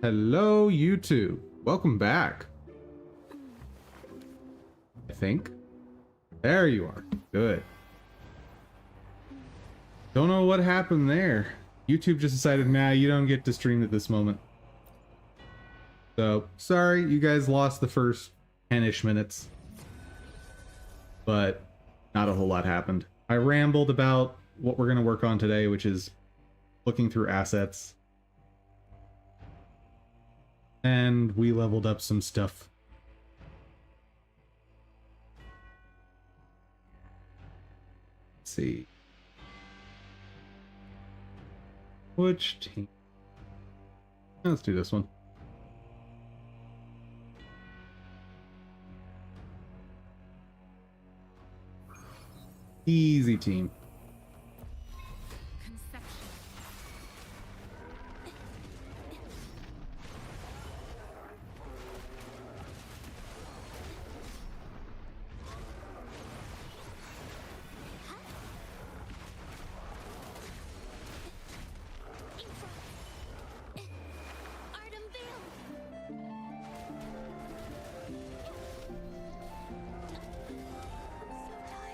Hello, YouTube. Welcome back. I think. There you are. Good. Don't know what happened there. YouTube just decided, nah, you don't get to stream at this moment. So, sorry, you guys lost the first 10-ish minutes. But not a whole lot happened. I rambled about what we're going to work on today, which is looking through assets. And we leveled up some stuff. Let's see. Which team? Let's do this one. Easy team.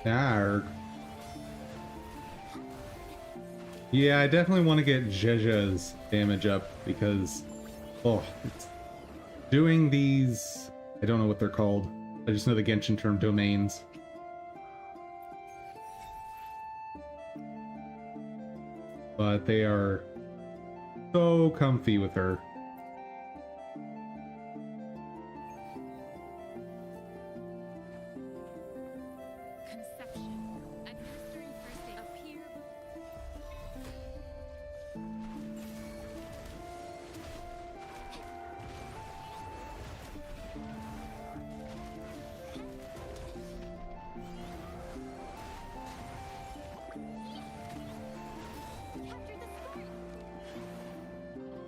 Arg. Yeah, I definitely want to get Jeja's damage up because, it's doing these, I don't know what they're called. I just know the Genshin term domains. But they are so comfy with her.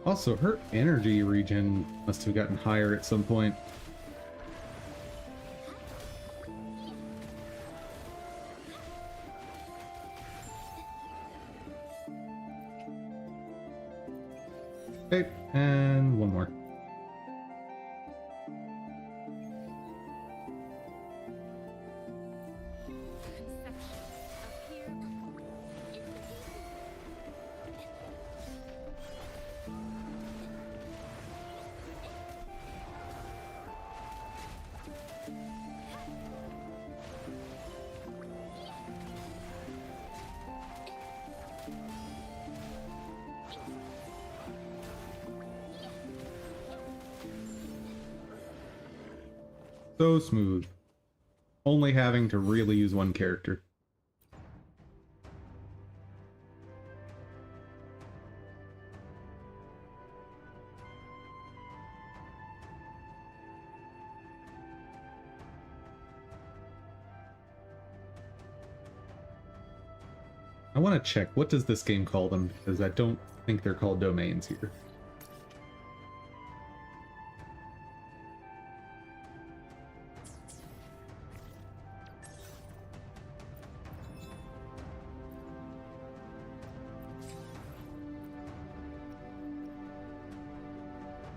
Also, her energy regen must have gotten higher at some point. Okay, and one more. So smooth. Only having to really use one character. I want to check, what does this game call them? Because I don't think they're called domains here.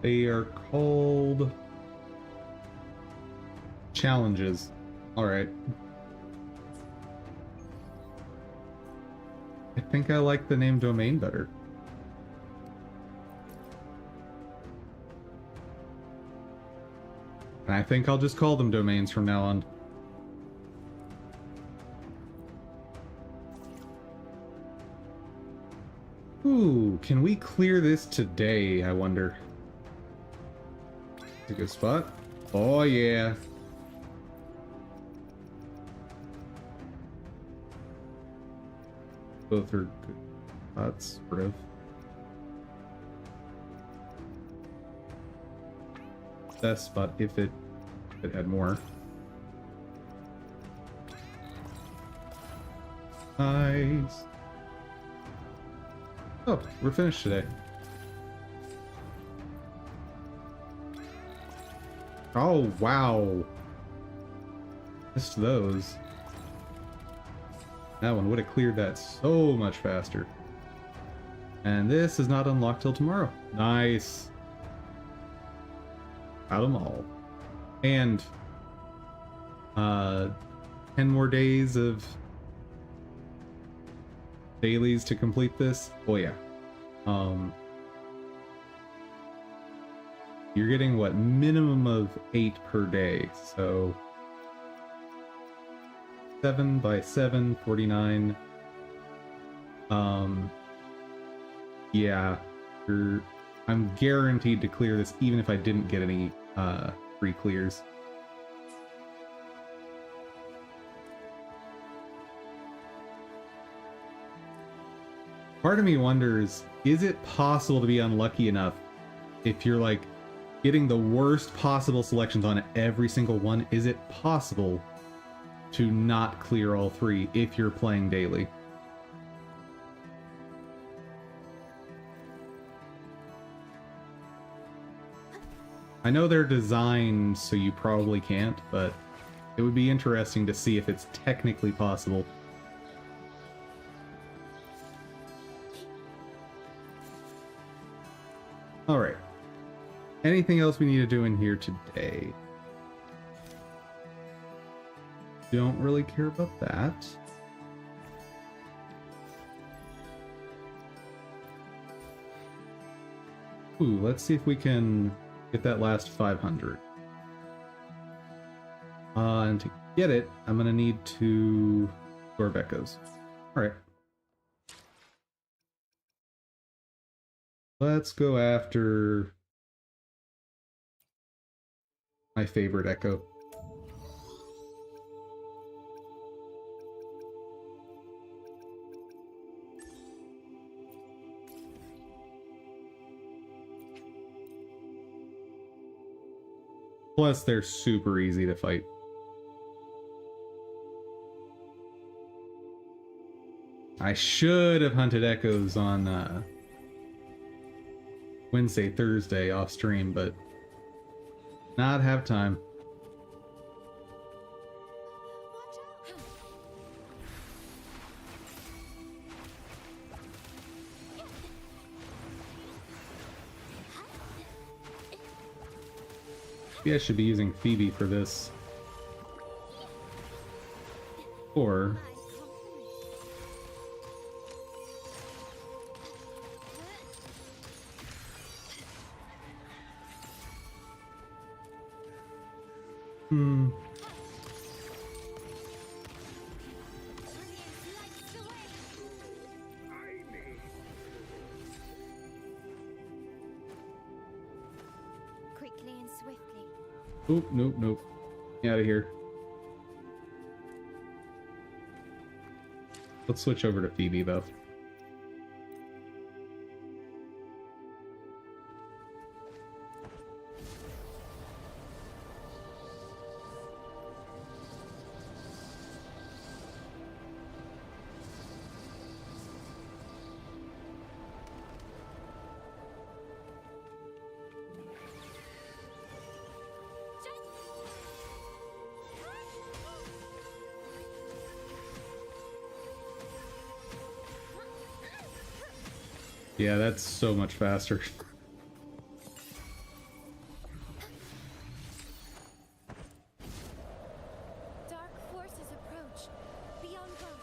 They are called challenges. All right. I think I like the name domain better. And I think I'll just call them domains from now on. Ooh, can we clear this today, I wonder? It's a good spot. Oh, yeah. Both are good spots, sort of. Best spot if it had more. Nice. Oh, we're finished today. Oh, wow. Missed those. That one would have cleared that so much faster. And this is not unlocked till tomorrow. Nice. out them all. And 10 more days of dailies to complete this. Oh yeah. You're getting what, minimum of 8 per day, so 7 by 7, 49. Yeah, I'm guaranteed to clear this even if I didn't get any free clears. Part of me wonders, is it possible to be unlucky enough if you're like getting the worst possible selections on every single one? Is it possible to not clear all 3 if you're playing daily? I know they're designed so you probably can't, but it would be interesting to see if it's technically possible. Alright. Anything else we need to do in here today? Don't really care about that. Ooh, let's see if we can get that last 500. And to get it, I'm gonna need to absorb echoes. Alright. Let's go after my favorite echo. Plus, they're super easy to fight. I should have hunted echoes on Wednesday, Thursday off stream, but not have time. Maybe I should be using Phoebe for this. Or Quickly and swiftly. Oop, nope, nope. Get out of here. Let's switch over to Phoebe, though. Yeah, that's so much faster. Dark forces approach. Be on guard.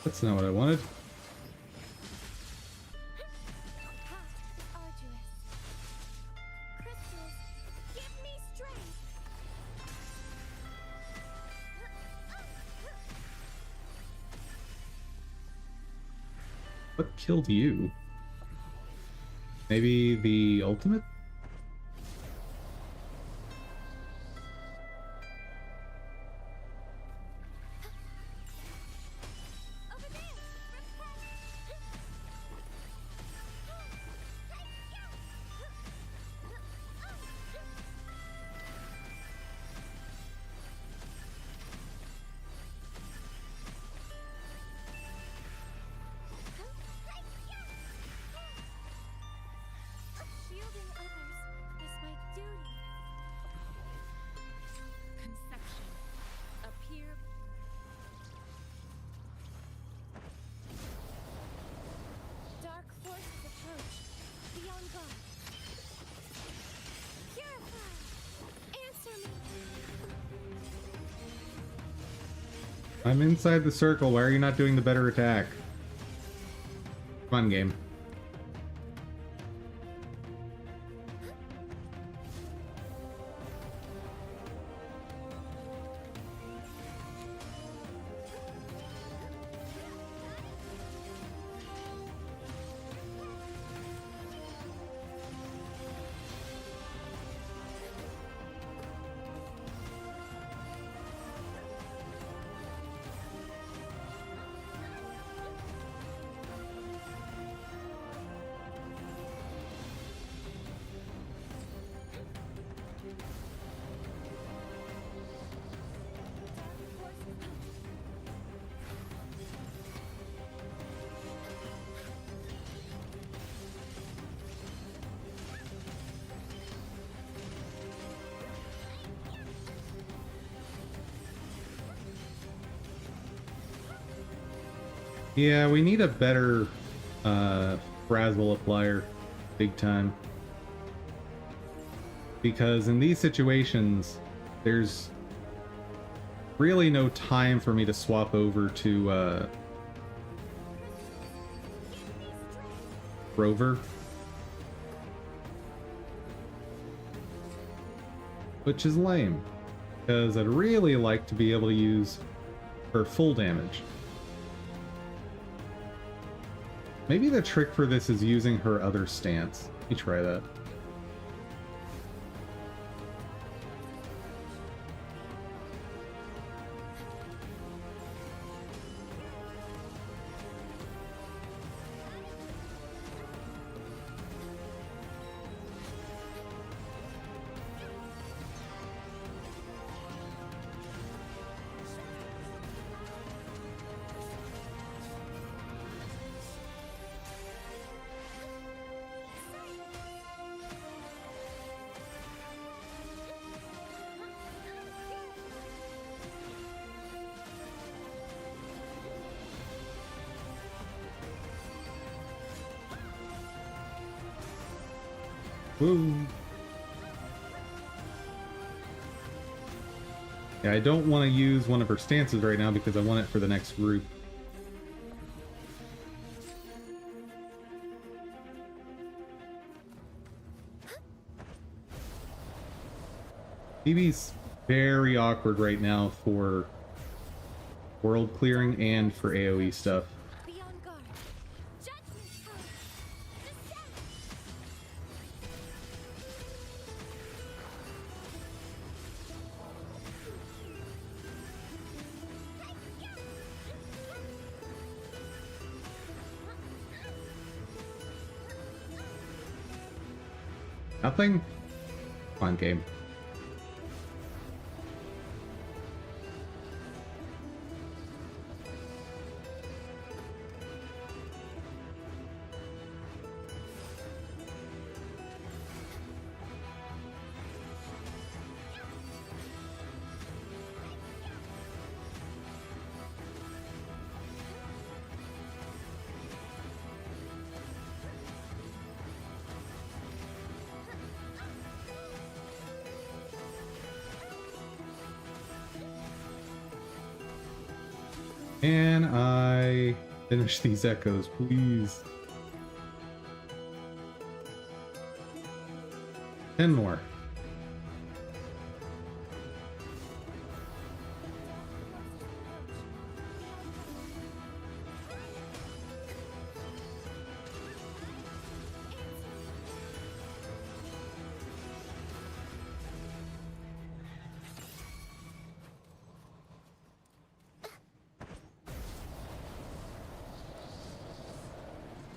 That's not what I wanted. Arduous. Crystals, give me strength. What killed you? Maybe the ultimate? Over there. Shielding up. I'm inside the circle. Why are you not doing the better attack? Fun game. Yeah, we need a better frazzle applier, big time. Because in these situations, there's really no time for me to swap over to Rover. Which is lame, because I'd really like to be able to use her full damage. Maybe the trick for this is using her other stance. Let me try that. Woo! Yeah, I don't want to use one of her stances right now because I want it for the next group. BB's very awkward right now for world clearing and for AoE stuff. Be on guard. Judgment throw. Descend. Nothing? Fun game. Can I finish these echoes, please? 10 more.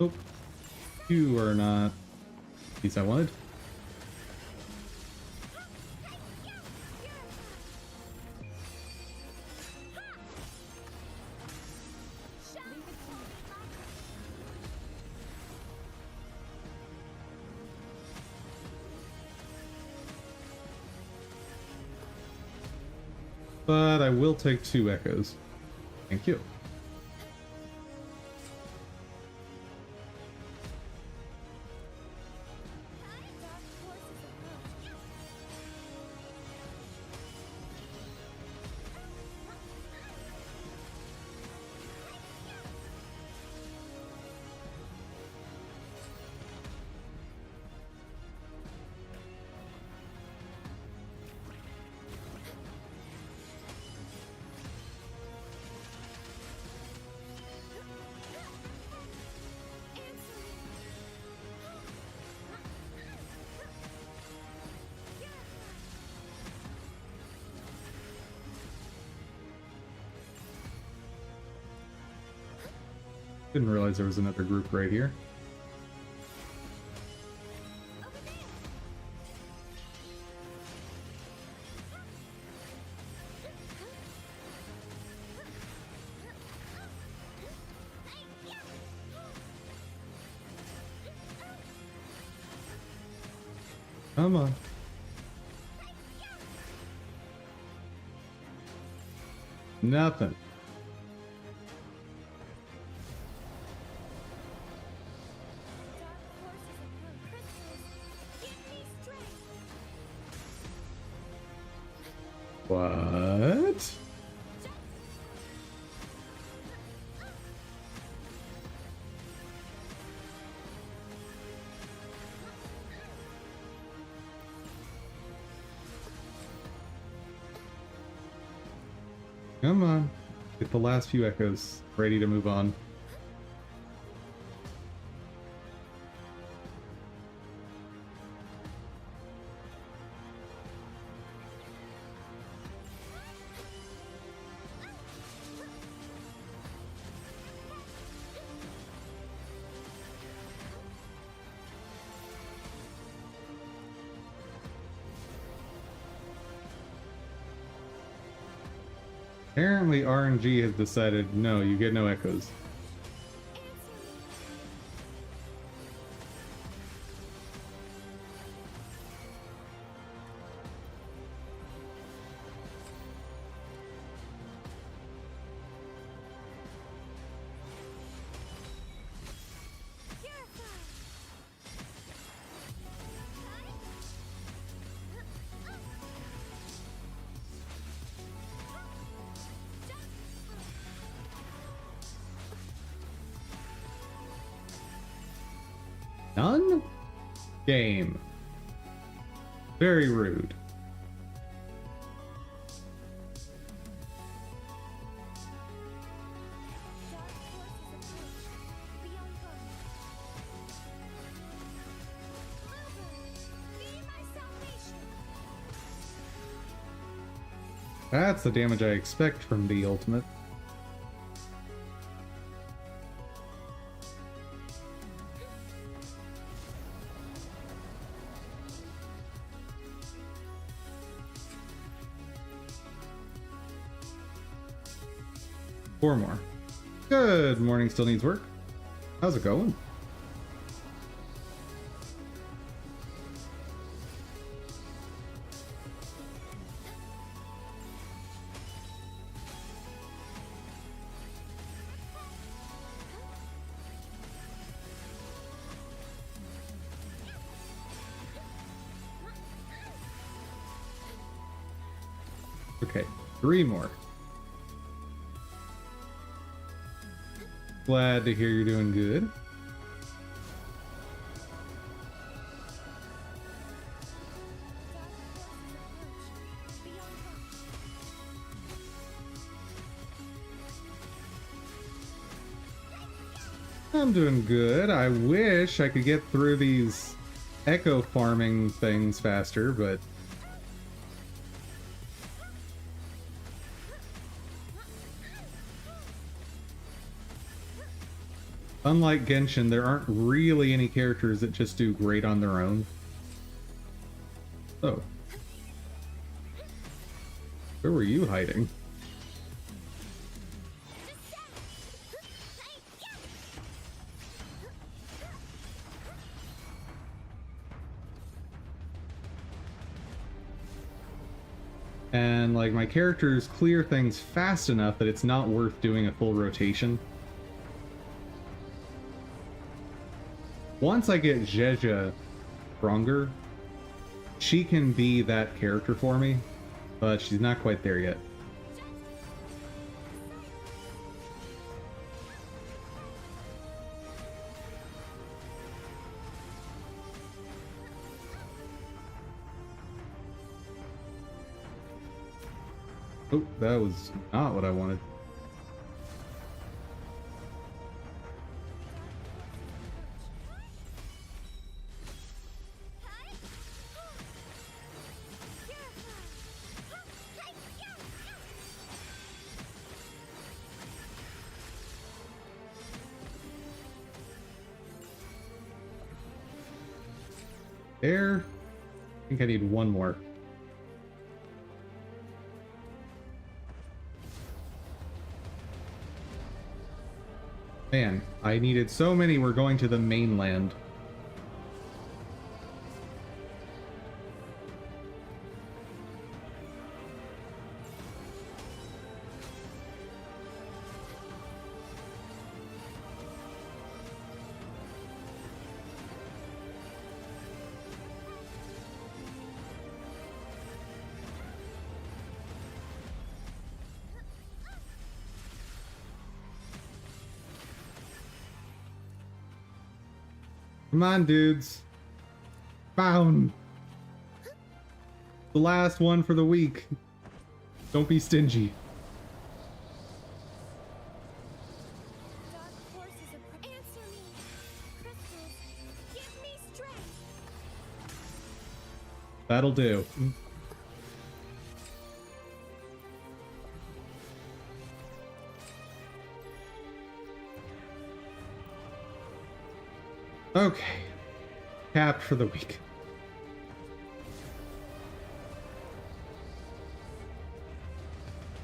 Oh, you are not these I wanted. But I will take 2 echoes. Thank you. Didn't realize there was another group right here. Come on. Nothing. What? Come on. Get the last few echoes ready to move on. Apparently RNG has decided, no, you get no echoes. None? Game. Very rude. That's the damage I expect from the ultimate. Four more. Good morning, still needs work. How's it going? Okay, three more. Glad to hear you're doing good. I'm doing good. I wish I could get through these echo farming things faster, but unlike Genshin, there aren't really any characters that just do great on their own. Oh. Where were you hiding? And like my characters clear things fast enough that it's not worth doing a full rotation. Once I get Zhezha stronger, she can be that character for me, but she's not quite there yet. Oh, that was not what I wanted. There. I think I need one more. Man, I needed so many. We're going to the mainland. Come on, dudes. Found. The last one for the week. Don't be stingy. Dark forces answer me. Crystals, give me strength. That'll do. Okay. Capped for the week.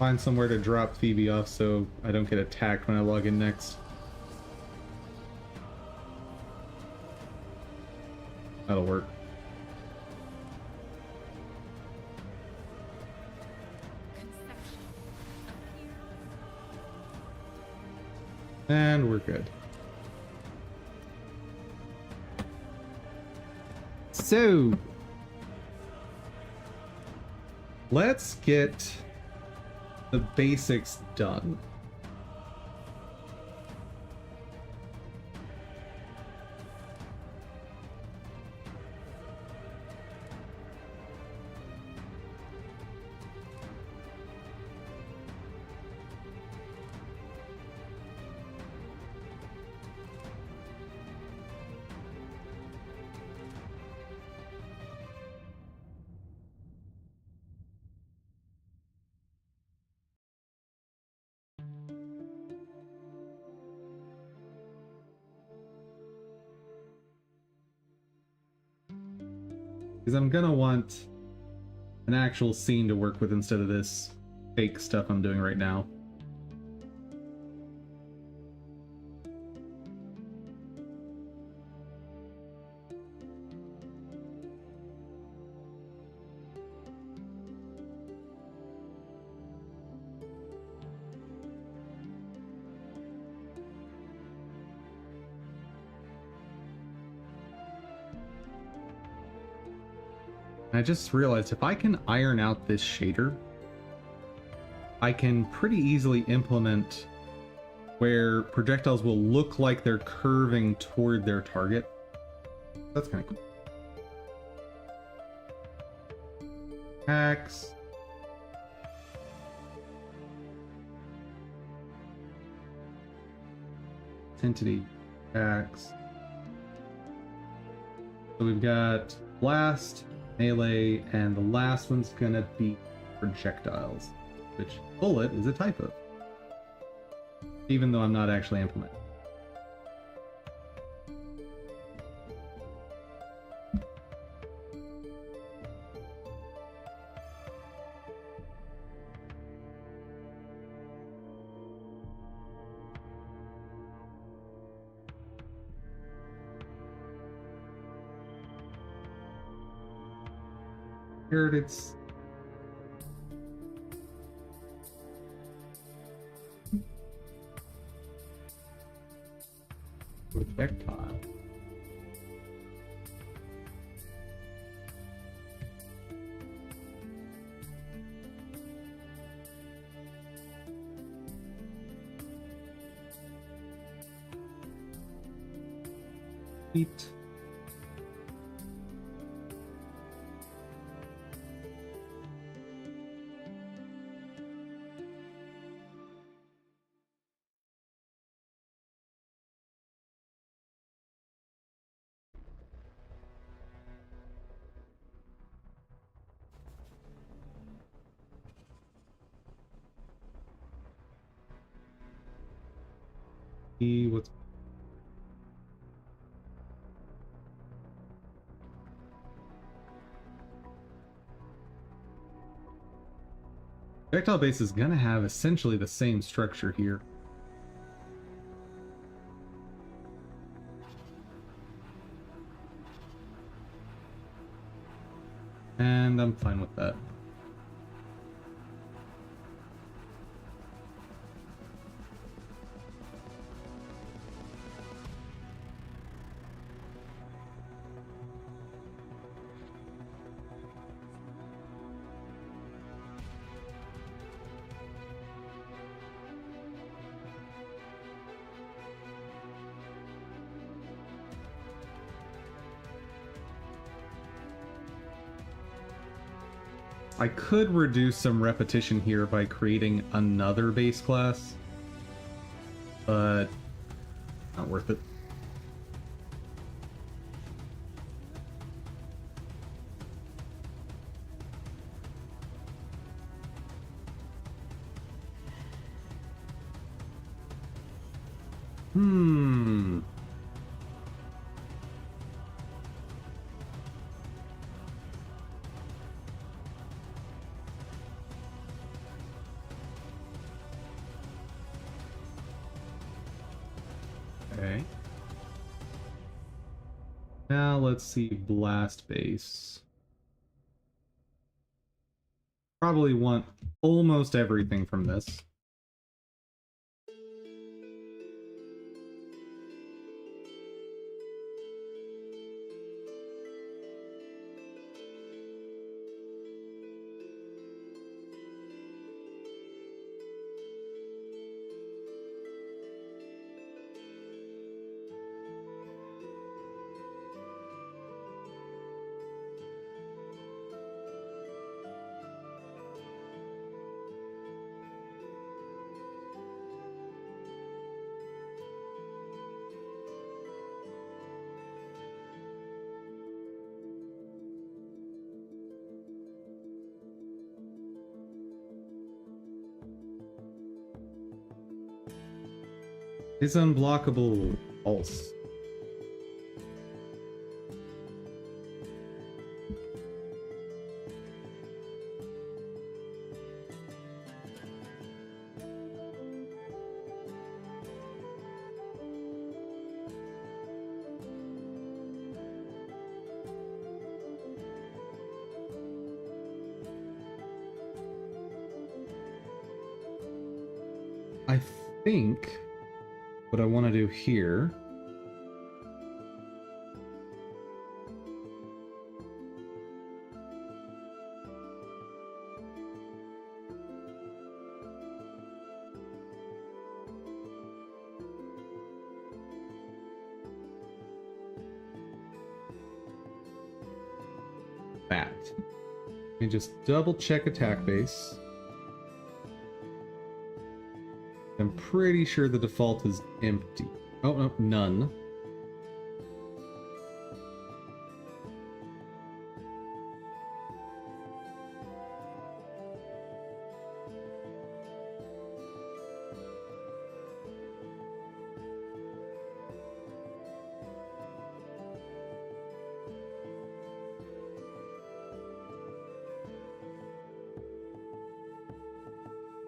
Find somewhere to drop Phoebe off so I don't get attacked when I log in next. That'll work. And we're good. So, let's get the basics done. Because I'm gonna want an actual scene to work with instead of this fake stuff I'm doing right now. I just realized if I can iron out this shader, I can pretty easily implement where projectiles will look like they're curving toward their target. That's kind of cool. Hacks. Entity hacks. So we've got blast, melee, and the last one's gonna be projectiles, which bullet is a type of, even though I'm not actually implementing. Here it's projectile. Eat. What's Projectile base is gonna have essentially the same structure here. And I'm fine with that. I could reduce some repetition here by creating another base class, but not worth it. Okay. Now let's see blast base. Probably want almost everything from this. It's unblockable. False. I think what I want to do here that. Let me just double check attack base. I'm pretty sure the default is empty. Oh, no, none.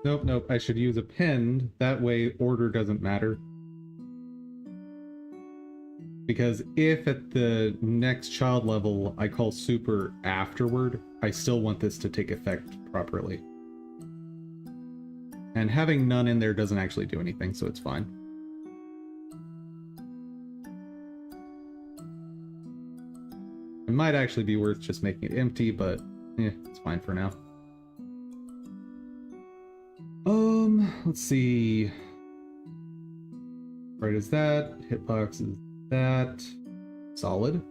Nope, nope, I should use append. That way order doesn't matter. Because if at the next child level I call super afterward, I still want this to take effect properly. And having none in there doesn't actually do anything, so it's fine. It might actually be worth just making it empty, but it's fine for now. Let's see. Right is that. Hitbox is that. Solid.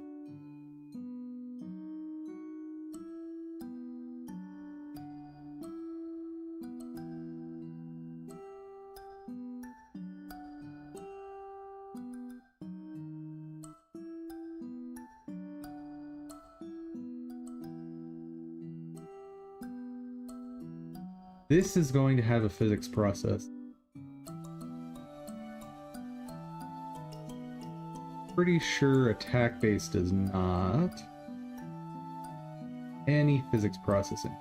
This is going to have a physics process. Pretty sure attack base does not. Any physics processing.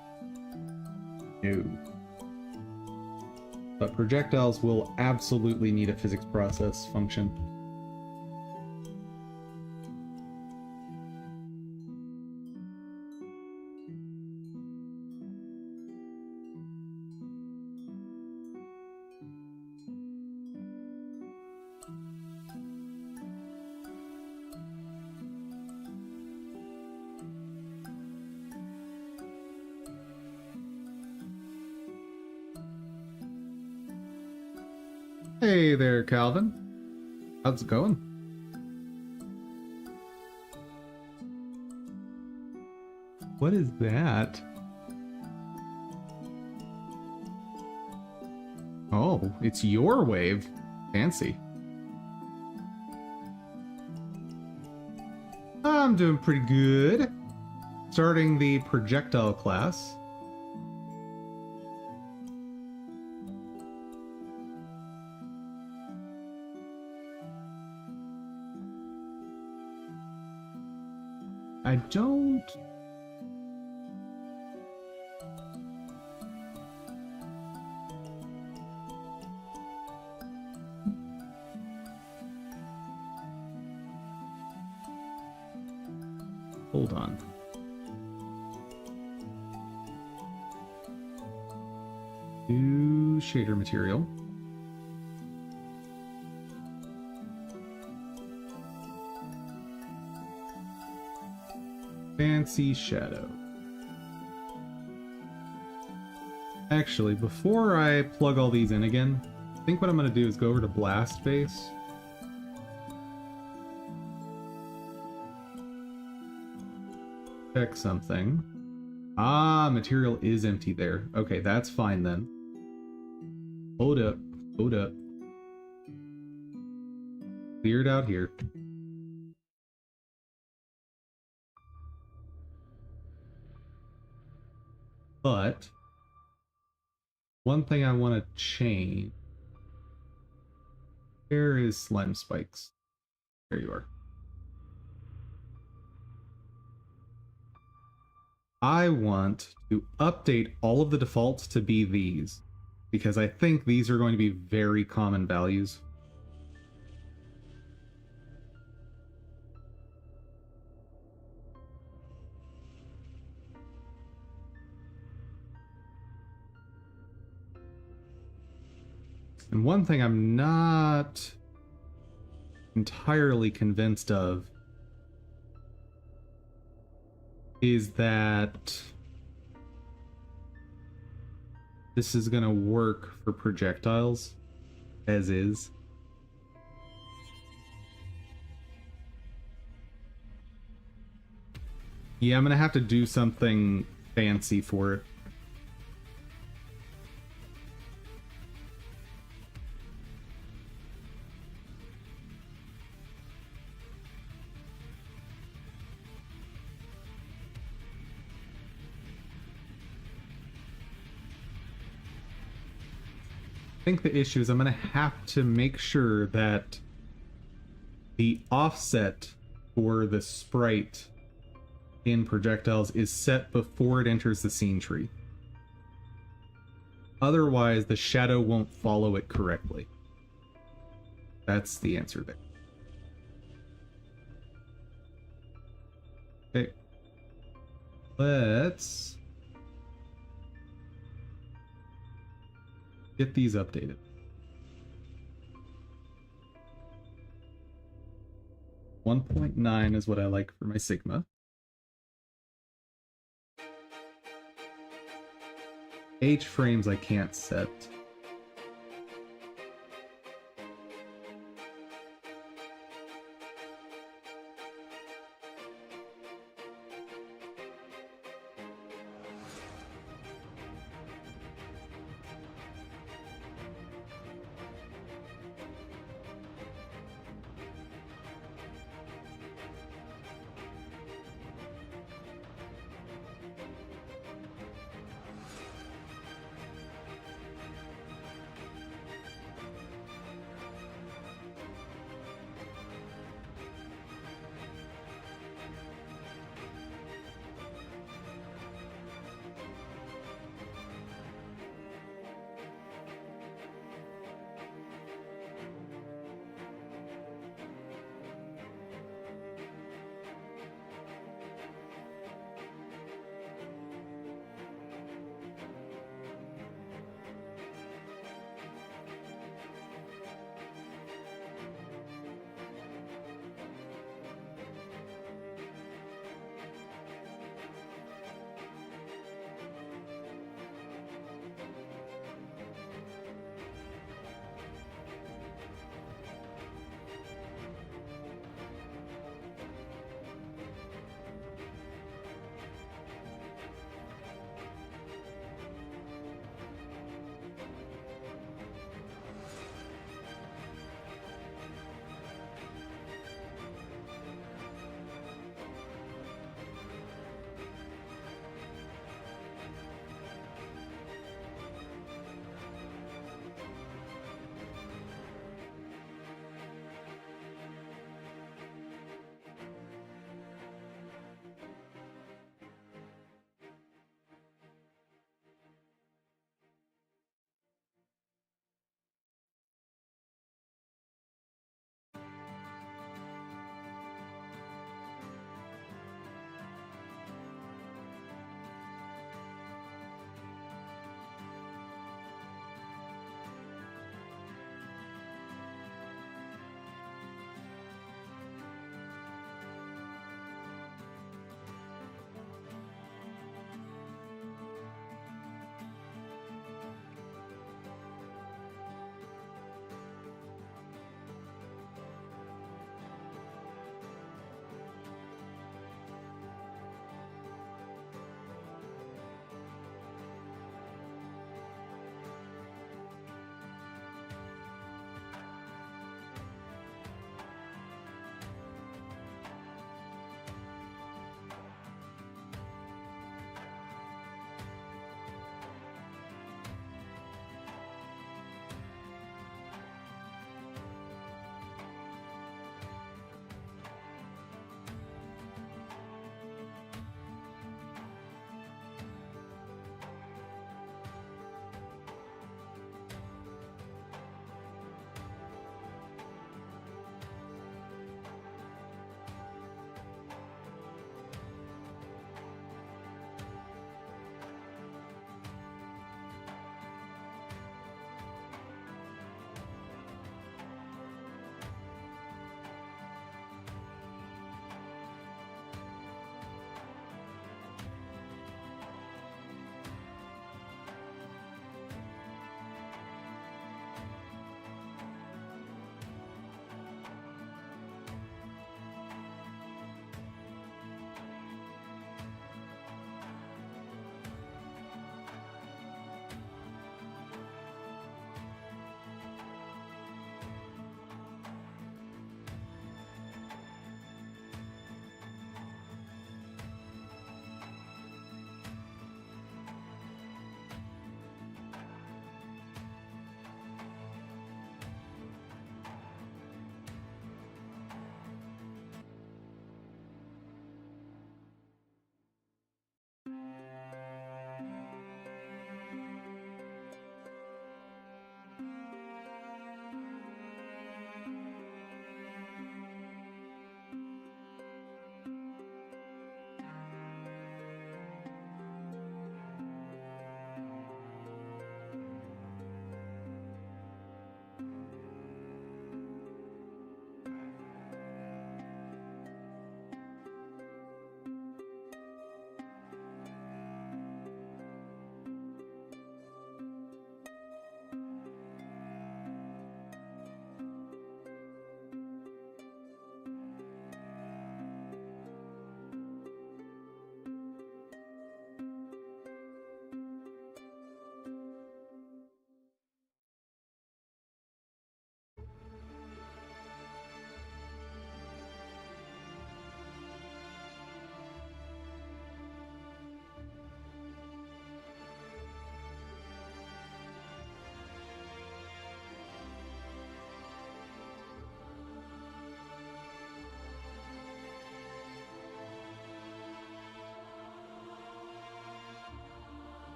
No. but projectiles will absolutely need a physics process function. Hey there, Calvin. How's it going? What is that? Oh, it's your wave. Fancy. I'm doing pretty good. Starting the projectile class. I don't... Hold on. New shader material. Fancy shadow. Actually, before I plug all these in again, I think what I'm going to do is go over to blast base. Check something. Ah, material is empty there. Okay, that's fine then. Hold up. Hold up. Cleared out here. But one thing I want to change. Where is slime spikes? There you are. I want to update all of the defaults to be these, because I think these are going to be very common values. And one thing I'm not entirely convinced of is that this is going to work for projectiles as is. Yeah, I'm going to have to do something fancy for it. I think the issue is I'm going to have to make sure that the offset for the sprite in projectiles is set before it enters the scene tree. Otherwise, the shadow won't follow it correctly. That's the answer there. Okay. Let's get these updated. .9 is what I like for my Sigma. H frames I can't set.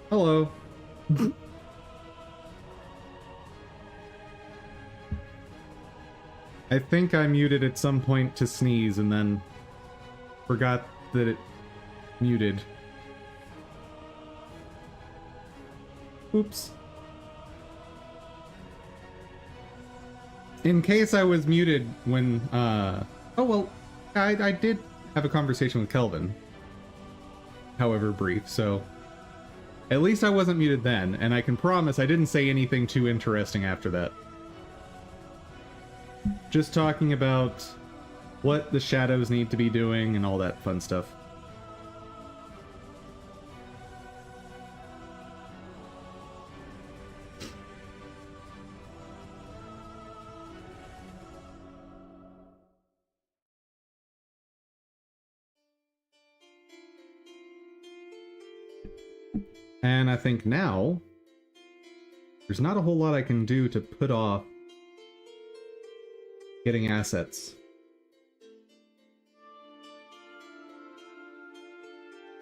Hello. I think I muted at some point to sneeze and then forgot that it muted. Oops. In case I was muted when, oh well, I did have a conversation with Kelvin. However brief, so at least I wasn't muted then, and I can promise I didn't say anything too interesting after that. Just talking about what the shadows need to be doing and all that fun stuff. And I think now there's not a whole lot I can do to put off getting assets.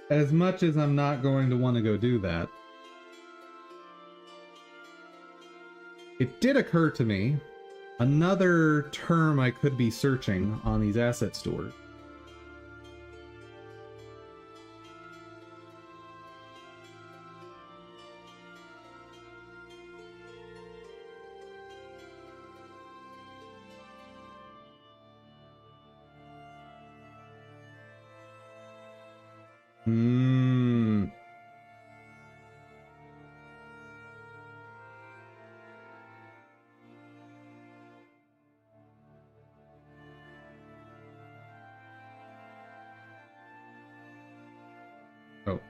As much as I'm not going to want to go do that, it did occur to me another term I could be searching on these asset stores. Oh.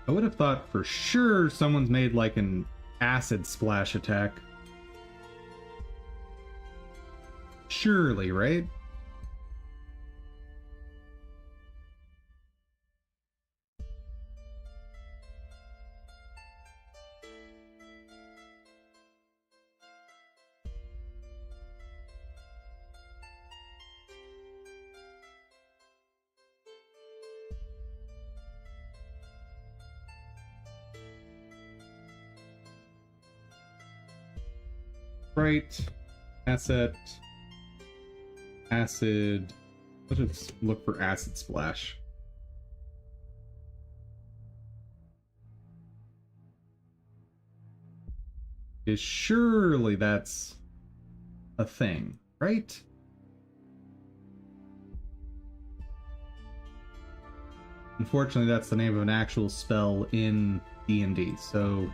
I would have thought for sure someone's made like an acid splash attack. Surely, right? Right. Asset. Acid. Let's just look for acid splash. Is surely that's a thing, right? Unfortunately, that's the name of an actual spell in D&D, so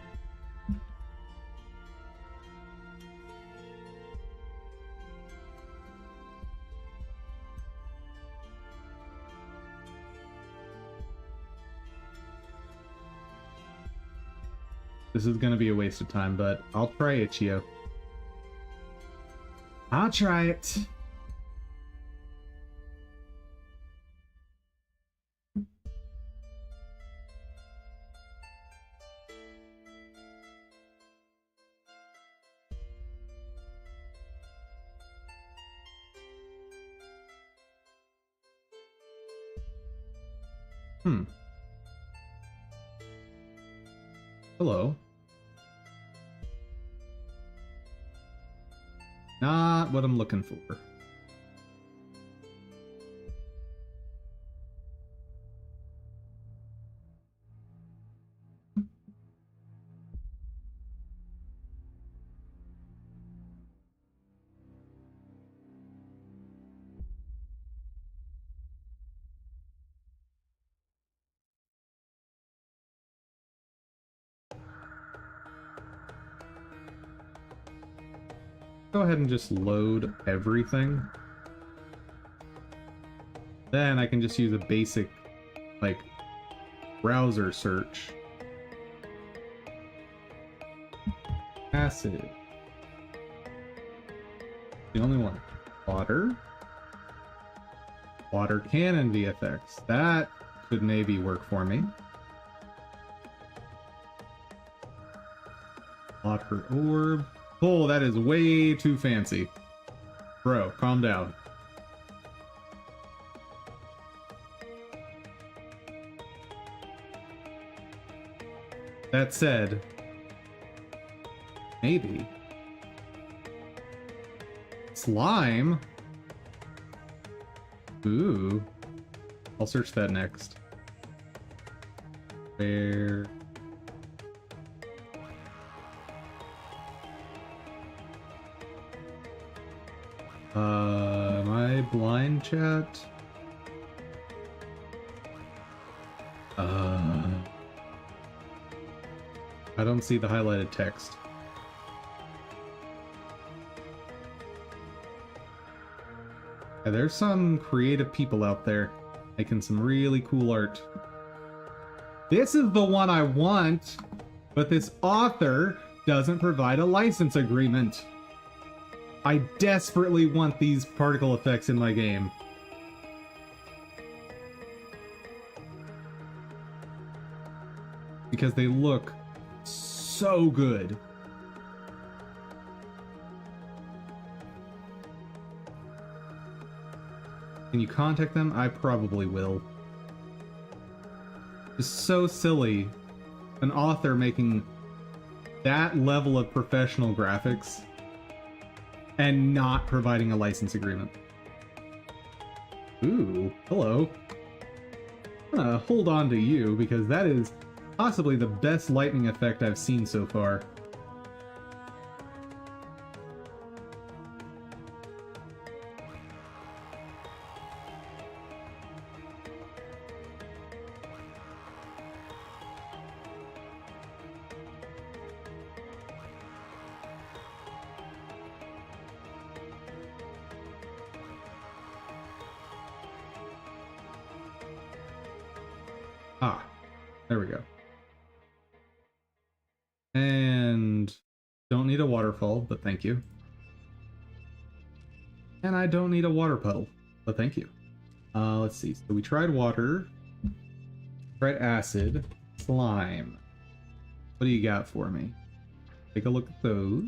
this is gonna be a waste of time, but I'll try it, Chio. I'll try it. Hello. Not what I'm looking for. Go ahead and just load everything. Then I can just use a basic, like, browser search. Acid. The only one. Water. Water cannon VFX. That could maybe work for me. Water orb. Oh, that is way too fancy. Bro, calm down. That said, maybe. Slime? Ooh. I'll search that next. Where? Am I blind, chat? I don't see the highlighted text. Yeah, there's some creative people out there making some really cool art. This is the one I want, but this author doesn't provide a license agreement. I desperately want these particle effects in my game. Because they look so good. Can you contact them? I probably will. It's so silly. An author making that level of professional graphics and not providing a license agreement. Ooh, hello. I'm gonna hold on to you because that is possibly the best lightning effect I've seen so far. Ah, there we go. And don't need a waterfall, but thank you. And I don't need a water puddle, but thank you. Let's see. So we tried water, tried acid, slime. What do you got for me? Take a look at those.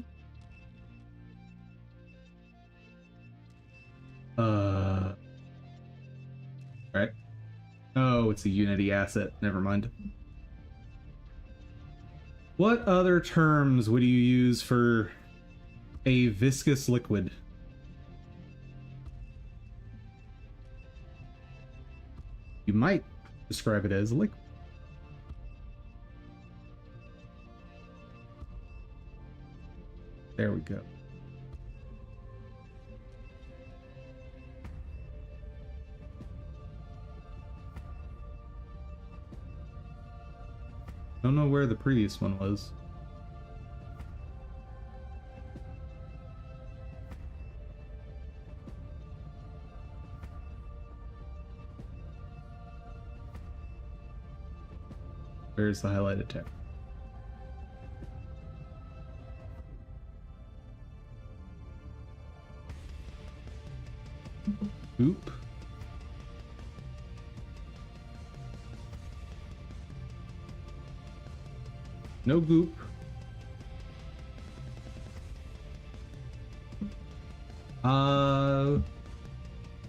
Right. Oh, it's a Unity asset. Never mind. What other terms would you use for a viscous liquid? You might describe it as liquid. There we go. Don't know where the previous one was. Where's the highlighted text? Oop. No goop.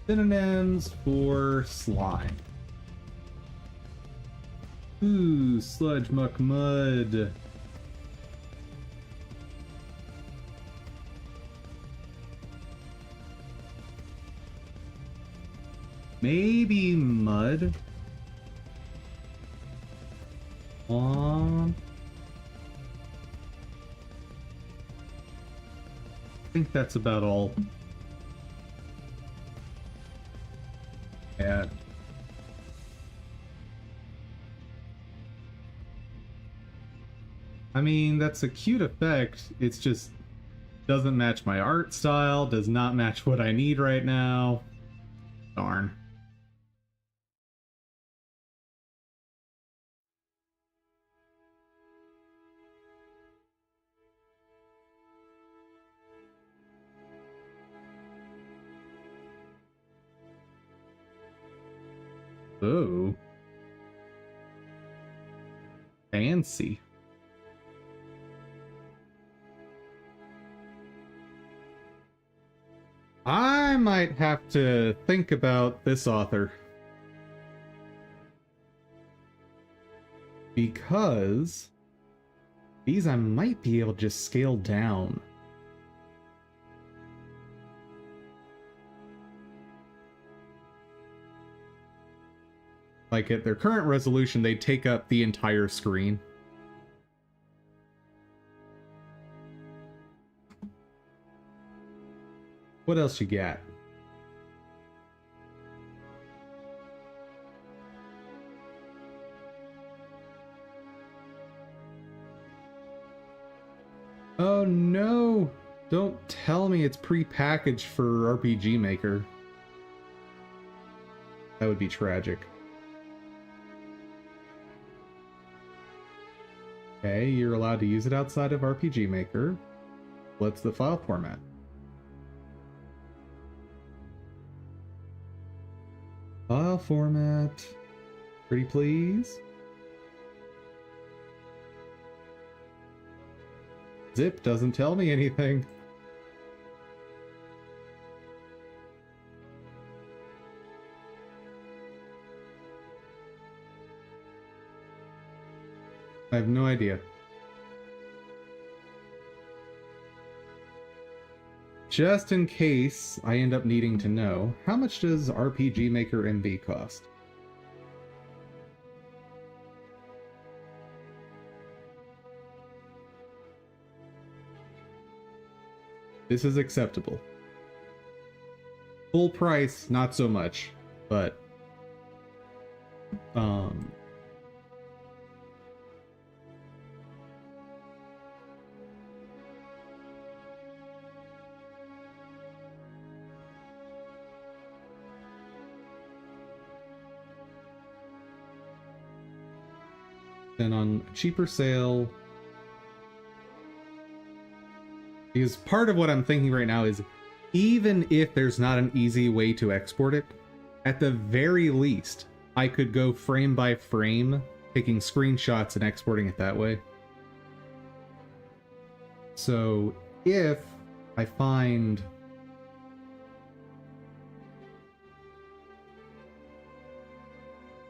Synonyms for slime. Ooh, sludge, muck, mud. Maybe mud. I think that's about all. Yeah. I mean, that's a cute effect. It's just doesn't match my art style, does not match what I need right now. Darn. Oh. Fancy. I might have to think about this author. Because these I might be able to just scale down. Like at their current resolution, they take up the entire screen. What else you got? Oh no! Don't tell me it's pre-packaged for RPG Maker. That would be tragic. Okay, you're allowed to use it outside of RPG Maker. What's the file format? File format. Pretty please. Zip doesn't tell me anything. I have no idea. Just in case I end up needing to know, how much does RPG Maker MV cost? This is acceptable. Full price, not so much, but then on cheaper sale, because part of what I'm thinking right now is, even if there's not an easy way to export it, at the very least, I could go frame by frame, taking screenshots and exporting it that way. So if I find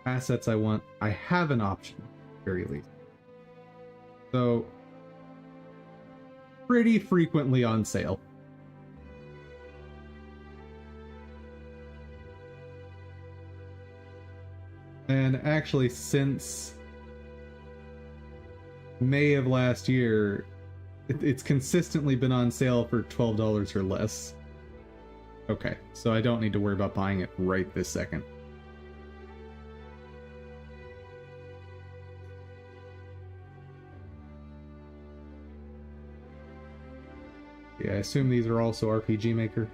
assets I want, I have an option, at the very least. So pretty frequently on sale. And actually, since May of last year, it's consistently been on sale for $12 or less. Okay, so I don't need to worry about buying it right this second. Yeah, I assume these are also RPG Maker.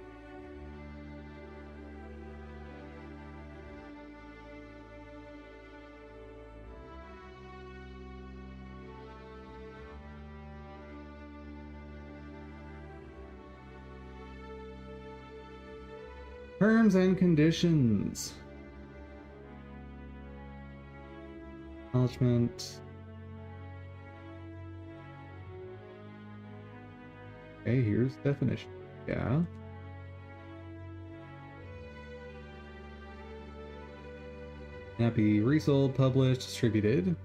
Terms and conditions. Acknowledgement. Okay, here's definition. Yeah. Cannot be resold, published, distributed.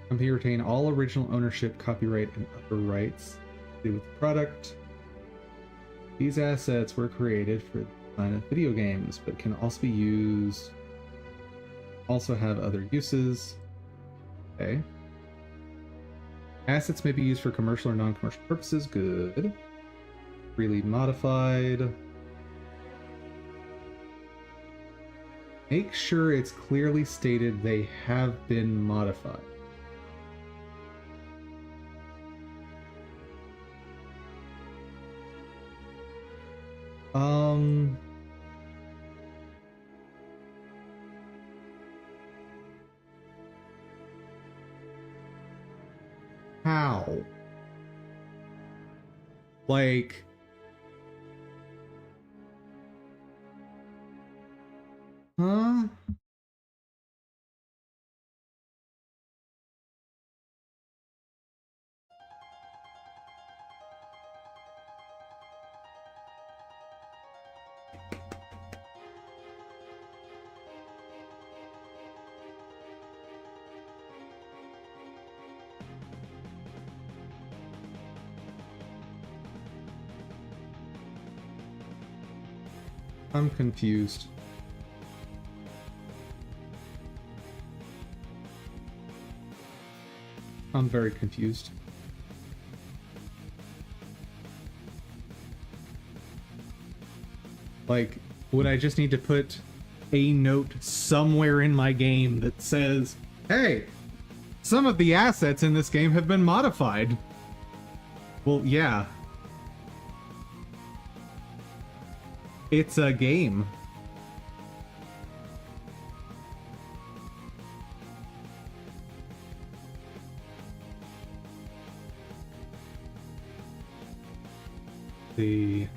Company retain all original ownership, copyright, and other rights to do with the product. These assets were created for the design of video games, but can also be used. Also have other uses. Okay. Assets may be used for commercial or non-commercial purposes. Good. Freely modified. Make sure it's clearly stated they have been modified. How? Like, I'm confused. I'm very confused. Like, would I just need to put a note somewhere in my game that says, hey, some of the assets in this game have been modified? Well, yeah. It's a game. The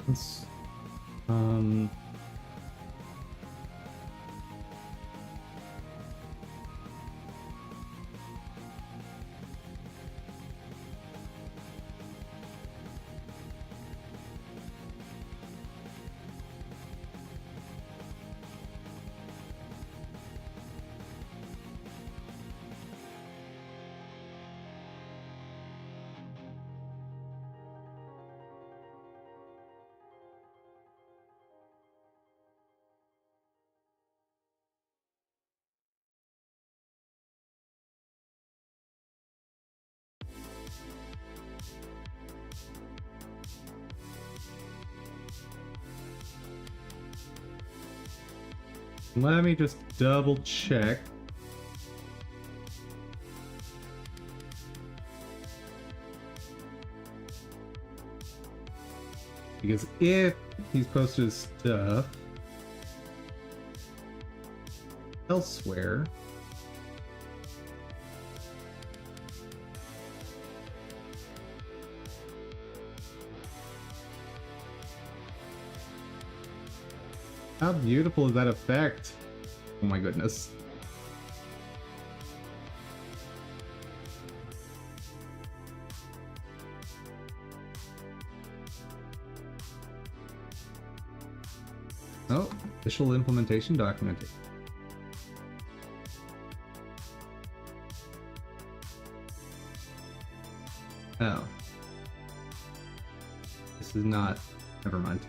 let's, let me just double check. Because if he's posted stuff elsewhere, how beautiful is that effect? Oh my goodness. Oh, official implementation documentation. Oh. This is not... Never mind.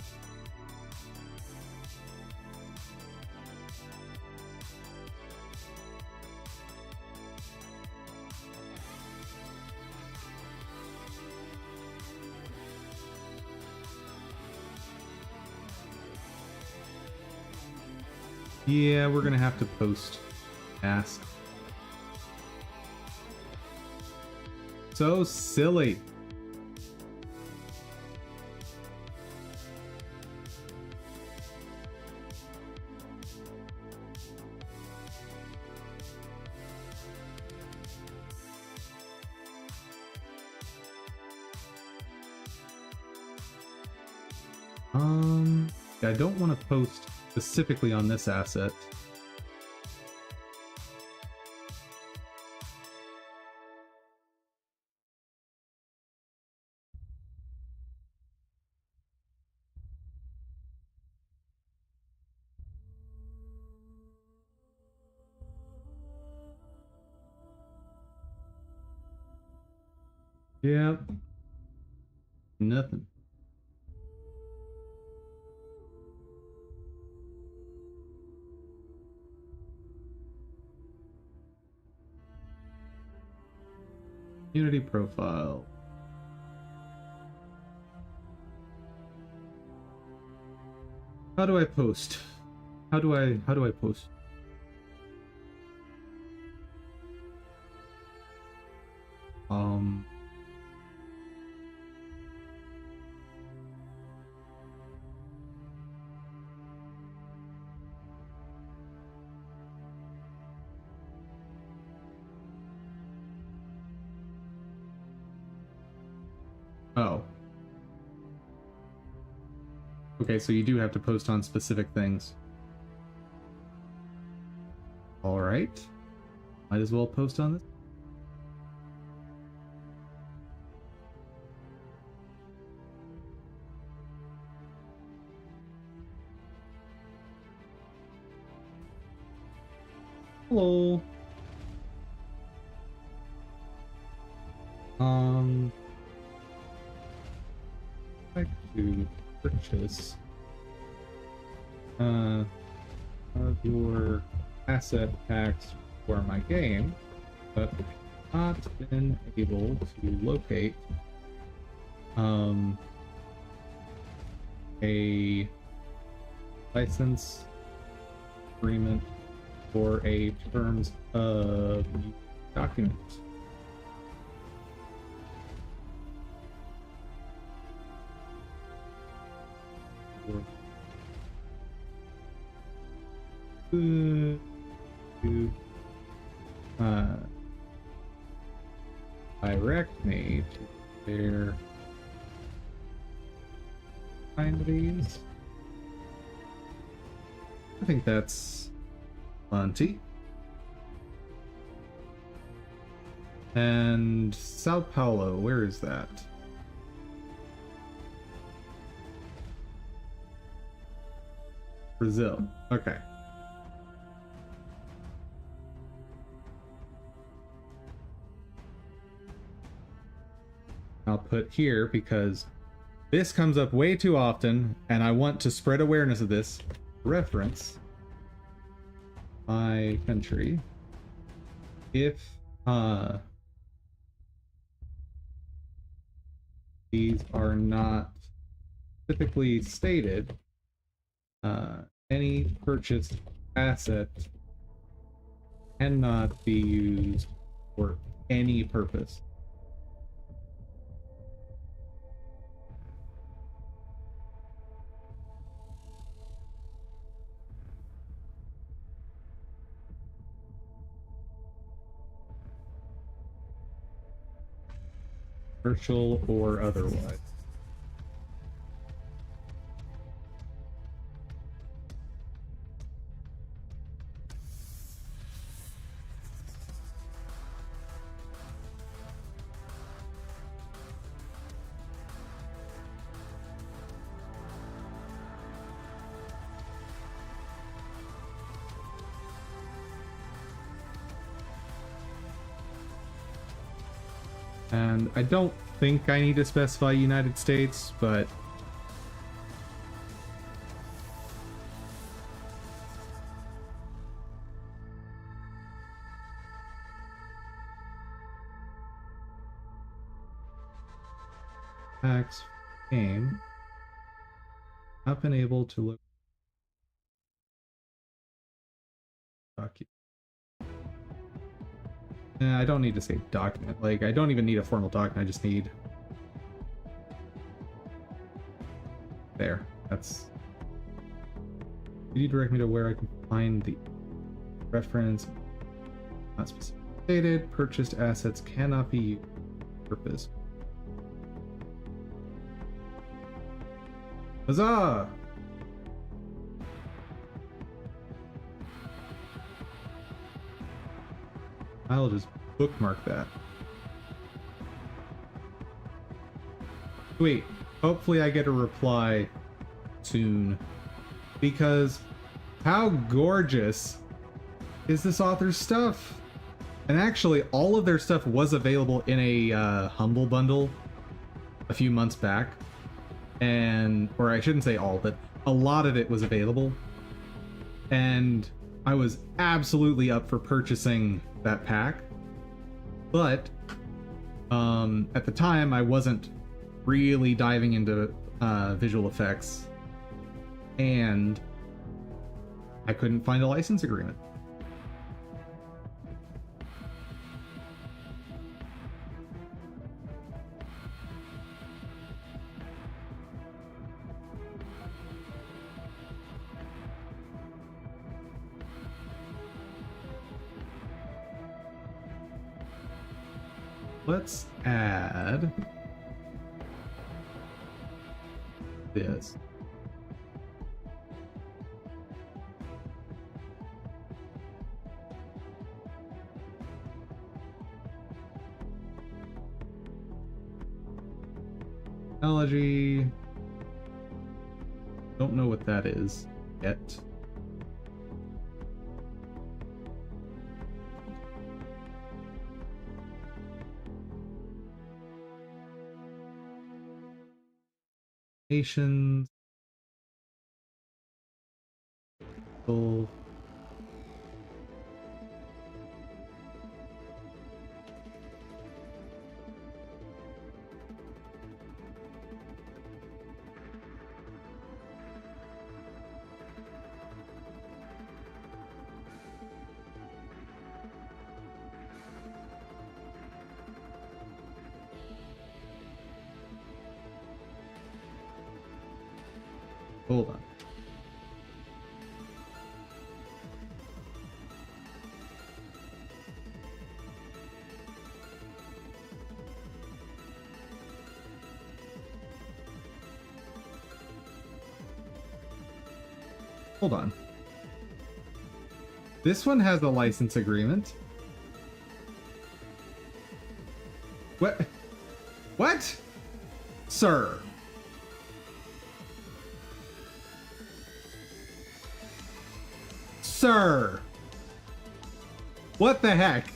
Yeah, we're gonna have to post ask. So silly. I don't want to post specifically on this asset. Yeah. Nothing. Community profile. How do I post? How do I post? Um Oh. Okay, so you do have to post on specific things. All right. Might as well post on this. Hello. I'd like to purchase of your asset packs for my game, but not been able to locate a license agreement or a terms of document. To direct me to their find these. I think that's plenty. And Sao Paulo, where is that? Brazil. Okay. I'll put here because this comes up way too often and I want to spread awareness of this. Reference my country. If these are not typically stated, any purchased asset cannot be used for any purpose. Commercial or otherwise. And I don't think I need to specify United States, but tax game. Not been able to look document. I don't need to say document. Like, I don't even need a formal document. I just need there. That's. Did you direct me to where I can find the reference? Not specific. Stated. Purchased assets cannot be used for purpose. Huzzah! I'll just bookmark that. Sweet. Hopefully I get a reply soon. Because how gorgeous is this author's stuff? And actually, all of their stuff was available in a Humble Bundle a few months back. Or I shouldn't say all, but a lot of it was available. And I was absolutely up for purchasing that pack. But at the time, I wasn't really diving into visual effects. And I couldn't find a license agreement. Let's add this. Technology. Don't know what that is yet. Nations. Hold on. Hold on. This one has a license agreement. What? What? Sir. Sir. What the heck?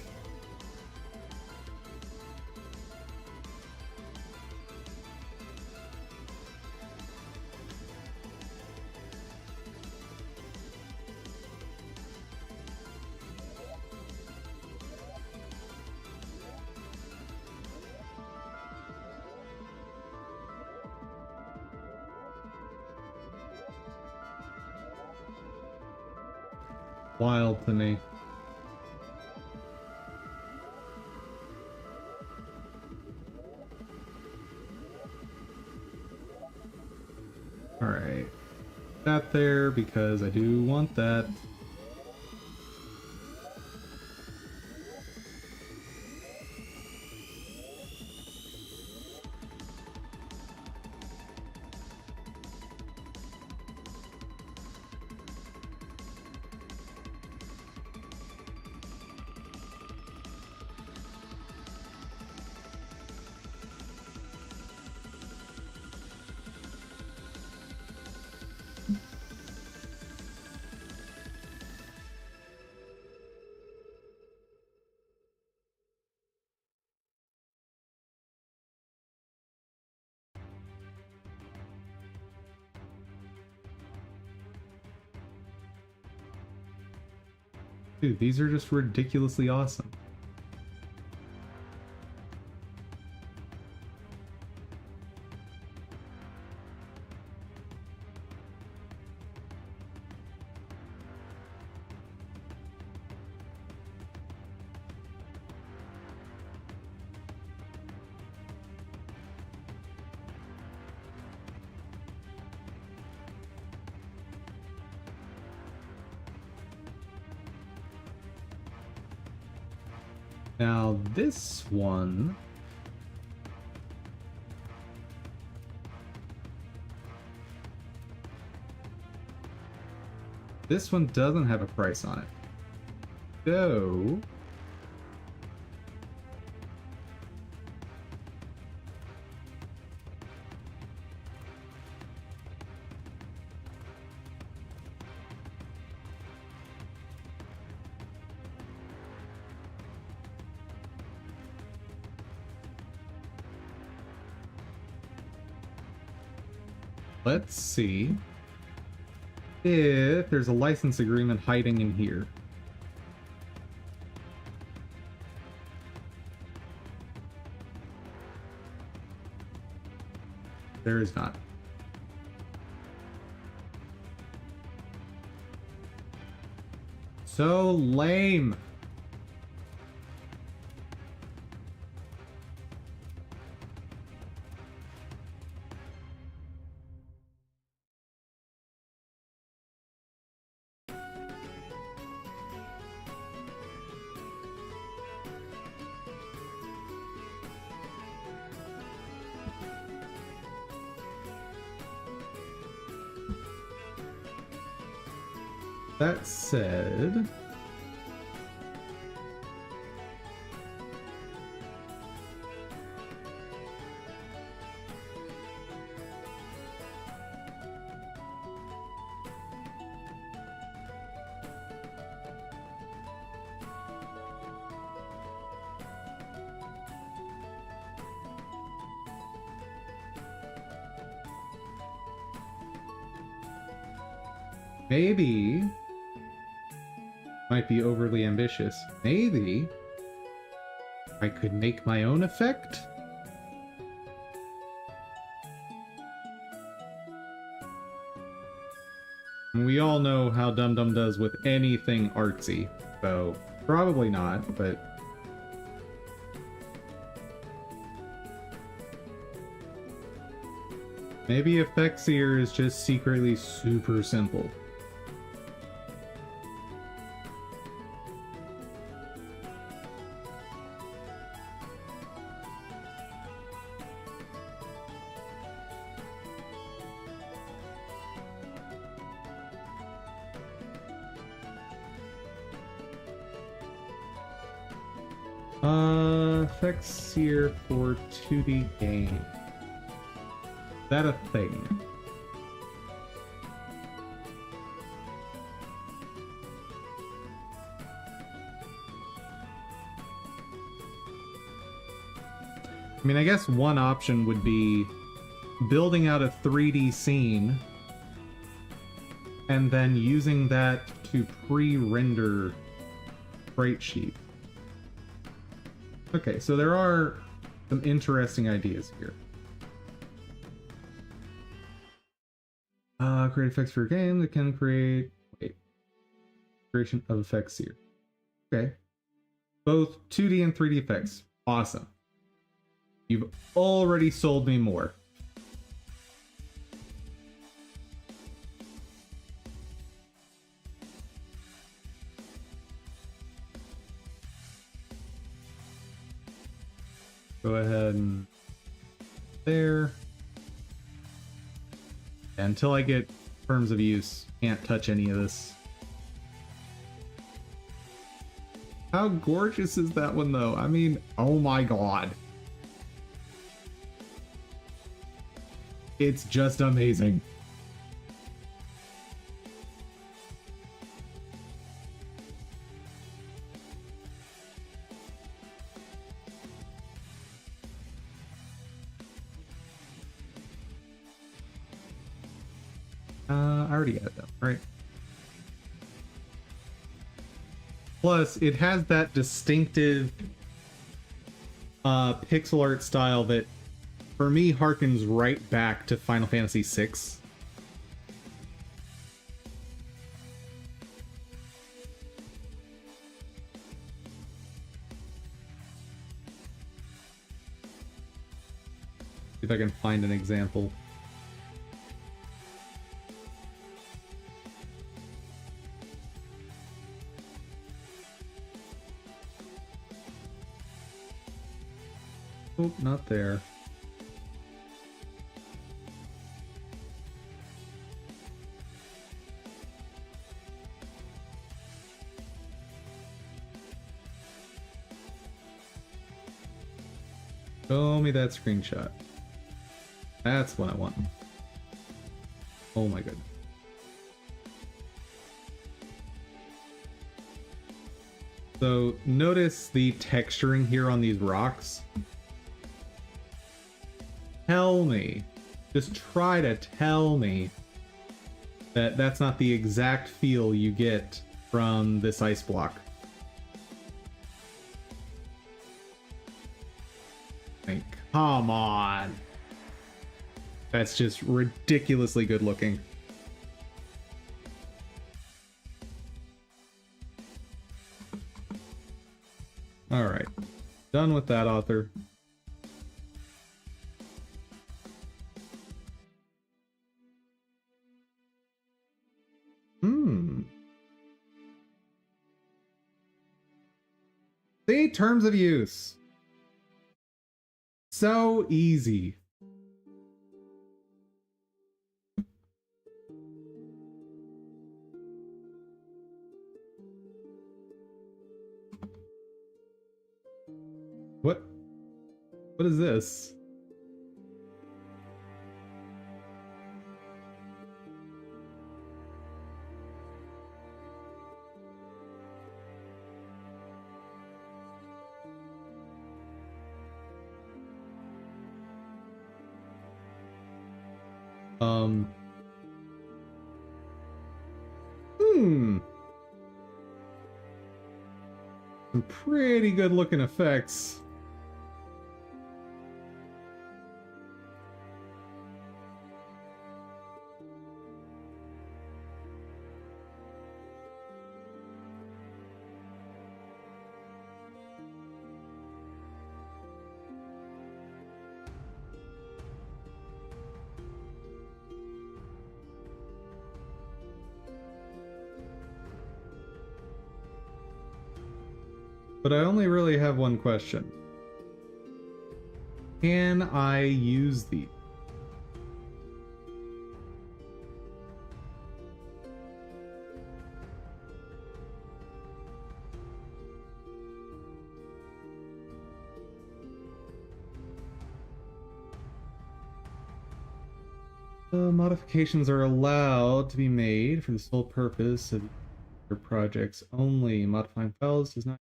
Wild to me. Alright. That there because I do want that. Dude, these are just ridiculously awesome. Now this one This one doesn't have a price on it. So... let's see if there's a license agreement hiding in here. There is not. So lame. That said, maybe might be overly ambitious. Maybe I could make my own effect? We all know how Dum Dum does with anything artsy, so probably not, but... maybe effects here is just secretly super simple. Effects here for 2D game. Is that a thing? I mean, I guess one option would be building out a 3D scene and then using that to pre-render sprite sheet. Okay, so there are some interesting ideas here. Create effects for a game that can create... wait. Creation of effects here. Okay. Both 2D and 3D effects. Awesome. You've already sold me more. Go ahead and there. Until I get terms of use, can't touch any of this. How gorgeous is that one though? I mean, oh my god. It's just amazing. I already had that, right? Plus, it has that distinctive pixel art style that, for me, harkens right back to Final Fantasy VI. See if I can find an example. Oh, not there. Show me that screenshot. That's what I want. Oh my goodness. So notice the texturing here on these rocks. Tell me, just try to tell me that that's not the exact feel you get from this ice block. Like, come on. That's just ridiculously good looking. All right, done with that, author. See, terms of use. So easy. What is this? Some pretty good looking effects. But I only really have one question. Can I use these? Modifications are allowed to be made for the sole purpose of your projects only. Modifying files does not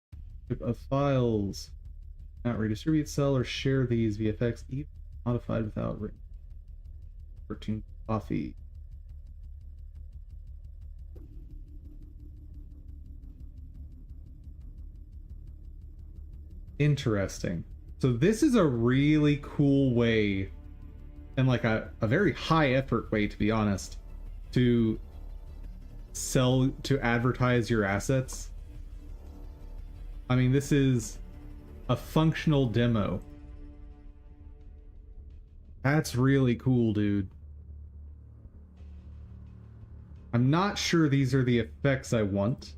of files. Not redistribute, sell, or share these VFX, even modified without written. 13 coffee. Interesting. So this is a really cool way, and like a very high effort way, to be honest, to sell, to advertise your assets. I mean, this is a functional demo. That's really cool, dude. I'm not sure these are the effects I want,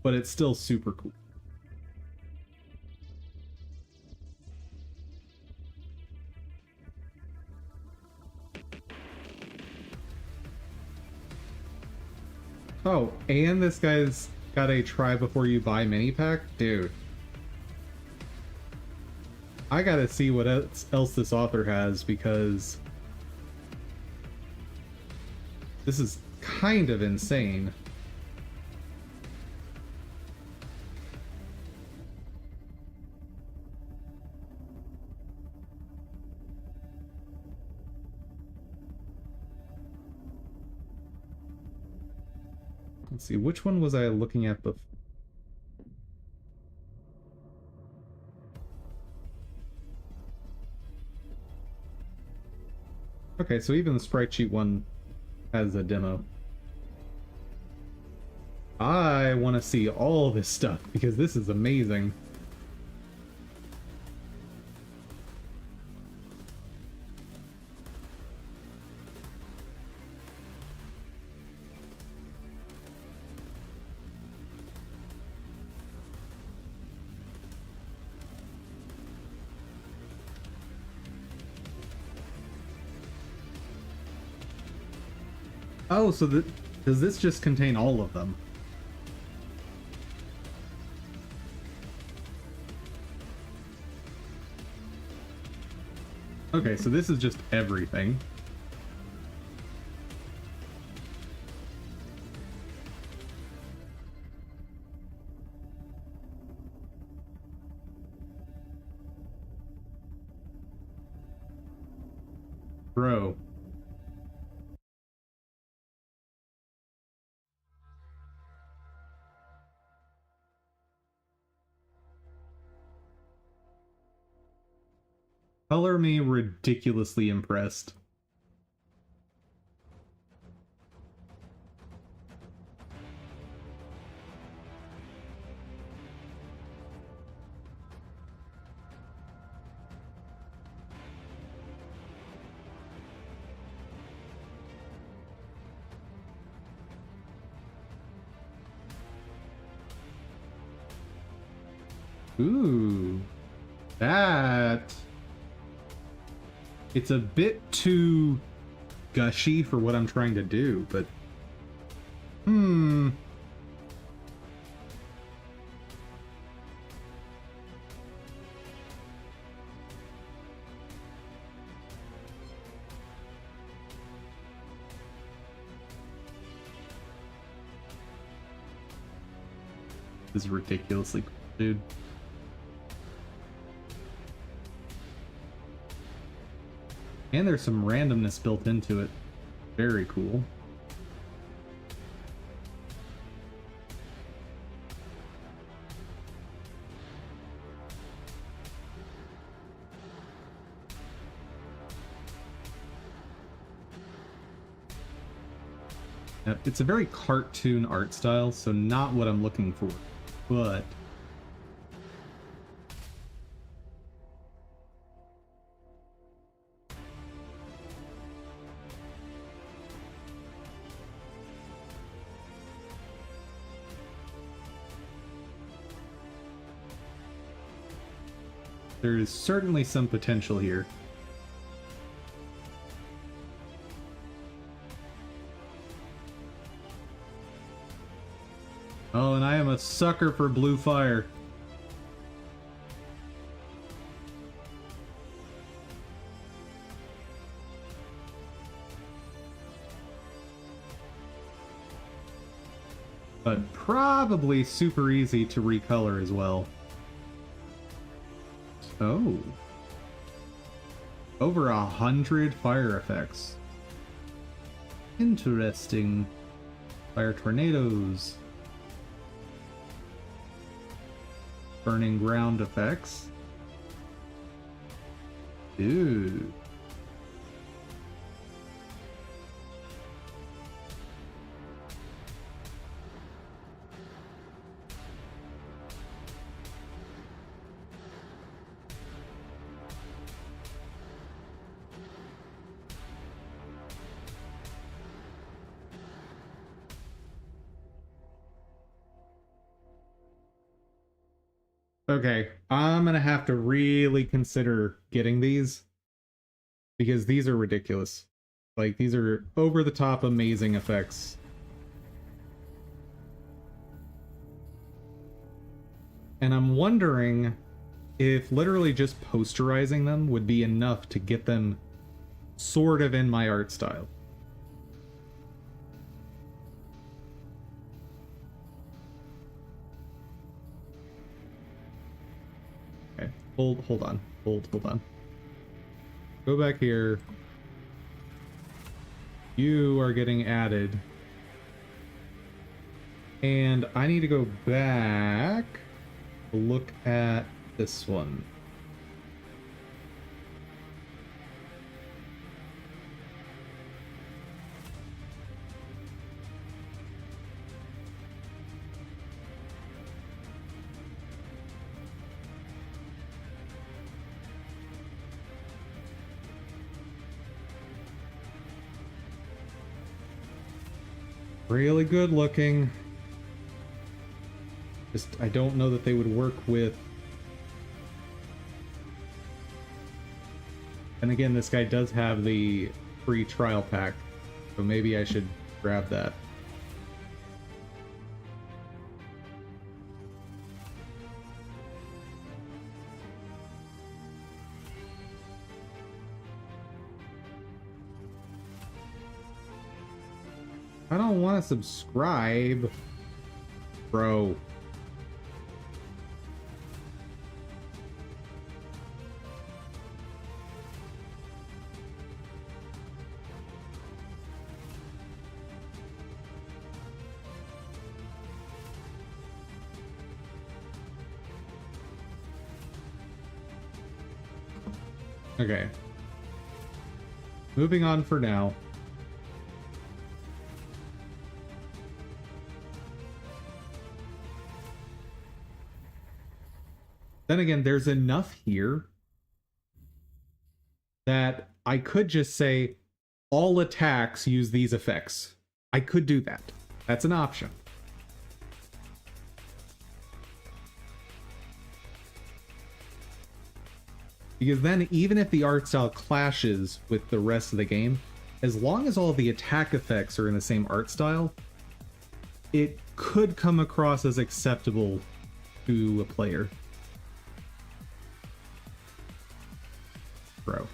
but it's still super cool. Oh, and this guy's got a try before you buy mini pack? Dude. I gotta see what else this author has, because this is kind of insane. Let's see, which one was I looking at before? Okay, so even the sprite sheet one has a demo. I want to see all this stuff because this is amazing. Oh, so does this just contain all of them? Okay, so this is just everything. Bro. Color me ridiculously impressed. Ooh, that... It's a bit too gushy for what I'm trying to do, but... This is ridiculously cool, dude. And there's some randomness built into it. Very cool. It's a very cartoon art style, so not what I'm looking for, but... There is certainly some potential here. Oh, and I am a sucker for blue fire. But probably super easy to recolor as well. Oh. Over 100 fire effects. Interesting. Fire tornadoes. Burning ground effects. Dude. Okay, I'm gonna have to really consider getting these because these are ridiculous. Like, these are over the top amazing effects. And I'm wondering if literally just posterizing them would be enough to get them sort of in my art style. Okay, hold on. Hold on. Go back here. You are getting added. And I need to go back to look at this one. Really good looking. Just, I don't know that they would work with... And again, this guy does have the free trial pack, so maybe I should grab that. I don't want to subscribe, bro. Okay. Moving on for now. Then again, there's enough here that I could just say all attacks use these effects. I could do that. That's an option. Because then, even if the art style clashes with the rest of the game, as long as all the attack effects are in the same art style, it could come across as acceptable to a player. Bro.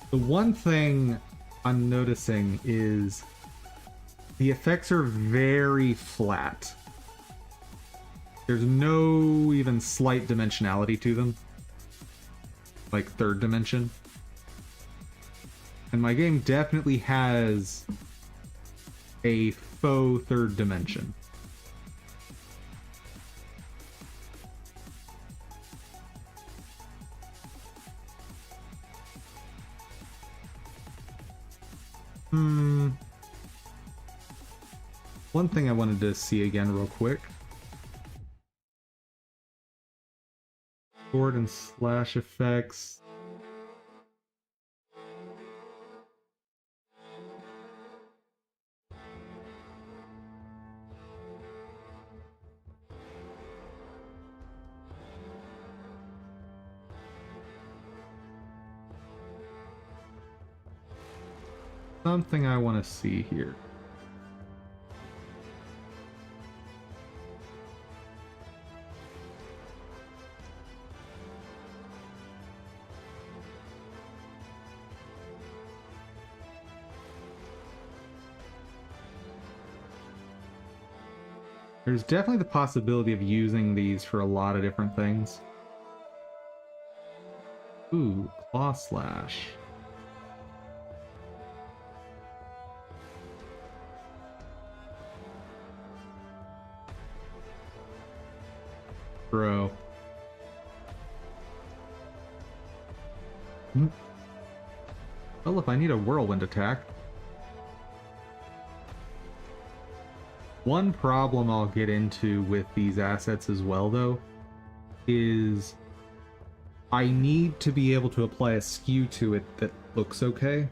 The one thing I'm noticing is the effects are very flat. There's no even slight dimensionality to them. Like third dimension. And my game definitely has a faux third dimension. One thing I wanted to see again real quick. Sword and slash effects. Something I want to see here. There's definitely the possibility of using these for a lot of different things. Ooh, claw slash. Bro. Well, if I need a whirlwind attack. One problem I'll get into with these assets as well, though, is I need to be able to apply a skew to it that looks okay.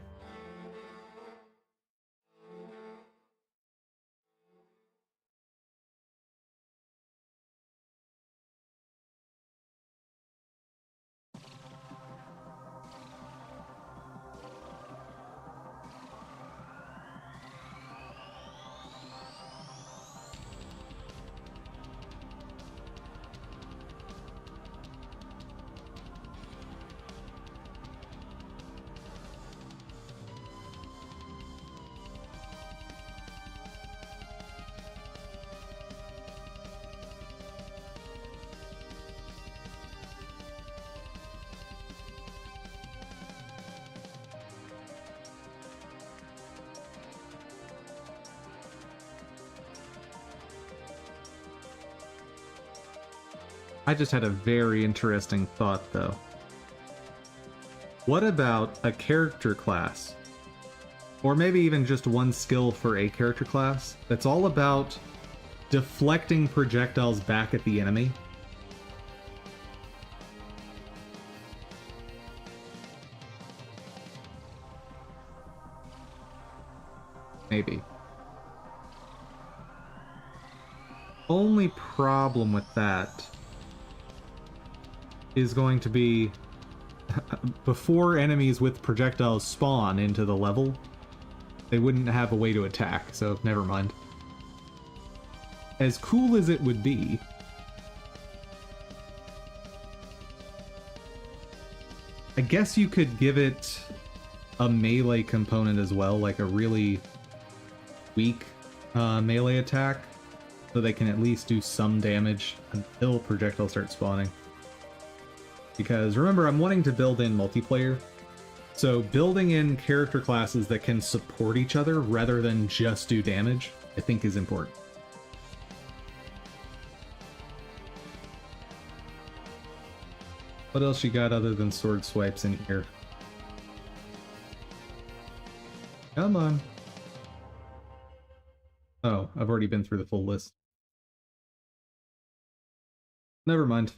I just had a very interesting thought, though. What about a character class, or maybe even just one skill for a character class, that's all about deflecting projectiles back at the enemy? Maybe. Only problem with that is going to be before enemies with projectiles spawn into the level, they wouldn't have a way to attack, so never mind. As cool as it would be, I guess you could give it a melee component as well, like a really weak melee attack, so they can at least do some damage until projectiles start spawning. Because remember, I'm wanting to build in multiplayer, so building in character classes that can support each other rather than just do damage, I think is important. What else you got other than sword swipes in here? Come on. Oh, I've already been through the full list. Never mind.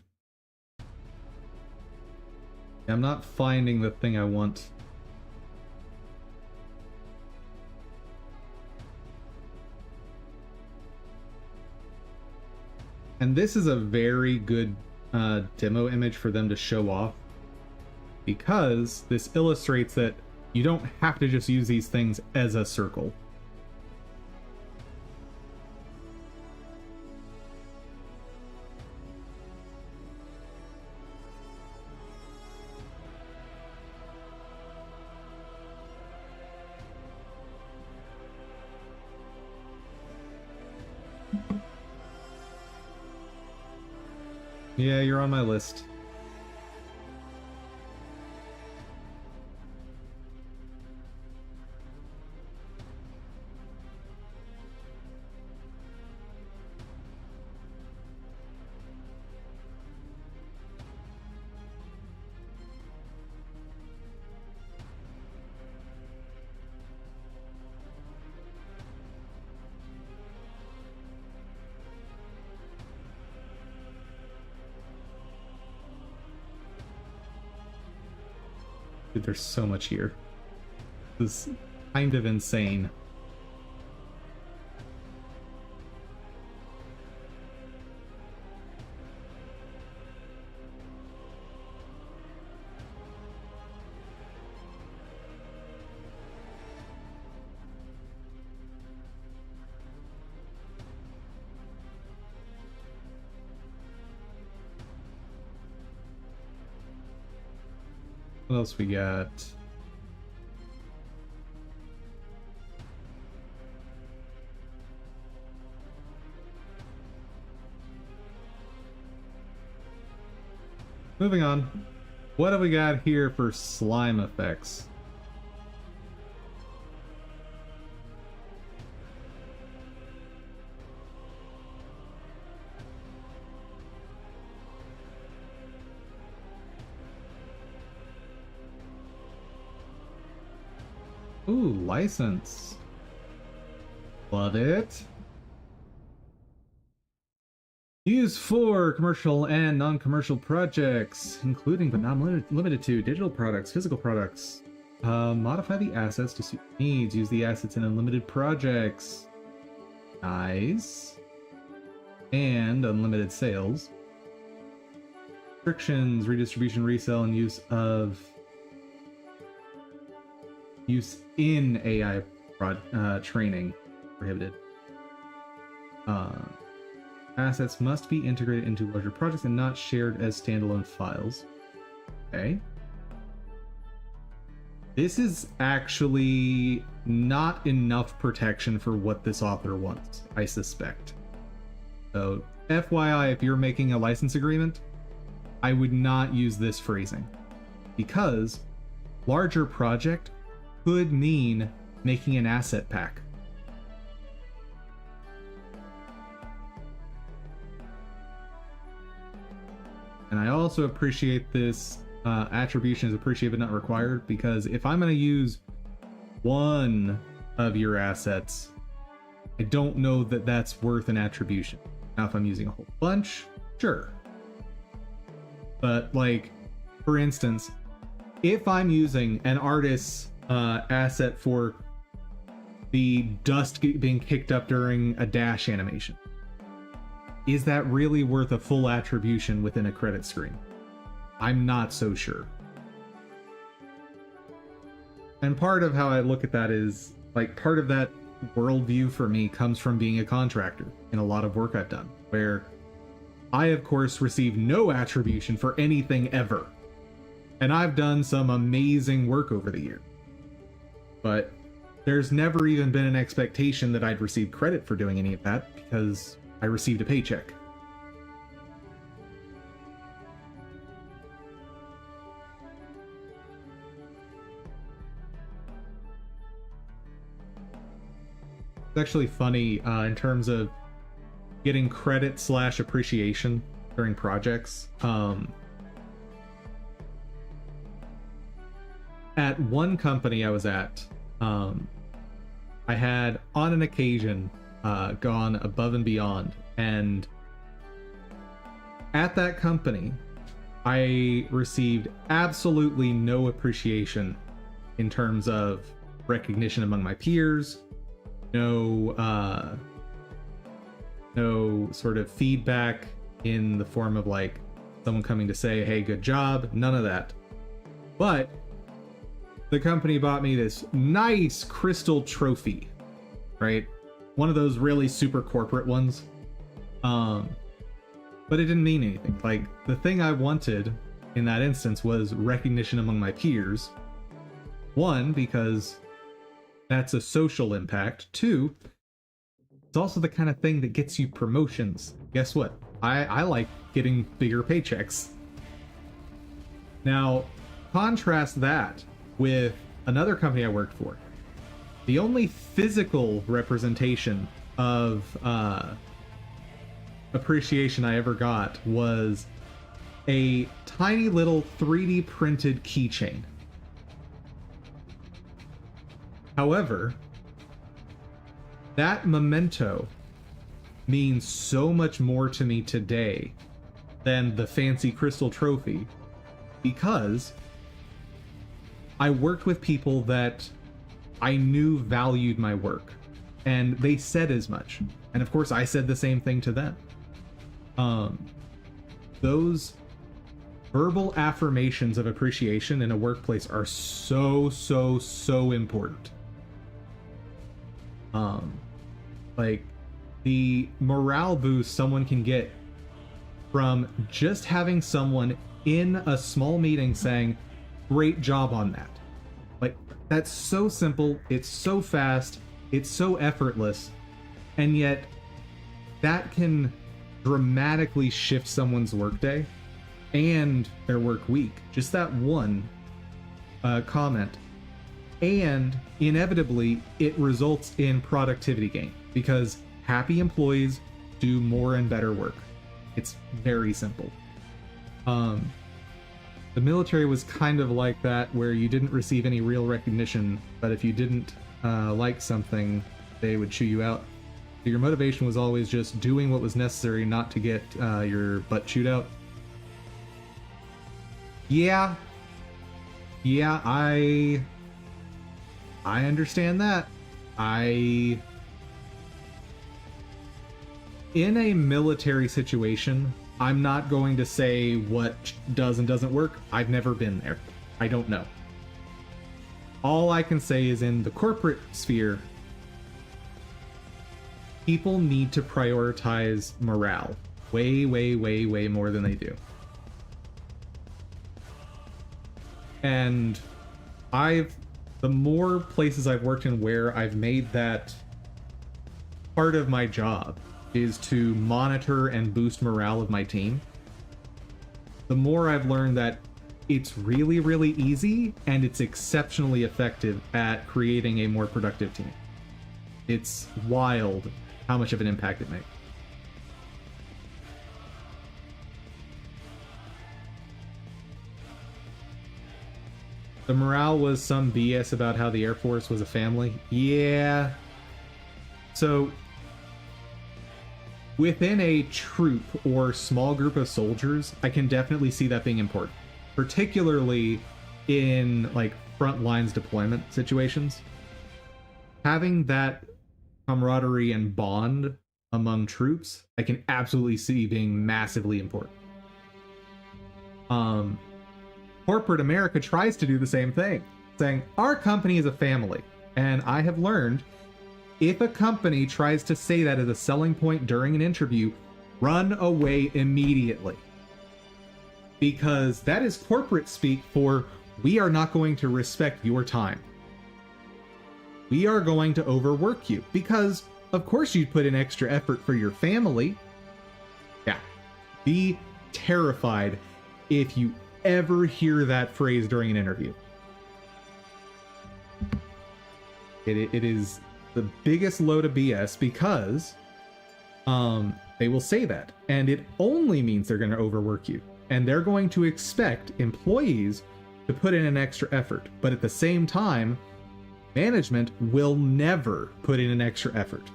I'm not finding the thing I want. And this is a very good demo image for them to show off, because this illustrates that you don't have to just use these things as a circle. Yeah, you're on my list. Dude, there's so much here. This is kind of insane. What else we got? Moving on. What have we got here for slime effects? Ooh, license. Love it. Used for commercial and non-commercial projects, including but not limited to digital products, physical products. Modify the assets to suit needs. Use the assets in unlimited projects. Nice. And unlimited sales. Restrictions, redistribution, resale, and use in AI training prohibited. Assets must be integrated into larger projects and not shared as standalone files. Okay. This is actually not enough protection for what this author wants, I suspect. So, FYI, if you're making a license agreement, I would not use this phrasing, because larger project could mean making an asset pack. And I also appreciate this attribution is appreciated but not required, because if I'm going to use one of your assets, I don't know that that's worth an attribution. Now, if I'm using a whole bunch, sure. But, like, for instance, if I'm using an artist's asset for the dust being kicked up during a dash animation, is that really worth a full attribution within a credit screen? I'm not so sure. And part of how I look at that is, like, part of that worldview for me comes from being a contractor in a lot of work I've done, where I, of course, receive no attribution for anything ever. And I've done some amazing work over the years. But there's never even been an expectation that I'd receive credit for doing any of that because I received a paycheck. It's actually funny in terms of getting credit / appreciation during projects. At one company I was at, I had on an occasion gone above and beyond, and at that company I received absolutely no appreciation in terms of recognition among my peers, no sort of feedback in the form of like someone coming to say, hey, good job, none of that. But the company bought me this nice crystal trophy, right? One of those really super corporate ones. But it didn't mean anything. Like, the thing I wanted in that instance was recognition among my peers. One, because that's a social impact. Two, it's also the kind of thing that gets you promotions. Guess what? I like getting bigger paychecks. Now, contrast that with another company I worked for. The only physical representation of appreciation I ever got was a tiny little 3D printed keychain. However, that memento means so much more to me today than the fancy crystal trophy, because I worked with people that I knew valued my work, and they said as much. And of course, I said the same thing to them. Those verbal affirmations of appreciation in a workplace are so important. Like, the morale boost someone can get from just having someone in a small meeting saying, great job on that. Like, that's so simple, it's so fast, it's so effortless, and yet that can dramatically shift someone's workday and their work week. Just that one comment. And inevitably, it results in productivity gain, because happy employees do more and better work. It's very simple. The military was kind of like that, where you didn't receive any real recognition, but if you didn't like something, they would chew you out. So your motivation was always just doing what was necessary not to get your butt chewed out. Yeah, I understand that. In a military situation, I'm not going to say what does and doesn't work. I've never been there. I don't know. All I can say is, in the corporate sphere, people need to prioritize morale way more than they do. And the more places I've worked in where I've made that part of my job is to monitor and boost morale of my team, the more I've learned that it's really easy and it's exceptionally effective at creating a more productive team. It's wild how much of an impact it makes. The morale was some BS about how the Air Force was a family. Yeah. So, within a troop or small group of soldiers, I can definitely see that being important. Particularly in, like, front lines deployment situations. Having that camaraderie and bond among troops, I can absolutely see being massively important. Corporate America tries to do the same thing. saying, our company is a family. And I have learned, if a company tries to say that as a selling point during an interview, run away immediately. Because that is corporate speak for, we are not going to respect your time. We are going to overwork you. Because, of course, you'd put in extra effort for your family. Yeah. Be terrified if you ever hear that phrase during an interview. It is the biggest load of BS because they will say that. And it only means they're going to overwork you. And they're going to expect employees to put in an extra effort. But at the same time, management will never put in an extra effort.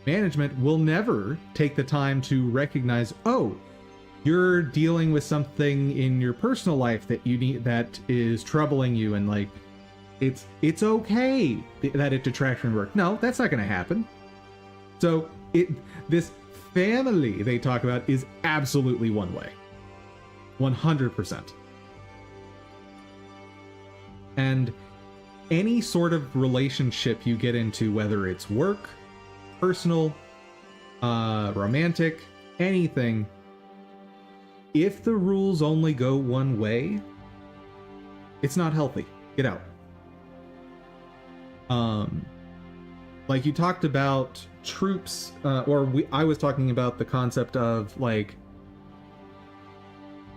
Management will never take the time to recognize, oh, you're dealing with something in your personal life that you need, that is troubling you, and like it's okay that it detracts from work. No, that's not going to happen. So this family they talk about is absolutely one way. 100%. And any sort of relationship you get into, whether it's work, personal, romantic, anything, if the rules only go one way, it's not healthy. Get out. Like you talked about troops, I was talking about the concept of like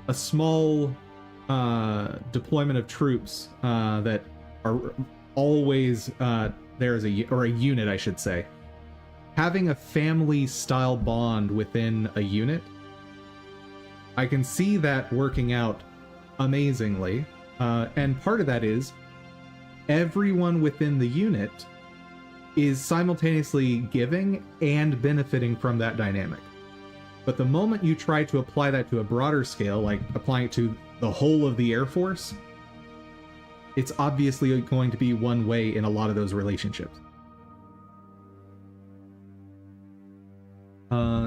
a small deployment of troops that are always there as a unit, I should say. Having a family style bond within a unit, I can see that working out amazingly. And part of that is everyone within the unit is simultaneously giving and benefiting from that dynamic. But the moment you try to apply that to a broader scale, like applying it to the whole of the Air Force, it's obviously going to be one way in a lot of those relationships.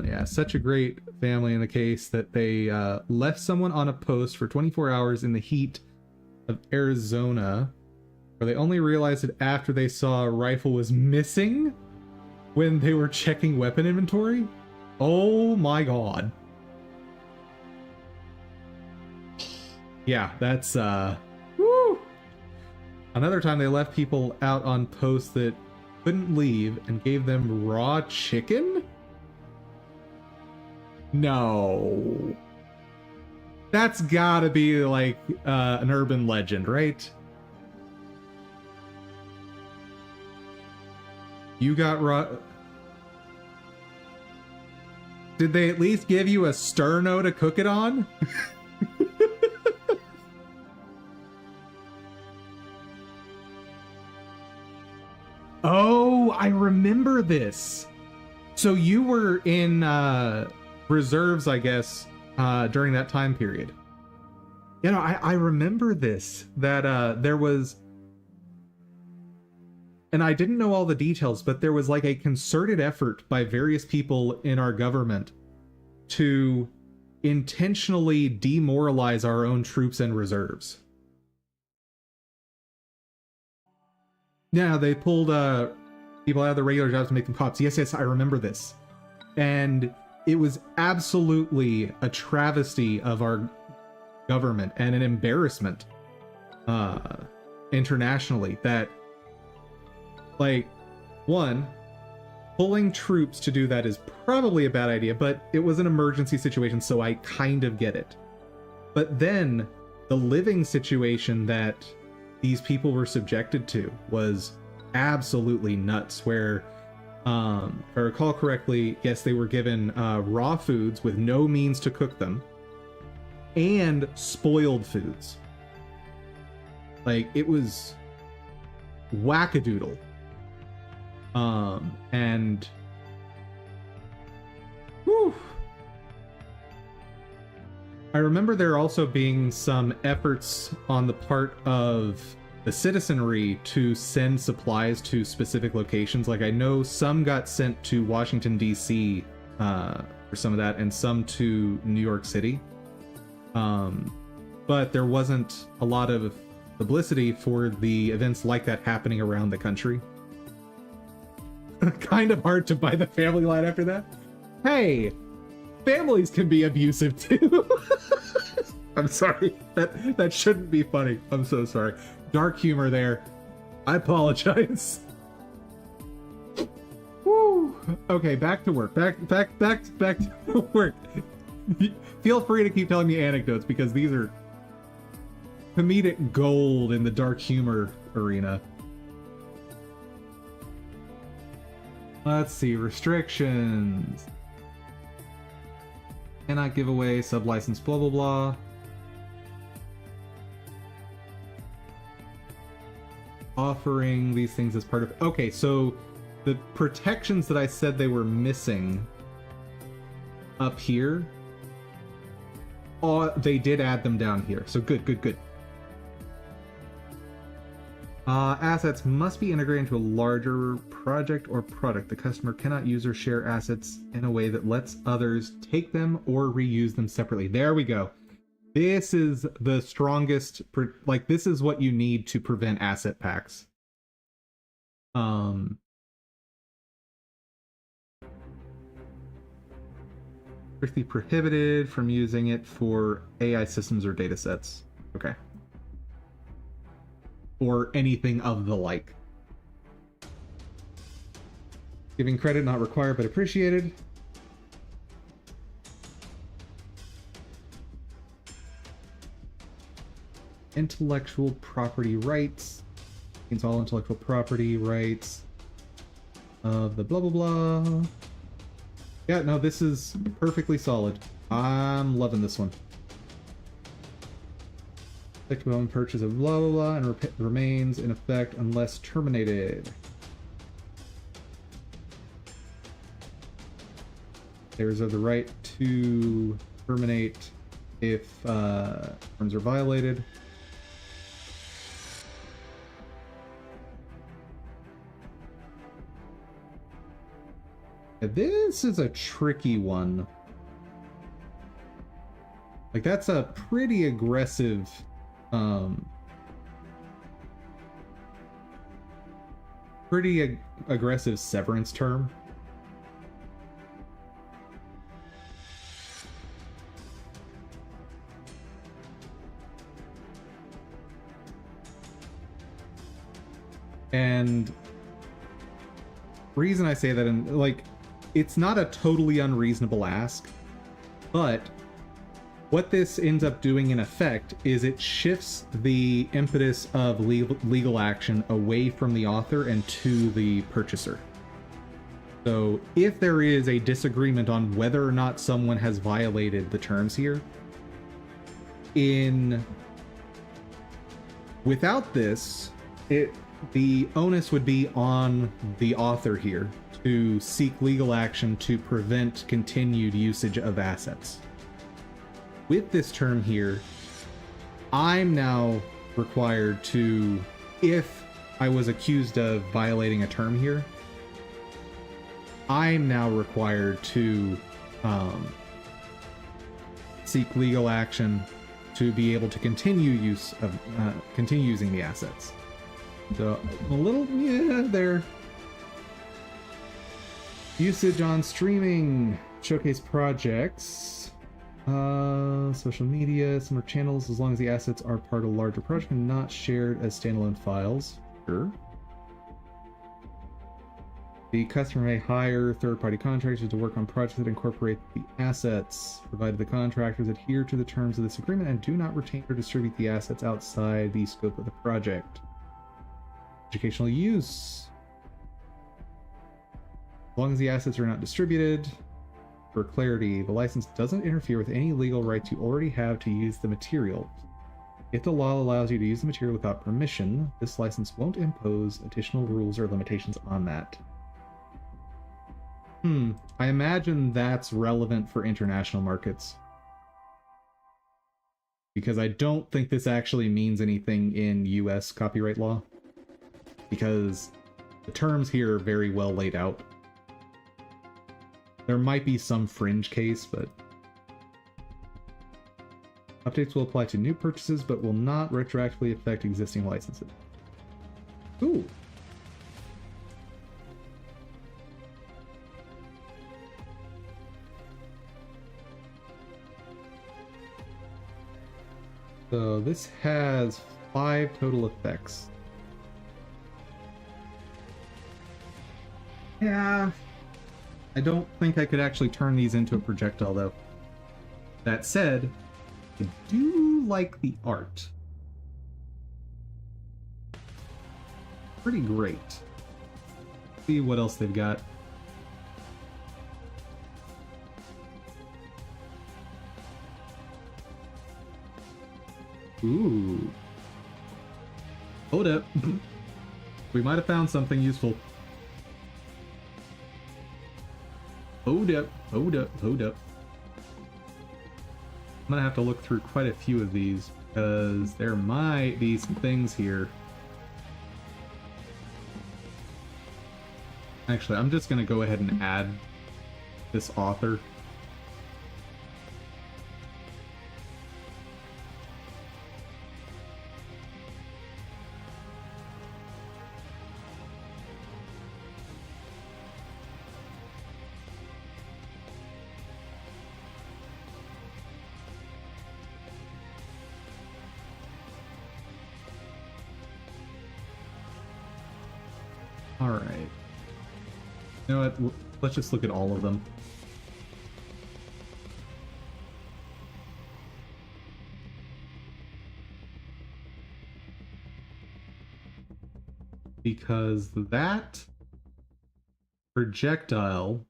Yeah, such a great family in the case that they left someone on a post for 24 hours in the heat of Arizona, where they only realized it after they saw a rifle was missing when they were checking weapon inventory. Oh my god. Yeah, that's woo. Another time they left people out on posts that couldn't leave and gave them raw chicken? No. That's gotta be like an urban legend, right? You got raw... Did they at least give you a sterno to cook it on? Oh, I remember this. So you were in reserves, I guess, during that time period. You know, I remember this, that there was, and I didn't know all the details, but there was like a concerted effort by various people in our government to intentionally demoralize our own troops and reserves. Yeah, they pulled people out of the regular jobs to make them cops. Yes, I remember this. And it was absolutely a travesty of our government and an embarrassment internationally that, like, one, pulling troops to do that is probably a bad idea, but it was an emergency situation, so I kind of get it. But then the living situation that these people were subjected to was absolutely nuts, where if I recall correctly, yes, they were given raw foods with no means to cook them, and spoiled foods. Like, it was wackadoodle. And whew, I remember there also being some efforts on the part of the citizenry to send supplies to specific locations. Like, I know some got sent to Washington, D.C. For some of that, and some to New York City. But there wasn't a lot of publicity for the events like that happening around the country. Kind of hard to buy the family line after that. Hey, families can be abusive too. I'm sorry. That shouldn't be funny. I'm so sorry. Dark humor there. I apologize. Woo. Okay, back to work. Back to work. Feel free to keep telling me anecdotes because these are comedic gold in the dark humor arena. Let's see, restrictions. Cannot give away sub-license blah blah blah. Offering these things as part of... Okay, so the protections that I said they were missing up here, they did add them down here. So good. Assets must be integrated into a larger project or product. The customer cannot use or share assets in a way that lets others take them or reuse them separately. There we go. This is the strongest, like, this is what you need to prevent asset packs. Strictly prohibited from using it for AI systems or data sets. Okay. Or anything of the like. Giving credit not required but appreciated. Intellectual property rights. Means all intellectual property rights of the blah blah blah. Yeah, no, this is perfectly solid. I'm loving this one. Effective purchase of blah blah blah and remains in effect unless terminated. There's the right to terminate if terms are violated. This is a tricky one. Like, that's a pretty aggressive aggressive severance term. And reason I say that, in like, it's not a totally unreasonable ask, but what this ends up doing in effect is it shifts the impetus of legal action away from the author and to the purchaser. So if there is a disagreement on whether or not someone has violated the terms here, without this, the onus would be on the author here to seek legal action to prevent continued usage of assets. With this term here, I'm now required to, if I was accused of violating a term here, I'm now required to seek legal action to be able to continue using the assets. So a little, yeah, there. Usage on streaming, showcase projects, social media, similar channels, as long as the assets are part of a larger project and not shared as standalone files. Sure. The customer may hire third-party contractors to work on projects that incorporate the assets, provided the contractors adhere to the terms of this agreement and do not retain or distribute the assets outside the scope of the project. Educational use. As long as the assets are not distributed. For clarity, the license doesn't interfere with any legal rights you already have to use the material. If the law allows you to use the material without permission, this license won't impose additional rules or limitations on that. I imagine that's relevant for international markets. Because I don't think this actually means anything in US copyright law. Because the terms here are very well laid out. There might be some fringe case, but Updates will apply to new purchases, but will not retroactively affect existing licenses. Ooh. So this has 5 total effects. Yeah, I don't think I could actually turn these into a projectile though. That said, I do like the art. Pretty great. Let's see what else they've got. Ooh. Hold up. We might have found something useful. Hold up, hold up, hold up. I'm gonna have to look through quite a few of these because there might be some things here. Actually, I'm just gonna go ahead and add this author. Alright. You know what? Let's just look at all of them. Because that projectile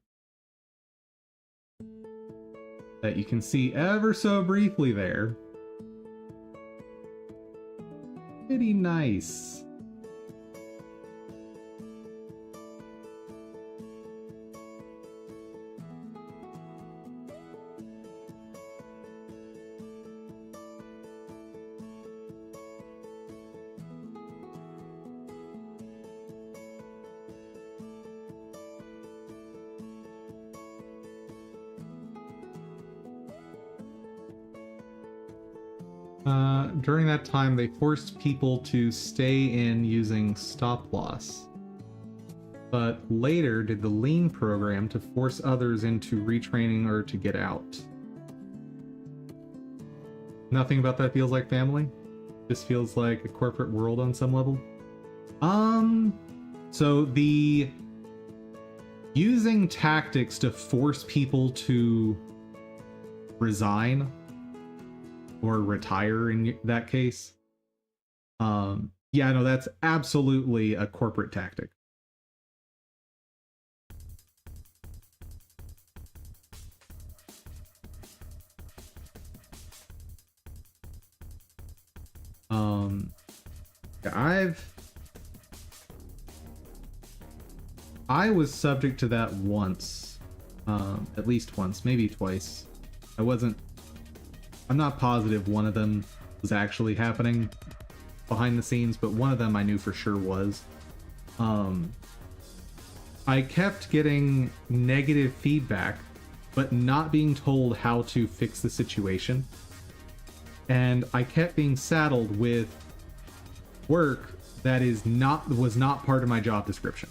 that you can see ever so briefly there, pretty nice. During that time, they forced people to stay in using stop loss, but later did the lean program to force others into retraining or to get out. Nothing about that feels like family. Just feels like a corporate world on some level. So the using tactics to force people to resign or retire in that case. Yeah, no, that's absolutely a corporate tactic. I was subject to that once, at least once, maybe twice. I'm not positive one of them was actually happening behind the scenes, but one of them I knew for sure was. I kept getting negative feedback, but not being told how to fix the situation. And I kept being saddled with work that was not part of my job description.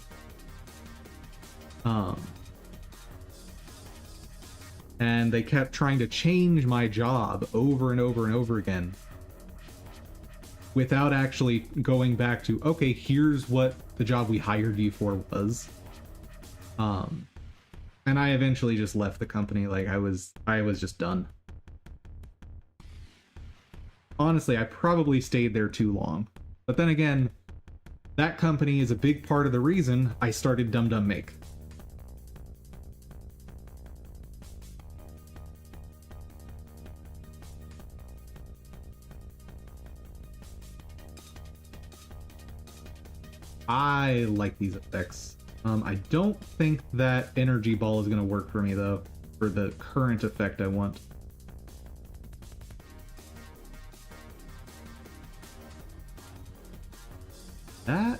And they kept trying to change my job over and over and over again without actually going back to, okay, here's what the job we hired you for was. And I eventually just left the company. Like I was just done. Honestly, I probably stayed there too long. But then again, that company is a big part of the reason I started Dum Dum Make. I like these effects. I don't think that energy ball is going to work for me though, for the current effect I want. That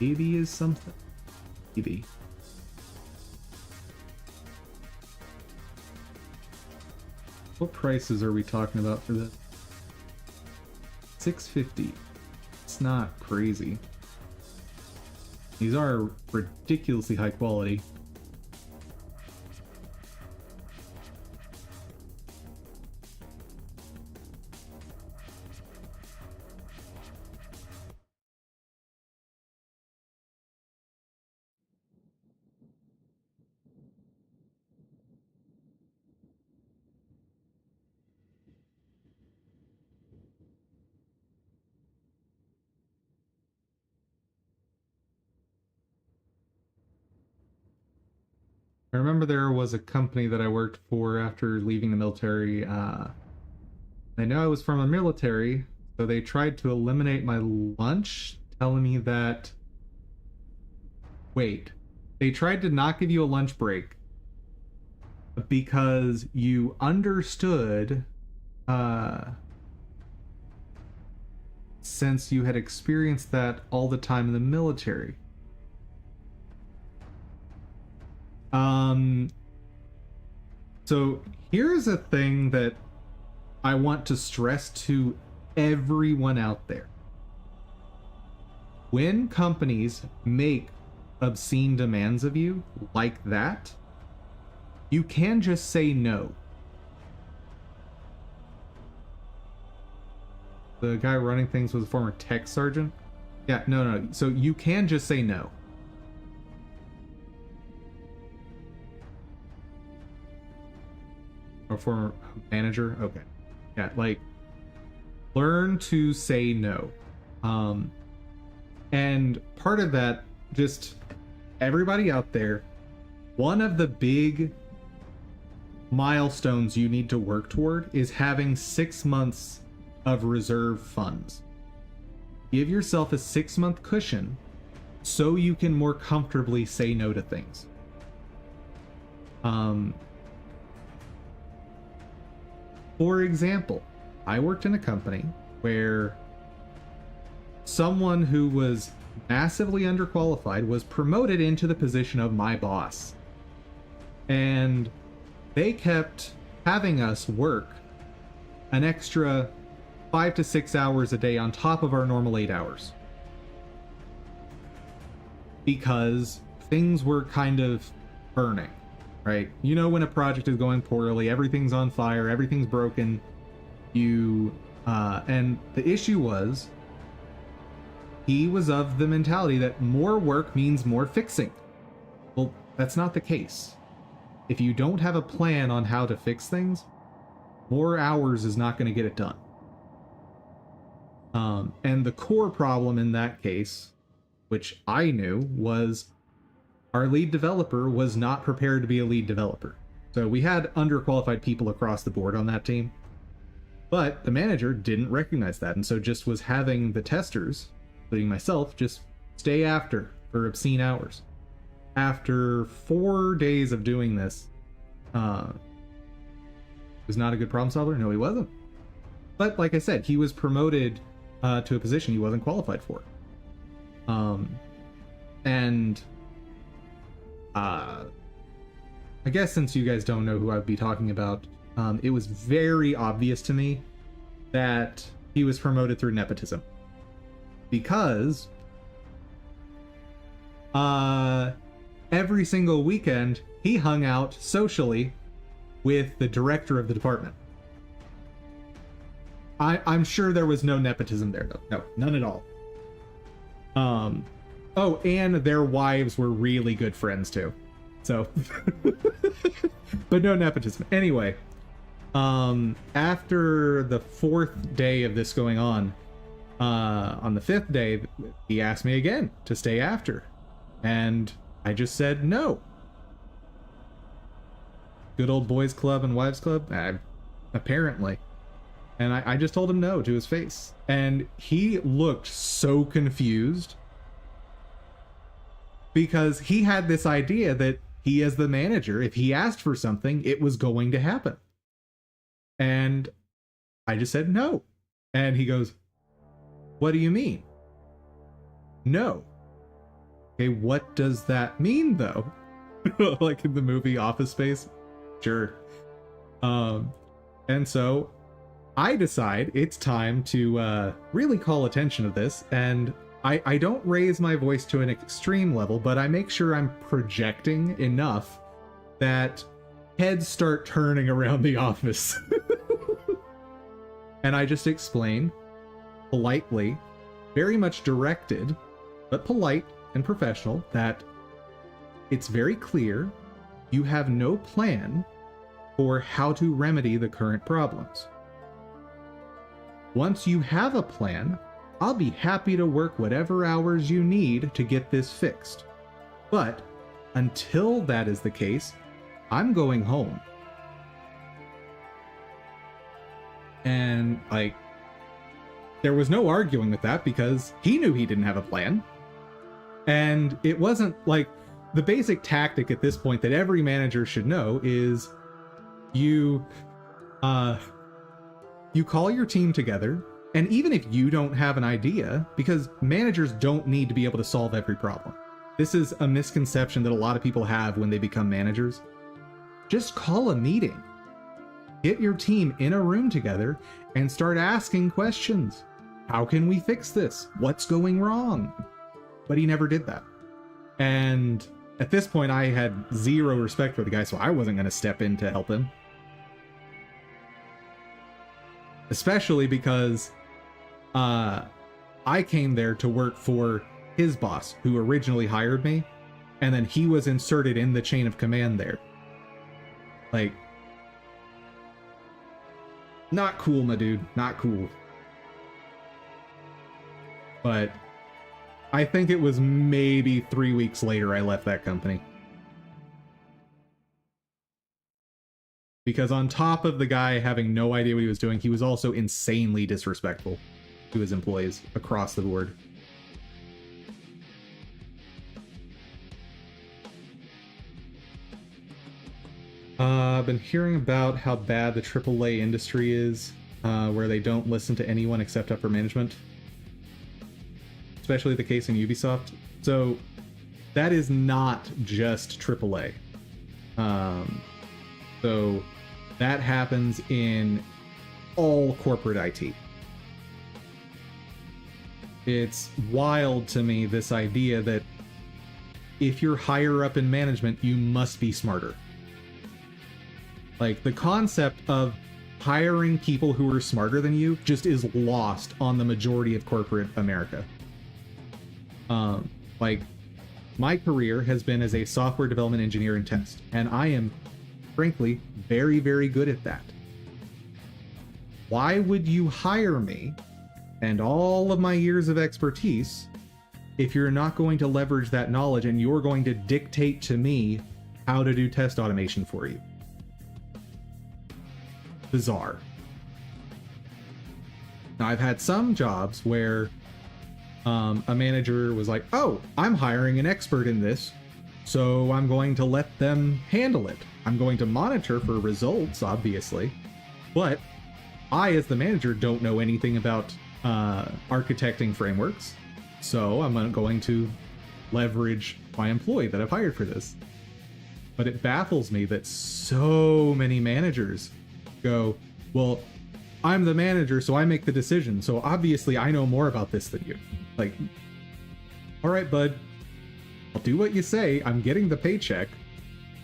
maybe is something. Maybe. What prices are we talking about for this? $650. It's not crazy. These are ridiculously high quality. I remember there was a company that I worked for after leaving the military. They know I was from the military, so they tried to eliminate my lunch, telling me that. Wait, they tried to not give you a lunch break because you understood, since you had experienced that all the time in the military. So here's a thing that I want to stress to everyone out there. When companies make obscene demands of you like that, you can just say no. The guy running things was a former tech sergeant. Yeah, no. So you can just say no. Or former manager? Okay. Yeah, like, learn to say no. And part of that, just everybody out there, one of the big milestones you need to work toward is having 6 months of reserve funds. Give yourself a 6-month cushion so you can more comfortably say no to things. For example, I worked in a company where someone who was massively underqualified was promoted into the position of my boss. And they kept having us work an extra 5 to 6 hours a day on top of our normal 8 hours. Because things were kind of burning. Right? You know, when a project is going poorly, everything's on fire, everything's broken. And the issue was, he was of the mentality that more work means more fixing. Well, that's not the case. If you don't have a plan on how to fix things, more hours is not going to get it done. And the core problem in that case, which I knew, was our lead developer was not prepared to be a lead developer. So we had underqualified people across the board on that team. But the manager didn't recognize that, and so just was having the testers, including myself, just stay after for obscene hours. After 4 days of doing this, was not a good problem solver? No, he wasn't. But like I said, he was promoted to a position he wasn't qualified for. I guess since you guys don't know who I'd be talking about, it was very obvious to me that he was promoted through nepotism. Because every single weekend he hung out socially with the director of the department. I'm sure there was no nepotism there, though. No, none at all. Oh, and their wives were really good friends too. So, but no nepotism. Anyway, after the 4th day of this going on the 5th day, he asked me again to stay after. And I just said no. Good old boys club and wives club? Apparently. And I just told him no to his face. And he looked so confused. Because he had this idea that he, as the manager, if he asked for something, it was going to happen. And I just said no. And he goes, "What do you mean?" "No." "Okay, what does that mean, though?" Like in the movie Office Space? Sure. And so I decide it's time to really call attention to this, and I don't raise my voice to an extreme level, but I make sure I'm projecting enough that heads start turning around the office. And I just explain politely, very much directed, but polite and professional, that it's very clear you have no plan for how to remedy the current problems. Once you have a plan, I'll be happy to work whatever hours you need to get this fixed. But until that is the case, I'm going home. And, like, there was no arguing with that because he knew he didn't have a plan. And it wasn't like the basic tactic at this point that every manager should know is you call your team together, and even if you don't have an idea, because managers don't need to be able to solve every problem. This is a misconception that a lot of people have when they become managers. Just call a meeting. Get your team in a room together and start asking questions. How can we fix this? What's going wrong? But he never did that. And at this point, I had zero respect for the guy, so I wasn't going to step in to help him. Especially because I came there to work for his boss, who originally hired me, and then he was inserted in the chain of command there. Like, not cool, my dude. Not cool. But I think it was maybe 3 weeks later I left that company. Because on top of the guy having no idea what he was doing, he was also insanely disrespectful to his employees across the board. I've been hearing about how bad the AAA industry is, where they don't listen to anyone except upper management. Especially the case in Ubisoft. So that is not just AAA. So that happens in all corporate IT. It's wild to me, this idea that if you're higher up in management, you must be smarter. Like, the concept of hiring people who are smarter than you just is lost on the majority of corporate America. Like, my career has been as a software development engineer and test, and I am, frankly, very, very good at that. Why would you hire me and all of my years of expertise if you're not going to leverage that knowledge and you're going to dictate to me how to do test automation for you? Bizarre. Now, I've had some jobs where a manager was like, oh, I'm hiring an expert in this, so I'm going to let them handle it. I'm going to monitor for results, obviously, but I, as the manager, don't know anything about architecting frameworks, so I'm going to leverage my employee that I've hired for this. But it baffles me that so many managers go, well, I'm the manager, so I make the decision, so obviously I know more about this than you. Like, all right, bud, I'll do what you say. I'm getting the paycheck,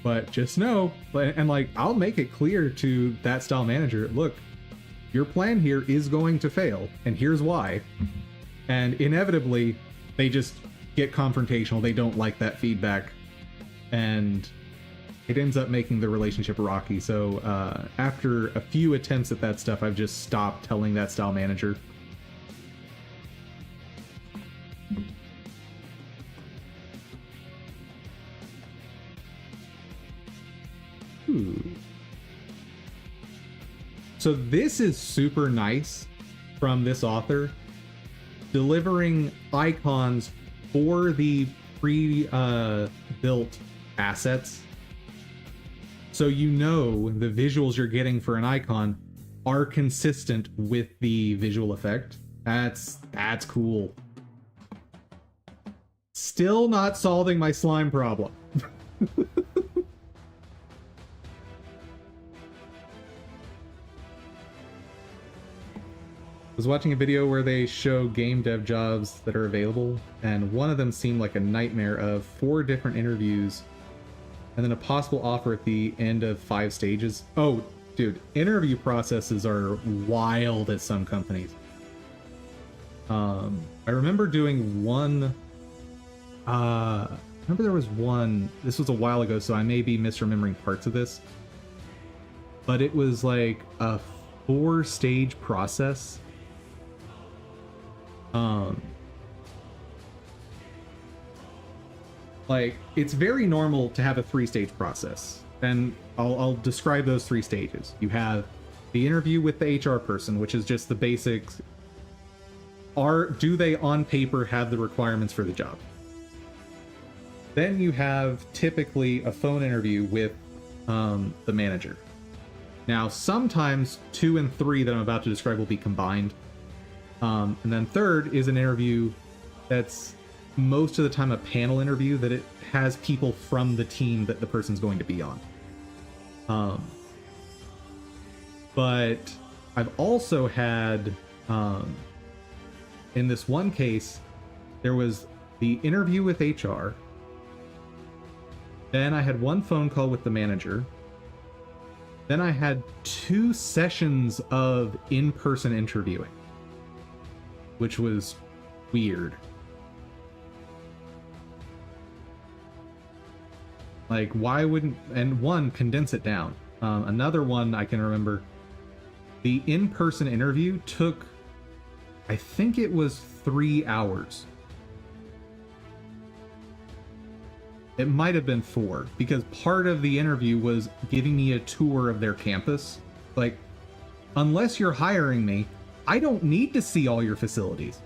but just know, and like, I'll make it clear to that style manager, look, your plan here is going to fail, and here's why. And inevitably, they just get confrontational. They don't like that feedback, and it ends up making the relationship rocky. So after a few attempts at that stuff, I've just stopped telling that style manager. So this is super nice from this author, delivering icons for the pre-built assets. So you know the visuals you're getting for an icon are consistent with the visual effect. That's cool. Still not solving my slime problem. was watching a video where they show game dev jobs that are available, and one of them seemed like a nightmare of 4 different interviews and then a possible offer at the end of 5 stages. Oh, dude, interview processes are wild at some companies. I remember doing one, remember there was one, this was a while ago, so I may be misremembering parts of this, but it was like a 4-stage process. Like, it's very normal to have a 3-stage process, and I'll describe those 3 stages. You have the interview with the HR person, which is just the basics. Do they on paper have the requirements for the job? Then you have typically a phone interview with the manager. Now, sometimes 2 and 3 that I'm about to describe will be combined. And then third is an interview that's most of the time a panel interview that it has people from the team that the person's going to be on. But I've also had, in this one case, there was the interview with HR. Then I had 1 phone call with the manager. Then I had 2 sessions of in-person interviewing, which was weird. Like, why wouldn't... And one, condense it down. Another one I can remember, the in-person interview took, I think it was 3 hours. It might have been 4, because part of the interview was giving me a tour of their campus. Like, unless you're hiring me, I don't need to see all your facilities.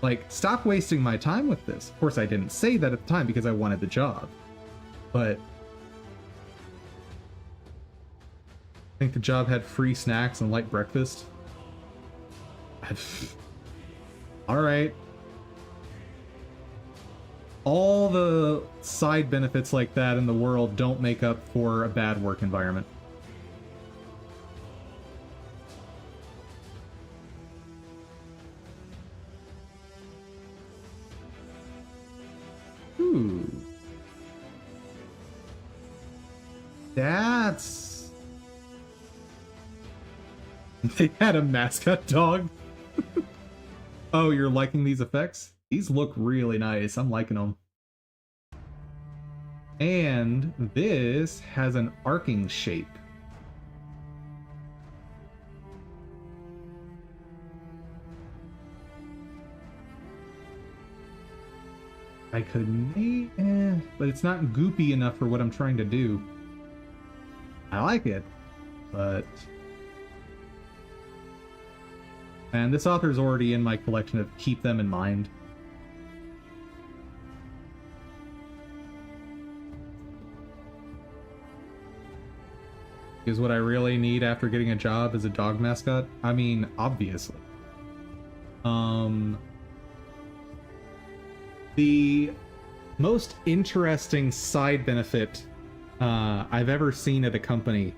Like, stop wasting my time with this. Of course, I didn't say that at the time because I wanted the job. But I think the job had free snacks and light breakfast. All right. All the side benefits like that in the world don't make up for a bad work environment. Ooh. That's... They had a mascot dog? Oh, you're liking these effects? These look really nice. I'm liking them. And this has an arcing shape. I could make... but it's not goopy enough for what I'm trying to do. I like it, but... And this author's already in my collection of Keep Them in Mind. Is what I really need after getting a job as a dog mascot? I mean, obviously. The most interesting side benefit I've ever seen at a company,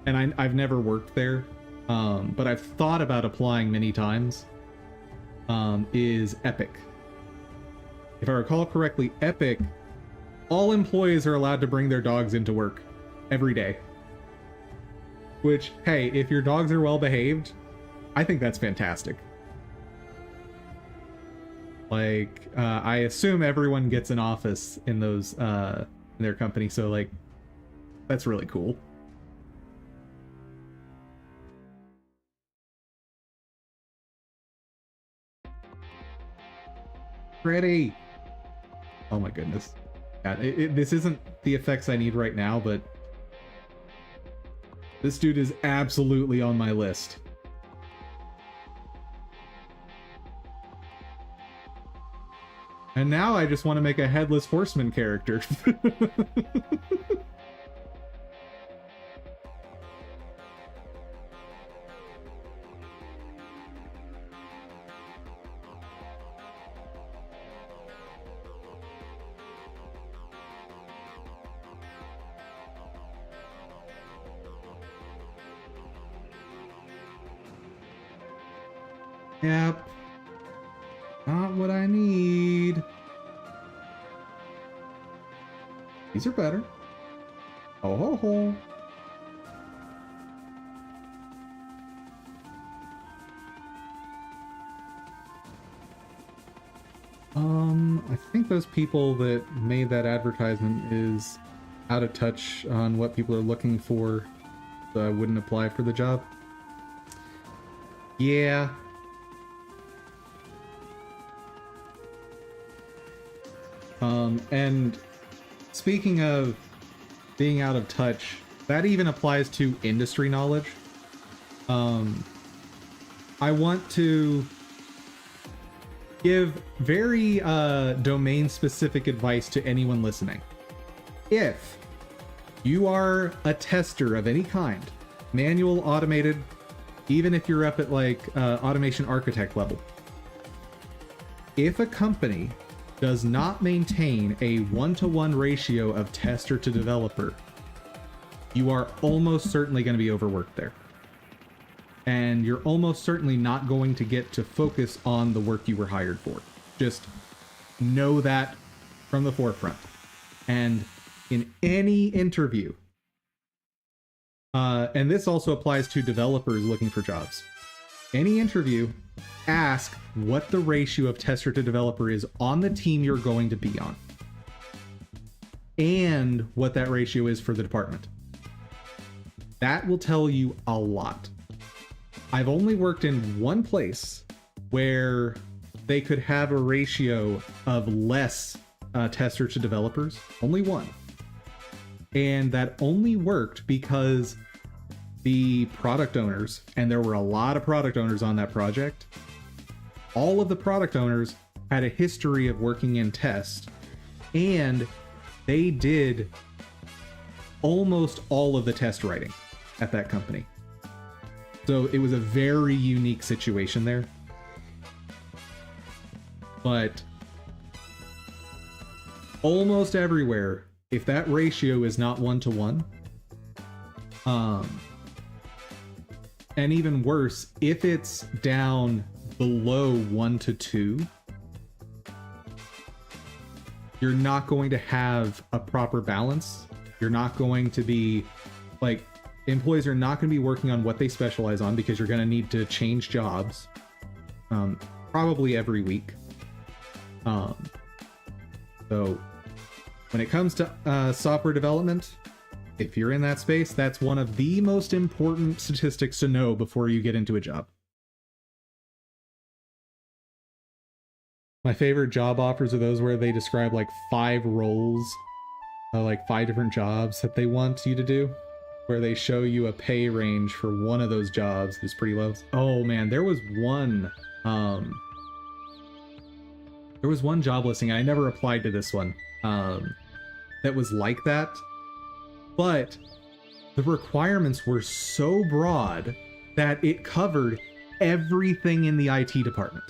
and I've never worked there, but I've thought about applying many times, is Epic. If I recall correctly, Epic, all employees are allowed to bring their dogs into work every day. Which, hey, if your dogs are well behaved, I think that's fantastic. Like, I assume everyone gets an office in those, in their company, so, like, that's really cool. Pretty! Oh my goodness. Yeah, this isn't the effects I need right now, but this dude is absolutely on my list. And now I just want to make a Headless Horseman character. Yep. Not what I need. These are better. Ho ho ho. I think those people that made that advertisement is out of touch on what people are looking for, so I wouldn't apply for the job. Yeah. And speaking of being out of touch, that even applies to industry knowledge. I want to give very domain-specific advice to anyone listening. If you are a tester of any kind, manual, automated, even if you're up at like automation architect level, if a company does not maintain a 1-to-1 ratio of tester to developer, you are almost certainly going to be overworked there. And you're almost certainly not going to get to focus on the work you were hired for. Just know that from the forefront. And in any interview, and this also applies to developers looking for jobs, any interview, ask what the ratio of tester to developer is on the team you're going to be on, and what that ratio is for the department. That will tell you a lot. I've only worked in one place where they could have a ratio of less tester to developers. Only one. And that only worked because the product owners, and there were a lot of product owners on that project, all of the product owners had a history of working in test, and they did almost all of the test writing at that company. So it was a very unique situation there. But almost everywhere, if that ratio is not 1-to-1, and even worse, if it's down below 1-to-2, you're not going to have a proper balance. You're not going to be, like, employees are not going to be working on what they specialize on, because you're going to need to change jobs probably every week. So when it comes to software development, if you're in that space, that's one of the most important statistics to know before you get into a job. My favorite job offers are those where they describe like 5 roles, like 5 different jobs that they want you to do, where they show you a pay range for one of those jobs that's pretty low. Oh man, there was one job listing, I never applied to this one, that was like that, but the requirements were so broad that it covered everything in the IT department.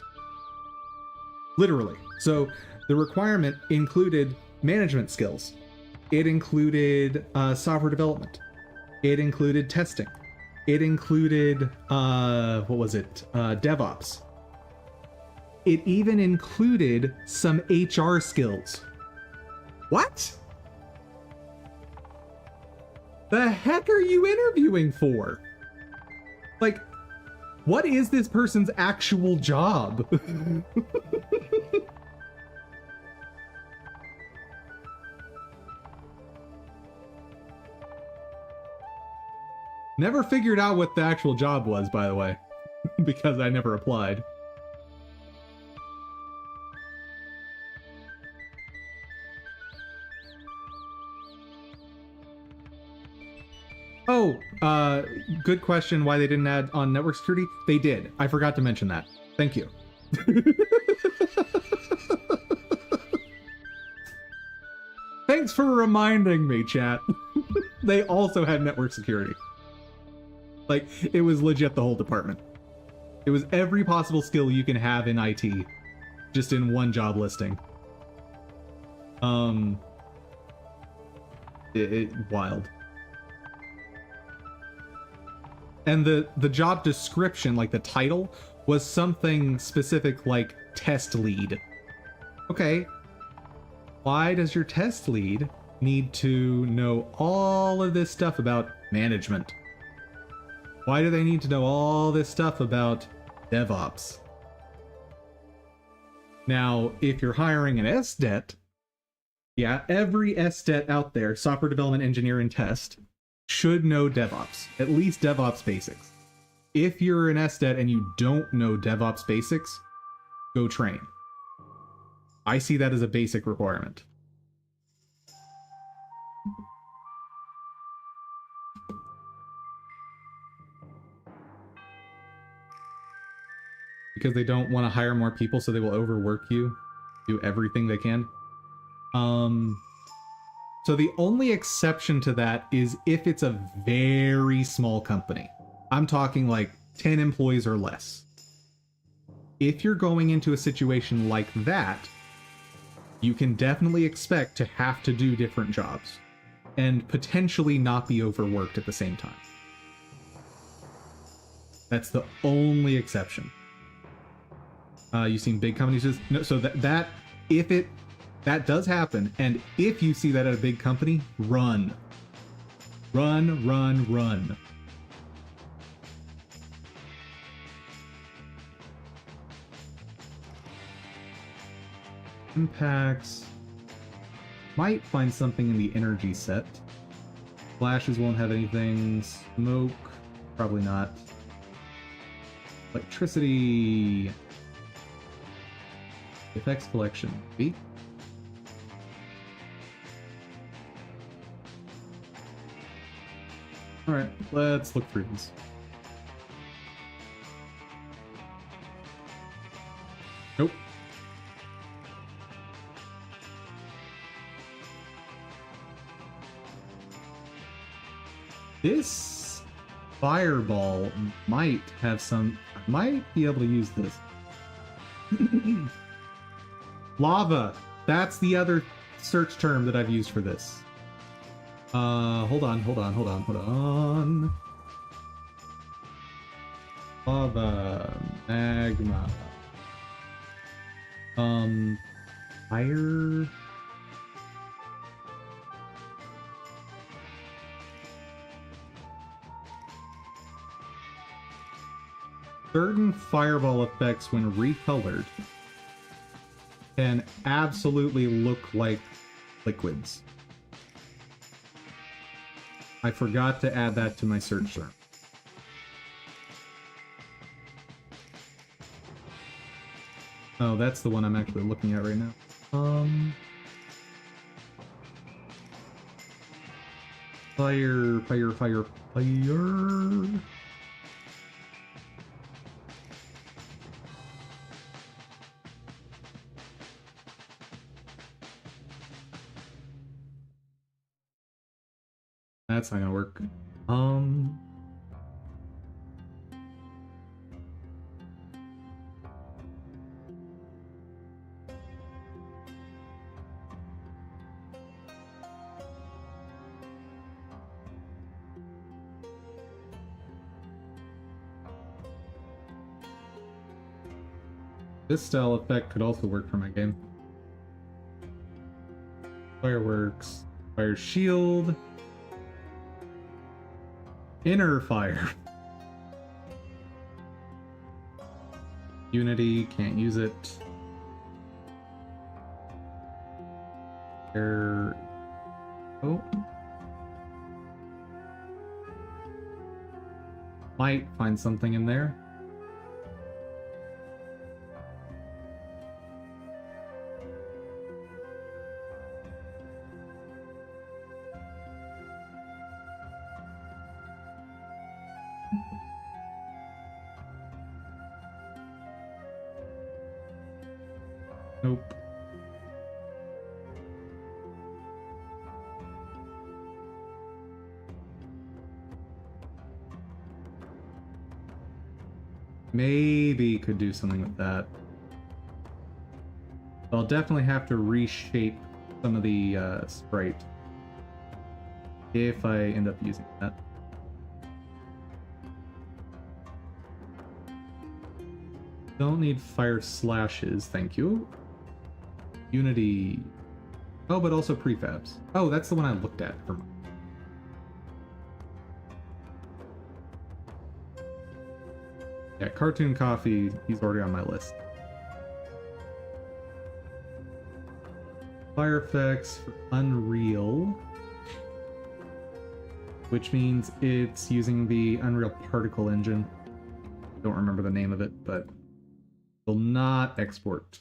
Literally. So the requirement included management skills. It included software development. It included testing. It included, DevOps. It even included some HR skills. What? The heck are you interviewing for? Like, what is this person's actual job? Never figured out what the actual job was, by the way, because I never applied. Oh, good question why they didn't add on network security. They did. I forgot to mention that. Thank you. Thanks for reminding me, chat. They also had network security. Like, it was legit the whole department. It was every possible skill you can have in IT, just in one job listing. Wild. And the job description, like the title, was something specific like test lead. Okay, why does your test lead need to know all of this stuff about management? Why do they need to know all this stuff about DevOps? Now, if you're hiring an SDET, yeah, every SDET out there, software development, engineer, and test, should know DevOps, at least DevOps basics. If you're an SDET and you don't know DevOps basics, go train. I see that as a basic requirement. Because they don't want to hire more people, so they will overwork you, do everything they can. So the only exception to that is if it's a very small company. I'm talking like 10 employees or less. If you're going into a situation like that, you can definitely expect to have to do different jobs and potentially not be overworked at the same time. That's the only exception. You've seen big companies just no, so that does happen, and if you see that at a big company, run. Impacts. Might find something in the energy set. Flashes won't have anything. Smoke, probably not. Electricity. VFX collection. B. Alright, let's look through these. Nope. This fireball might have some... I might be able to use this. Lava. That's the other search term that I've used for this. Hold on. Lava. Magma. Fire. Certain fireball effects, when recolored, can absolutely look like liquids. I forgot to add that to my search term. Oh, that's the one I'm actually looking at right now. Fire. That's not gonna work. This style effect could also work for my game. Fireworks. Fire shield. Inner fire. Unity, can't use it. There. Oh. Might find something in there. Nope. Maybe could do something with that. I'll definitely have to reshape some of the sprite if I end up using that. Don't need fire slashes, thank you. Unity. Oh, but also prefabs. Oh, that's the one I looked at. Yeah, Cartoon Coffee, he's already on my list. Fire effects for Unreal, which means it's using the Unreal Particle Engine. Don't remember the name of it, but will not export.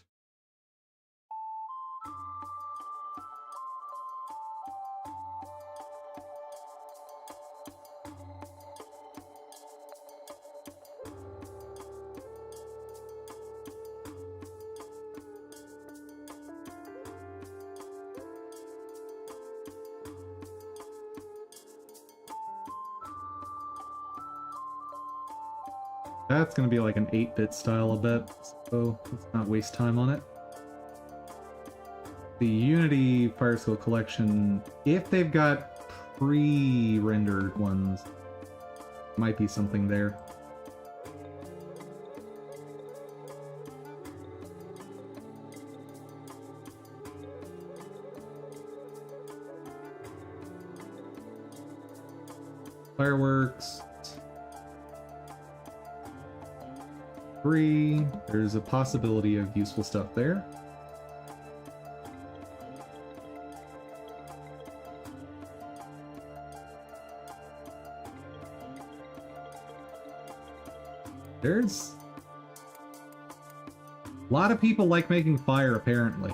That's going to be like an 8-bit style, I bet, so let's not waste time on it. The Unity Fire Skill Collection, if they've got pre-rendered ones, might be something there. Fireworks. There's a possibility of useful stuff there. There's a lot of people like making fire, apparently.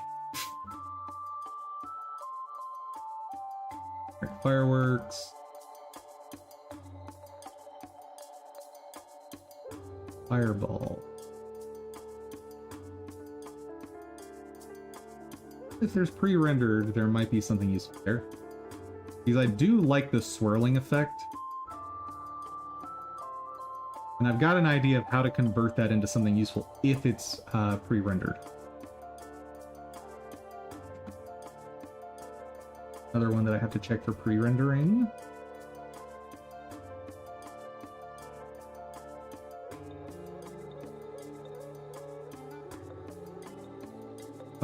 Fireworks. Fireball. If there's pre-rendered, there might be something useful there. Because I do like the swirling effect. And I've got an idea of how to convert that into something useful if it's pre-rendered. Another one that I have to check for pre-rendering.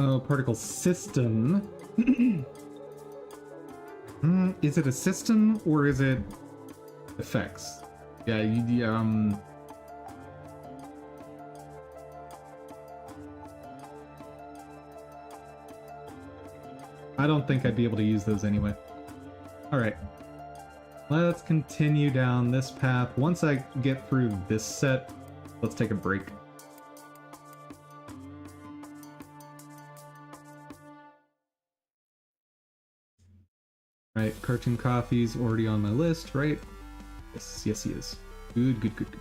Oh, particle system. Is it a system or is it effects? Yeah, I don't think I'd be able to use those anyway. Alright. Let's continue down this path. Once I get through this set, let's take a break. Right, Cartoon Coffee's already on my list, right? Yes, yes he is. Good, good, good, good.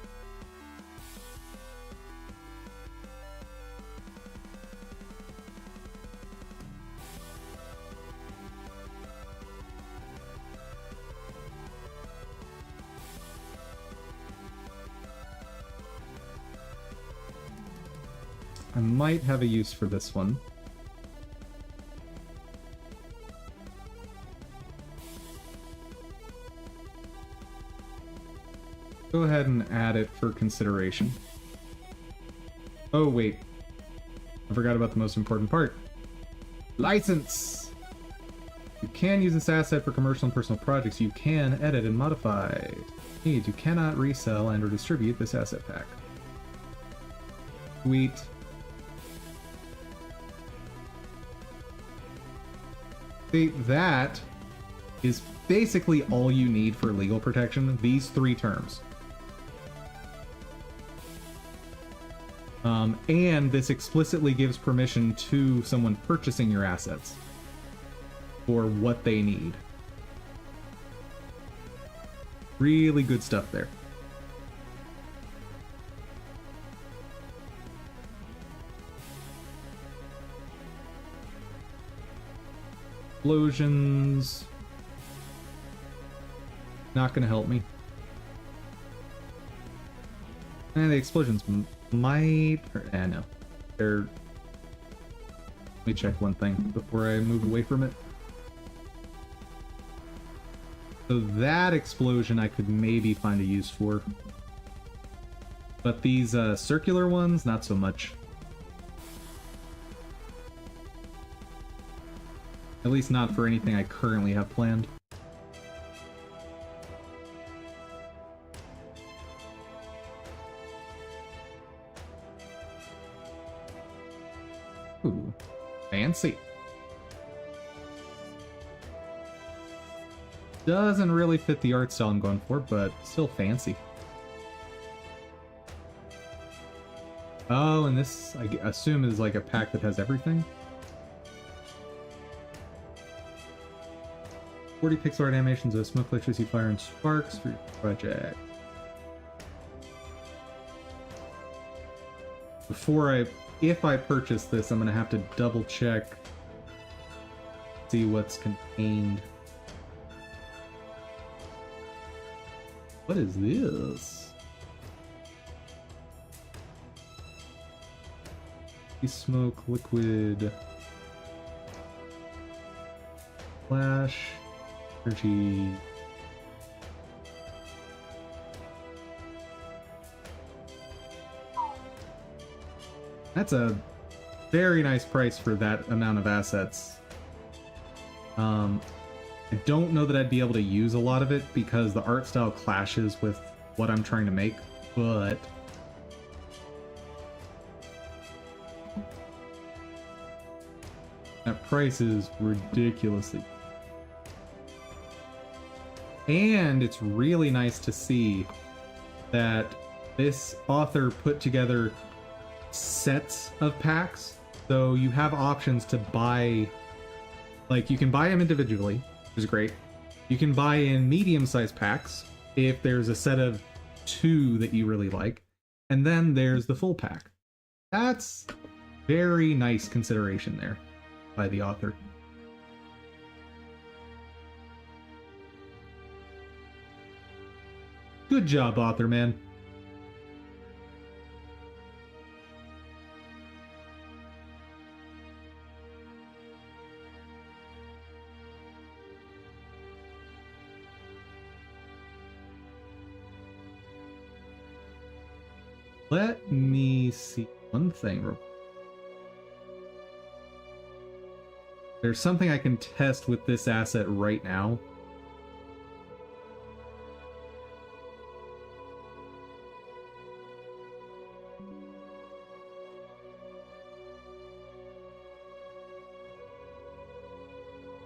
I might have a use for this one. Go ahead and add it for consideration. Oh, wait. I forgot about the most important part. License! You can use this asset for commercial and personal projects. You can edit and modify. You cannot resell and or distribute this asset pack. Sweet. See, that is basically all you need for legal protection. These 3 terms. And this explicitly gives permission to someone purchasing your assets for what they need. Really good stuff there. Explosions. Not gonna help me. And the explosions might... no. They're... Let me check one thing before I move away from it. So that explosion I could maybe find a use for. But these circular ones, not so much. At least not for anything I currently have planned. Ooh, fancy. Doesn't really fit the art style I'm going for, but still fancy. Oh, and this, I assume, is like a pack that has everything? 40 pixel art animations of smoke, electricity, fire, and sparks for your project. If I purchase this, I'm gonna have to double check, see what's contained. What is this? Smoke, liquid, flash, energy. That's a very nice price for that amount of assets. I don't know that I'd be able to use a lot of it because the art style clashes with what I'm trying to make, but that price is ridiculously. And it's really nice to see that this author put together sets of packs. So you have options to buy, like you can buy them individually, which is great. You can buy in medium-sized packs if there's a set of 2 that you really like. And then there's the full pack. That's very nice consideration there by the author. Good job, author man. Let me see one thing real quick. There's something I can test with this asset right now.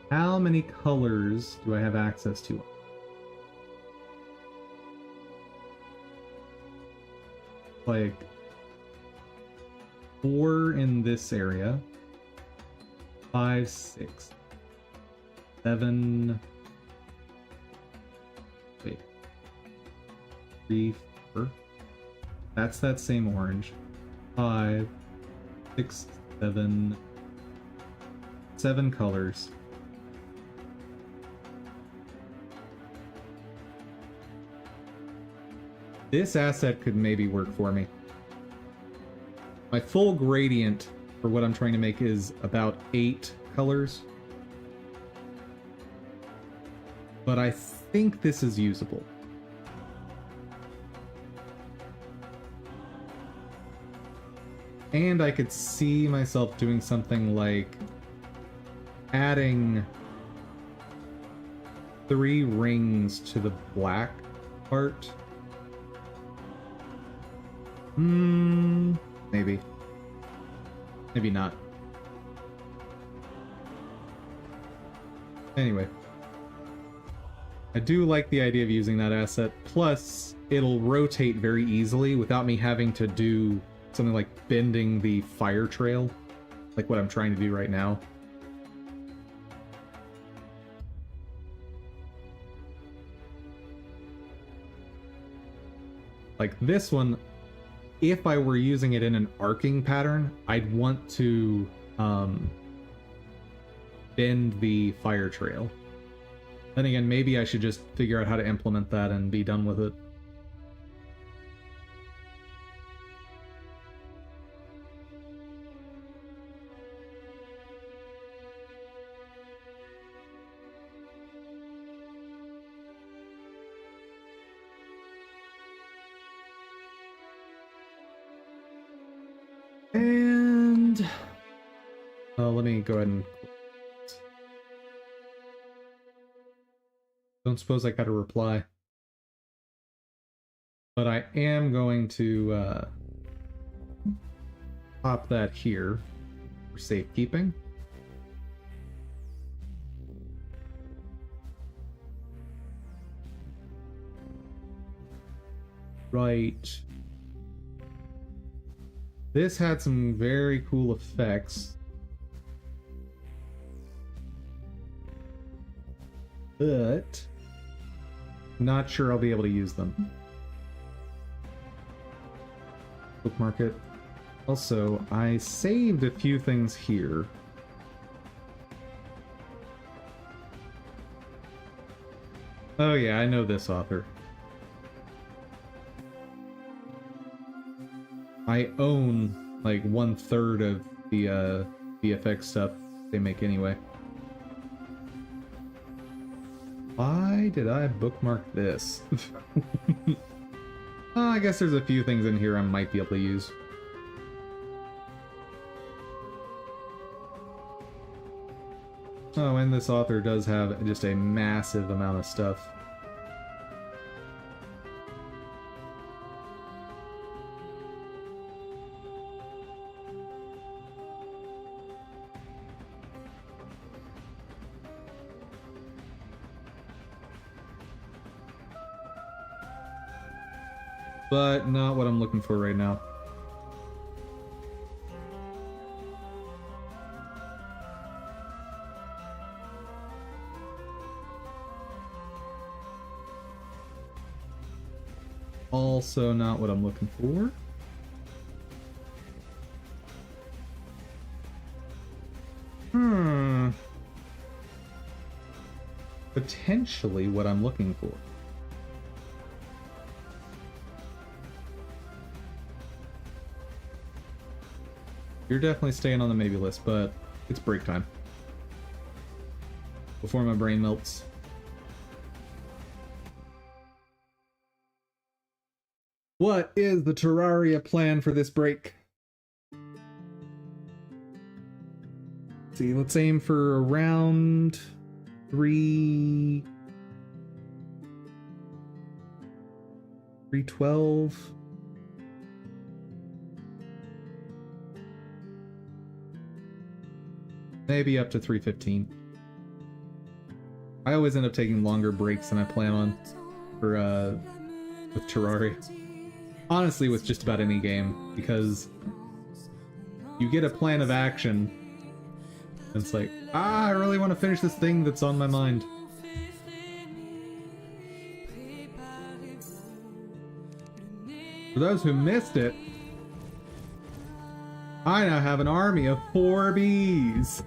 How many colors do I have access to? Like 4 in this area, 5, 6, 7, wait, 3, 4. That's that same orange. 5, 6, 7, 7 colors. This asset could maybe work for me. My full gradient for what I'm trying to make is about 8 colors. But I think this is usable. And I could see myself doing something like adding 3 rings to the black part. Maybe. Maybe not. Anyway. I do like the idea of using that asset. Plus, it'll rotate very easily without me having to do something like bending the fire trail, like what I'm trying to do right now. Like this one, if I were using it in an arcing pattern, I'd want to bend the fire trail. Then again, maybe I should just figure out how to implement that and be done with it. Let me go ahead and... Don't suppose I got a reply. But I am going to pop that here for safekeeping. Right. This had some very cool effects. But not sure I'll be able to use them. Bookmark it. Also, I saved a few things here. Oh yeah, I know this author. I own like 1/3 of the VFX stuff they make anyway. Why did I bookmark this? I guess there's a few things in here I might be able to use. Oh, and this author does have just a massive amount of stuff. But not what I'm looking for right now. Also not what I'm looking for. Potentially what I'm looking for. You're definitely staying on the maybe list, but it's break time. Before my brain melts. What is the Terraria plan for this break? Let's see, let's aim for around 312. Maybe up to 315. I always end up taking longer breaks than I plan on for with Terraria. Honestly, with just about any game, because you get a plan of action, and it's like, I really want to finish this thing that's on my mind. For those who missed it, I now have an army of 4 bees.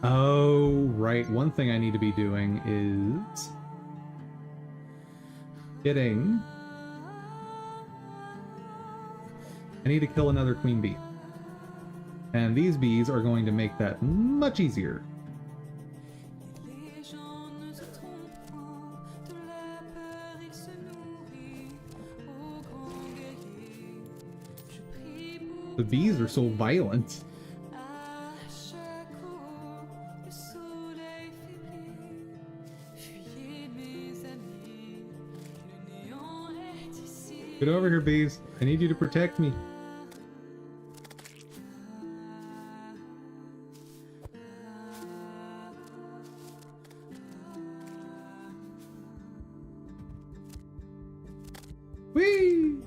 Oh, right. One thing I need to be doing is getting... I need to kill another queen bee. And these bees are going to make that much easier. The bees are so violent. Get over here, bees. I need you to protect me. Whee!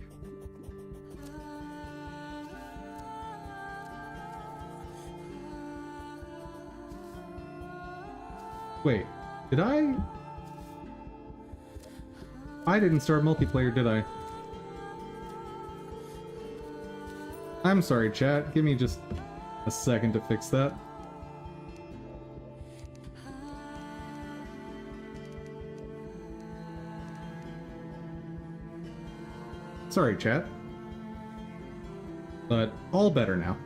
Wait, did I? I didn't start multiplayer, did I? I'm sorry, chat. Give me just a second to fix that. Sorry, chat. But all better now.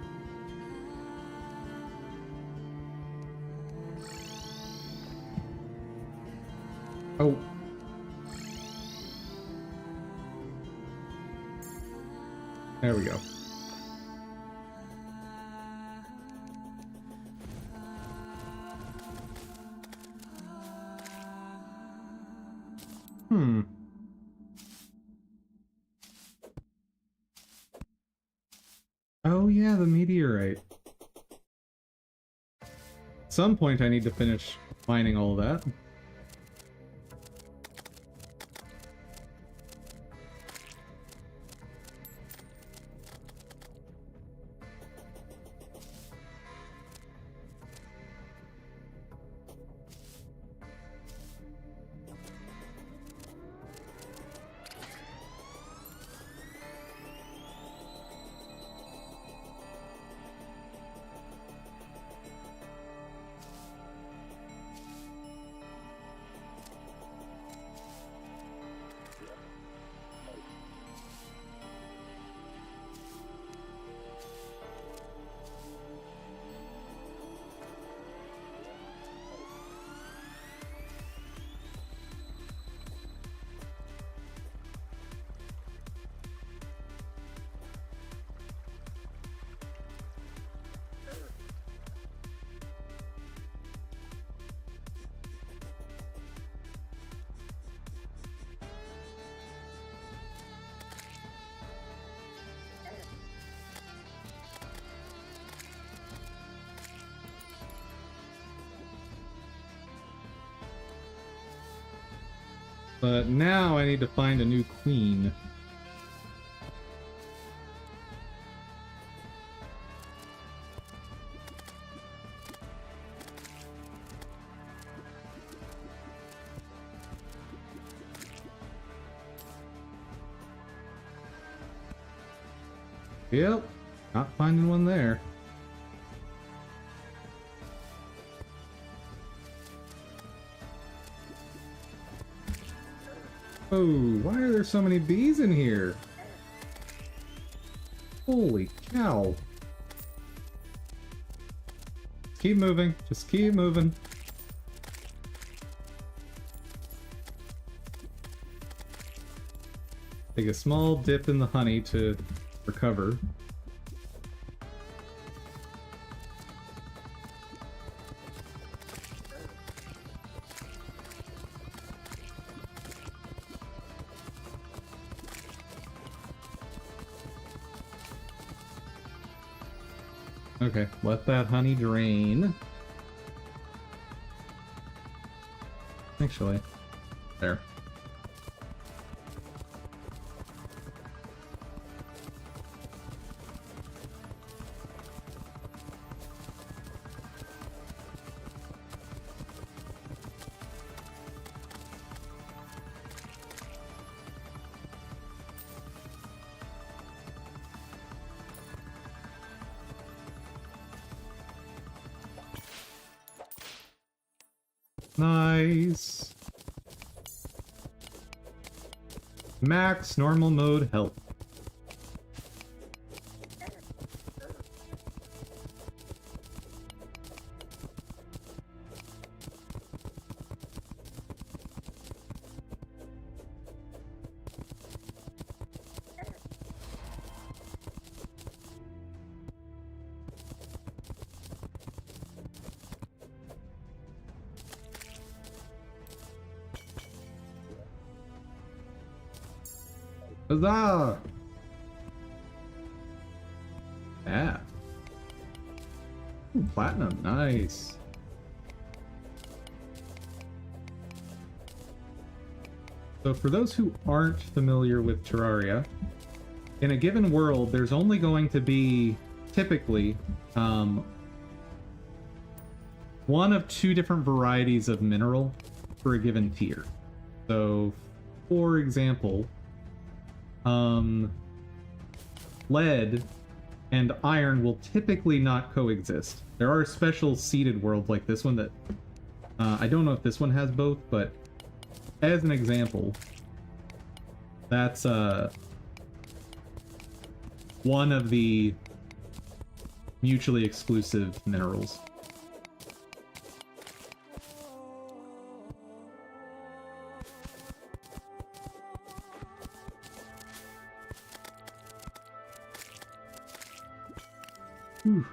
Oh. There we go. Hmm. Oh yeah, the meteorite. At some point I need to finish mining all of that. But now I need to find a new queen. Yep, not finding one there. Oh, why are there so many bees in here? Holy cow. Keep moving, just keep moving. Take a small dip in the honey to recover. Okay, let that honey drain. Actually, there. Nice. Max normal mode health. Huzzah! Yeah. Ooh, platinum, nice. So for those who aren't familiar with Terraria, in a given world, there's only going to be, typically, one of two different varieties of mineral for a given tier. So, for example, lead and iron will typically not coexist. There are special seeded worlds like this one that I don't know if this one has both, but as an example, that's one of the mutually exclusive minerals. Whew.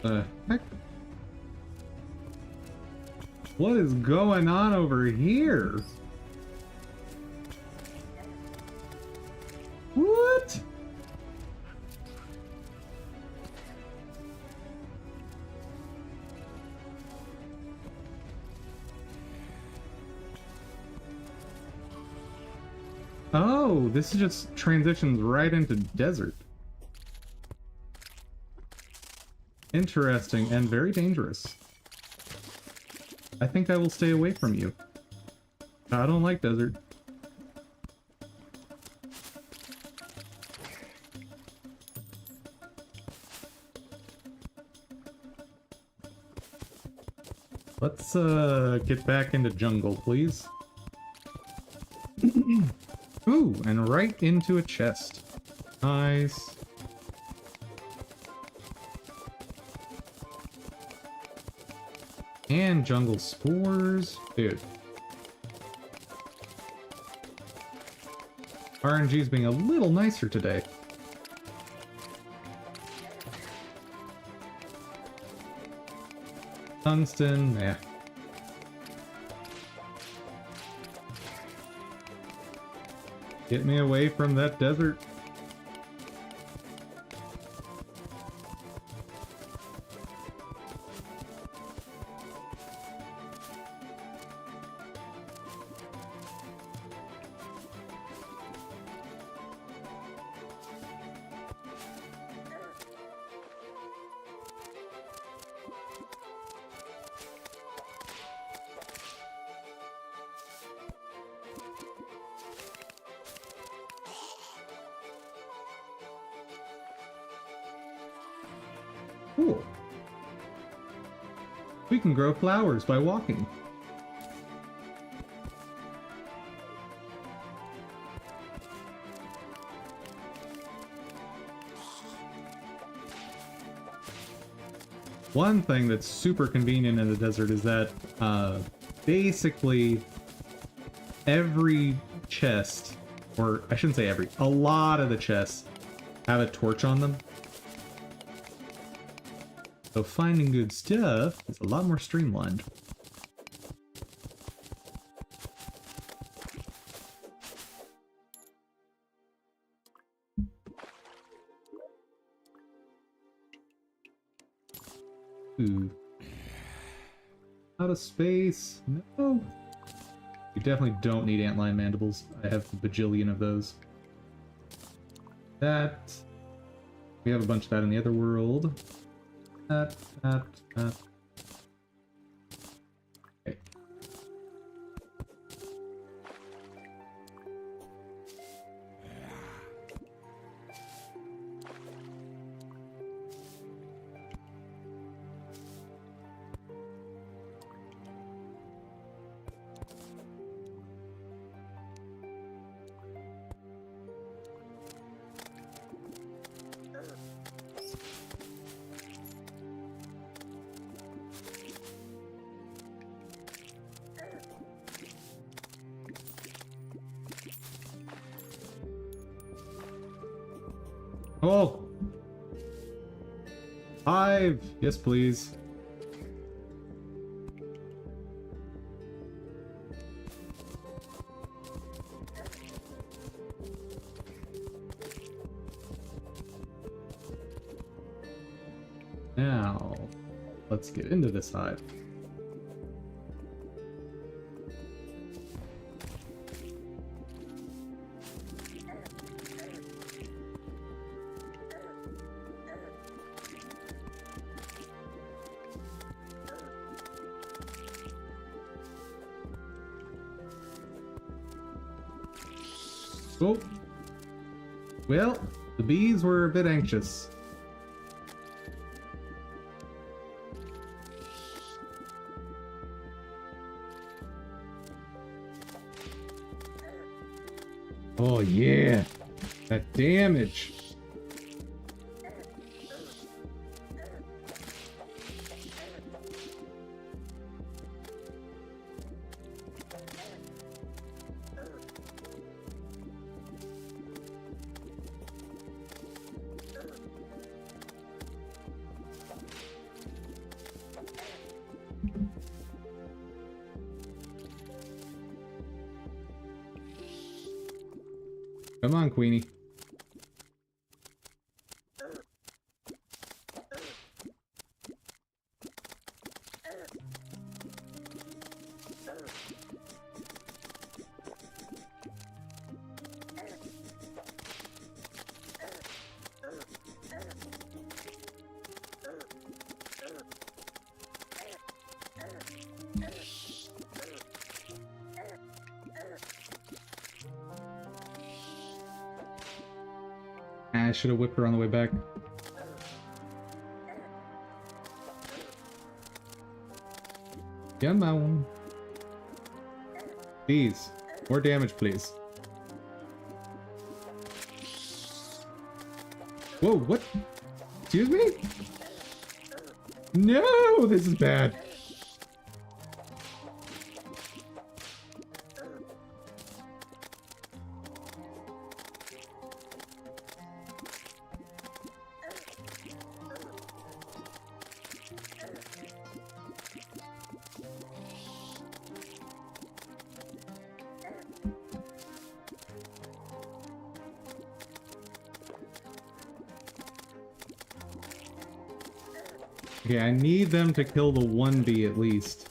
The heck? What is going on over here? What? Oh, this just transitions right into desert. Interesting and very dangerous. I think I will stay away from you. I don't like desert. Let's get back into jungle, please. Ooh, and right into a chest. Nice. And jungle spores. Dude. RNG's being a little nicer today. Tungsten, yeah. Get me away from that desert. Cool. We can grow flowers by walking. One thing that's super convenient in the desert is that basically every chest, or I shouldn't say every, a lot of the chests have a torch on them. So finding good stuff is a lot more streamlined. Ooh. Out of space. No. You definitely don't need antlion mandibles. I have a bajillion of those. That. We have a bunch of that in the other world. That. Okay. Oh! Hive! Yes, please. Now, let's get into this hive. Oh. Well, the bees were a bit anxious. Oh yeah, that damage. Come on, Queenie. I should have whipped her on the way back. Come on. Please. More damage, please. Whoa, what? Excuse me? No, this is bad. Okay, I need them to kill the 1B at least.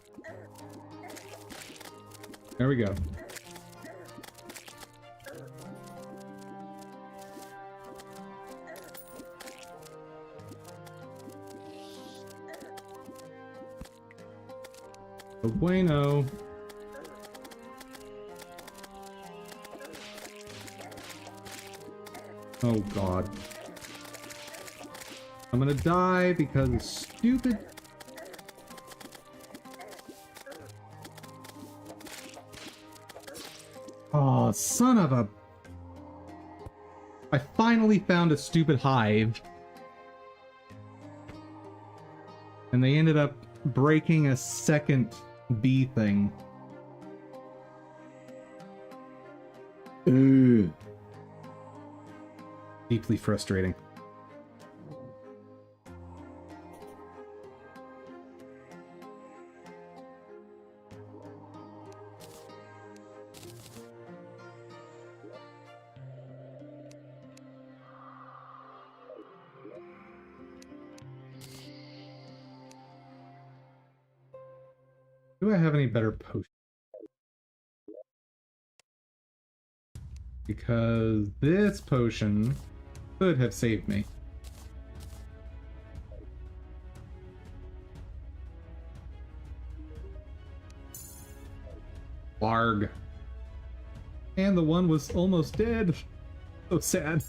There we go. Oh, bueno. Oh god. I'm gonna die because of stupid... Oh, son of a... I finally found a stupid hive. And they ended up breaking a second bee thing. Ugh. Deeply frustrating. Do I have any better potions? Because this potion could have saved me. Larg. And the one was almost dead. So sad.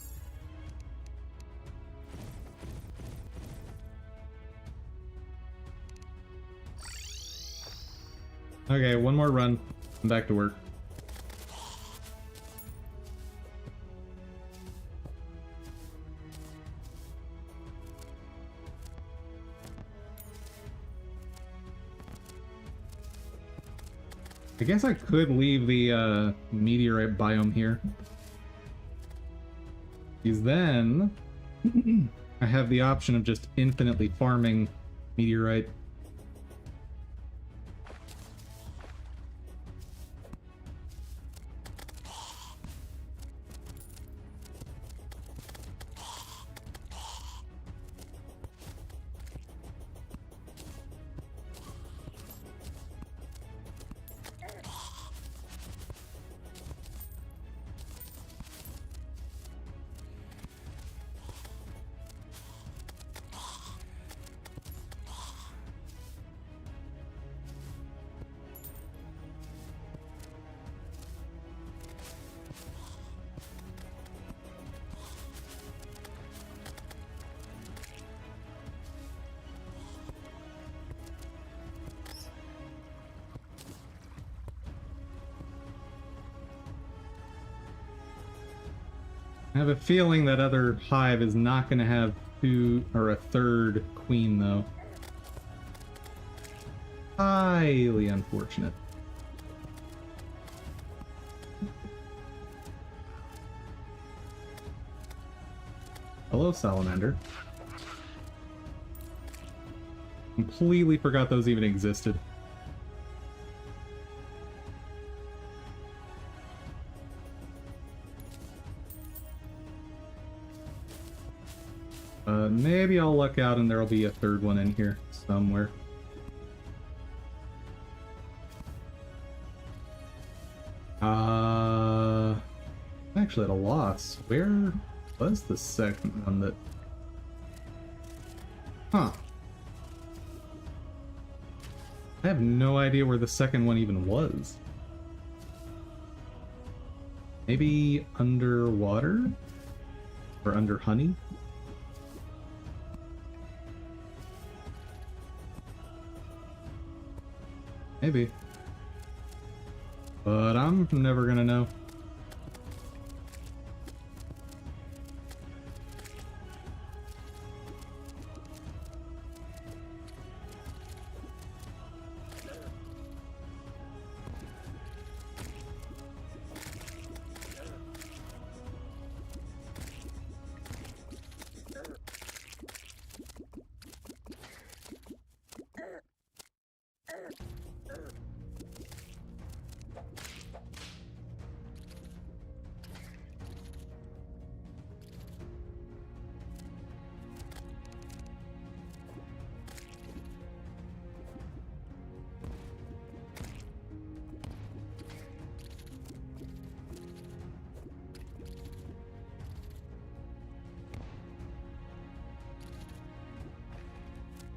Okay, one more run. I'm back to work. I guess I could leave the meteorite biome here. Because then I have the option of just infinitely farming meteorite. I have a feeling that other hive is not going to have two or a third queen, though. Highly unfortunate. Hello, salamander. Completely forgot those even existed. Maybe I'll luck out and there'll be a third one in here somewhere. I'm actually at a loss. Where was the second one that... Huh. I have no idea where the second one even was. Maybe underwater? Or under honey? Maybe. But I'm never gonna know.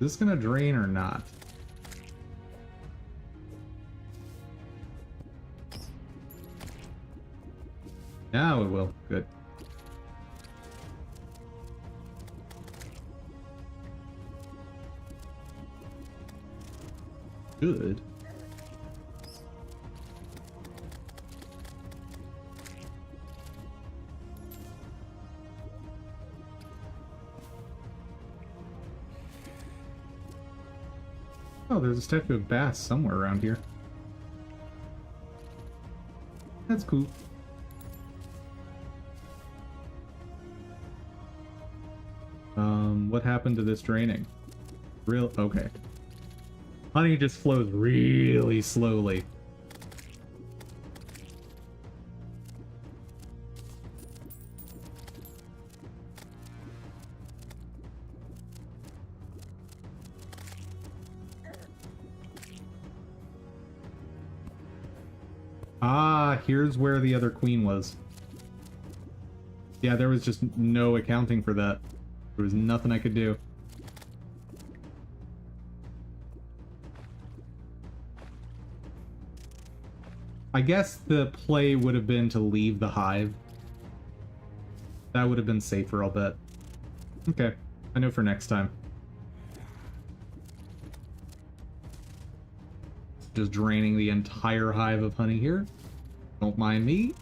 Is this gonna drain or not? Now it will. Good. Good. Oh, there's a statue of Bass somewhere around here. That's cool. What happened to this draining? Okay. Honey just flows really slowly. Ah, here's where the other queen was. Yeah, there was just no accounting for that. There was nothing I could do. I guess the play would have been to leave the hive. That would have been safer, I'll bet. Okay, I know for next time. Just draining the entire hive of honey here. Don't mind me.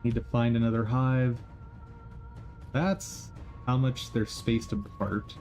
Need to find another hive. That's how much they're spaced apart.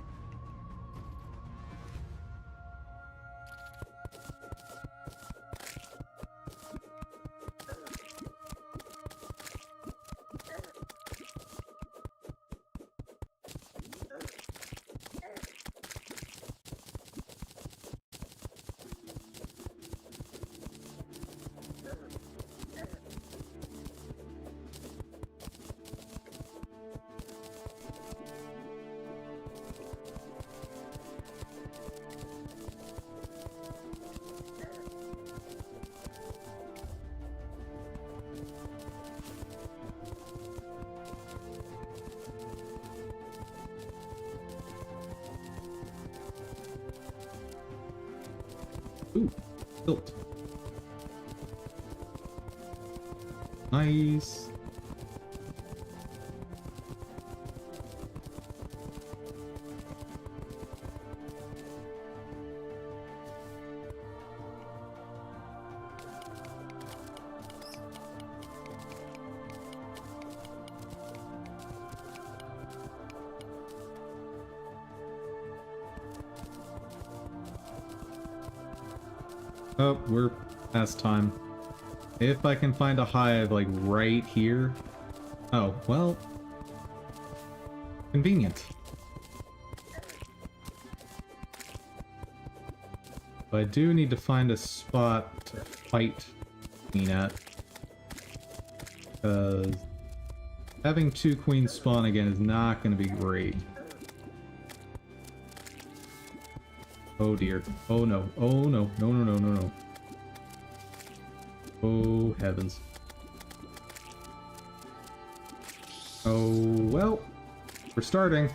Ooh, built. Nice. Oh, we're past time. If I can find a hive, like, right here... Oh, well... Convenient. But I do need to find a spot to fight queen at. Because having 2 queens spawn again is not going to be great. Oh dear. Oh no. Oh no. No, no, no, no, no. Oh heavens. Oh, well. We're starting.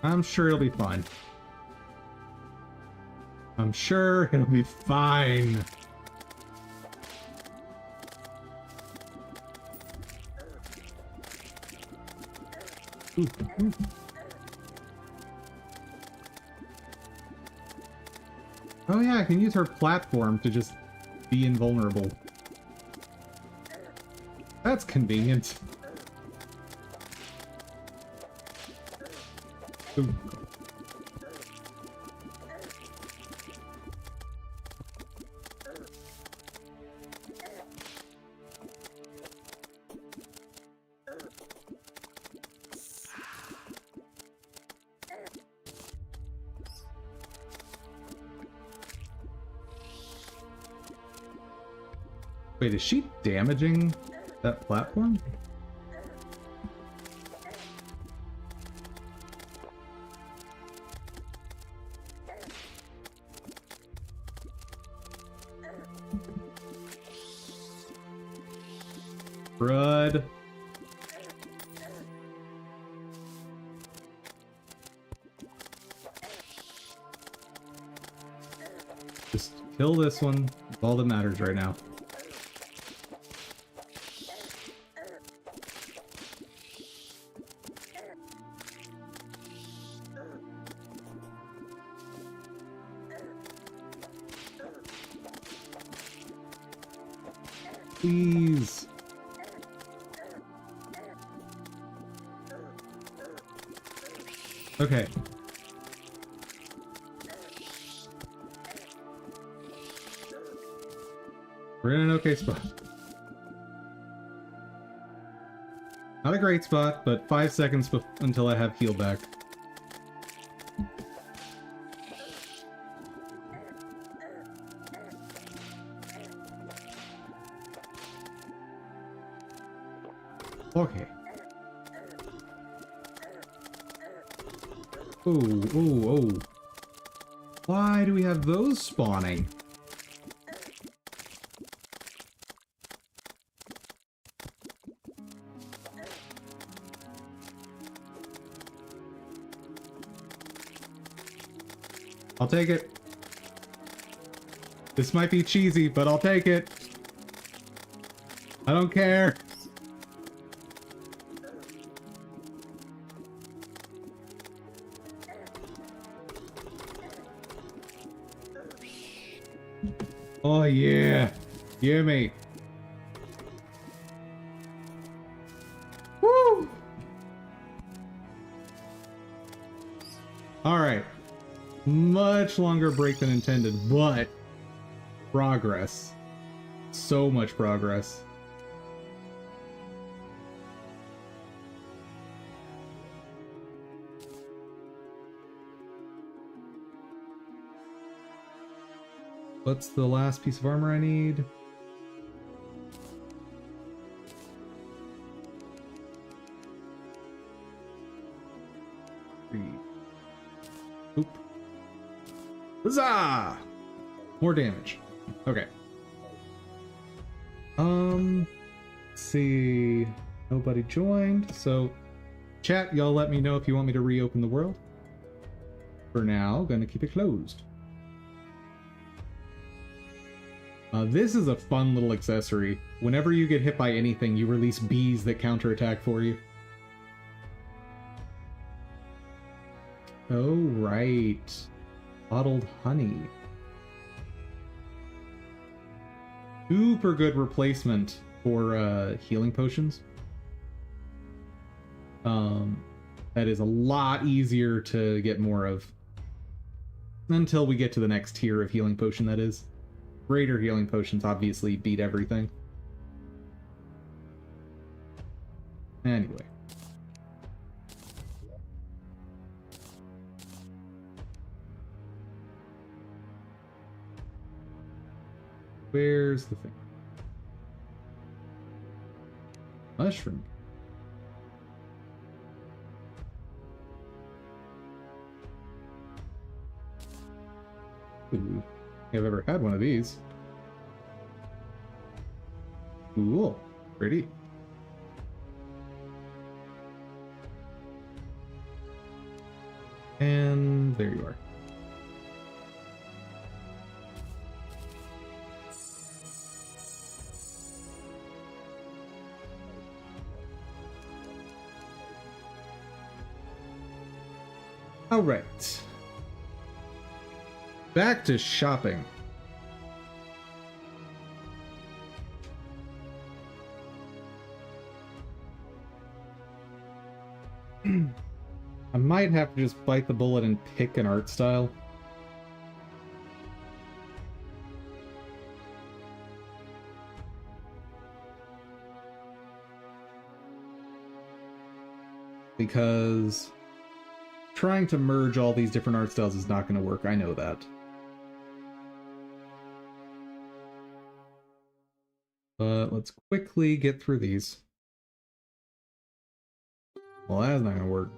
I'm sure it'll be fine. I'm sure it'll be fine. Ooh, ooh. Oh yeah, I can use her platform to just be invulnerable. That's convenient. Ooh. Wait, is she damaging that platform? Crud. Just kill this one. That's all that matters right now. Please. Okay. We're in an okay spot. Not a great spot, but 5 seconds until I have heal back. Okay. Oh, oh, oh. Why do we have those spawning? I'll take it. This might be cheesy, but I'll take it. I don't care. Oh yeah, gimme. Woo! All right, much longer break than intended, but progress. So much progress. What's the last piece of armor I need? Oop. Huzzah! More damage. Okay. Let's see. Nobody joined, so chat, y'all let me know if you want me to reopen the world. For now, gonna keep it closed. This is a fun little accessory. Whenever you get hit by anything, you release bees that counterattack for you. Oh, right. Bottled honey. Super good replacement for healing potions. That is a lot easier to get more of. Until we get to the next tier of healing potion, that is. Greater healing potions obviously beat everything. Anyway. Where's the thing? Mushroom. Ooh, I think I've ever had one of these. Cool. Pretty. And there you are. All right. Back to shopping. I might have to just bite the bullet and pick an art style. Because trying to merge all these different art styles is not going to work. I know that. But let's quickly get through these. Well, that's not going to work.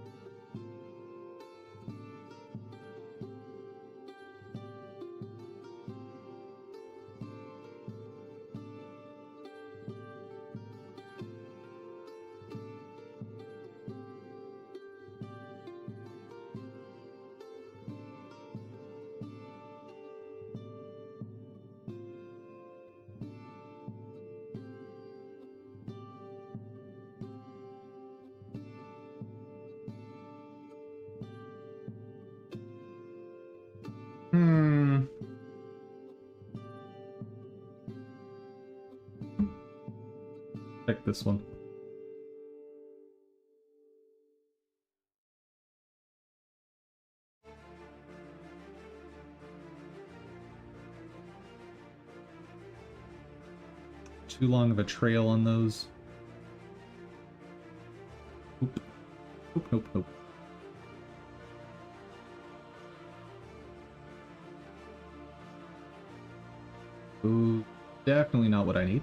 Check this one. Too long of a trail on those. Nope. Nope, nope, nope. Ooh, definitely not what I need.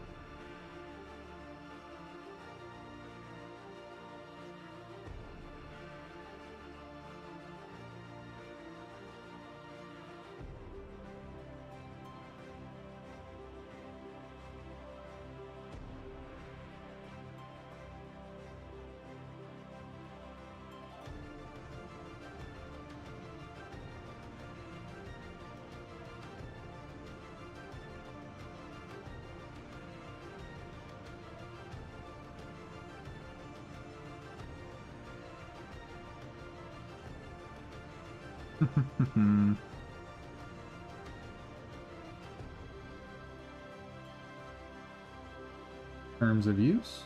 Terms of use.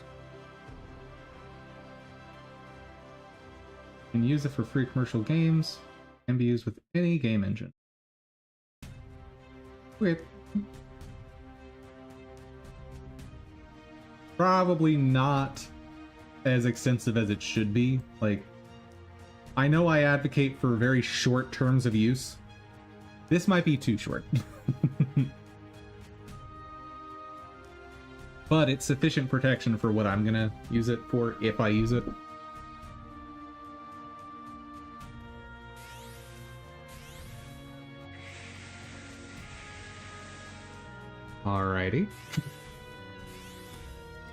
You can use it for free commercial games. Can be used with any game engine. Okay. Probably not as extensive as it should be. Like, I know I advocate for very short terms of use. This might be too short. But it's sufficient protection for what I'm gonna use it for, if I use it. Alrighty.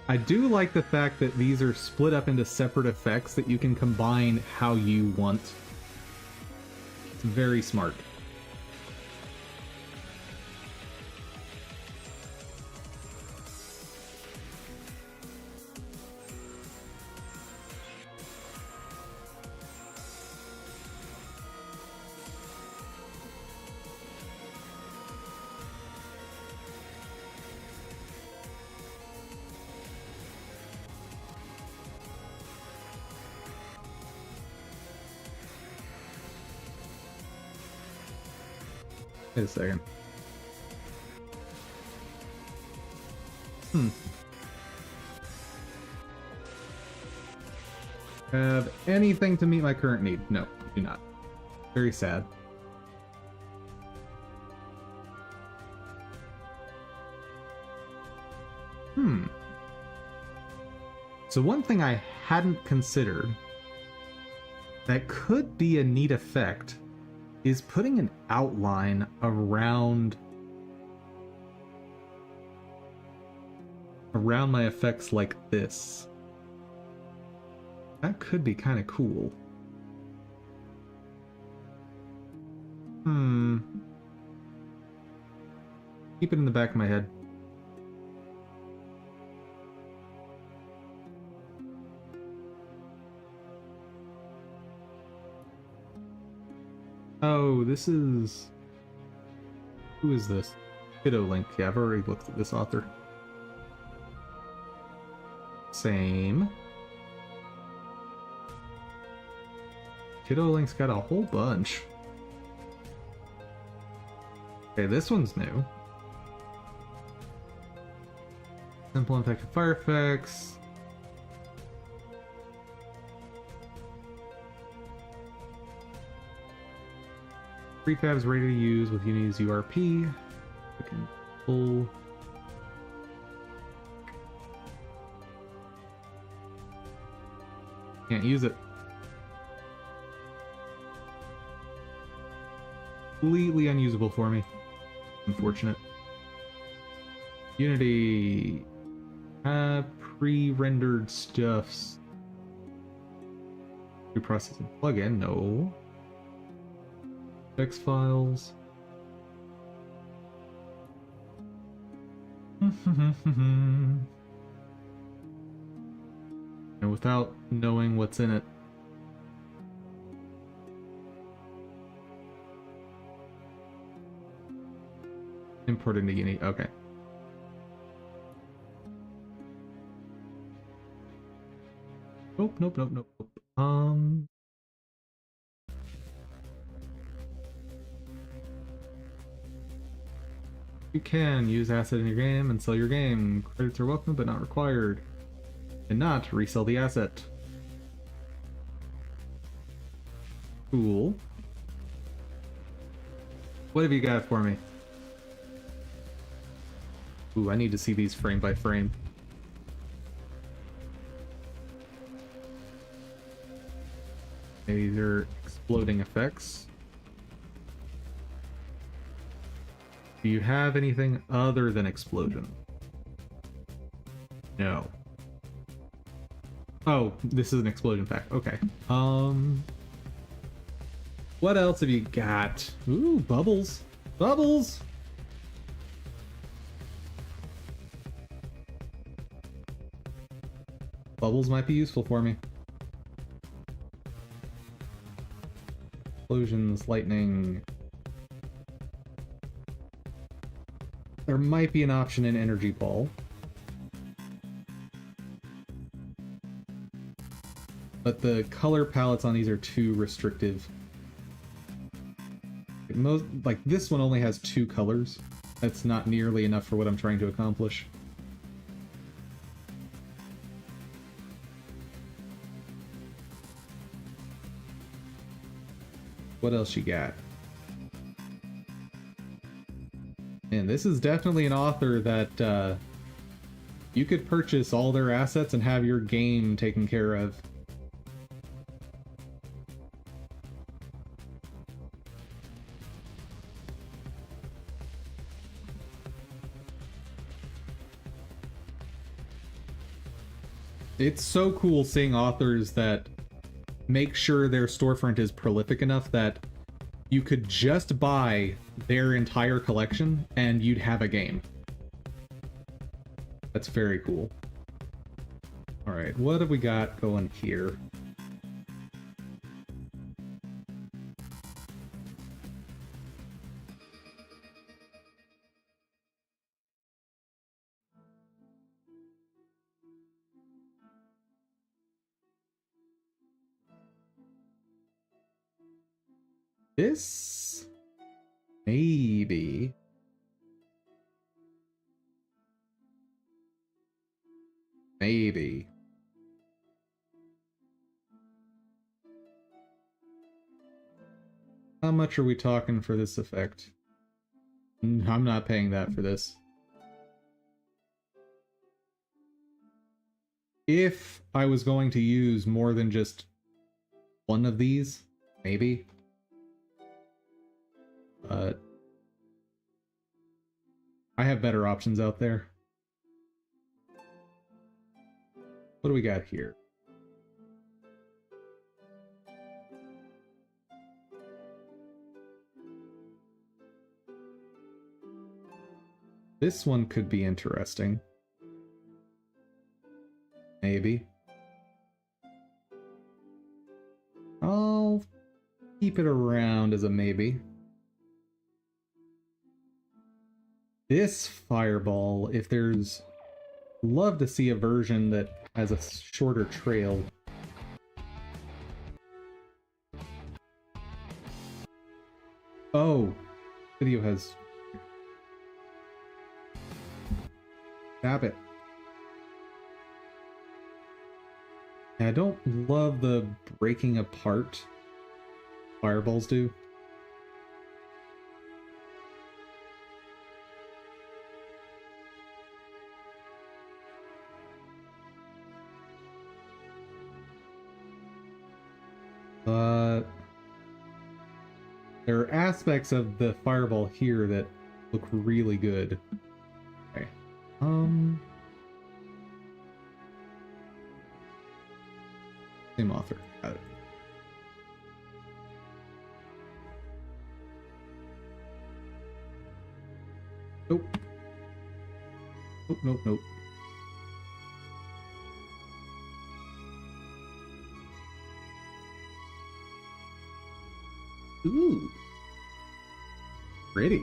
I do like the fact that these are split up into separate effects that you can combine how you want. It's very smart. Wait a second. Have anything to meet my current need? No, do not. Very sad. So one thing I hadn't considered that could be a neat effect is putting an outline around my effects like this. That could be kind of cool. Keep it in the back of my head. Oh, this is... Who is this? Kiddo Link. Yeah, I've already looked at this author. Same. Kiddo Link's got a whole bunch. Okay, this one's new. Simple and effective fire effects. Prefabs ready to use with Unity's URP. We can pull. Can't use it. Completely unusable for me. Unfortunate. Unity. Pre-rendered stuffs. Preprocessing plugin, no. Text files. And without knowing what's in it. Import into Unity, okay. Nope, nope, nope, nope. You can use asset in your game and sell your game. Credits are welcome but not required. And not resell the asset. Cool. What have you got for me? Ooh, I need to see these frame by frame. Maybe they're exploding effects. Do you have anything other than explosion? No. Oh, this is an explosion pack. Okay. What else have you got? Ooh, bubbles. Bubbles! Bubbles might be useful for me. Explosions, lightning. There might be an option in Energy Ball. But the color palettes on these are too restrictive. Most, like, this one only has 2 colors. That's not nearly enough for what I'm trying to accomplish. What else you got? And this is definitely an author that you could purchase all their assets and have your game taken care of. It's so cool seeing authors that make sure their storefront is prolific enough that you could just buy their entire collection and you'd have a game. That's very cool. Alright, what have we got going here? This? Maybe. Maybe. How much are we talking for this effect? I'm not paying that for this. If I was going to use more than just one of these, maybe. But I have better options out there. What do we got here? This one could be interesting. Maybe. I'll keep it around as a maybe. This fireball, if there's... Love to see a version that has a shorter trail. Oh, video has... Tap it. I don't love the breaking apart fireballs do. But there are aspects of the fireball here that look really good. Okay. Same author. Got it. Nope. Nope, nope, nope. Ooh. Pretty.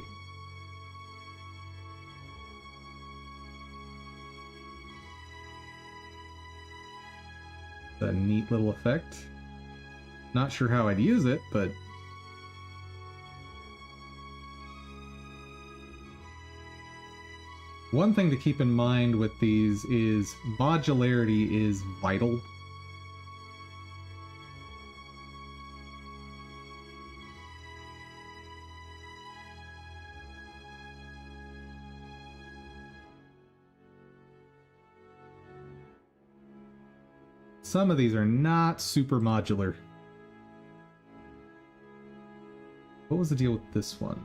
A neat little effect. Not sure how I'd use it, but one thing to keep in mind with these is modularity is vital. Some of these are not super modular. What was the deal with this one?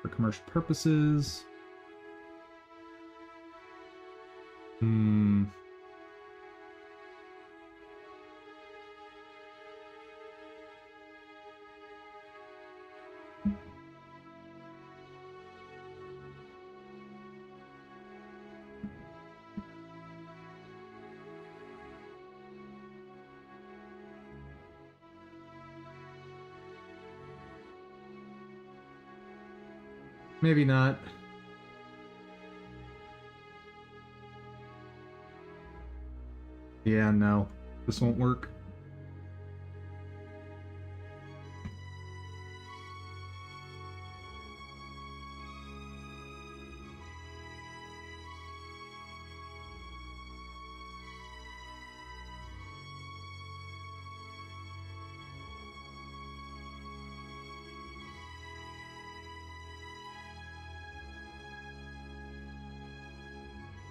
For commercial purposes. Maybe not. Yeah, no. This won't work.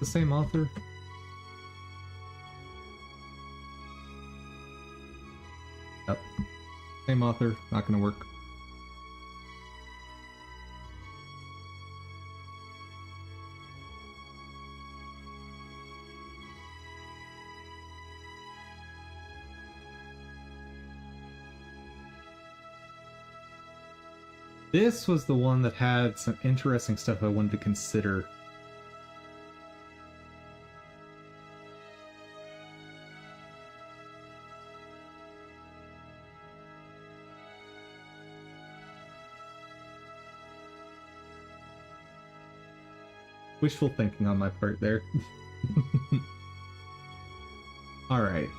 The same author? Yep. Same author, not gonna work. This was the one that had some interesting stuff I wanted to consider. Wishful thinking on my part there. Alright.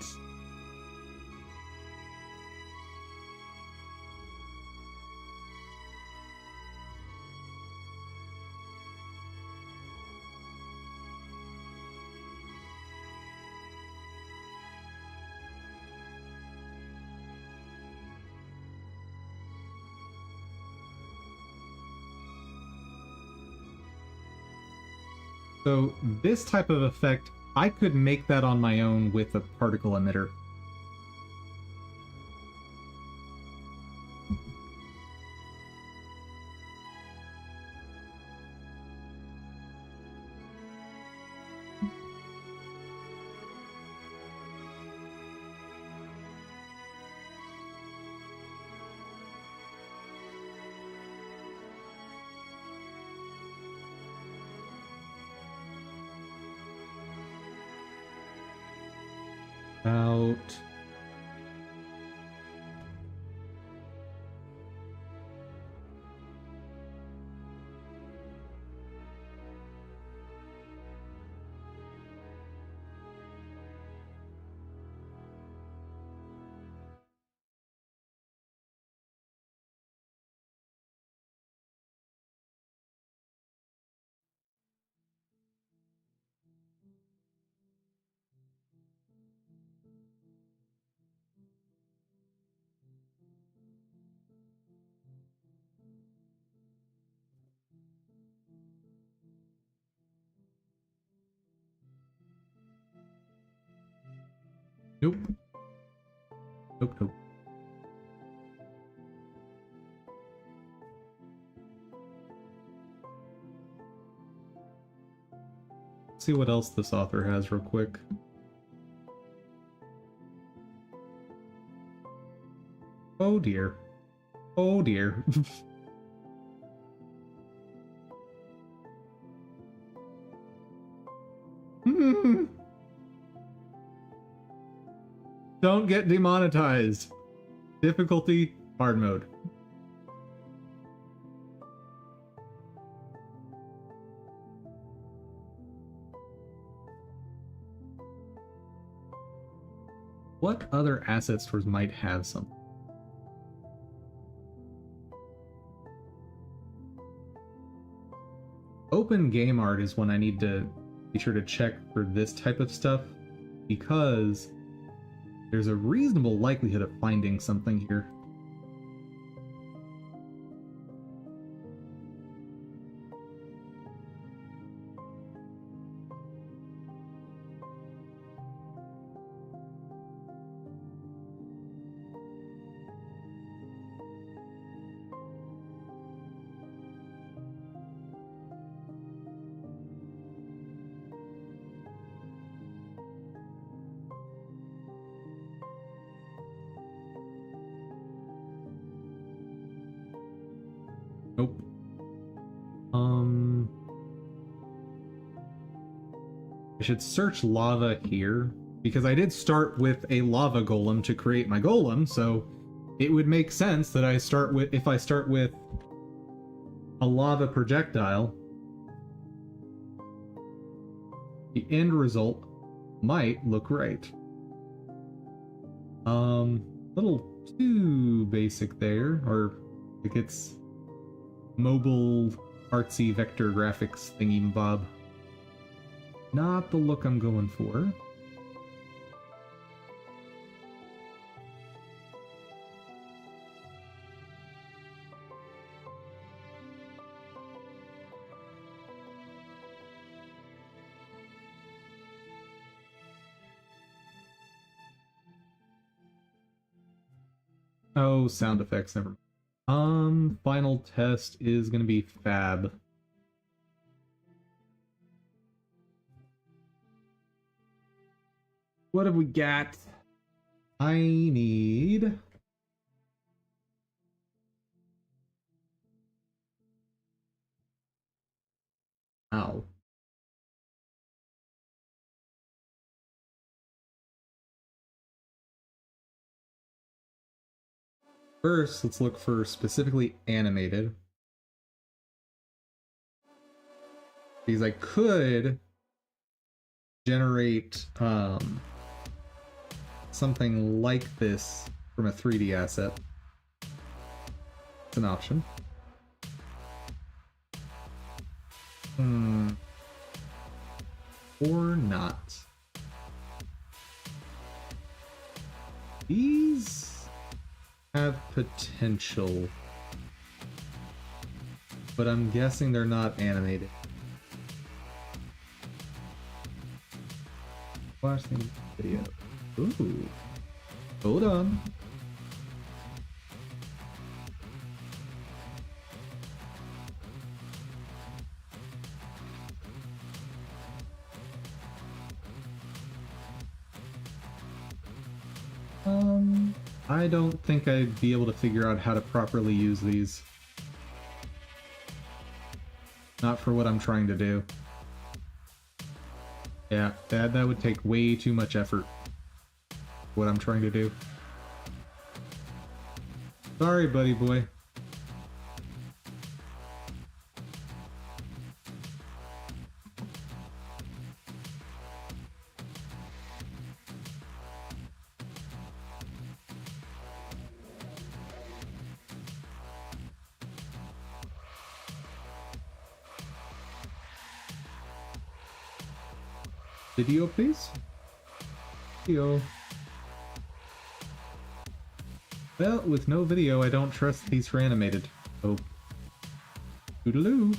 So this type of effect, I could make that on my own with a particle emitter. Out. Nope. Nope, nope. See what else this author has real quick. Oh dear. Oh dear. Don't get demonetized. Difficulty, hard mode. What other asset stores might have some? Open Game Art is one I need to be sure to check for this type of stuff, because there's a reasonable likelihood of finding something here. Nope. I should search lava here, because I did start with a lava golem to create my golem, so it would make sense that I start with, if I start with a lava projectile, the end result might look right. Little too basic there, or like it's mobile artsy vector graphics thingy bob. Not the look I'm going for. Oh, sound effects, never mind. Final test is gonna be fab. What have we got? I need... Ow. First, let's look for specifically animated. Because I could generate something like this from a 3D asset. It's an option. Or not. These have potential, but I'm guessing they're not animated. Watch the video. Ooh. Hold on. I don't think I'd be able to figure out how to properly use these. Not for what I'm trying to do. Yeah, that would take way too much effort. What I'm trying to do. Sorry, buddy boy. Video, please? Video. Well, with no video, I don't trust these for animated. Oh. Toodaloo.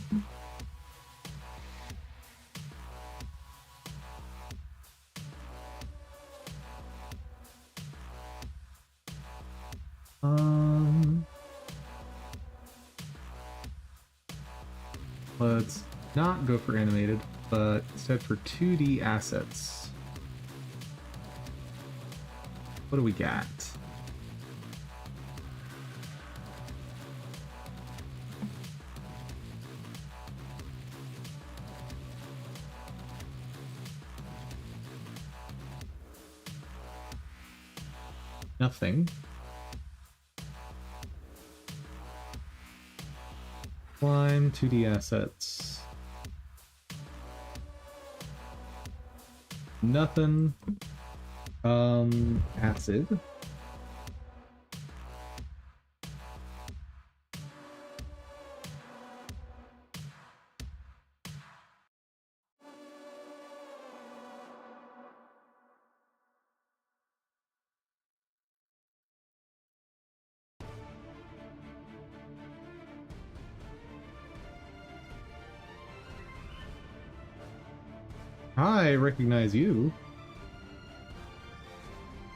Let's not go for animated, but instead for 2D assets. What do we got? Nothing. Climb 2D assets. Nothing. Acid. I recognize you.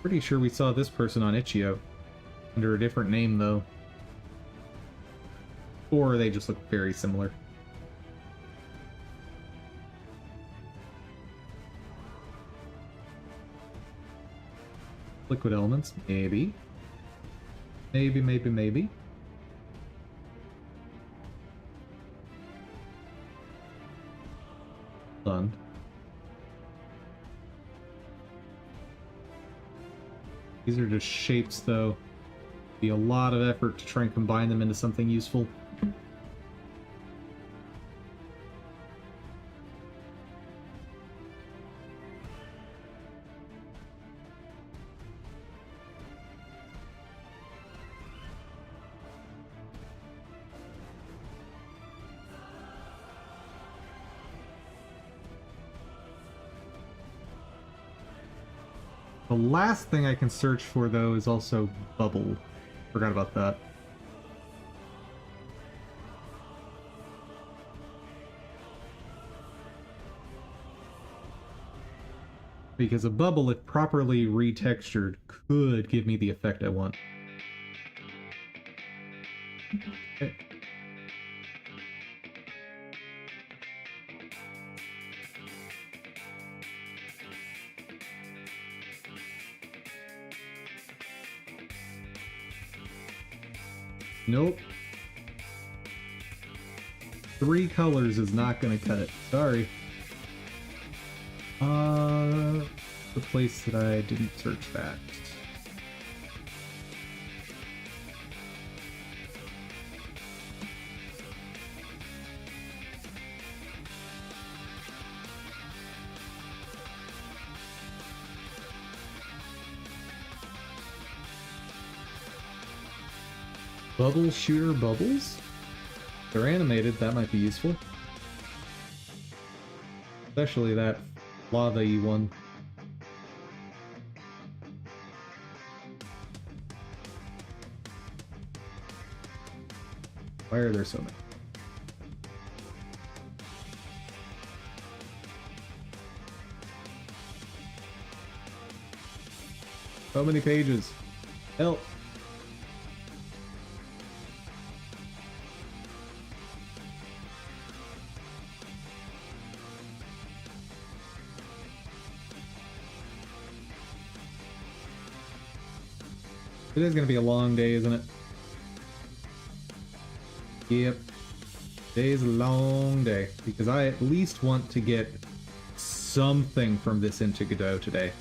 Pretty sure we saw this person on Itch.io. Under a different name, though. Or they just look very similar. Liquid elements, maybe. Maybe. Done. These are just shapes, though. Be a lot of effort to try and combine them into something useful. The last thing I can search for, though, is also bubble. Forgot about that. Because a bubble, if properly retextured, could give me the effect I want. Okay. Nope. 3 colors is not gonna cut it. Sorry. The place that I didn't search that. Bubble shooter bubbles? If they're animated, that might be useful. Especially that lava-y one. Why are there so many? So many pages. Help. It is going to be a long day, isn't it? Yep. Today's a long day, because I at least want to get something from this into Godot today.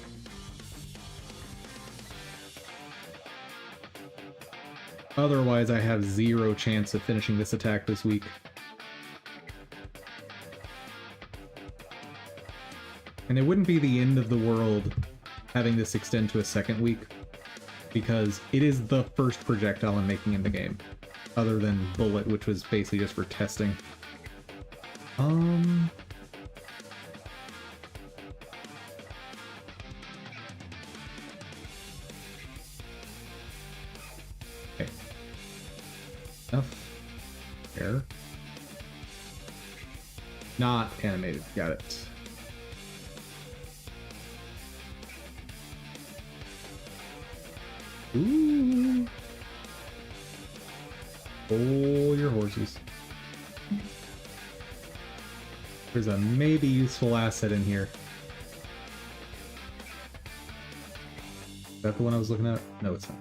Otherwise, I have zero chance of finishing this attack this week. And it wouldn't be the end of the world having this extend to a second week, because it is the first projectile I'm making in the game, other than Bullet, which was basically just for testing. Okay. Enough. There. Not animated. Got it. Ooh. Pull your horses. There's a maybe useful asset in here. Is that the one I was looking at? No, it's not.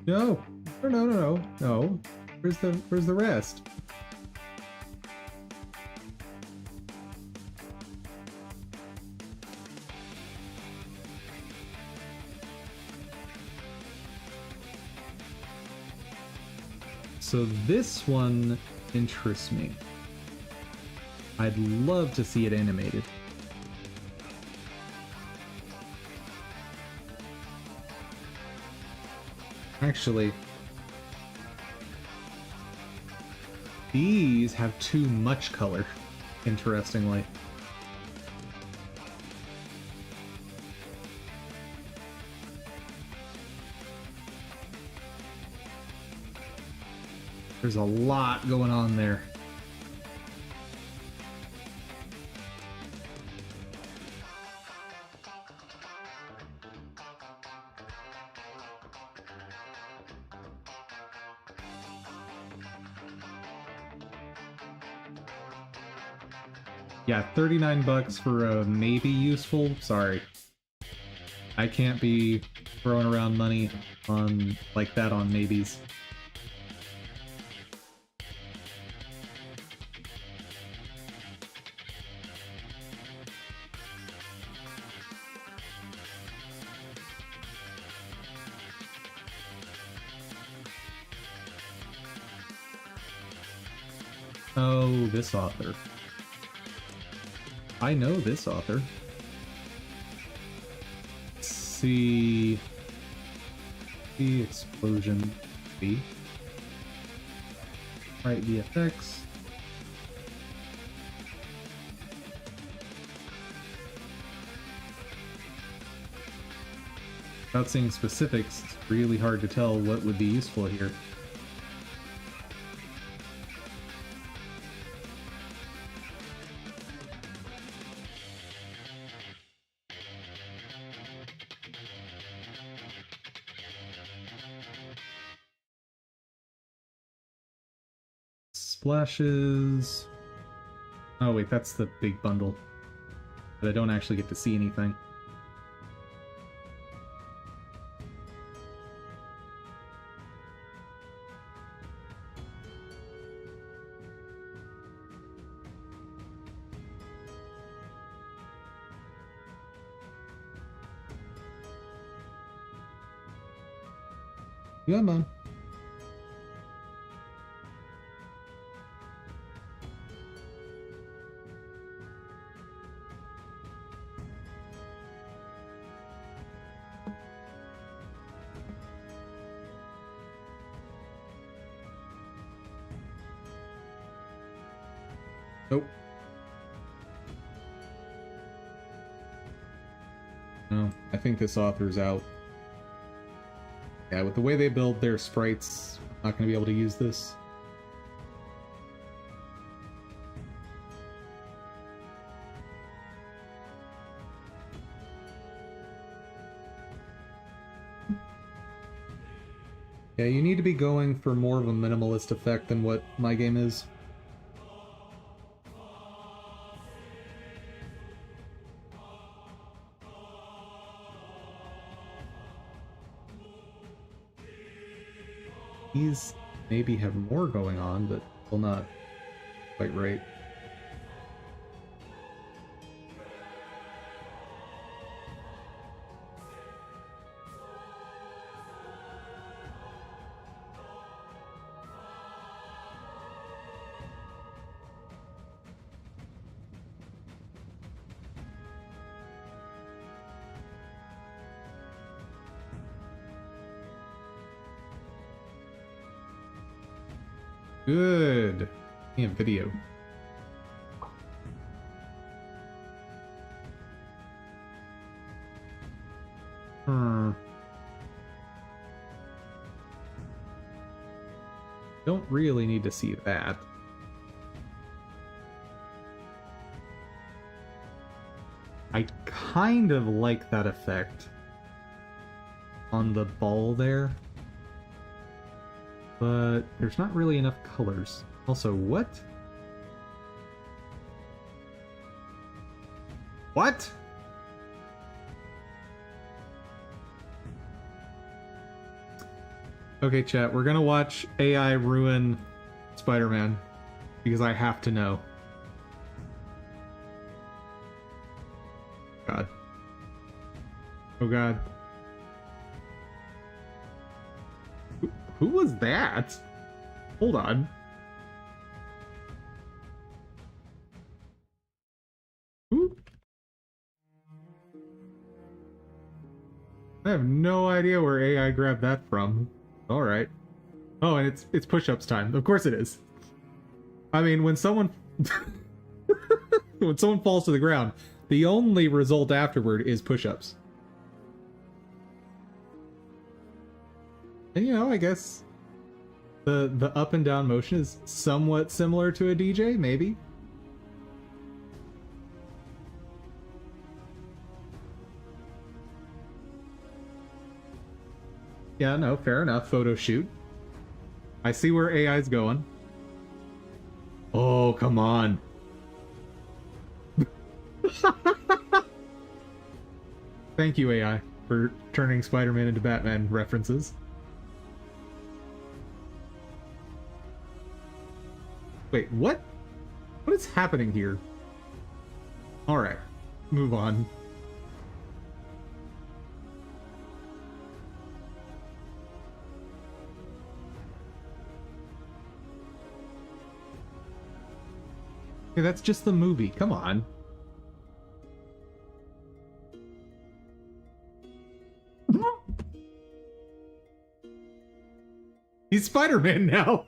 No! No. Where's the rest? So this one interests me. I'd love to see it animated. Actually, these have too much color, interestingly. There's a lot going on there. Yeah, 39 bucks for a maybe useful. Sorry. I can't be throwing around money on like that on maybes. Oh, this author. I know this author. Let's see. The explosion B. Right, VFX. Without seeing specifics, it's really hard to tell what would be useful here. Splashes. Oh wait, that's the big bundle. But I don't actually get to see anything. Come on. Nope. No, I think this author's out. Yeah, with the way they build their sprites, I'm not going to be able to use this. Yeah, you need to be going for more of a minimalist effect than what my game is. These maybe have more going on, but still not quite right. Good. Damn video. Don't really need to see that. I kind of like that effect on the ball there. But there's not really enough colors. Also, what? What? Okay, chat, we're gonna watch AI ruin Spider-Man because I have to know. God. Oh god. Who was that? Hold on. Who? I have no idea where AI grabbed that from. Alright. Oh, and it's push-ups time. Of course it is. I mean, when someone... when someone falls to the ground, the only result afterward is push-ups. And, you know, I guess the up and down motion is somewhat similar to a DJ, maybe? Yeah, no, fair enough. Photo shoot. I see where AI's going. Oh, come on. Thank you, AI, for turning Spider-Man into Batman references. Wait, what? What is happening here? Alright, move on. Hey, that's just the movie. Come on. He's Spider-Man now.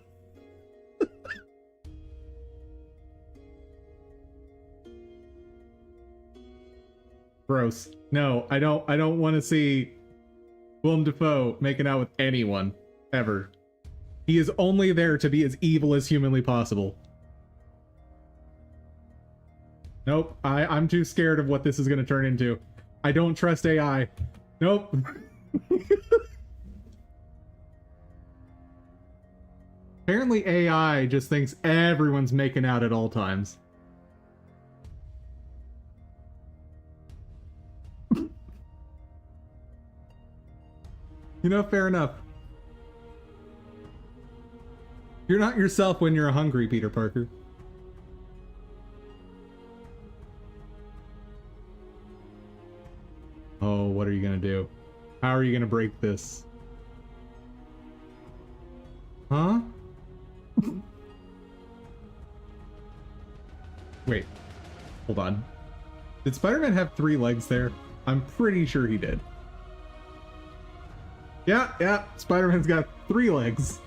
Gross. No, I don't want to see Willem Dafoe making out with anyone ever. He is only there to be as evil as humanly possible. Nope, I'm too scared of what this is going to turn into. I don't trust AI. Nope. Apparently AI just thinks everyone's making out at all times. You know, fair enough. You're not yourself when you're hungry, Peter Parker. Oh, what are you gonna do? How are you gonna break this? Huh? Wait. Hold on. Did Spider-Man have 3 legs there? I'm pretty sure he did. Yeah, Spider-Man's got 3 legs.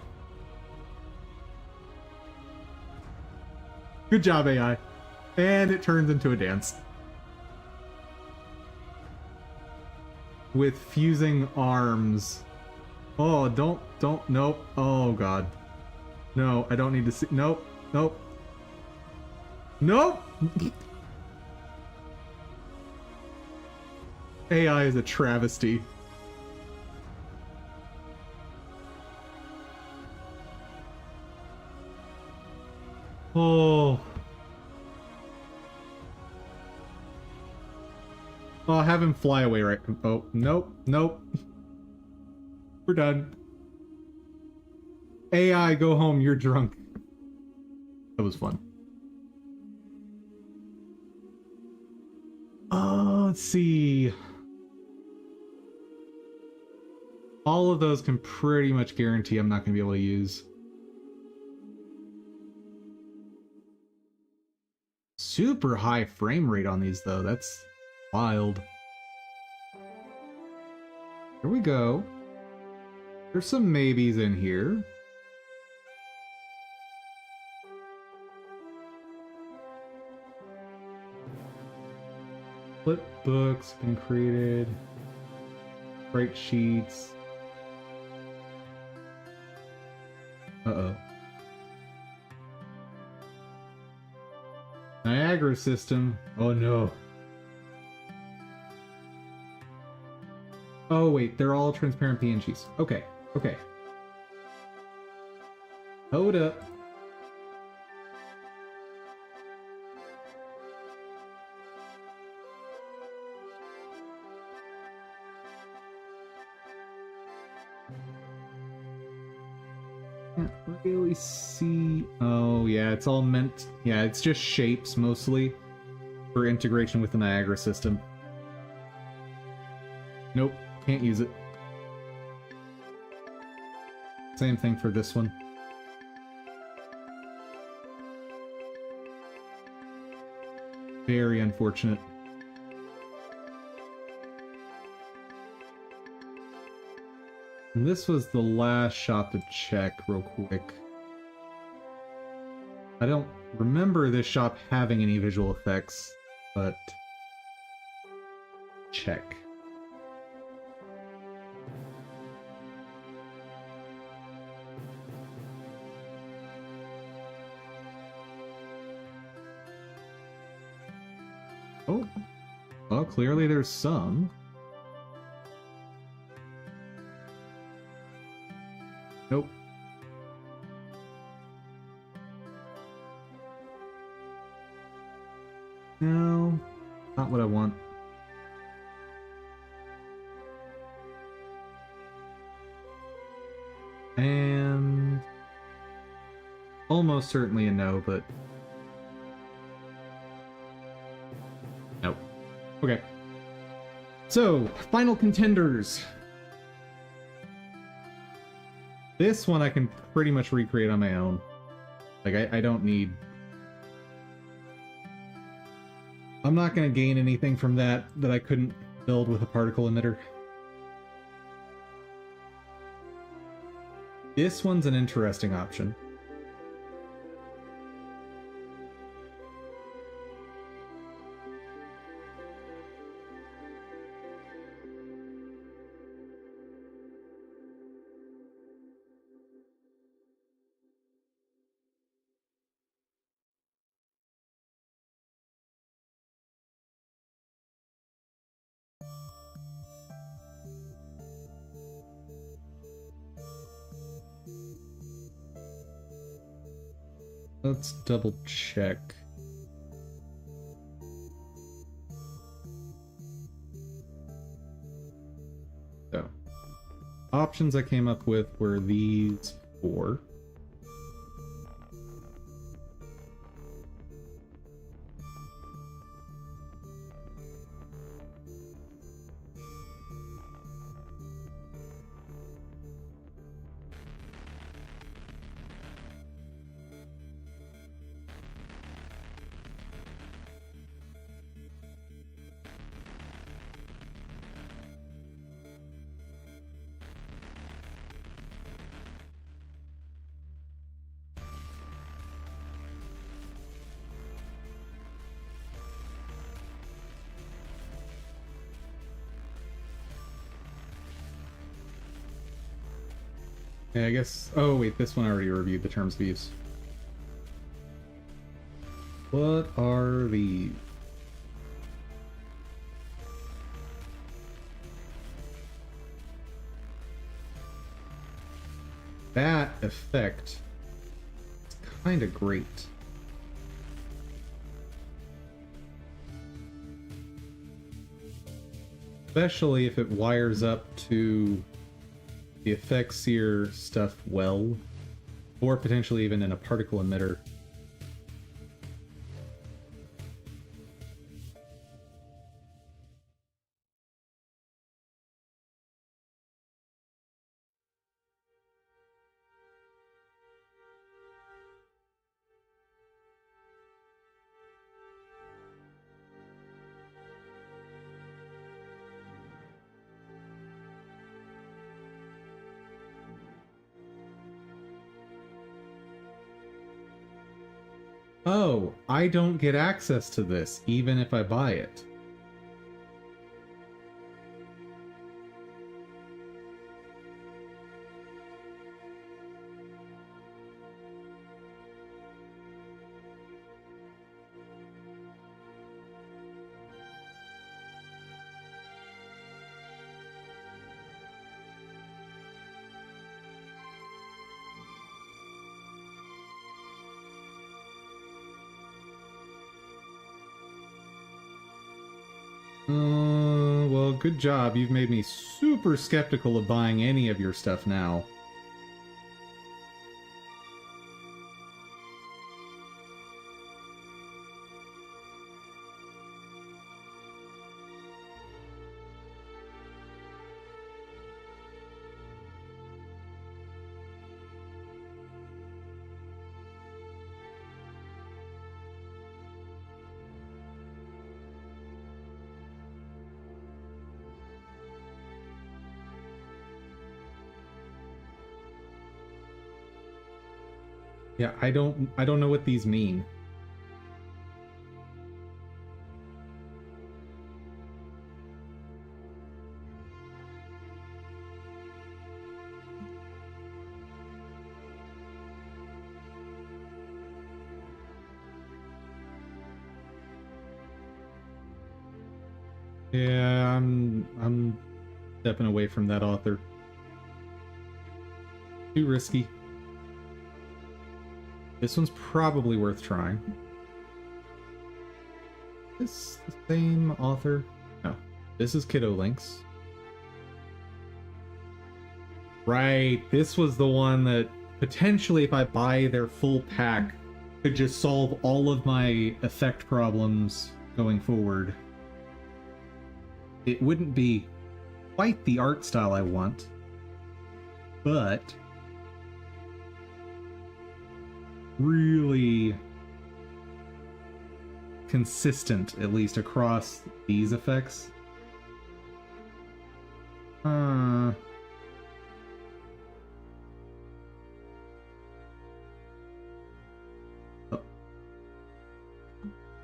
Good job, AI. And it turns into a dance. With fusing arms. Oh, don't, nope. Oh, God. No, I don't need to see. Nope. AI is a travesty. Oh. I'll have him fly away right. Oh, nope, nope. We're done. AI, go home, you're drunk. That was fun. Let's see. All of those can pretty much guarantee I'm not going to be able to use. Super high frame rate on these, though. That's wild. Here we go. There's some maybes in here. Flip books have been created. Sprite sheets. Uh-oh. Niagara system. Oh no. Oh wait, they're all transparent PNGs. Okay, okay. Hold up. Can't really see. Oh yeah, it's all meant. Yeah, it's just shapes mostly for integration with the Niagara system. Nope, can't use it. Same thing for this one. Very unfortunate. And this was the last shop to check real quick. I don't remember this shop having any visual effects, but check. Oh, well, clearly there's some. Nope. No, not what I want. And almost certainly a no, but nope. Okay. So, final contenders. This one I can pretty much recreate on my own. Like, I don't need... I'm not going to gain anything from that I couldn't build with a particle emitter. This one's an interesting option. Let's double check. So, options I came up with were these four. Yeah, I guess... Oh, wait, this one I already reviewed, the terms of use. What are these? That effect is kind of great. Especially if it wires up to the effect seer stuff well, or potentially even in a particle emitter. Oh, I don't get access to this even if I buy it. Well, good job. You've made me super skeptical of buying any of your stuff now. Yeah, I don't know what these mean. Yeah, I'm stepping away from that author. Too risky. This one's probably worth trying. This the same author? No. This is Kiddo Links. Right, this was the one that potentially if I buy their full pack could just solve all of my effect problems going forward. It wouldn't be quite the art style I want, but really consistent, at least across these effects.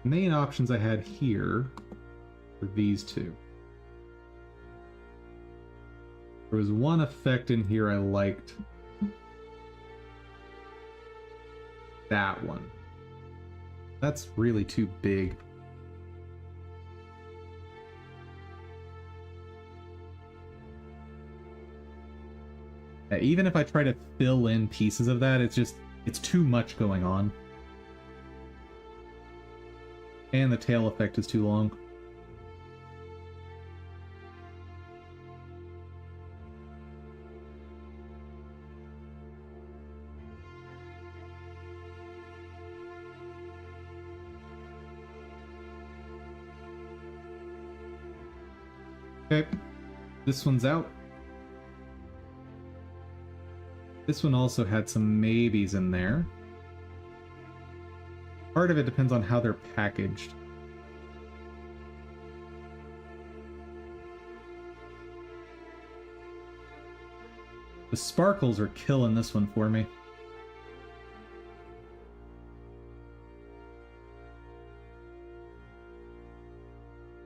Main options I had here were these two. There was one effect in here I liked. That one. That's really too big. Yeah, even if I try to fill in pieces of that, it's too much going on. And the tail effect is too long. Okay, this one's out. This one also had some maybes in there. Part of it depends on how they're packaged. The sparkles are killing this one for me.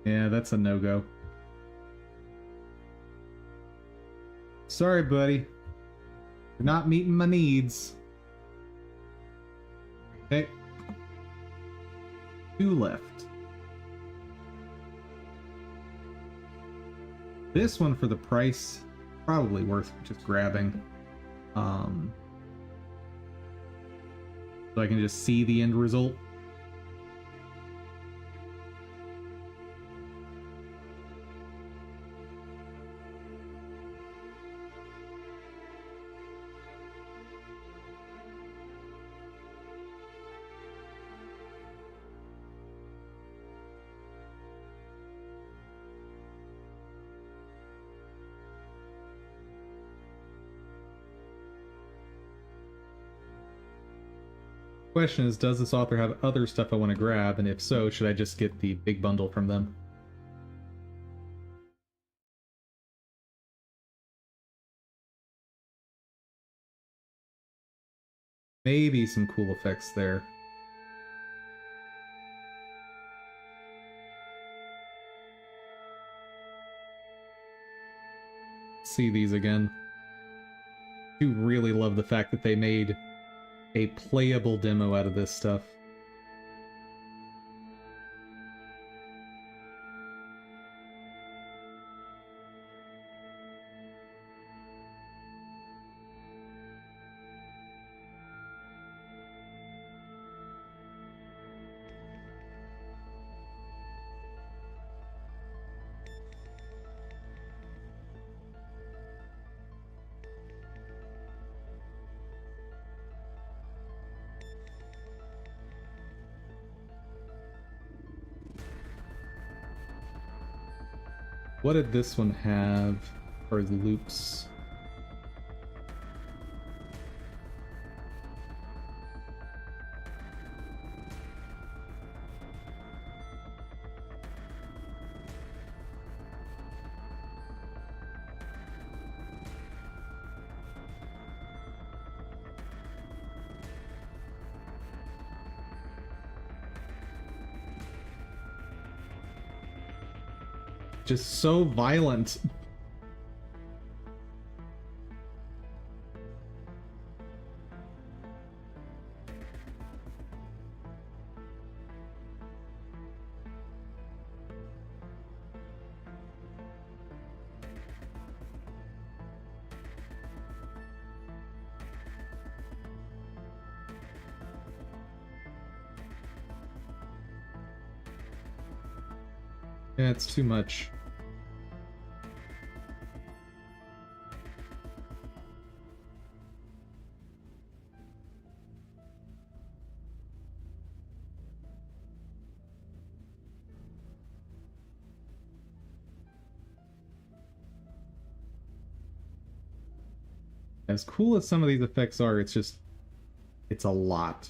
Yeah, that's a no-go. Sorry, buddy. You're not meeting my needs. Okay. 2 left. This one for the price, probably worth just grabbing. So I can just see the end result. Question is, does this author have other stuff I want to grab? And if so, should I just get the big bundle from them? Maybe some cool effects there. See these again. I do really love the fact that they made a playable demo out of this stuff. What did this one have for loops? Just so violent. Yeah, it's too much. As cool as some of these effects are, it's just, it's a lot.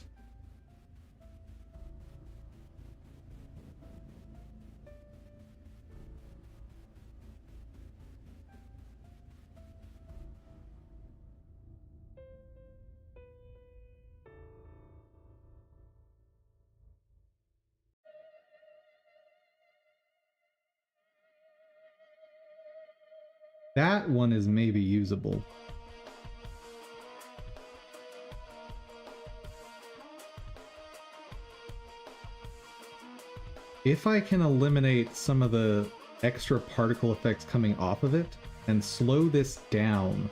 That one is maybe usable. If I can eliminate some of the extra particle effects coming off of it and slow this down,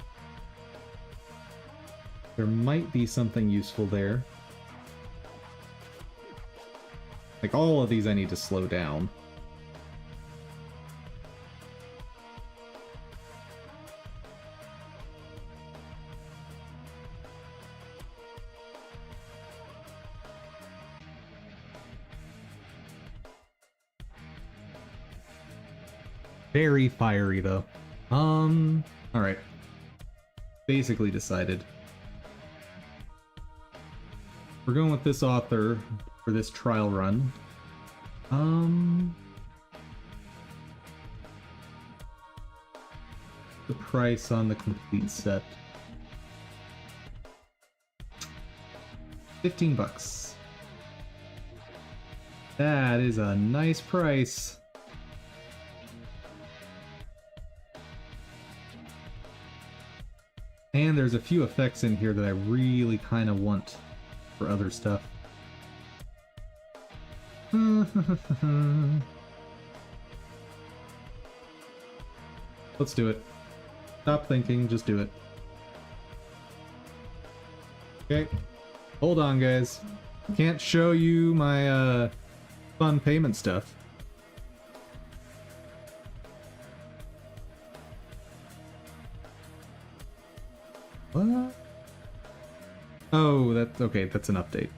there might be something useful there. Like all of these I need to slow down. Very fiery though. Alright. Basically decided. We're going with this author for this trial run. The price on the complete set. $15. That is a nice price. And there's a few effects in here that I really kind of want for other stuff. Let's do it. Stop thinking, just do it. Okay. Hold on, guys. Can't show you my fun payment stuff. What? Oh, that's okay. That's an update.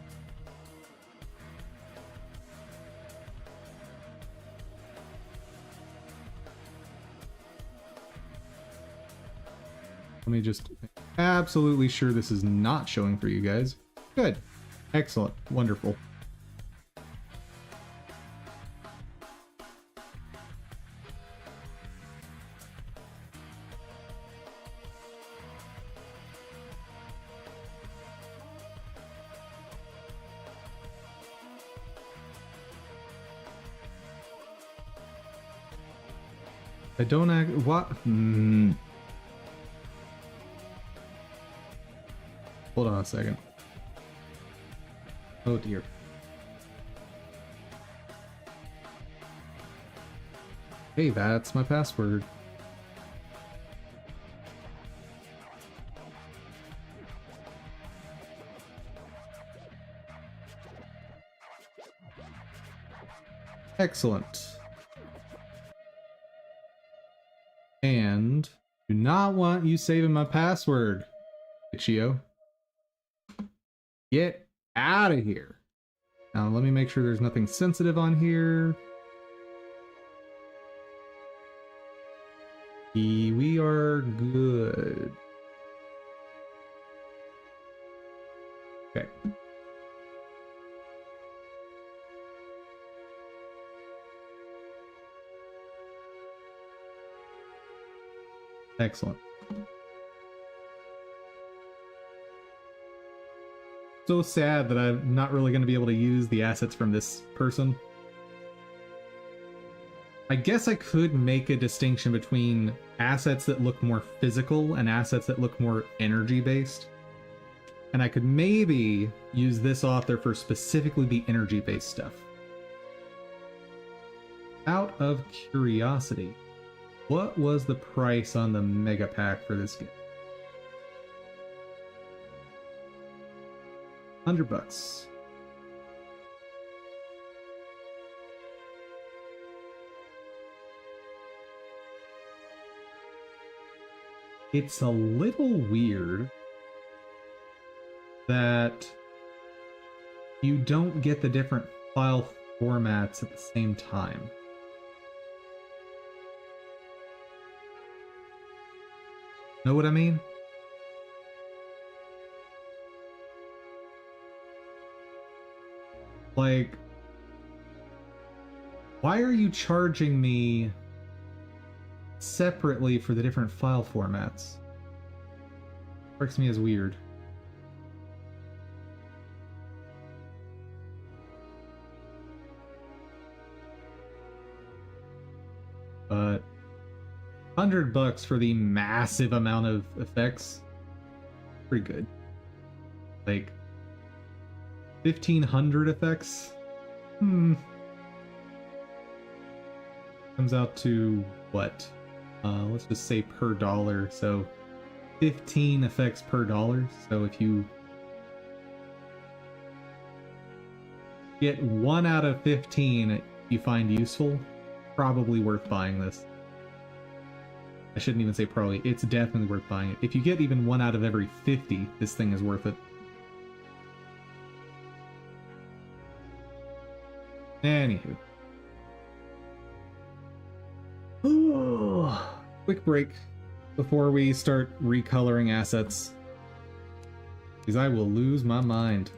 Let me just absolutely sure this is not showing for you guys. Good. Excellent. Wonderful. I don't act. What? Hold on a second. Oh dear. Hey, that's my password. Excellent. And do not want you saving my password, Ichio. Get out of here. Now let me make sure there's nothing sensitive on here. We are good. Okay. Excellent. So sad that I'm not really going to be able to use the assets from this person. I guess I could make a distinction between assets that look more physical and assets that look more energy-based. And I could maybe use this author for specifically the energy-based stuff. Out of curiosity, what was the price on the mega pack for this game? $100. It's a little weird that you don't get the different file formats at the same time. Know what I mean? Like, why are you charging me separately for the different file formats? Strikes me as weird. But $100 for the massive amount of effects, pretty good. Like 1,500 effects? Comes out to what? Let's just say per dollar. So 15 effects per dollar. So if you get 1 out of 15 you find useful, probably worth buying this. I shouldn't even say probably, it's definitely worth buying it. If you get even 1 out of every 50, this thing is worth it. Anywho. Quick break before we start recoloring assets, because I will lose my mind.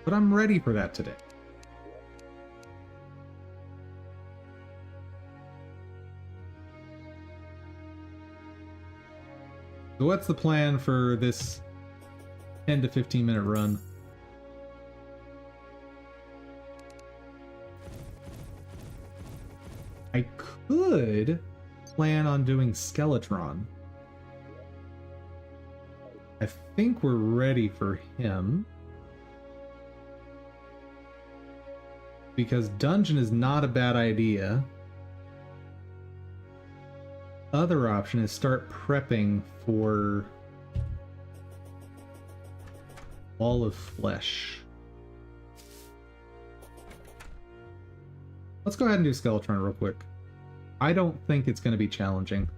But I'm ready for that today. So what's the plan for this 10 to 15 minute run? I could plan on doing Skeletron. I think we're ready for him. Because dungeon is not a bad idea. Other option is start prepping for Wall of Flesh. Let's go ahead and do Skeletron real quick. I don't think it's going to be challenging.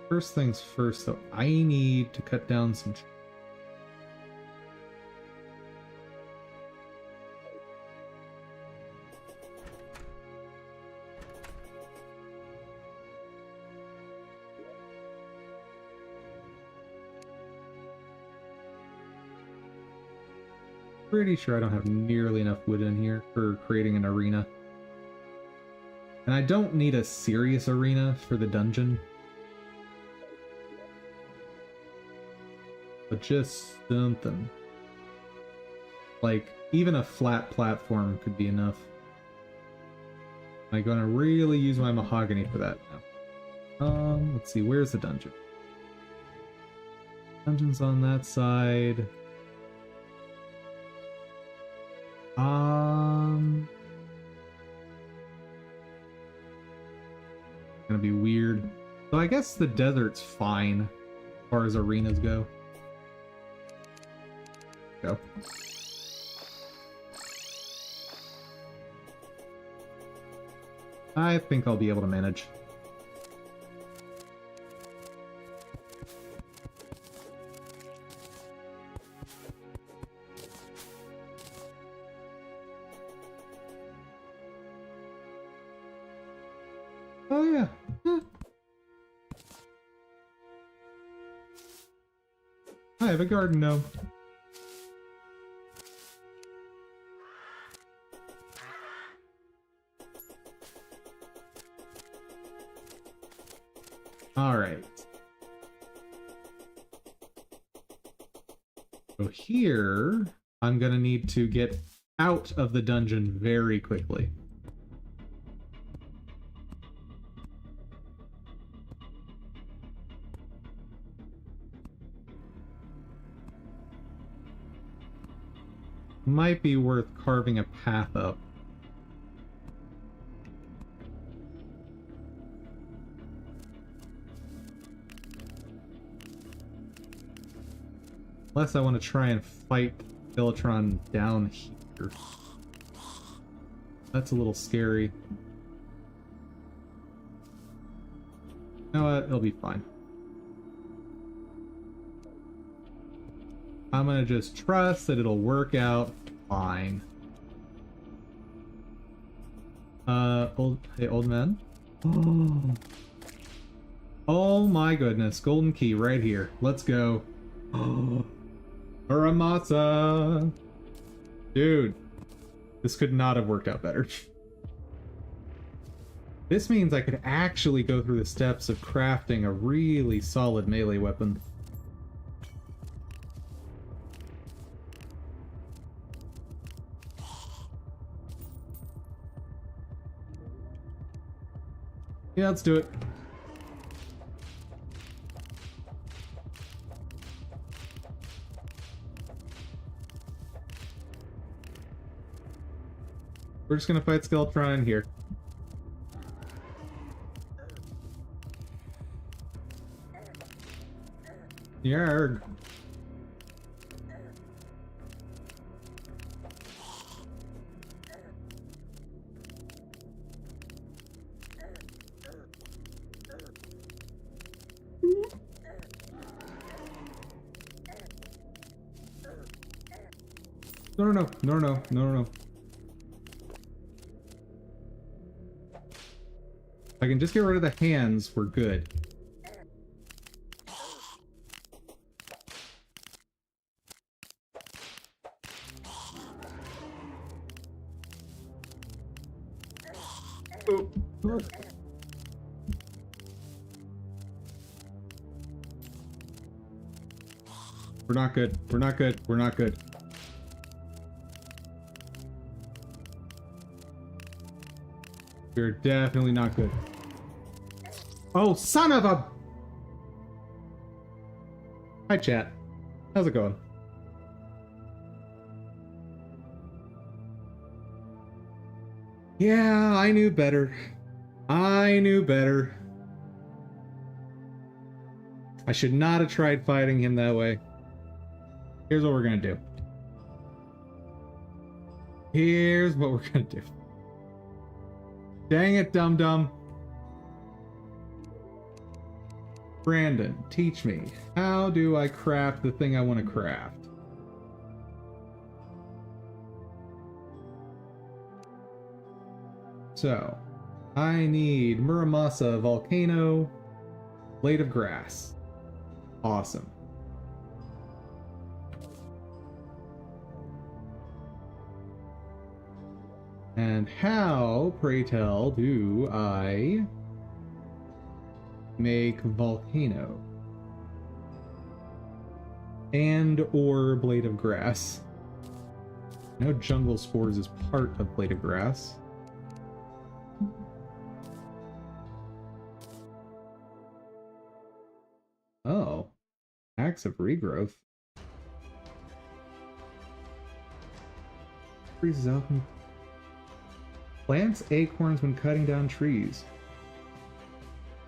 First things first, though, I need to cut down some... pretty sure I don't have nearly enough wood in here for creating an arena. And I don't need a serious arena for the dungeon. But just something. Like, even a flat platform could be enough. I'm gonna really use my mahogany for that now. Let's see, where's the dungeon? Dungeon's on that side. Gonna be weird. So I guess the desert's fine as far as arenas go. Go. I think I'll be able to manage. Oh yeah. I have a garden gnome. Alright. So here, I'm gonna need to get out of the dungeon very quickly. Might be worth carving a path up. Unless I want to try and fight Philotron down here. That's a little scary. You know what? It'll be fine. I'm gonna just trust that it'll work out fine. Hey, old man. Oh. Oh my goodness, golden key right here. Let's go. Oh. Muramasa! Dude, this could not have worked out better. This means I could actually go through the steps of crafting a really solid melee weapon. Yeah, let's do it. We're just gonna fight Skeletron here. Yarg. No. I can just get rid of the hands, we're good. Oh. We're not good. We're not good. We're not good. We're definitely not good. Oh, son of a... Hi, chat. How's it going? Yeah, I knew better. I knew better. I should not have tried fighting him that way. Here's what we're gonna do. Here's what we're gonna do. Dang it, dum-dum. Brandon, teach me. How do I craft the thing I want to craft? So, I need Muramasa Volcano, Blade of Grass. Awesome. And how, pray tell, do I make volcano? And or blade of grass. I know jungle spores is part of blade of grass. Oh, acts of regrowth. Freezes out and plants acorns when cutting down trees.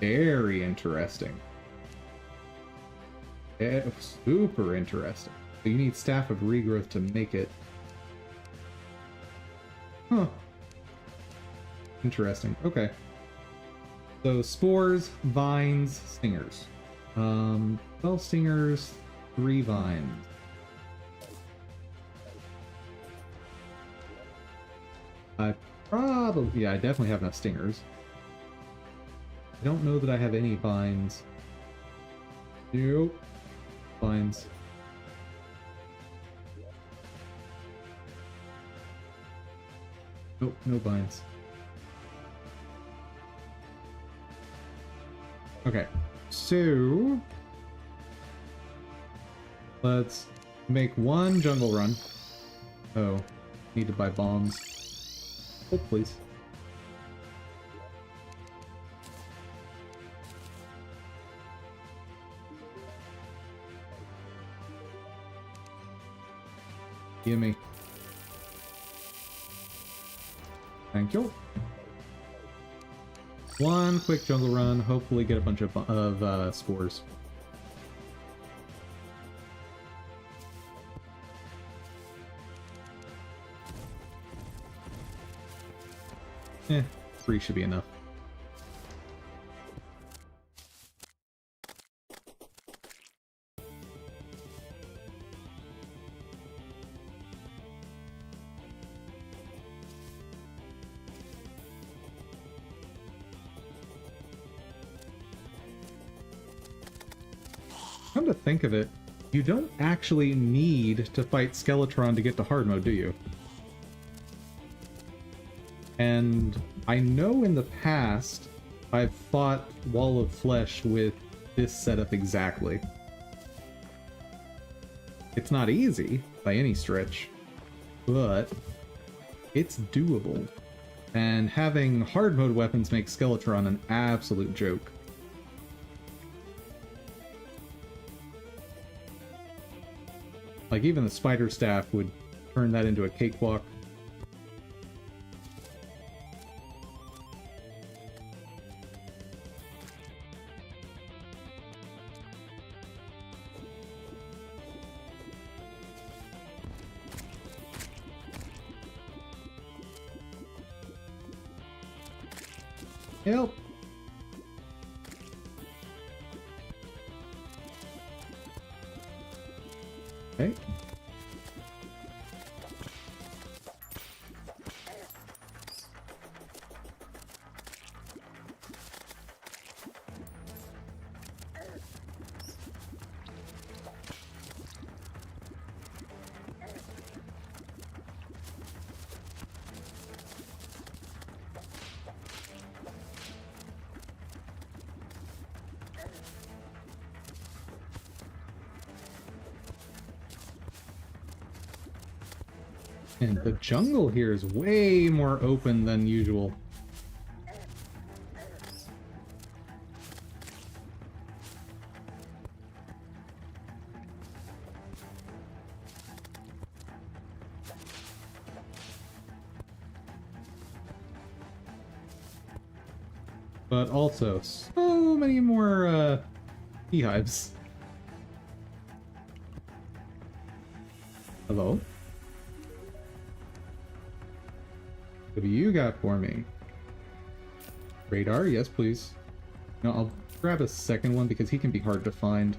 Very interesting. Super interesting. So you need staff of regrowth to make it. Huh. Interesting. Okay. So spores, vines, stingers. 12 stingers, 3 vines. I definitely have enough stingers. I don't know that I have any vines. Nope. Vines. Nope, no vines. Okay, so let's make one jungle run. Oh, need to buy bombs. Oh, please. Gimme. Thank you. One quick jungle run, hopefully get a bunch of spores. Eh, 3 should be enough. Come to think of it, you don't actually need to fight Skeletron to get to hard mode, do you? And I know in the past, I've fought Wall of Flesh with this setup exactly. It's not easy, by any stretch, but it's doable. And having hard mode weapons makes Skeletron an absolute joke. Like, even the spider staff would turn that into a cakewalk. Help! Okay. And the jungle here is way more open than usual. But also, so many more beehives. Hello? What do you got for me? Radar? Yes, please. No, I'll grab a second one because he can be hard to find.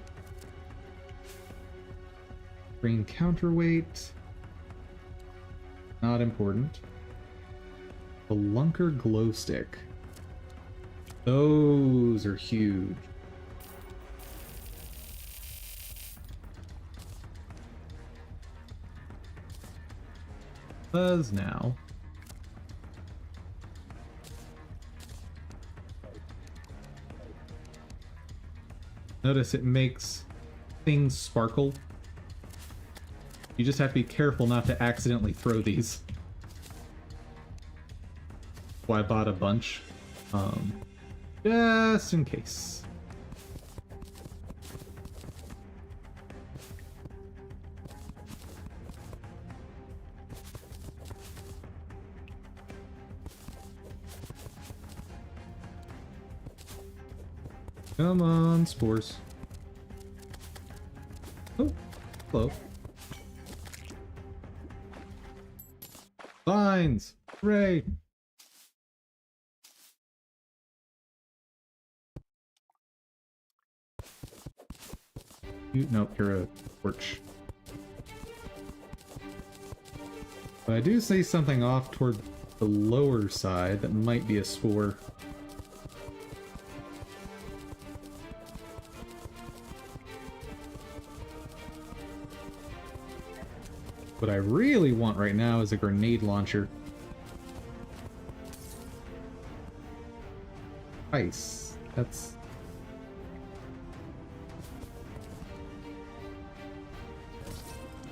Green counterweight. Not important. The Lunker glow stick. Those are huge. Buzz now. Notice it makes things sparkle. You just have to be careful not to accidentally throw these. Well, I bought a bunch. Just in case. Come on, spores. Oh, hello. Vines! Hooray! Nope, you're a torch. But I do see something off toward the lower side that might be a spore. What I really want right now is a grenade launcher. Ice. That's...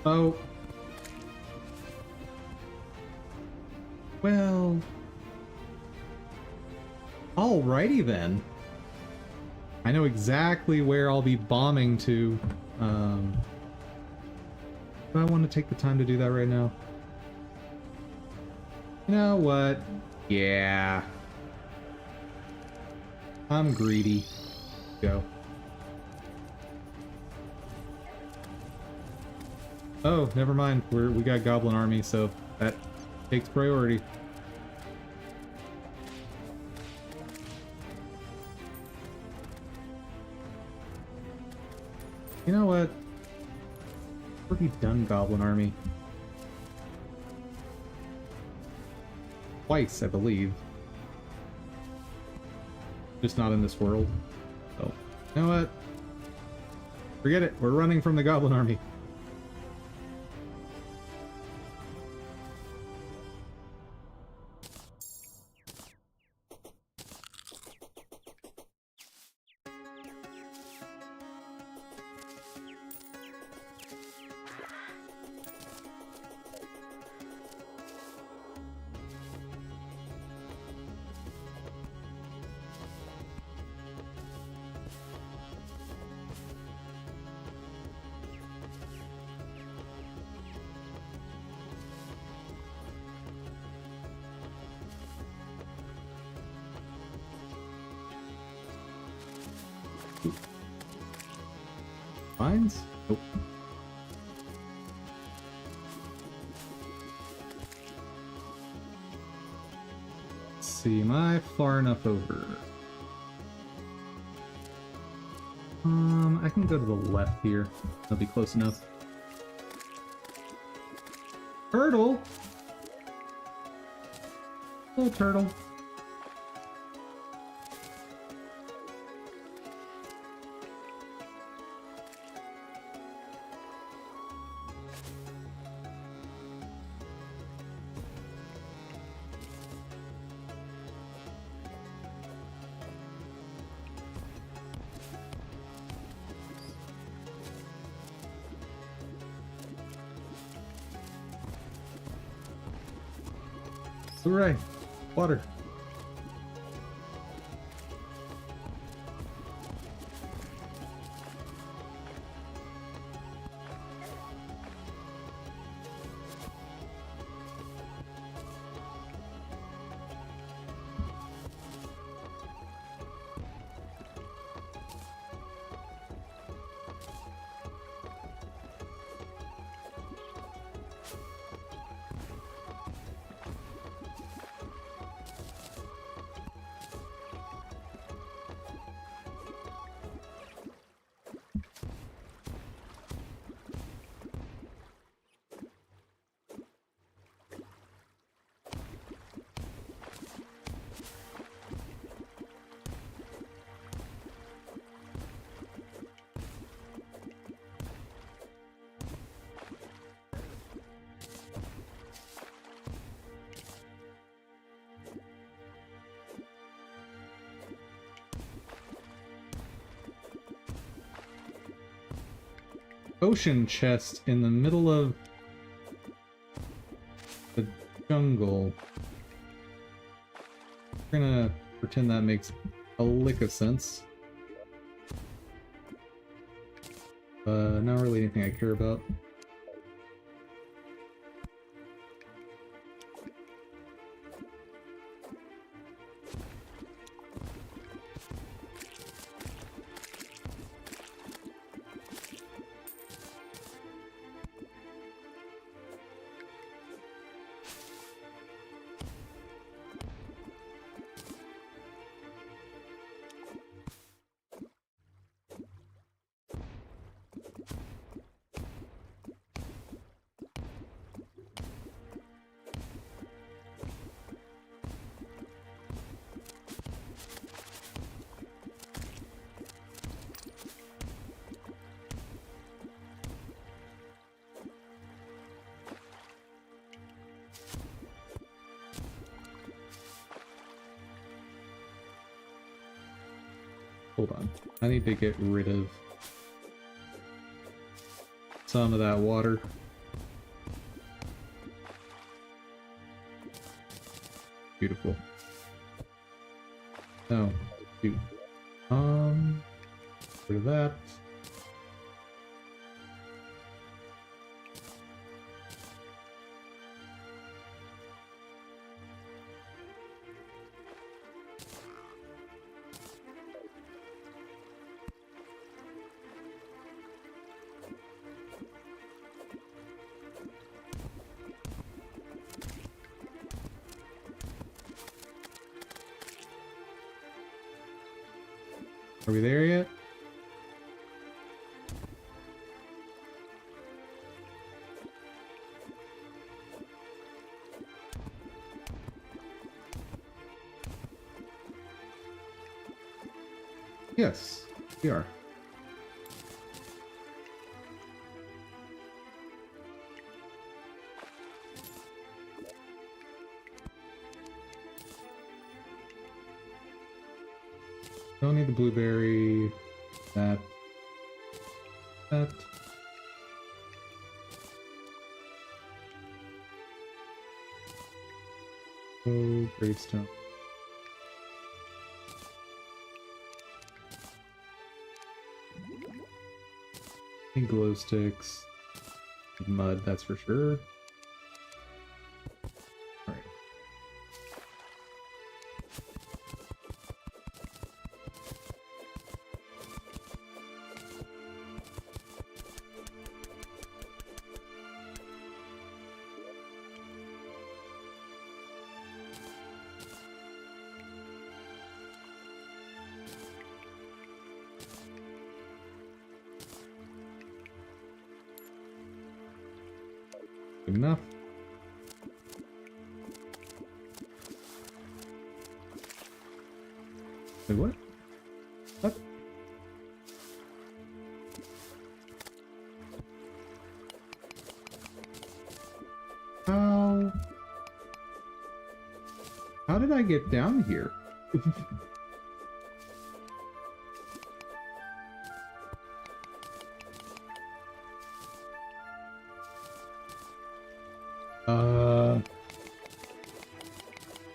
Oh. Well... Alrighty then. I know exactly where I'll be bombing to. Do I want to take the time to do that right now? You know what? Yeah. I'm greedy. Go. Oh, never mind. We got Goblin Army, so that takes priority. You know what? Already done Goblin Army. Twice, I believe. Just not in this world. So, you know what? Forget it. We're running from the Goblin Army. Mines? Nope. Let's see, am I far enough over? I can go to the left here. That'll be close enough. Turtle! Hello, turtle. Hooray! Water. ocean chest in the middle of the jungle. We're gonna pretend that makes a lick of sense. Not really anything I care about. Hold on. I need to get rid of some of that water. Beautiful. No, dude. Rid of that. Are we there yet? Yes, we are. Don't need the blueberry. That. Oh, gravestone. And glow sticks. Mud, that's for sure. Alright. Good enough. Wait, what? What? How did I get down here?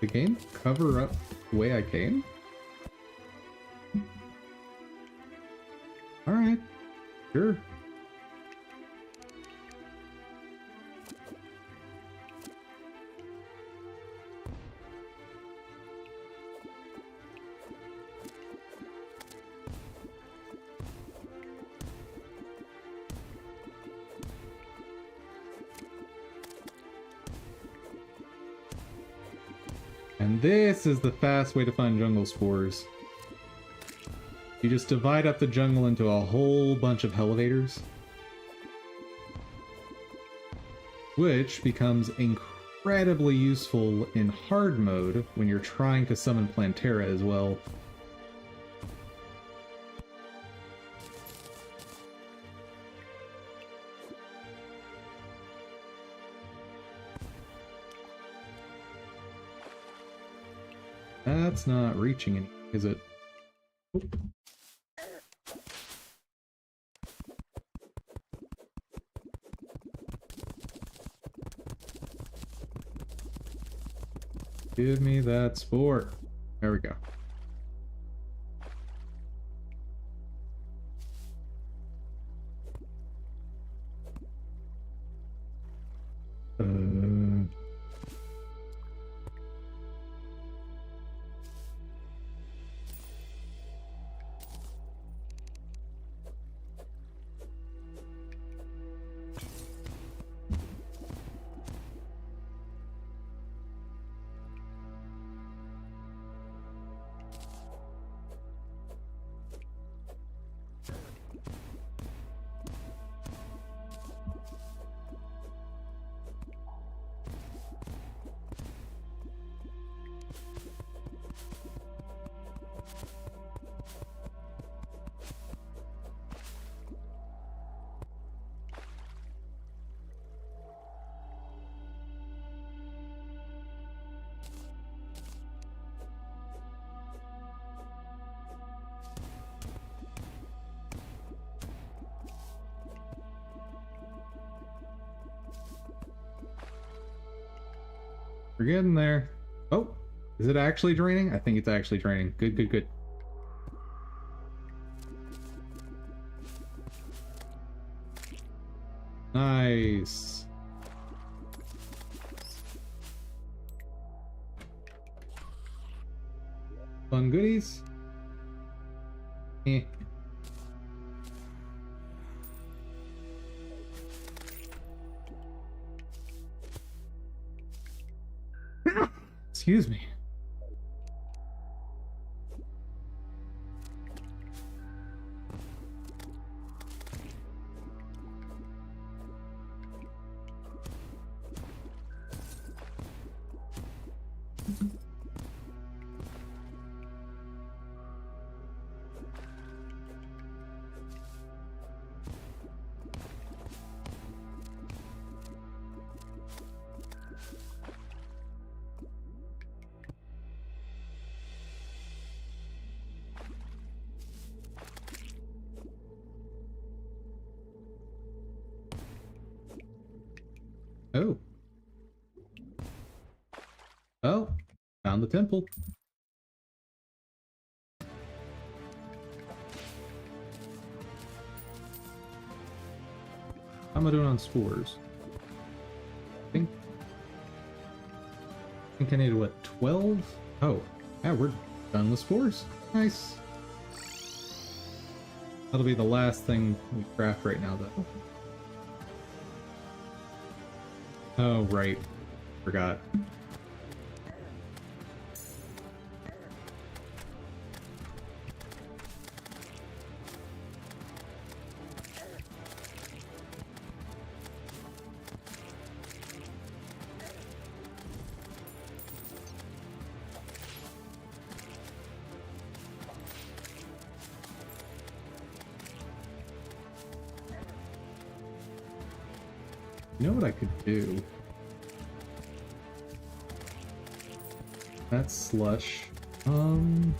The game cover up the way I came? Alright, sure. And this is the fast way to find jungle spores. You just divide up the jungle into a whole bunch of elevators, which becomes incredibly useful in hard mode when you're trying to summon Plantera as well. That's not reaching any, is it? Oh. Give me that spore. There we go. We're getting there. Oh, is it actually draining? I think it's actually draining. Good, good, good. Nice. Fun goodies. Eh. Excuse me. Oh. Oh, found the temple. How am I doing on spores? I think I need, what, 12? Oh, yeah, we're done with spores. Nice. That'll be the last thing we craft right now, though. Oh, right. Forgot. You know what I could do? That's slush. Uh-oh.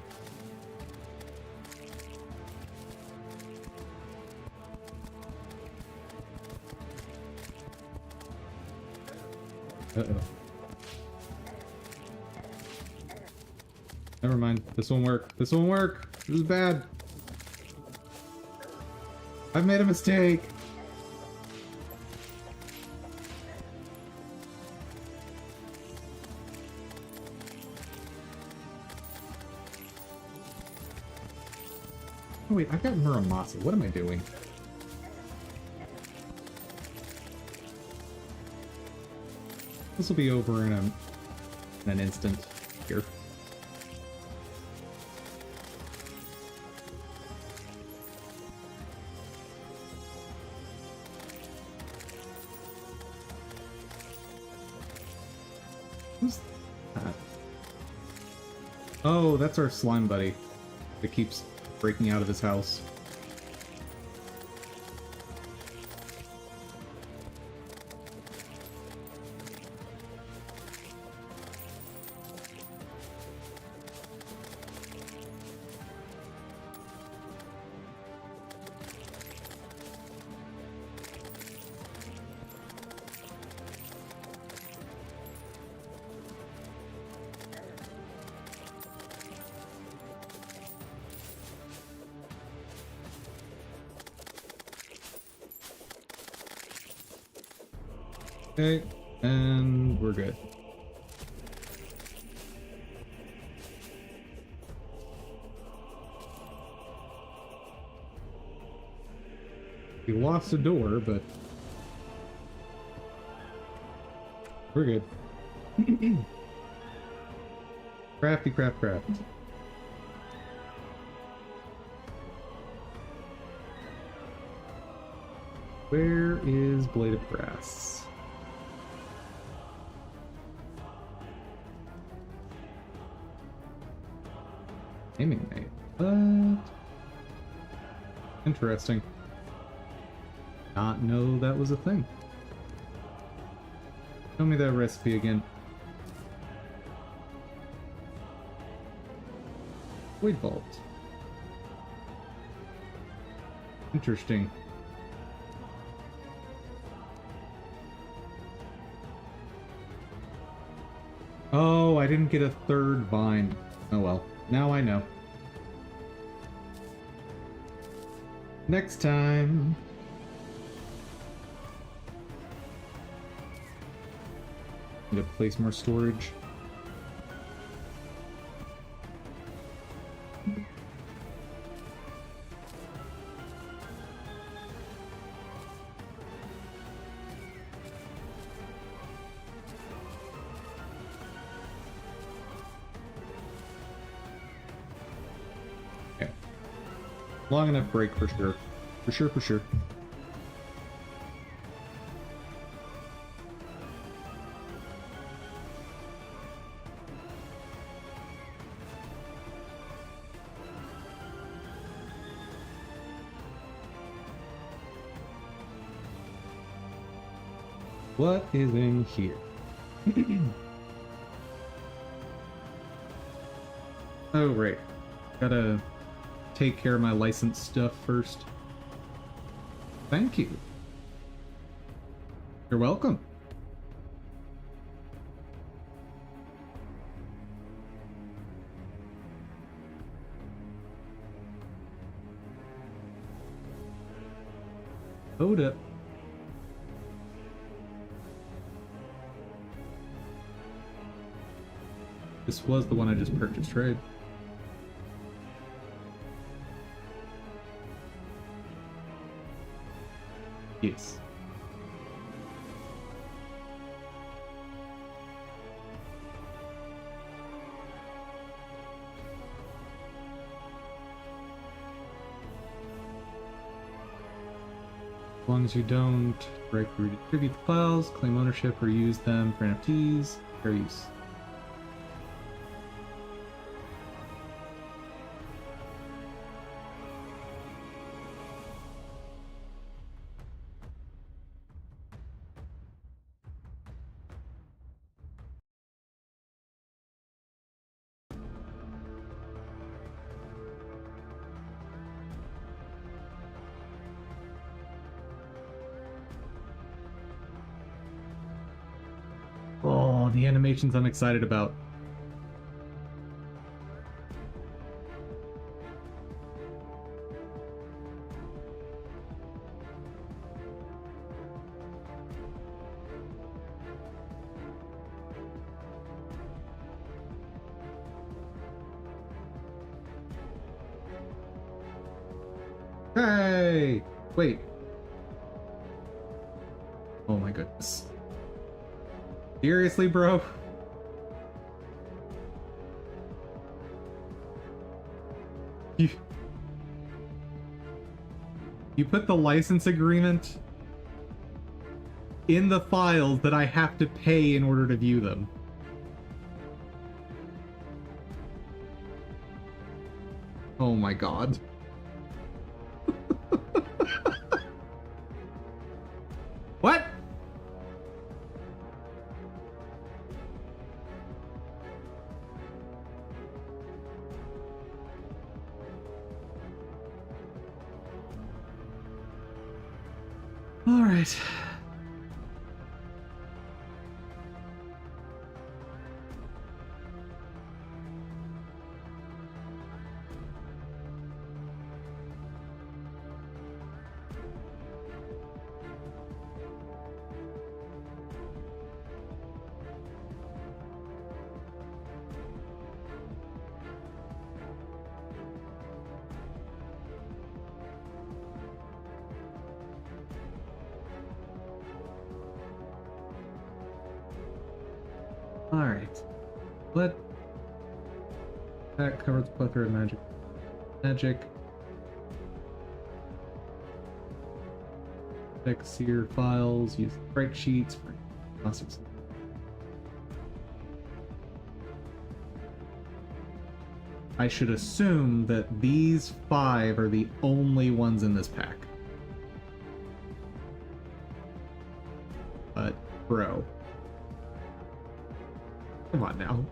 Never mind. This won't work. This won't work. This is bad. I've made a mistake. Oh wait, I've got Muramasa. What am I doing? This will be over in an instant here. Who's that? Oh, that's our slime buddy that keeps breaking out of his house. Okay, and we're good. We lost a door, but we're good. Crafty craft craft. Where is Blade of Grass? Aiming mate. What? Interesting. Not know that was a thing. Show me that recipe again. Void Vault. Interesting. Oh, I didn't get a third vine. Oh well, now I know. Next time. Need to place more storage. Okay. Long enough break for sure. For sure, for sure. What is in here? Oh, right. Gotta take care of my licensed stuff first. Thank you. You're welcome. Hold up. This was the one I just purchased, right? Yes. As long as you don't directly distribute the files, claim ownership, or use them for NFTs, fair use. Oh, the animations I'm excited about. Hey! Wait. Oh my goodness. Seriously, bro? You put the license agreement in the files that I have to pay in order to view them. Oh my god. What? All right. Alright. Let that covers plethora of magic. Seer files, use sprite sheets for classics. I should assume that these 5 are the only ones in this pack. But, bro. Come on now.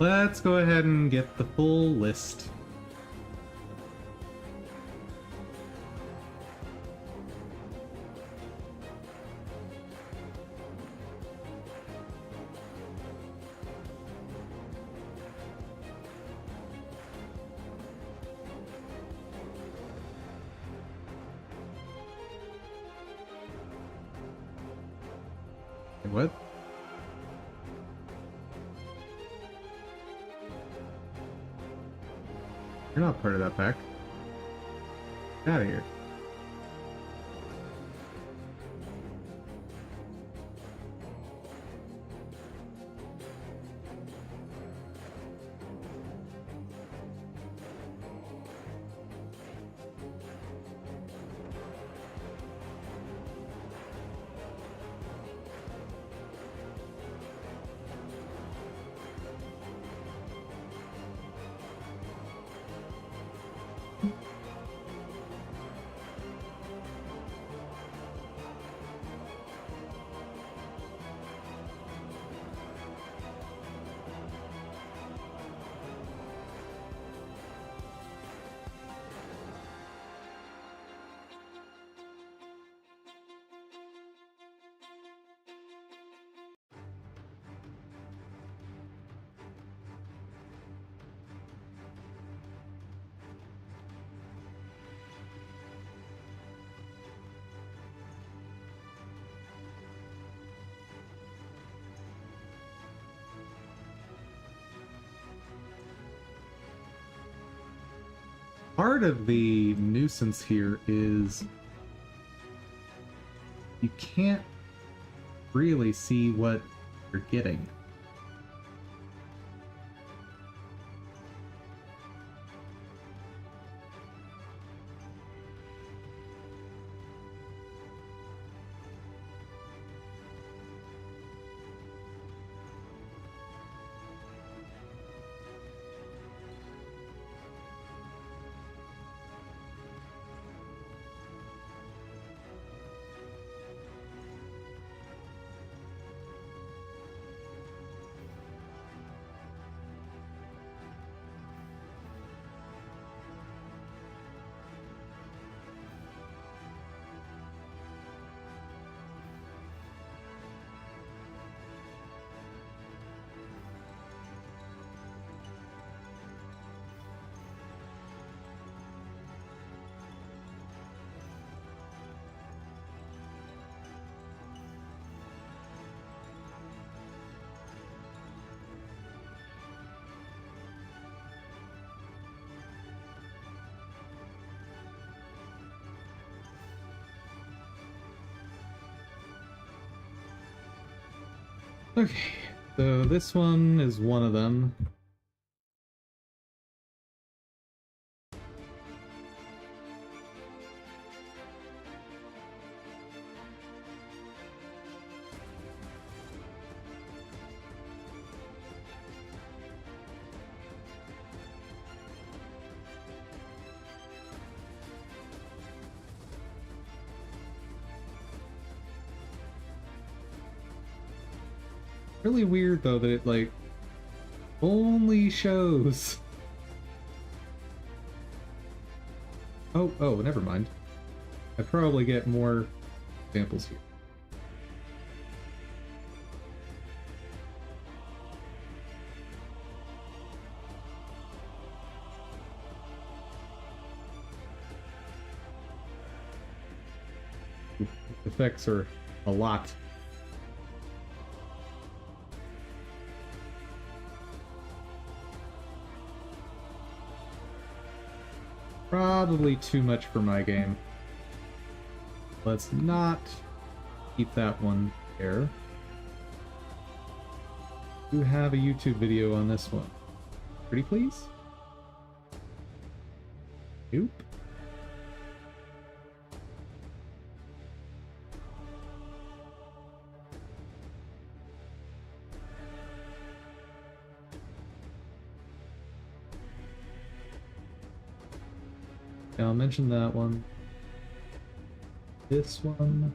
Let's go ahead and get the full list. What? You're not part of that pack. Get out of here. Part of the nuisance here is you can't really see what you're getting. Okay, so this one is one of them. Really weird though that it like only shows. Oh, never mind. I probably get more examples here. Effects are a lot. Probably too much for my game. Let's not keep that one there. Do have a YouTube video on this one. Pretty please? Nope. Yeah, I'll mention that one. This one.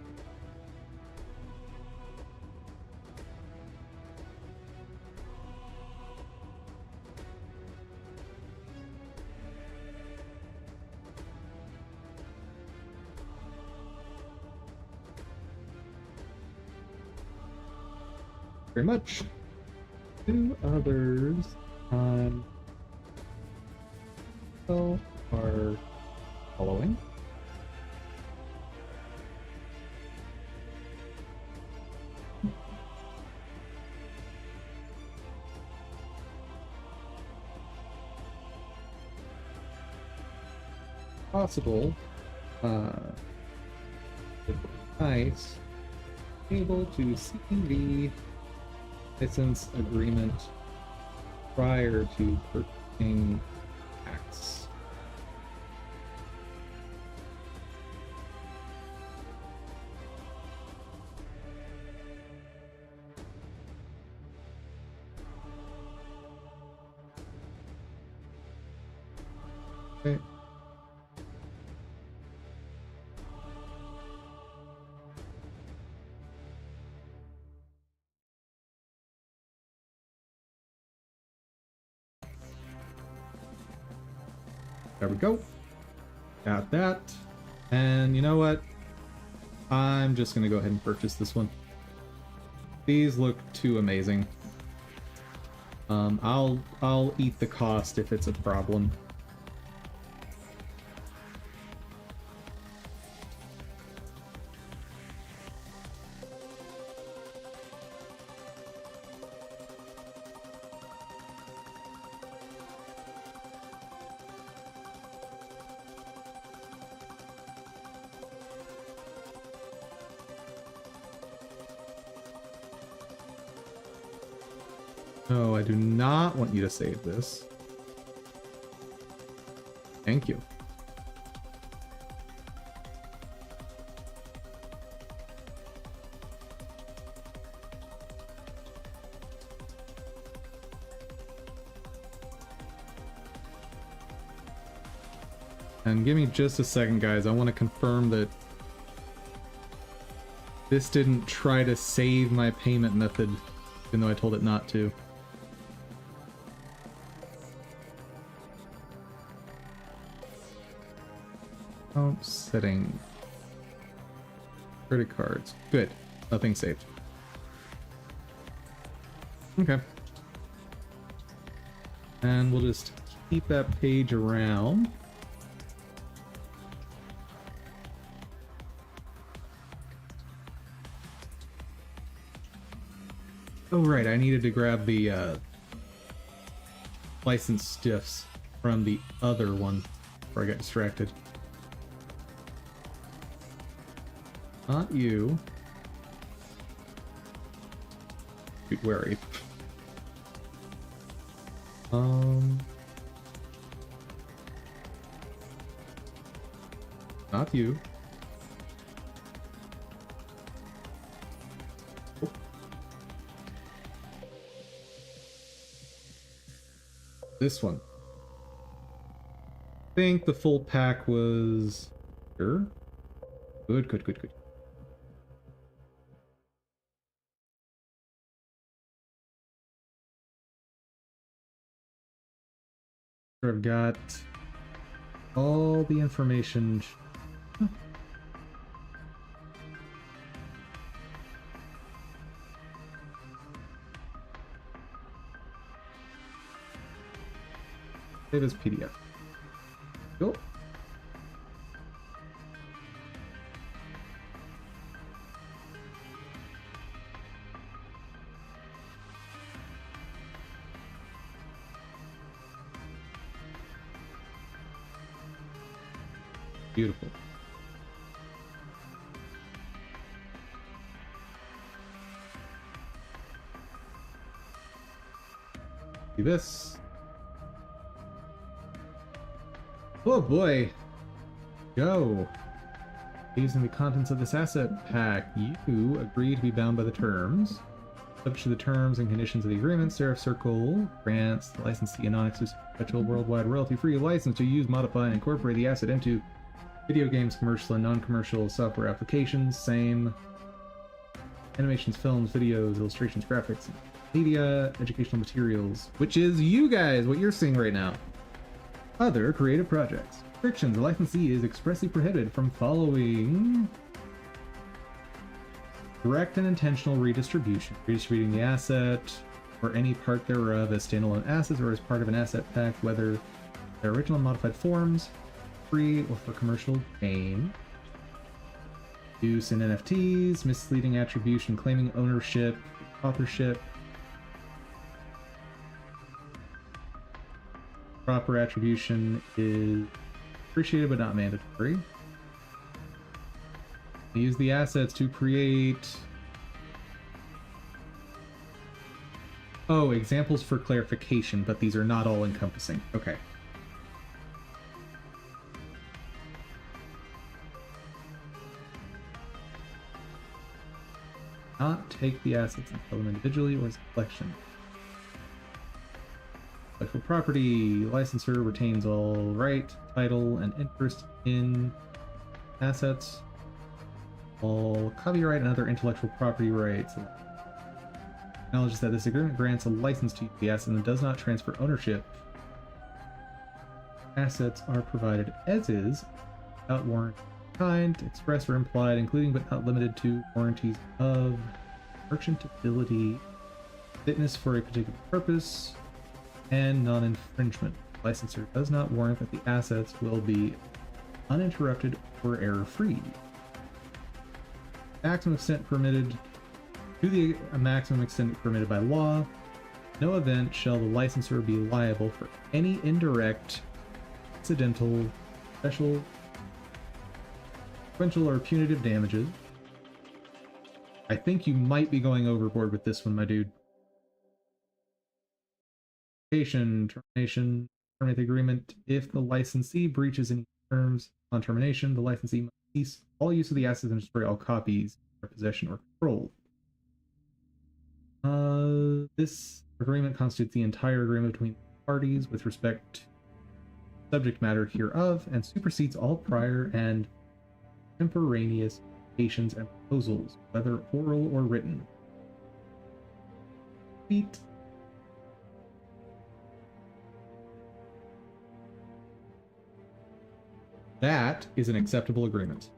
Very much. Two others so are following. Possible. Nice. Able to see the license agreement prior to purchasing packs. Okay. There we go. Got that. And you know what? I'm just gonna go ahead and purchase this one. These look too amazing. I'll eat the cost if it's a problem. No, I do not want you to save this. Thank you. And give me just a second, guys. I want to confirm that this didn't try to save my payment method, even though I told it not to. Account setting. Credit cards. Good. Nothing saved. Okay. And we'll just keep that page around. Oh right, I needed to grab the license stiffs from the other one before I got distracted. Not you. Be wary. Not you. Oh. This one. I think the full pack was here. Good, good, good, good. Sure, I've got all the information. Save as PDF. Cool. Beautiful. See this. Oh boy. Go. Using the contents of this asset pack, you agree to be bound by the terms. Subject to the terms and conditions of the agreement, Seraph Circle grants the licensee a non-exclusive perpetual worldwide royalty-free license to use, modify, and incorporate the asset into video games, commercial and non-commercial software applications. Same. Animations, films, videos, illustrations, graphics, media, educational materials, which is you guys, what you're seeing right now. Other creative projects. Restrictions. The licensee is expressly prohibited from following direct and intentional redistribution, redistributing the asset or any part thereof as standalone assets or as part of an asset pack, whether their original and modified forms, free or for commercial gain. Use in NFTs, misleading attribution, claiming ownership, authorship. Proper attribution is appreciated but not mandatory. Use the assets to create... Oh, examples for clarification, but these are not all encompassing. Okay. Not take the assets and sell them individually or as a collection. Intellectual property. Licensor retains all right, title, and interest in assets. All copyright and other intellectual property rights. Acknowledges that this agreement grants a license to use the asset and does not transfer ownership. Assets are provided as is, without warranty of kind, express or implied, including but not limited to warranties of merchantability, fitness for a particular purpose, and non-infringement. The licensor does not warrant that the assets will be uninterrupted or error-free. Maximum extent permitted to the maximum extent permitted by law. No event shall the licensor be liable for any indirect, accidental, special, sequential, or punitive damages. I think you might be going overboard with this one, my dude. Termination, terminate the agreement. If the licensee breaches any terms on termination, the licensee must cease all use of the assets and destroy all copies in their possession or control. This agreement constitutes the entire agreement between the parties with respect to subject matter hereof and supersedes all prior and contemporaneous communications and proposals, whether oral or written. Sweet. That is an acceptable agreement.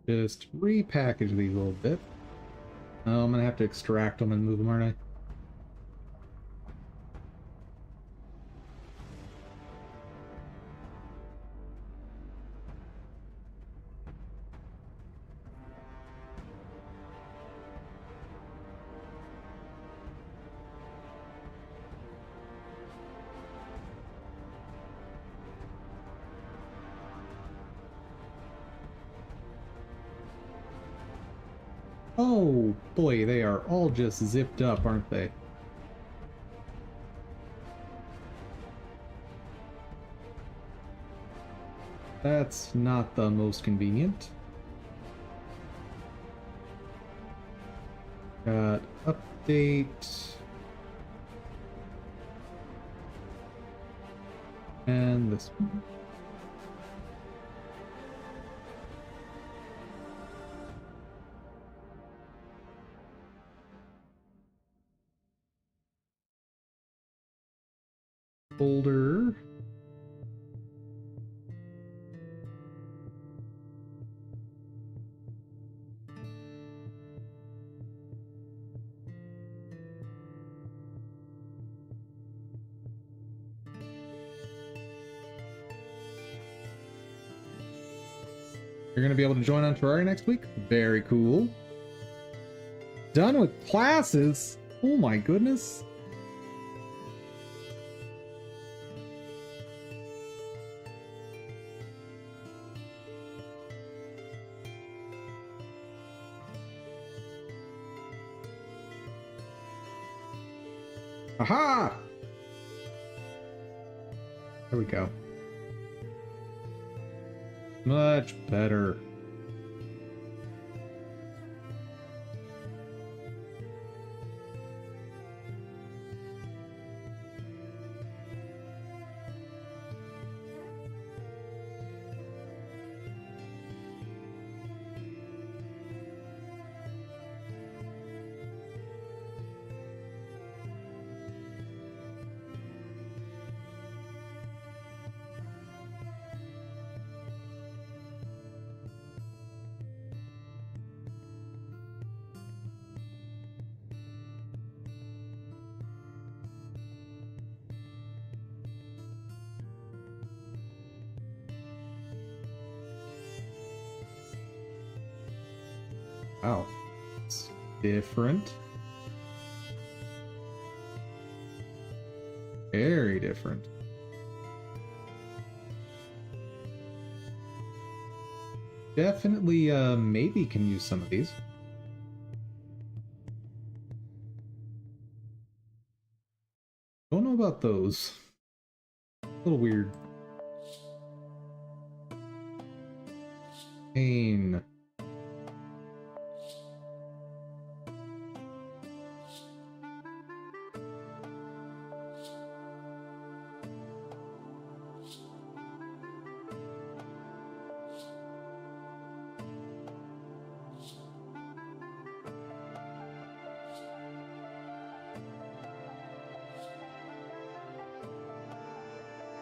Just repackage these a little bit. Oh, I'm gonna have to extract them and move them, aren't I? Oh boy, they are all just zipped up, aren't they? That's not the most convenient. Got update. And this one. Folder. You're going to be able to join on Terraria next week? Very cool. Done with classes? Oh my goodness. Aha! There we go. Much better. Wow. It's different. Very different. Definitely, maybe can use some of these. Don't know about those. A little weird. Pain.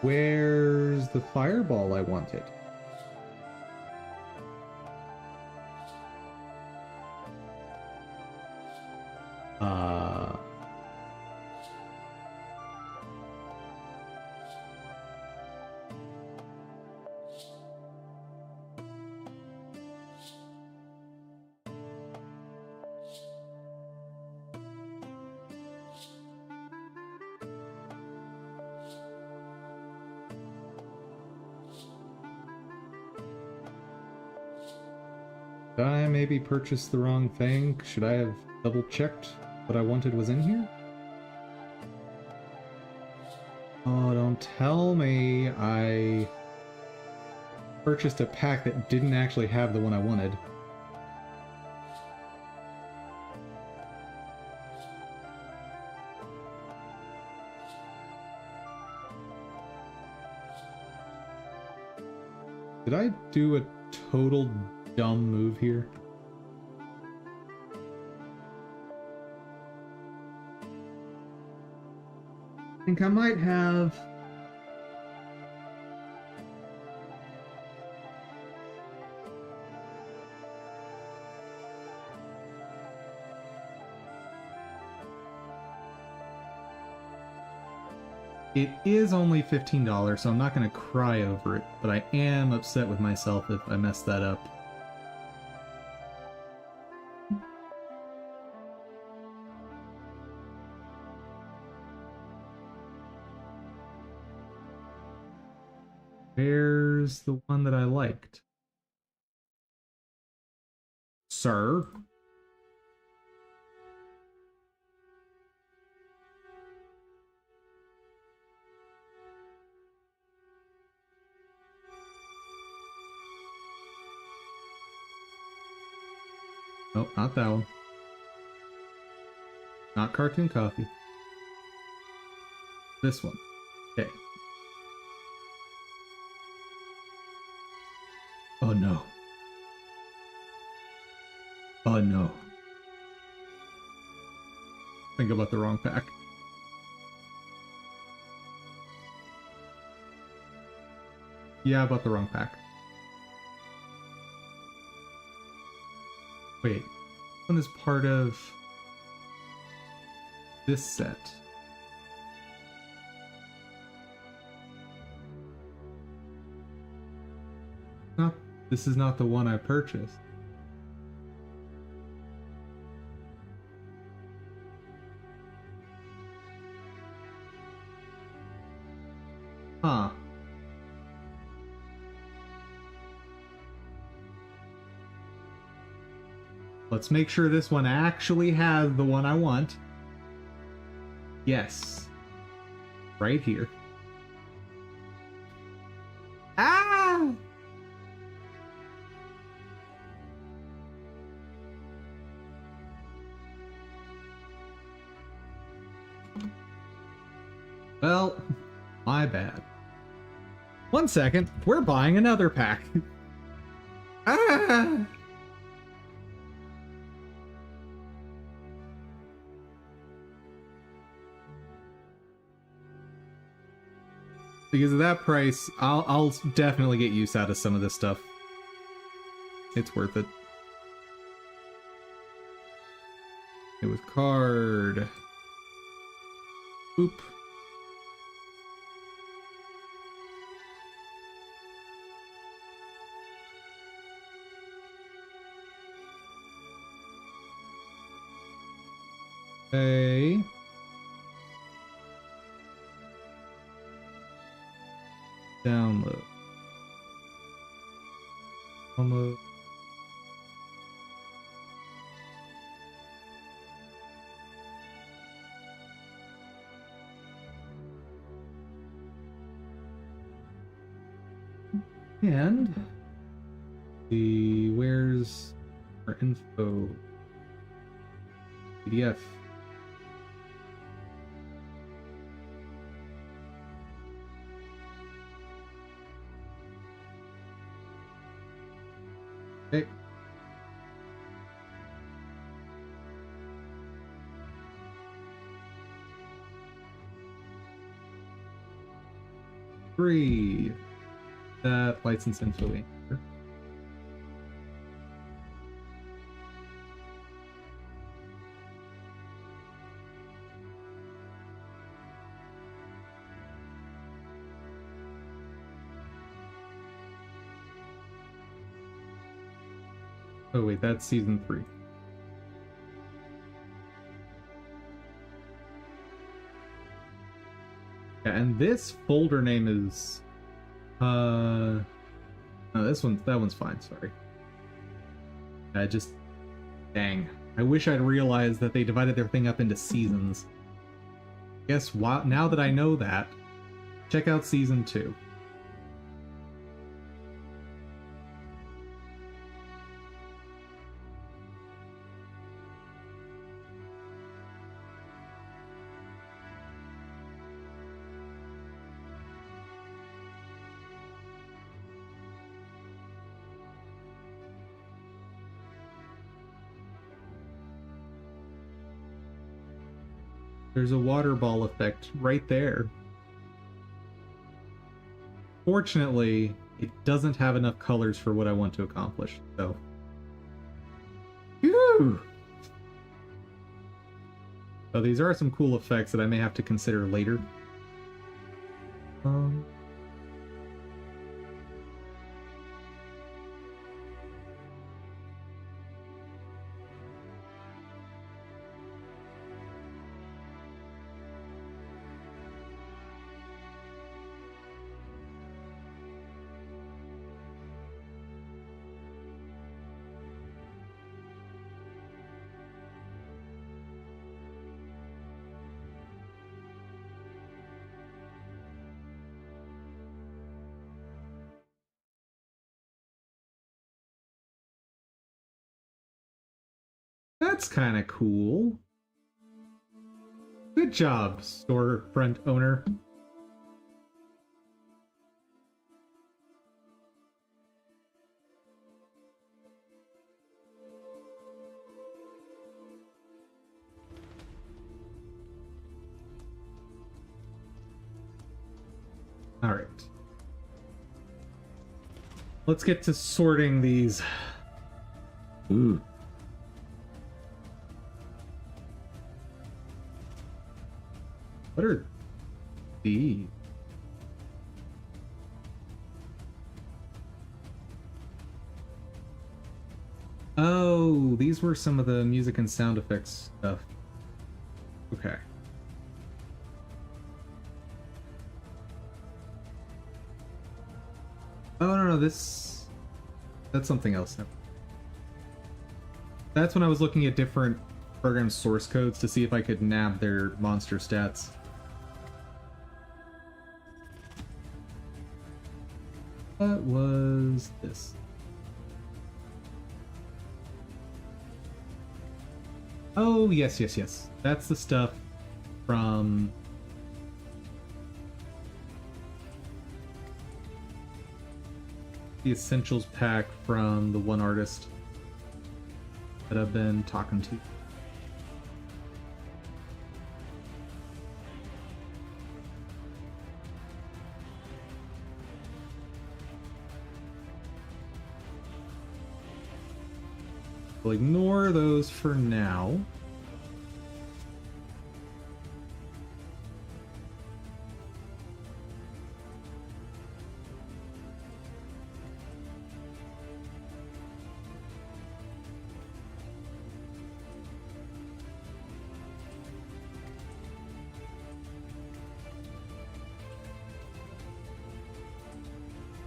Where's the fireball I wanted? Uh... Did I maybe purchase the wrong thing? Should I have double checked what I wanted was in here? Oh, don't tell me I purchased a pack that didn't actually have the one I wanted. Did I do a total dumb move here? I think I might have. It is only $15, so I'm not going to cry over it, but I am upset with myself if I mess that up. Where's the one that I liked? Sir? Nope, not that one. Not cartoon coffee. This one. Okay. Oh no. Oh no. Think about the wrong pack. Yeah, I bought the wrong pack. Wait. This one is part of this set. No, this is not the one I purchased. Huh. Let's make sure this one actually has the one I want. Yes. Right here. Ah! Well, my bad. 1 second, we're buying another pack. Ah! Because of that price, I'll definitely get use out of some of this stuff. It's worth it. It was card. Oop. Okay. Download. Download. And where's our info? PDF. Okay. Free. That license info anchor. Oh wait, that's season 3. Yeah, and this folder name is no, that one's fine, sorry. Dang. I wish I'd realized that they divided their thing up into seasons. Guess what? Now that I know that, check out season 2. There's a water ball effect right there. Fortunately, it doesn't have enough colors for what I want to accomplish, so. Whew! So these are some cool effects that I may have to consider later. That's kind of cool. Good job, storefront owner. All right. Let's get to sorting these. Ooh. What are these? Oh, these were some of the music and sound effects stuff. Okay. Oh, no, that's something else. That's when I was looking at different program source codes to see if I could nab their monster stats. What was this? Oh, yes, yes, yes. That's the stuff from... the Essentials pack from the one artist that I've been talking to. We'll ignore those for now.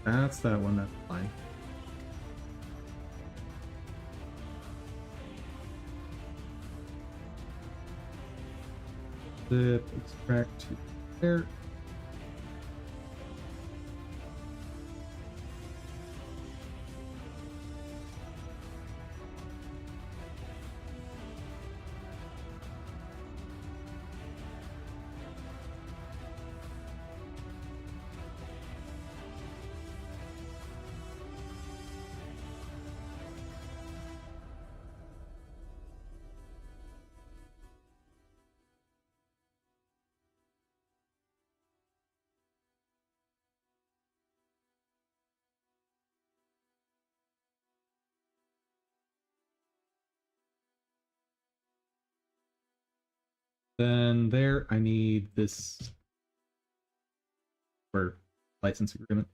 That's that one, that's fine. Zip, extract to there. Then there, I need this for license agreement.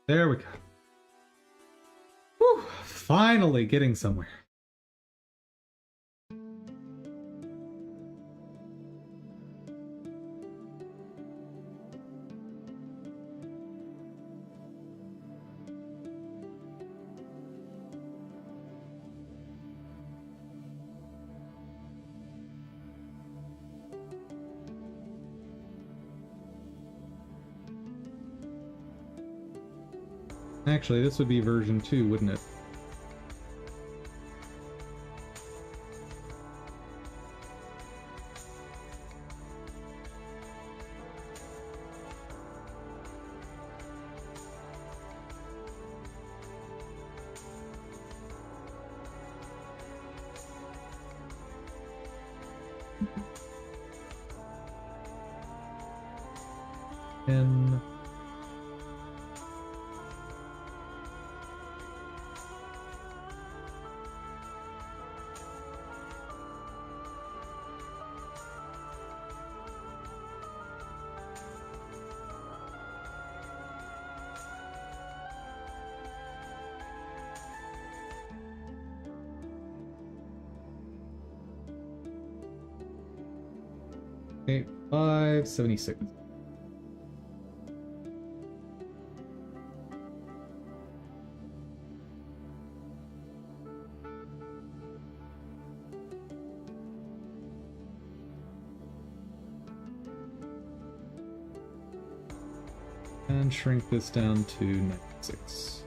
There we go. Whew, finally getting somewhere. Actually, this would be version 2, wouldn't it? And okay, 576. And shrink this down to 96.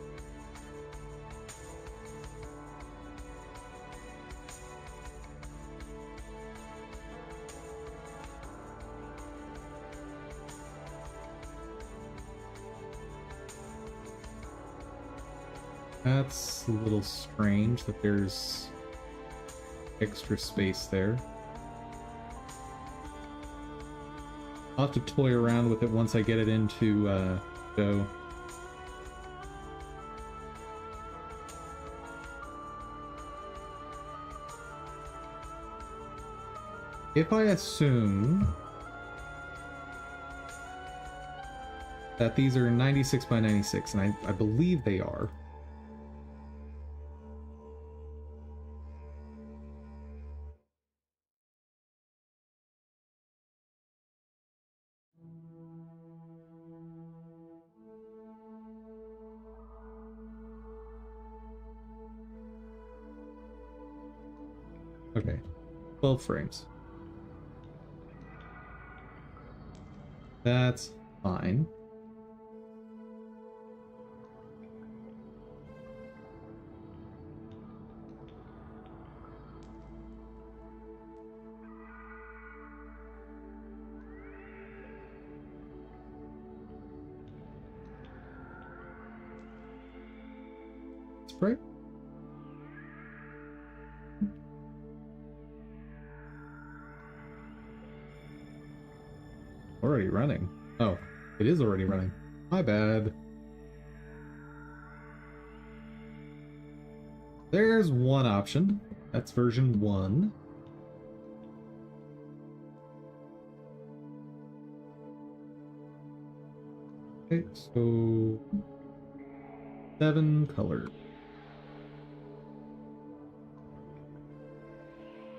That's a little strange that there's extra space there. I'll have to toy around with it once I get it into Go. If I assume that these are 96 by 96, and I believe they are. Okay, 12 frames. That's fine. Sprite? Already running. Oh, it is already running. My bad. There's one option. That's version 1. Okay, so 7 colors.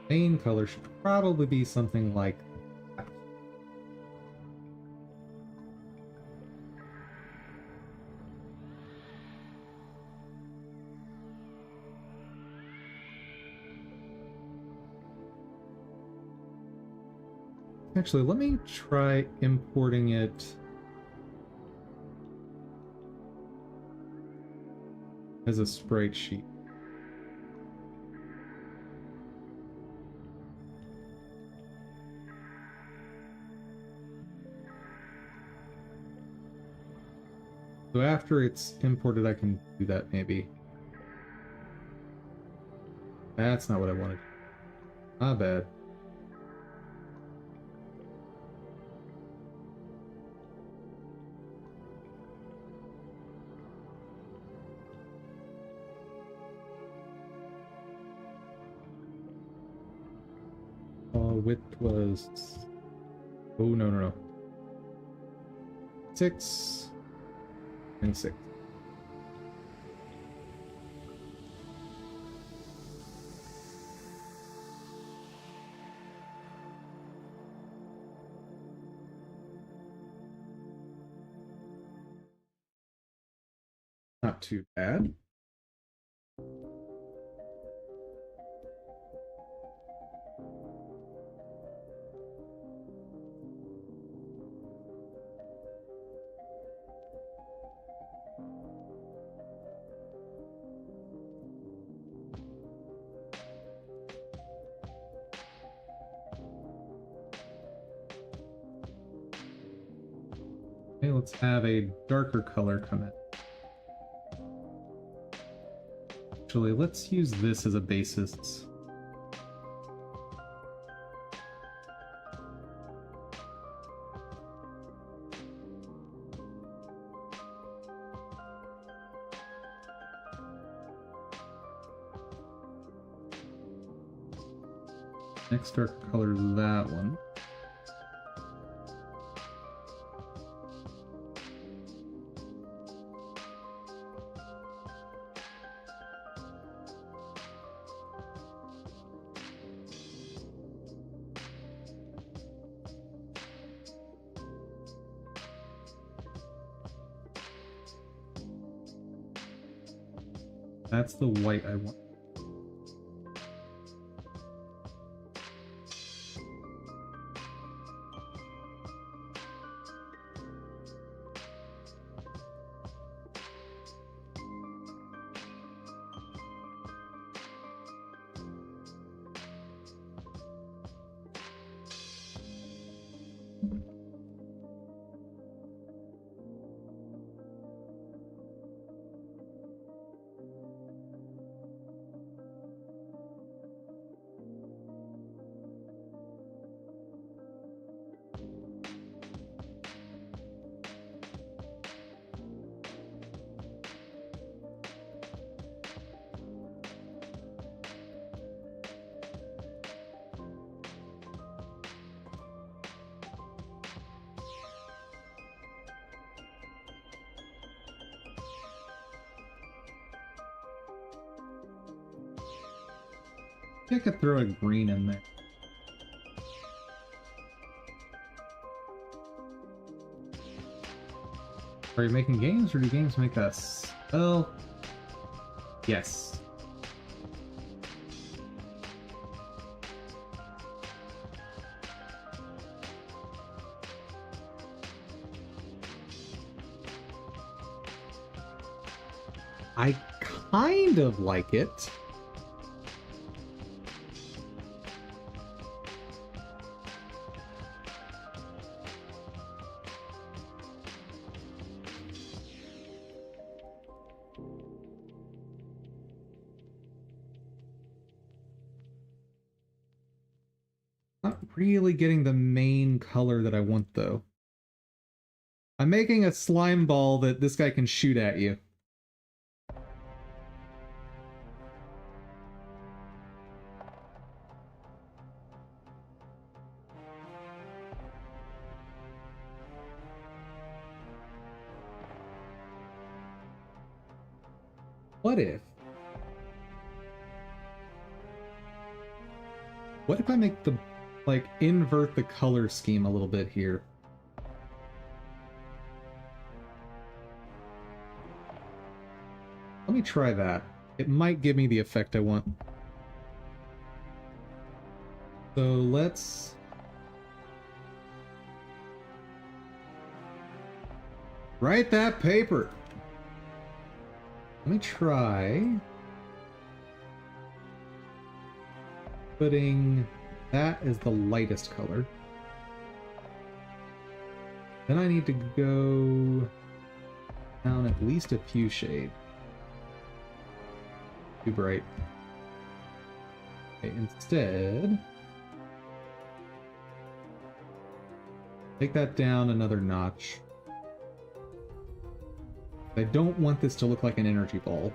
Main color should probably be something like that. Actually, let me try importing it as a sprite sheet. So after it's imported, I can do that maybe. That's not what I wanted. Not bad. Width was... Oh, no, no, no. 6 and 6. Not too bad. Okay, let's have a darker color come in. Actually, let's use this as a basis. Next dark color is that one. That's the white I want. I could throw a green in there. Are you making games, or do games make us? Well, yes. I kind of like it. Not really getting the main color that I want, though. I'm making a slime ball that this guy can shoot at you. What if? What if I make the, like, invert the color scheme a little bit here? Let me try that. It might give me the effect I want. So let's... write that paper! Let me try... putting that as the lightest color. Then I need to go down at least a few shades. Too bright. Okay, instead, take that down another notch. I don't want this to look like an energy ball.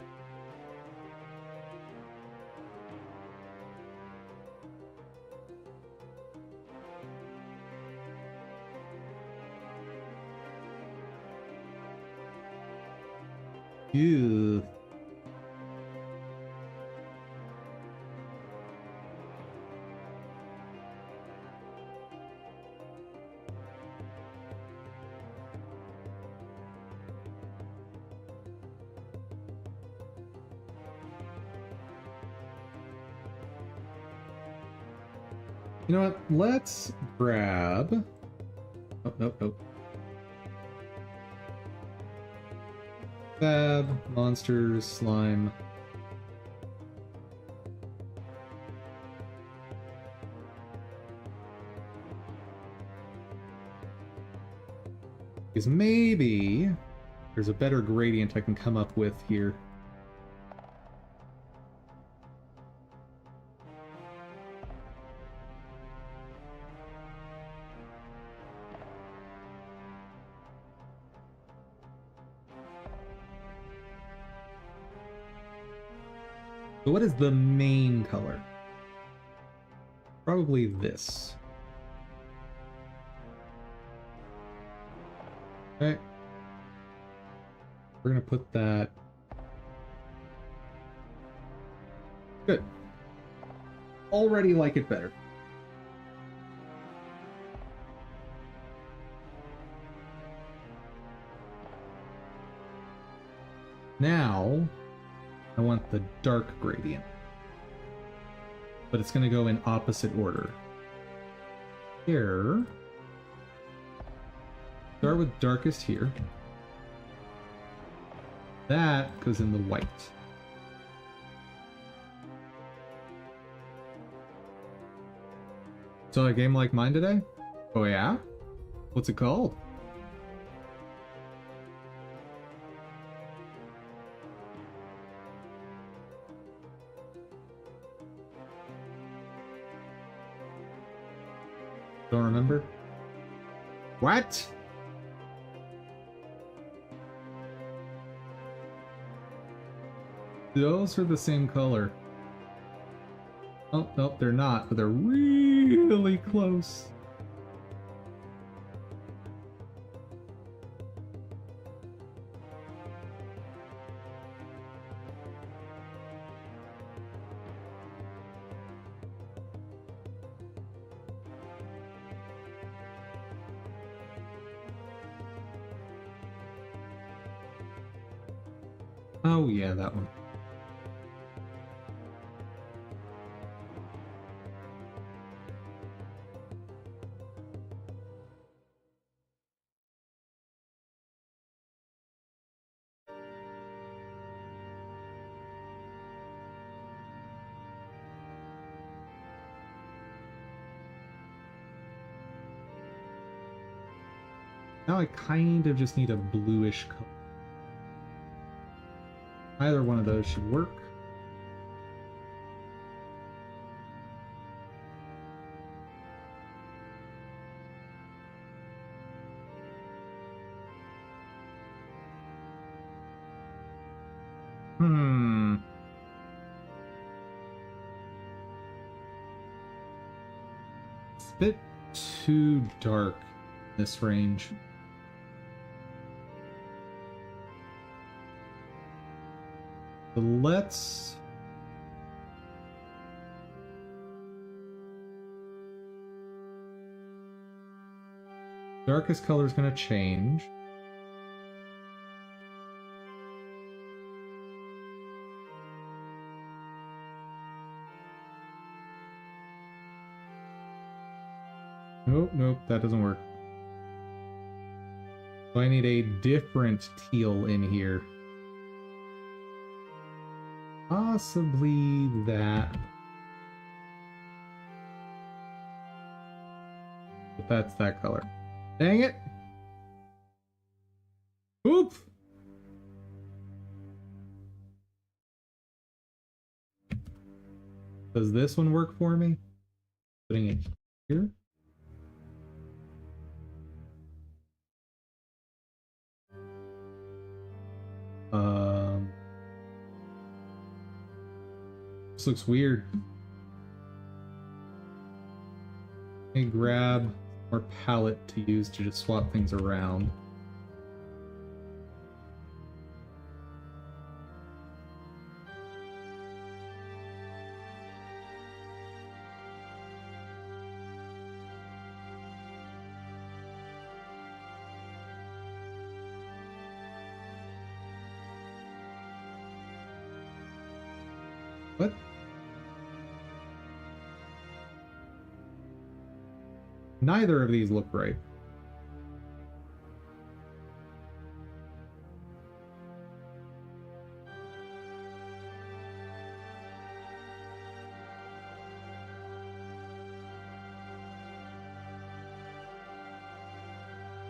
Ew. You know what? Let's grab... oh, nope, nope. Fab, monsters, slime. Because maybe there's a better gradient I can come up with here. So what is the main color? Probably this. Okay. We're gonna put that... good. Already like it better. Now, I want the dark gradient. But it's going to go in opposite order. Here. Start with darkest here. That goes in the white. So a game like mine today? Oh yeah? What's it called? Don't remember? What? Those are the same color. Oh, nope, they're not, but they're really close. Oh yeah, that one. Now I kind of just need a bluish color. Either one of those should work. It's a bit too dark in this range. So let's... Darkest color is going to change. Nope, nope, that doesn't work. So I need a different teal in here. Possibly that. But that's that color. Dang it! Oop! Does this one work for me? Putting it here? This looks weird. Let me grab more palette to use to just swap things around. What? Neither of these look right.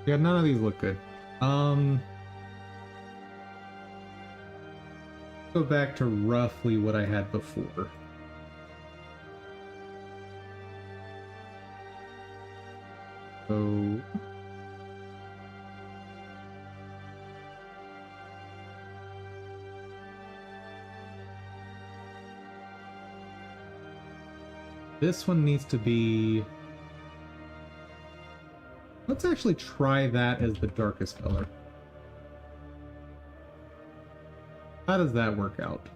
Yeah, none of these look good. Go back to roughly what I had before. So this one needs to be... Let's actually try that as the darkest color. How does that work out?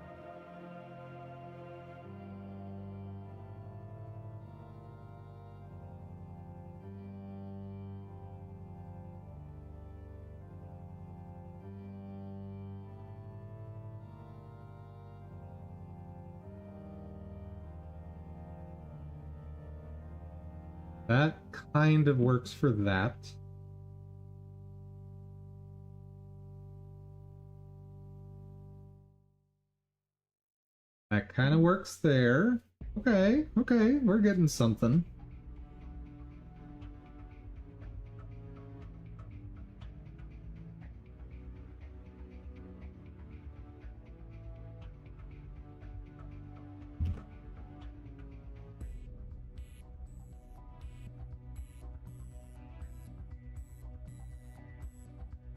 That kind of works for that. That kind of works there. Okay, okay, we're getting something.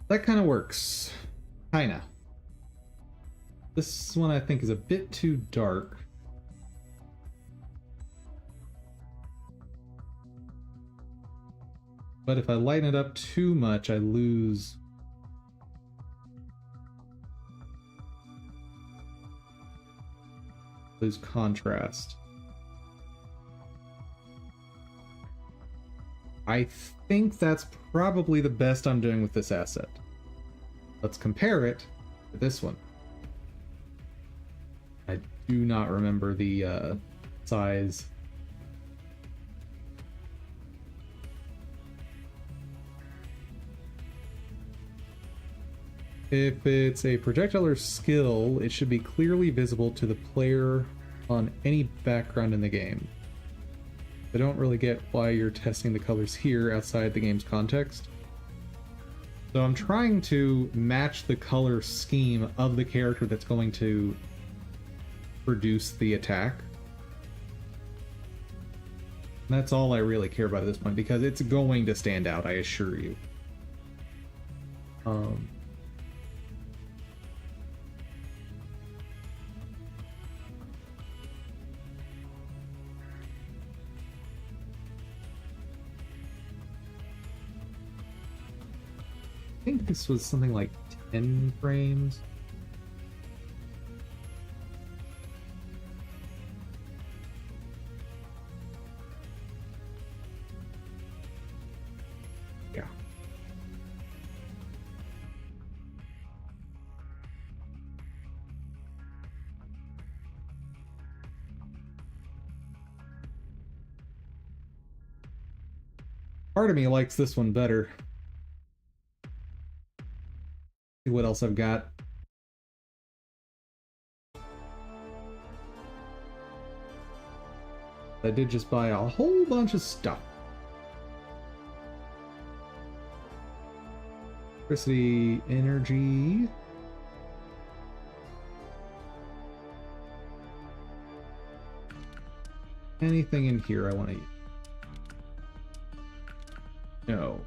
That kind of works. Kinda. This one I think is a bit too dark. But if I lighten it up too much, I lose contrast. I think that's probably the best I'm doing with this asset. Let's compare it to this one. I do not remember the size. If it's a projectile or skill, it should be clearly visible to the player on any background in the game. I don't really get why you're testing the colors here outside the game's context. So I'm trying to match the color scheme of the character that's going to produce the attack. And that's all I really care about at this point, because it's going to stand out, I assure you. I think this was something like 10 frames. Yeah. Part of me likes this one better. See what else I've got. I did just buy a whole bunch of stuff. Electricity, energy. Anything in here I want to use? No.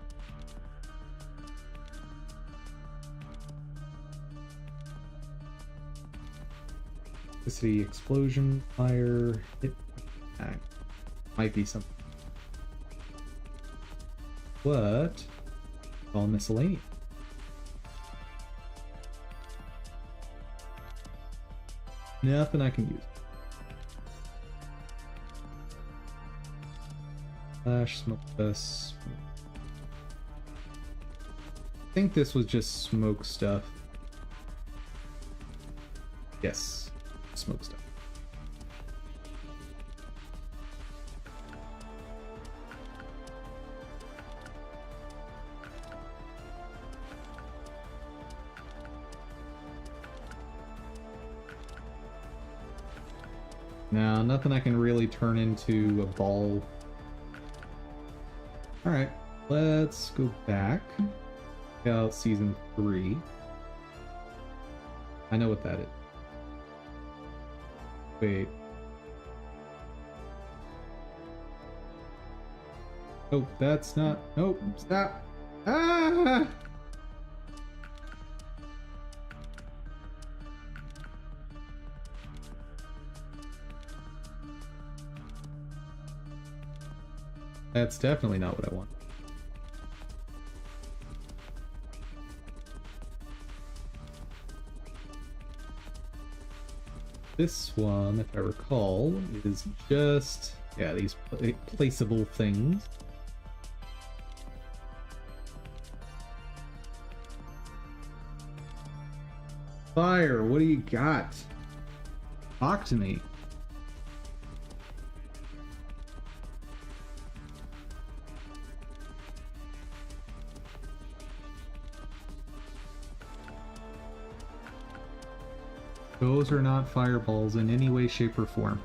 Electricity, explosion, fire, hit, attack. Might be something. What? All miscellaneous. Nothing I can use. Flash, smoke dust. I think this was just smoke stuff. Yes, smoke stuff. Now, nothing I can really turn into a ball. Alright, let's go back. Check out season 3. I know what that is. Wait. Oh, that's not. Nope, stop. Ah! That's definitely not what I want. This one, if I recall, is just, yeah, these placeable things. Fire, what do you got? Talk to me. Those are not fireballs in any way, shape, or form.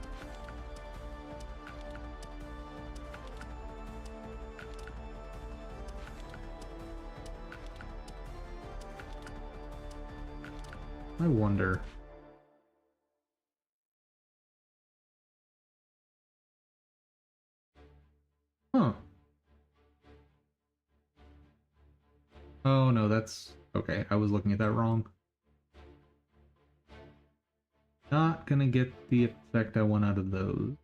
I wonder. Huh. Oh no, that's... okay, I was looking at that wrong. Not gonna get the effect I want out of those.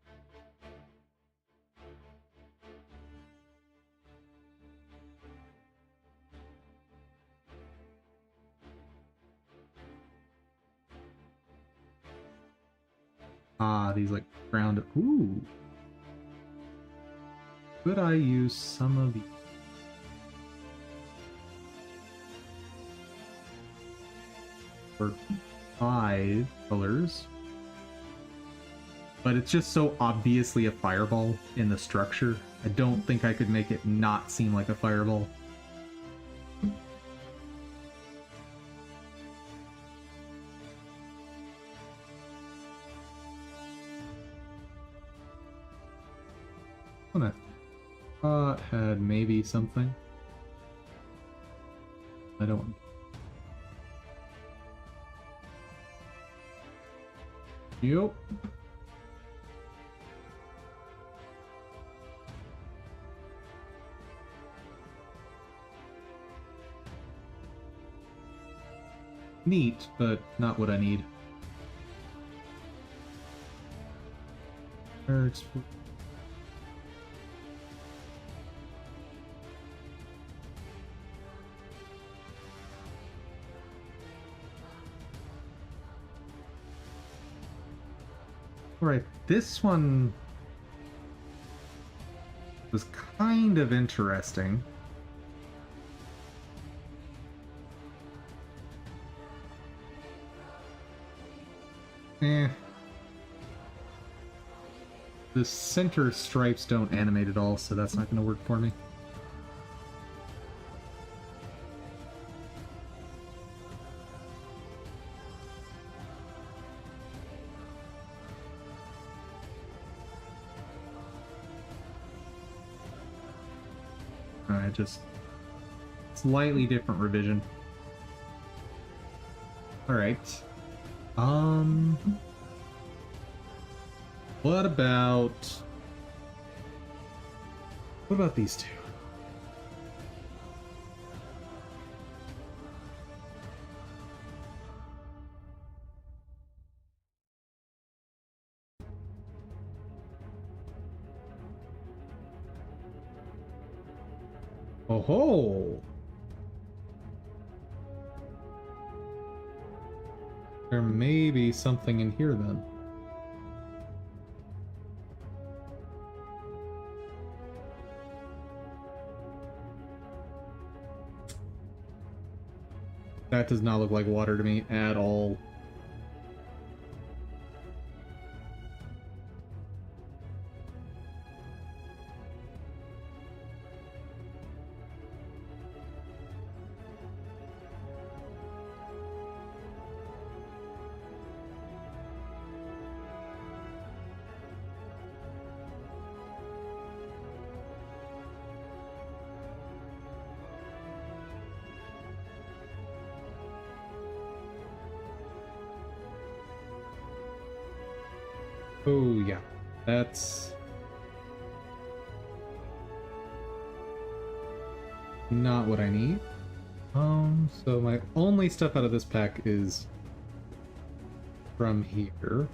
Ah, these like ground. Ooh. Could I use some of these? For 5 colors. but it's just so obviously a fireball in the structure. I don't think I could make it not seem like a fireball. I thought had maybe something. I don't. Yep. Neat, but not what I need. Alright, this one was kind of interesting. The center stripes don't animate at all, so that's not going to work for me. Alright, just slightly different revision. Alright. What about these two? Oh ho! There may be something in here then. That does not look like water to me at all. Oh yeah, that's not what I need. So my only stuff out of this pack is from here.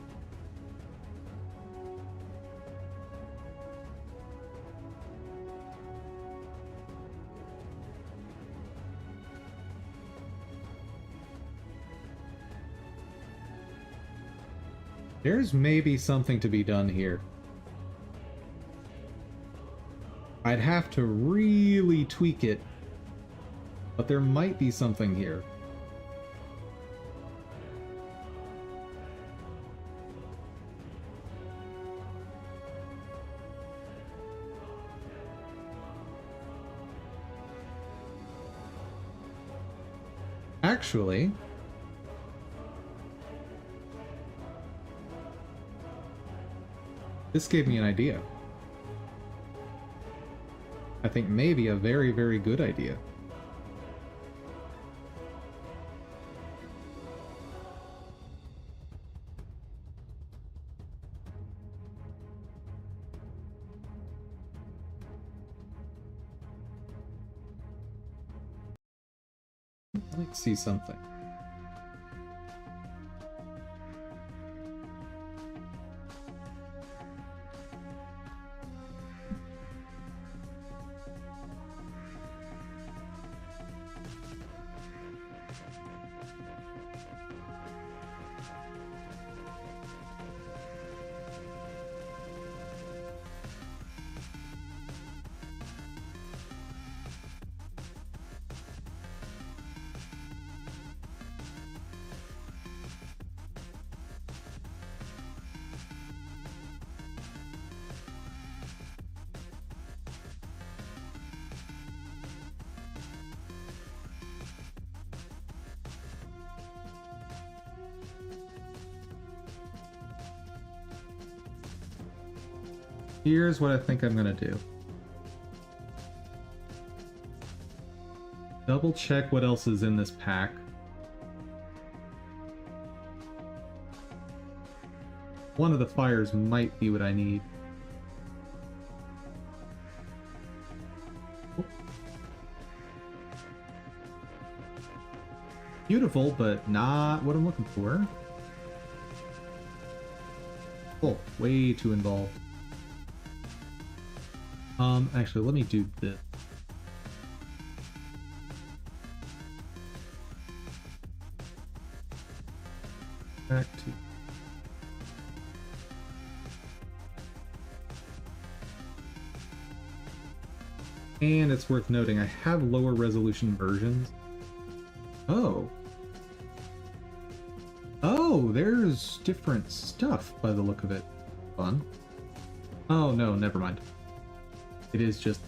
There's maybe something to be done here. I'd have to really tweak it, but there might be something here. Actually, this gave me an idea. I think maybe a very, very good idea. Let's see something. Here's what I think I'm gonna do. Double check what else is in this pack. One of the fires might be what I need. Beautiful, but not what I'm looking for. Oh, way too involved. Actually, let me do this. Back to... And it's worth noting, I have lower resolution versions. Oh. Oh, there's different stuff by the look of it. Fun. Oh, no, never mind. It is just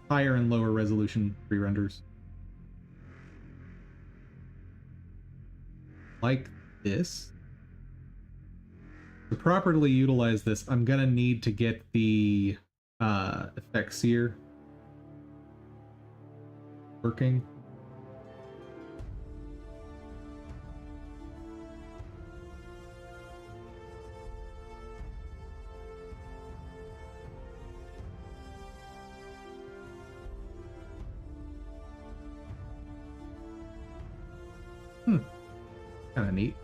higher and lower resolution pre-renders. Like this. To properly utilize this, I'm gonna need to get the effect seer working. Kind of neat.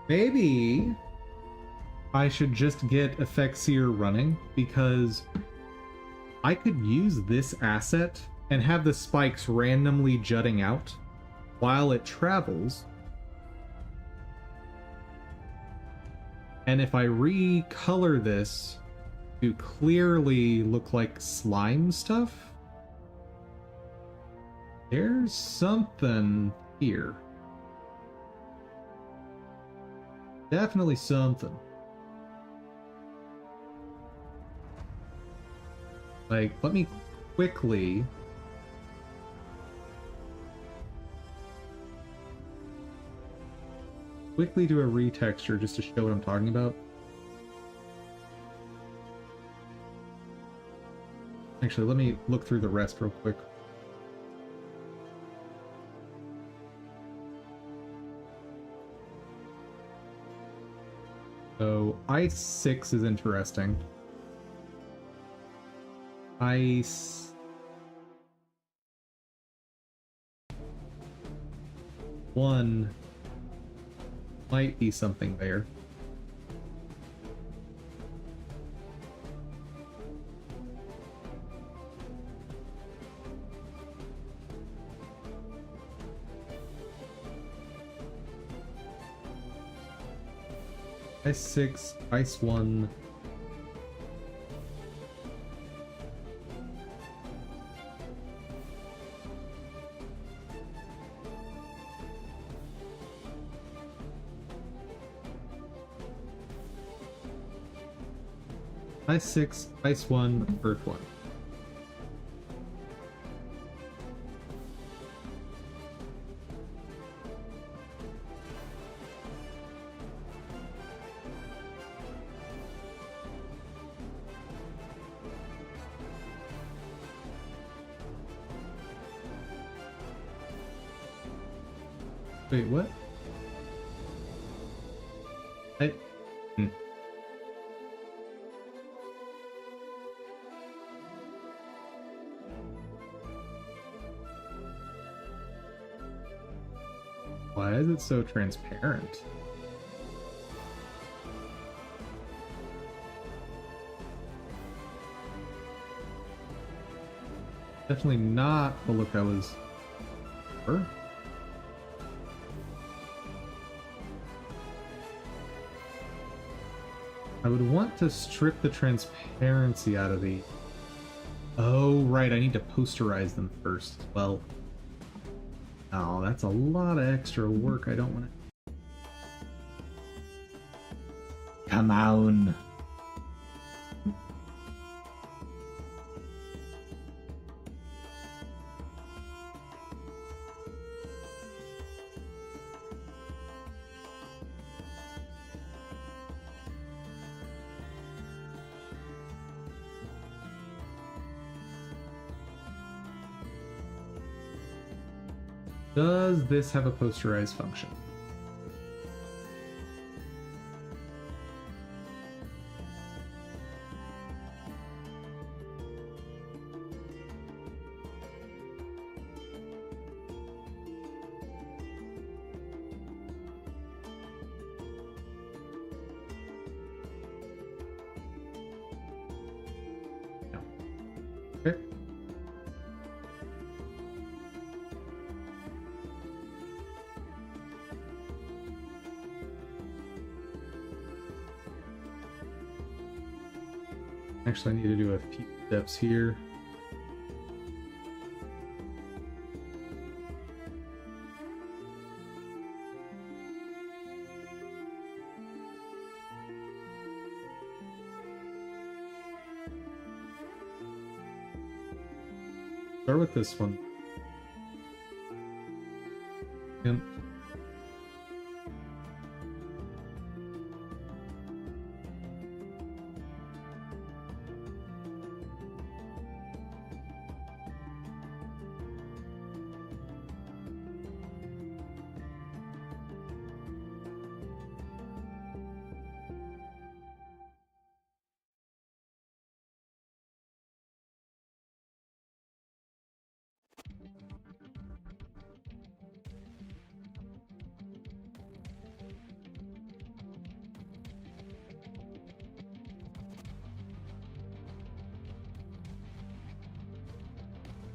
Maybe I should just get Effect Seer running, because I could use this asset and have the spikes randomly jutting out while it travels. And if I recolor this to clearly look like slime stuff, there's something here. Definitely something. Like, let me quickly... do a retexture just to show what I'm talking about. Actually, let me look through the rest real quick. So, Ice 6 is interesting. Ice... one might be something there. Ice 6, Ice 1. Ice 6, Ice 1, Earth 1. Wait, what? Why is it so transparent? Definitely not the look I was for. I would want to strip the transparency out of the... Oh, right, I need to posterize them first as well. Oh, that's a lot of extra work. I don't want to... Come on. Does this have a posterize function? No. Okay. Actually, I need to do a few steps here. Start with this one. Yep.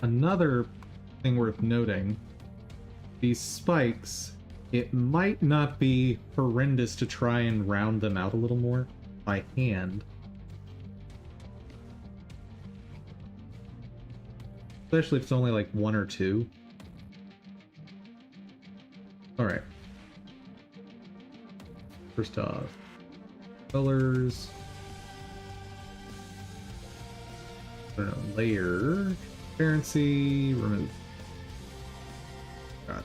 Another thing worth noting, these spikes, it might not be horrendous to try and round them out a little more by hand. Especially if it's only like one or two. Alright. First off, colors. I don't know, layer. Transparency, remove. God.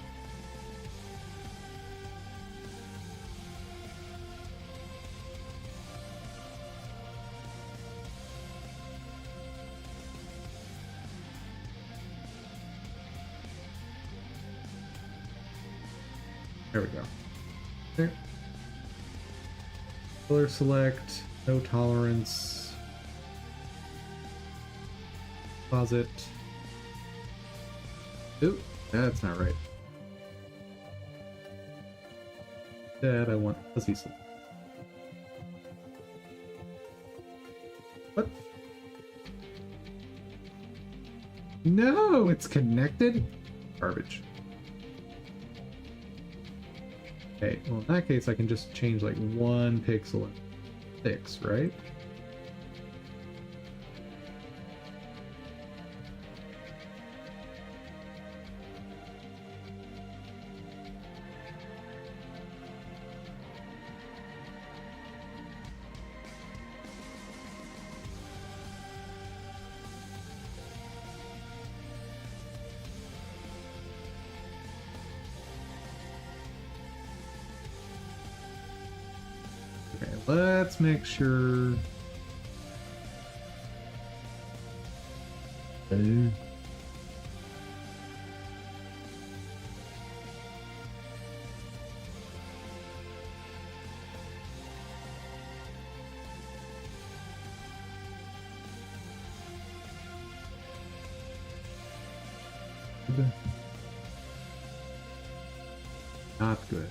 There we go. There. Color select, no tolerance. Composite. Oop, that's not right. Instead, I want fuzzy select. What? No, it's connected? Garbage. Okay, well in that case I can just change like 1 pixel and 6, right? Okay, let's make sure. Not good.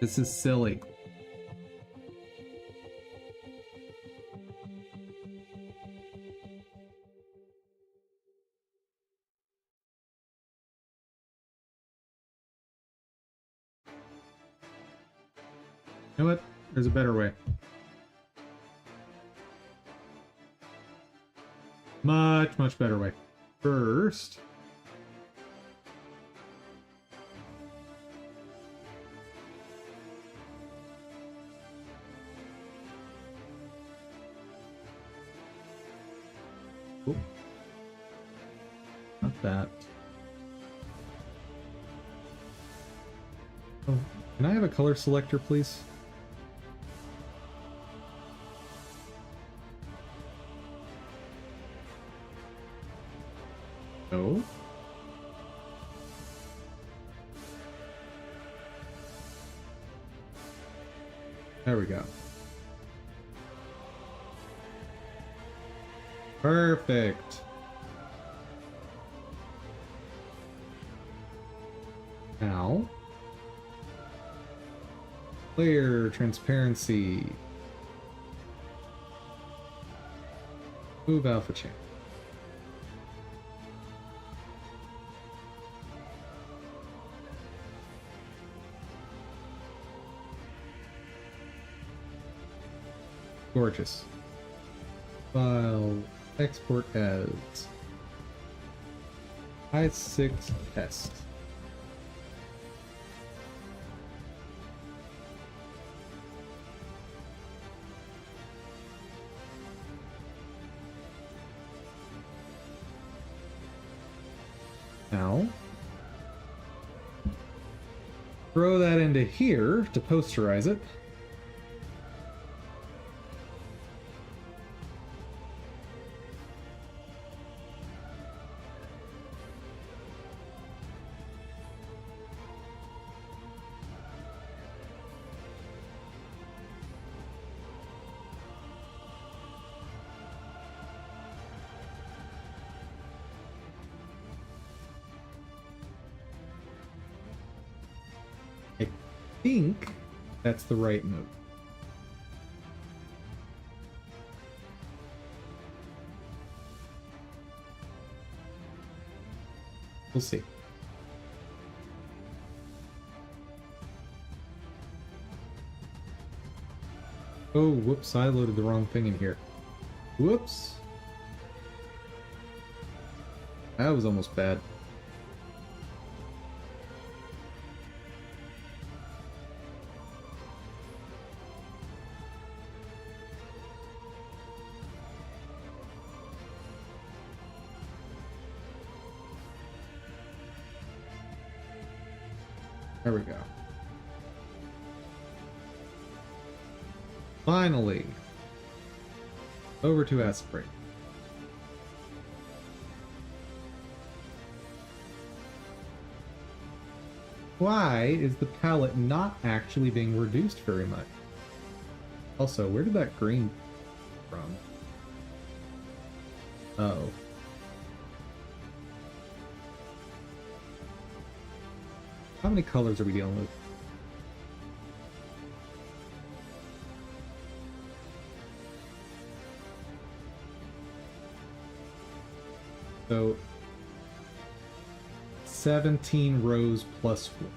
This is silly. You know what? There's a better way. Much, much better way. First, oh, not that. Oh, can I have a color selector, please? No. There we go. Perfect. Now, clear, transparency. Move alpha chain. Gorgeous. File, export as I6 test. Now, throw that into here to posterize it. I think that's the right move. We'll see. Oh, whoops, I loaded the wrong thing in here. Whoops. That was almost bad. There we go. Finally, over to aspirate. Why is the palette not actually being reduced very much? Also, where did that green from? Oh. How many colors are we dealing with? So 17 rows plus 4.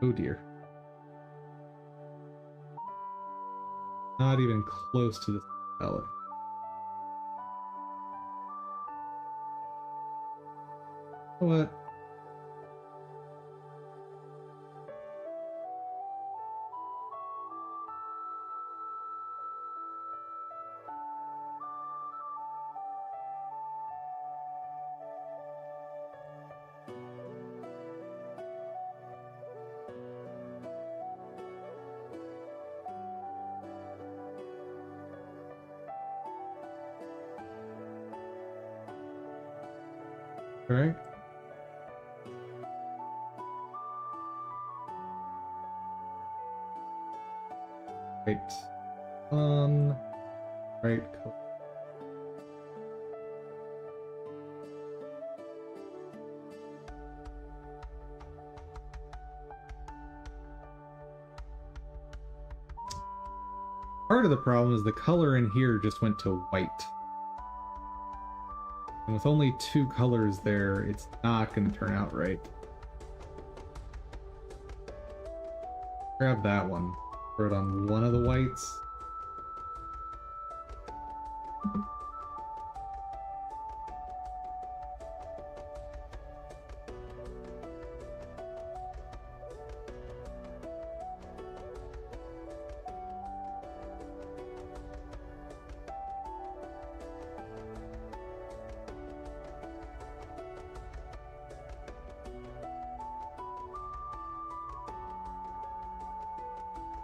Oh dear. Not even close to the palette. What? All right. Right. Right. Part of the problem is the color in here just went to white. And with only 2 colors there, it's not going to turn out right. Grab that one. Throw it on one of the whites.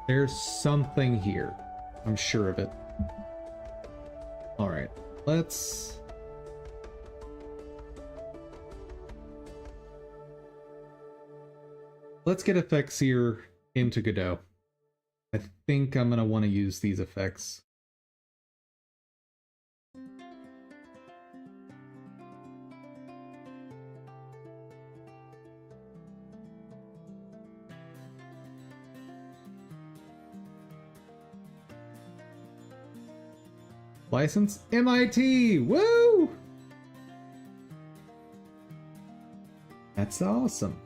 There's something here. I'm sure of it. Alright, let's... Let's get effects here into Godot. I think I'm going to want to use these effects. License MIT! Woo! That's awesome.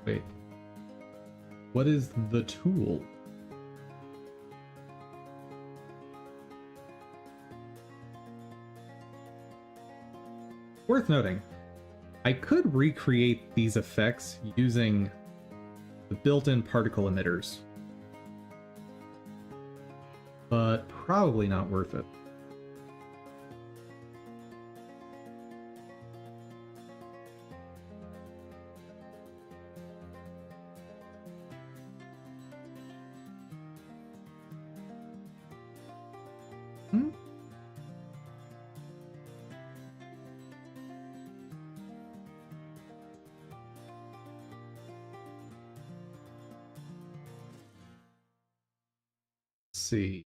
Wait. What is the tool? Worth noting, I could recreate these effects using the built-in particle emitters, but probably not worth it. See.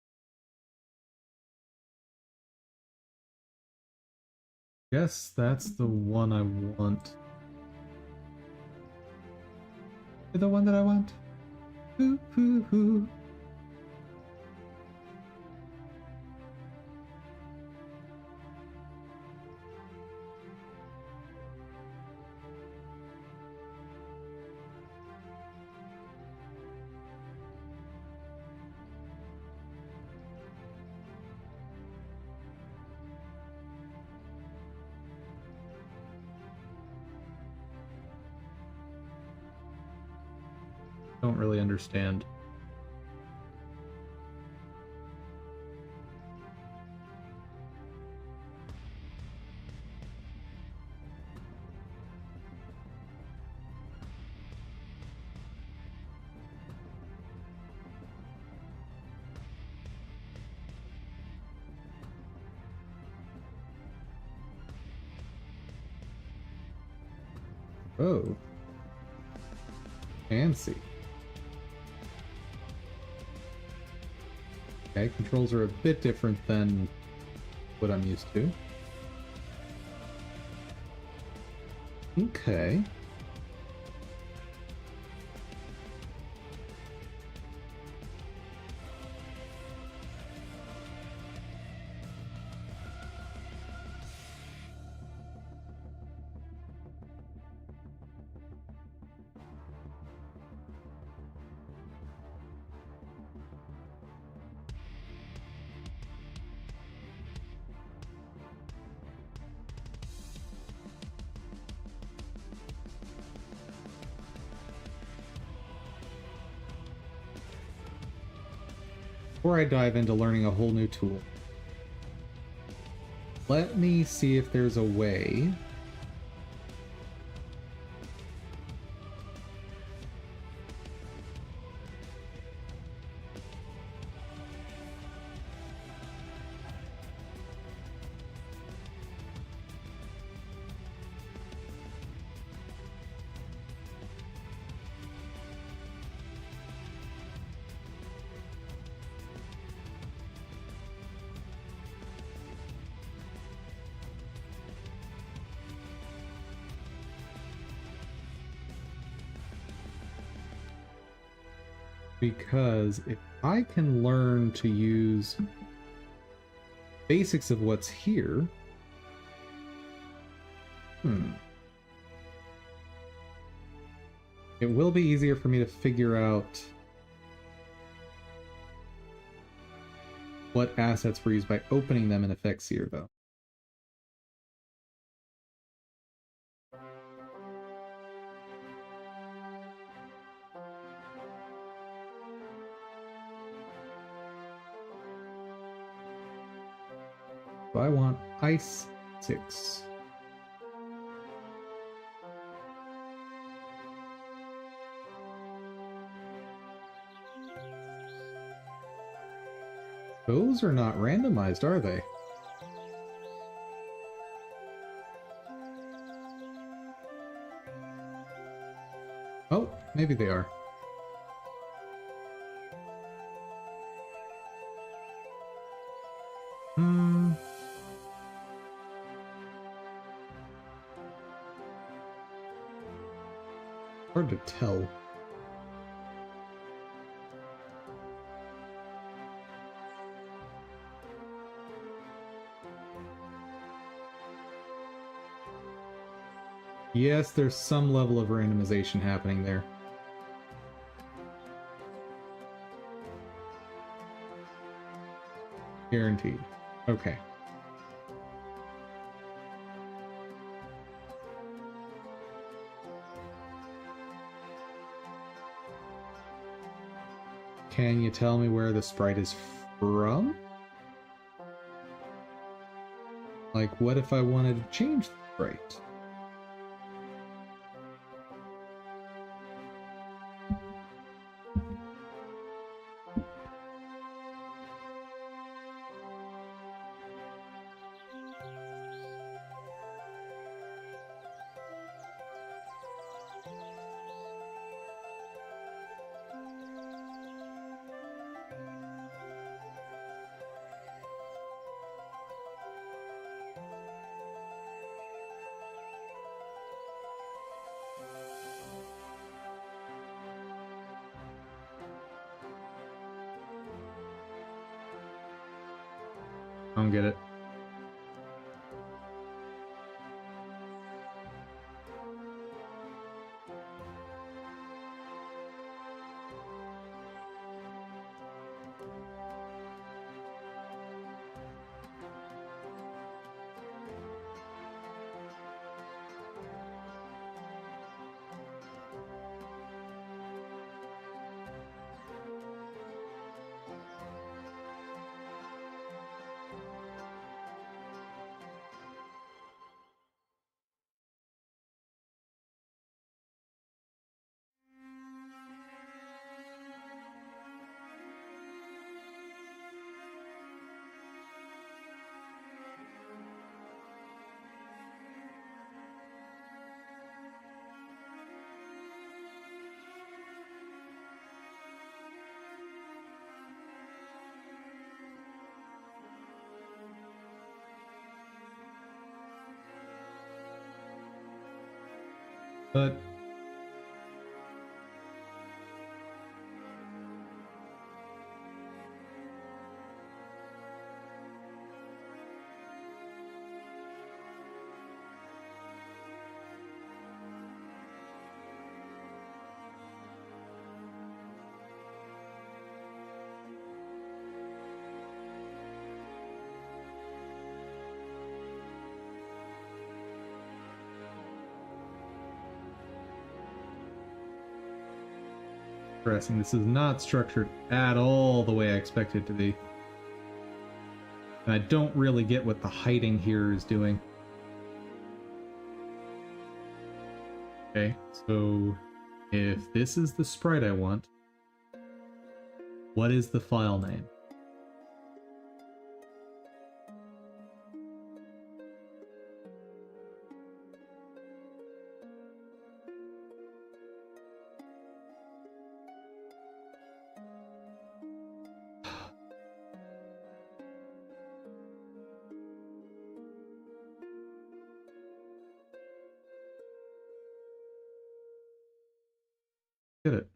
Guess that's the one I want. The one that I want? Hoo hoo hoo. Don't really understand. Oh. Fancy. Okay, controls are a bit different than what I'm used to. Okay. Before I dive into learning a whole new tool, let me see if there's a way Because if I can learn to use basics of what's here, it will be easier for me to figure out what assets were used by opening them in FX here, though. So I want ice 6. Those are not randomized, are they? Oh, maybe they are. Hard to tell. Yes, there's some level of randomization happening there. Guaranteed. Okay. Can you tell me where the sprite is from? Like, what if I wanted to change the sprite? I don't get it. But interesting. This is not structured at all the way I expect it to be. And I don't really get what the hiding here is doing. Okay, so if this is the sprite I want, what is the file name? Get it.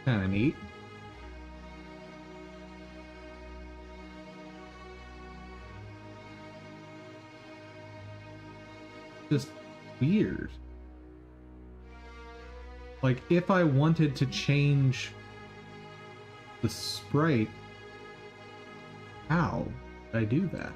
Kind of neat. Just weird. Like, if I wanted to change the sprite, how would I do that?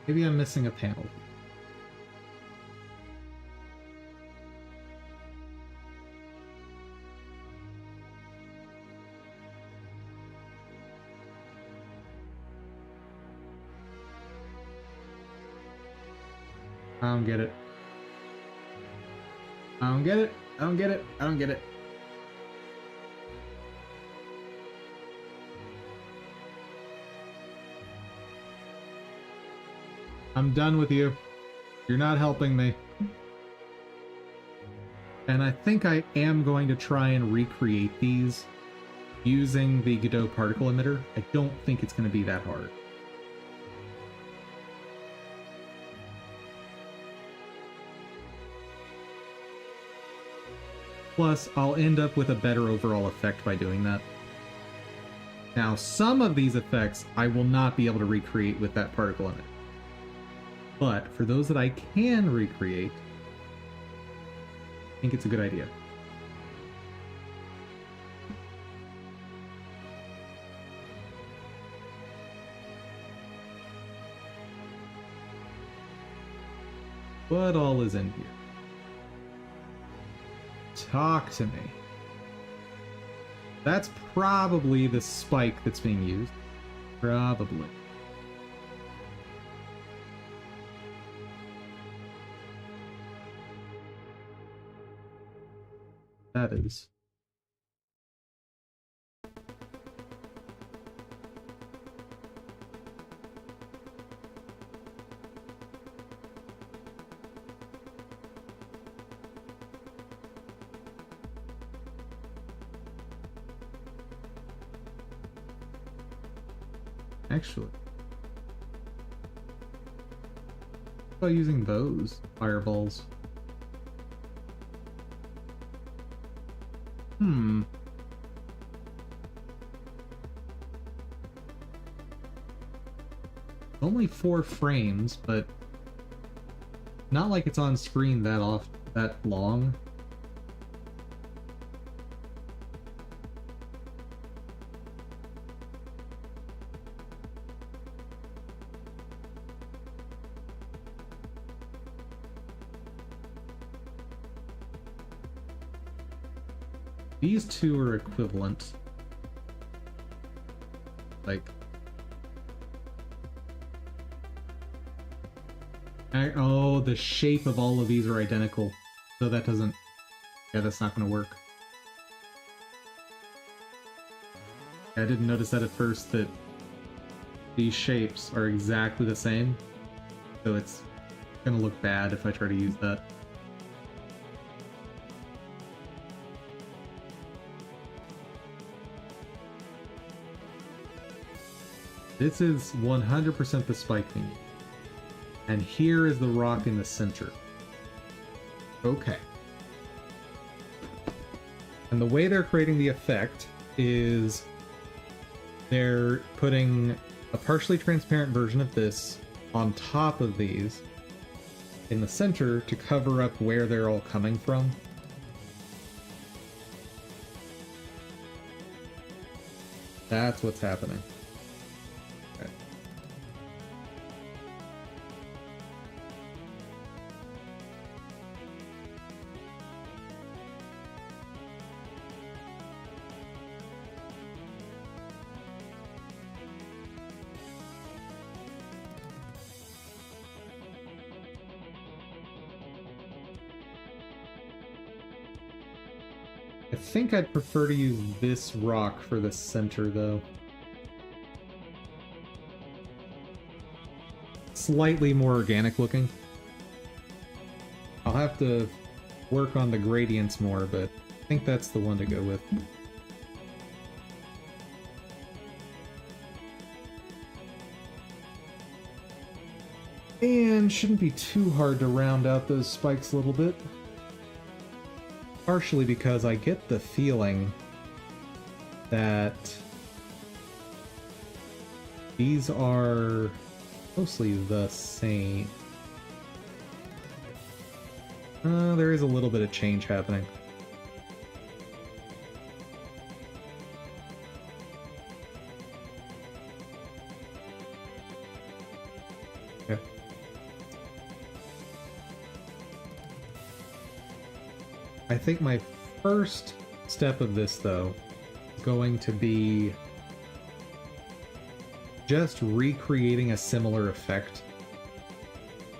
Maybe I'm missing a panel. I don't get it. I don't get it. I don't get it. I don't get it. I'm done with you. You're not helping me. And I think I am going to try and recreate these using the Godot particle emitter. I don't think it's going to be that hard. Plus, I'll end up with a better overall effect by doing that. Now, some of these effects I will not be able to recreate with that particle emitter. But for those that I can recreate, I think it's a good idea. What all is in here? Talk to me. That's probably the spike that's being used. Probably. That is. Actually, how about using those fireballs? Only 4 frames, but not like it's on screen that long. These two are equivalent. Like... oh, the shape of all of these are identical. So that doesn't... yeah, that's not going to work. I didn't notice that at first, that these shapes are exactly the same. So it's going to look bad if I try to use that. This is 100% the spike thing. And here is the rock in the center. Okay. And the way they're creating the effect is they're putting a partially transparent version of this on top of these in the center to cover up where they're all coming from. That's what's happening. Okay. think I'd prefer to use this rock for the center, though. Slightly more organic looking. I'll have to work on the gradients more, but I think that's the one to go with. And shouldn't be too hard to round out those spikes a little bit. Partially because I get the feeling that these are mostly the same. There is a little bit of change happening. Okay. I think my first step of this, though, is going to be just recreating a similar effect.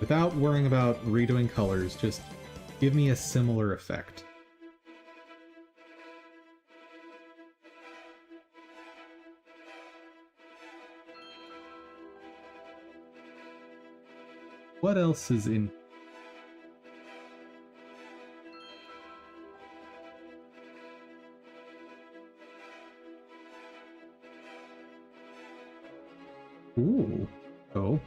Without worrying about redoing colors, just give me a similar effect. What else is in? Ooh. Oh.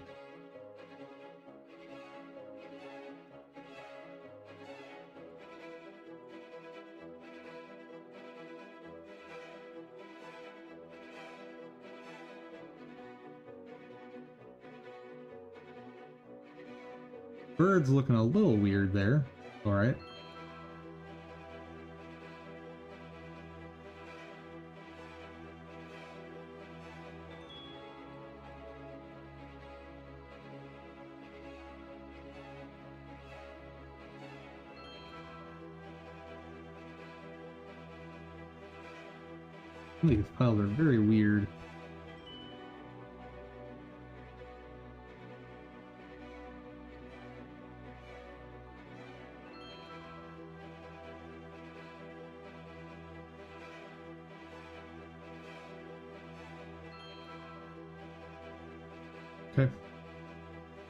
Bird's looking a little weird there. All right. These piles are very weird. Okay.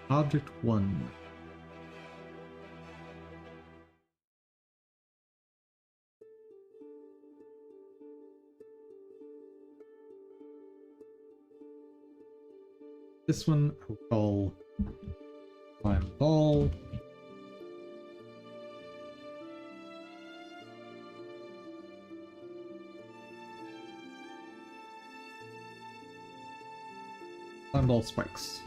Object 1. This one I'll call slime ball. Slime ball spikes.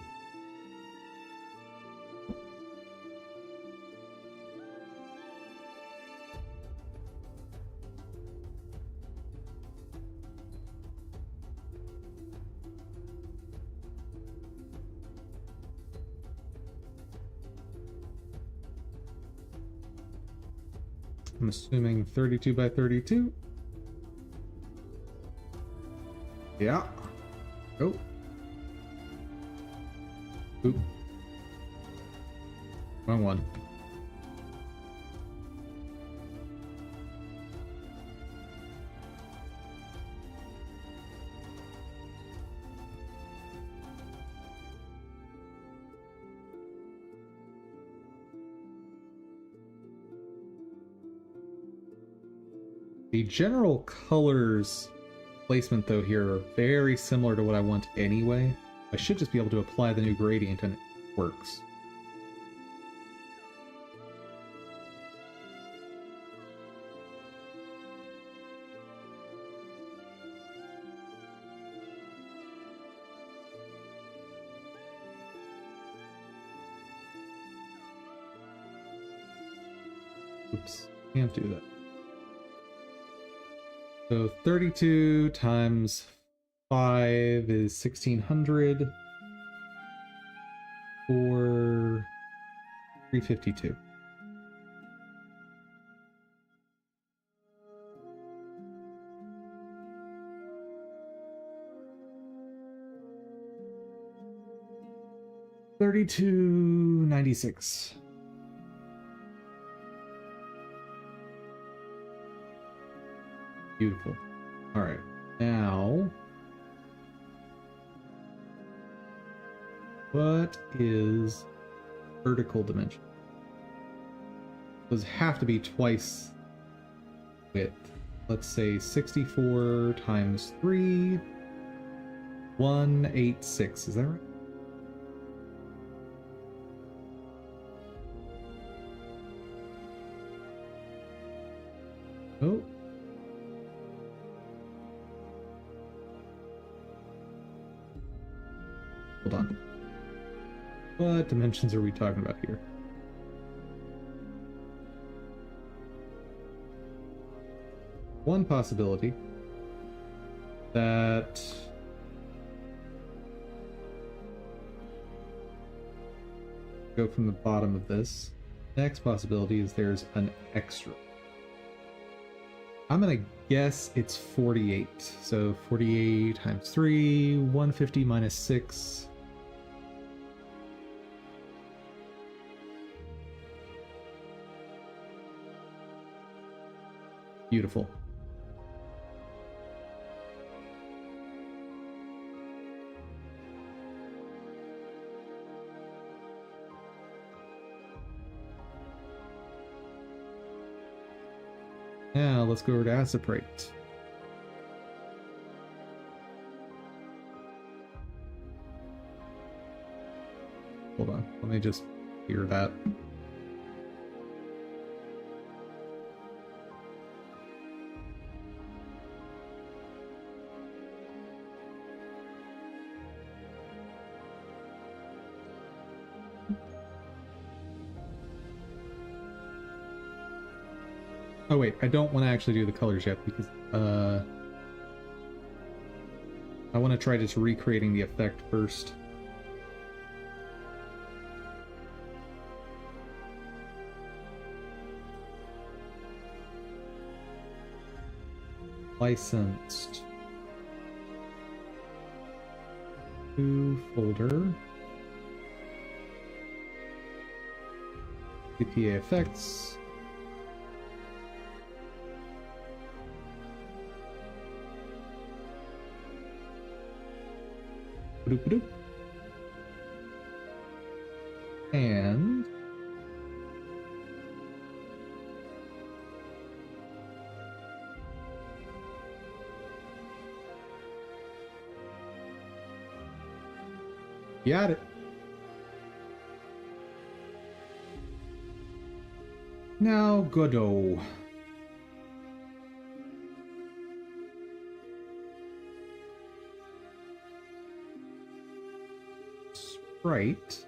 I'm assuming 32 by 32. Yeah. Oh. Oop. Wrong one. The general colors placement, though, here are very similar to what I want anyway. I should just be able to apply the new gradient and it works. Oops, can't do that. So 32 times 5 is 1600 for 352. $32.96. Beautiful. All right, now what is vertical dimension? Those have to be twice width. Let's say 64 times 3, 186. Is that right? Oh. Hold on. What dimensions are we talking about here? One possibility that go from the bottom of this. Next possibility is there's an extra. I'm gonna guess it's 48. So 48 times 3, 150 minus 6. Beautiful. Now let's go over to Sprites. Hold on, let me just hear that. Oh wait, I don't want to actually do the colors yet because I want to try just recreating the effect first. Licensed to folder. CPA effects. And got it. Now Godot. Sprite.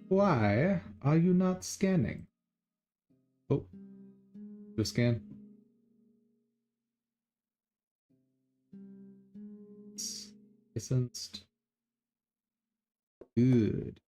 Why are you not scanning? Oh, do a scan. Licensed. Good.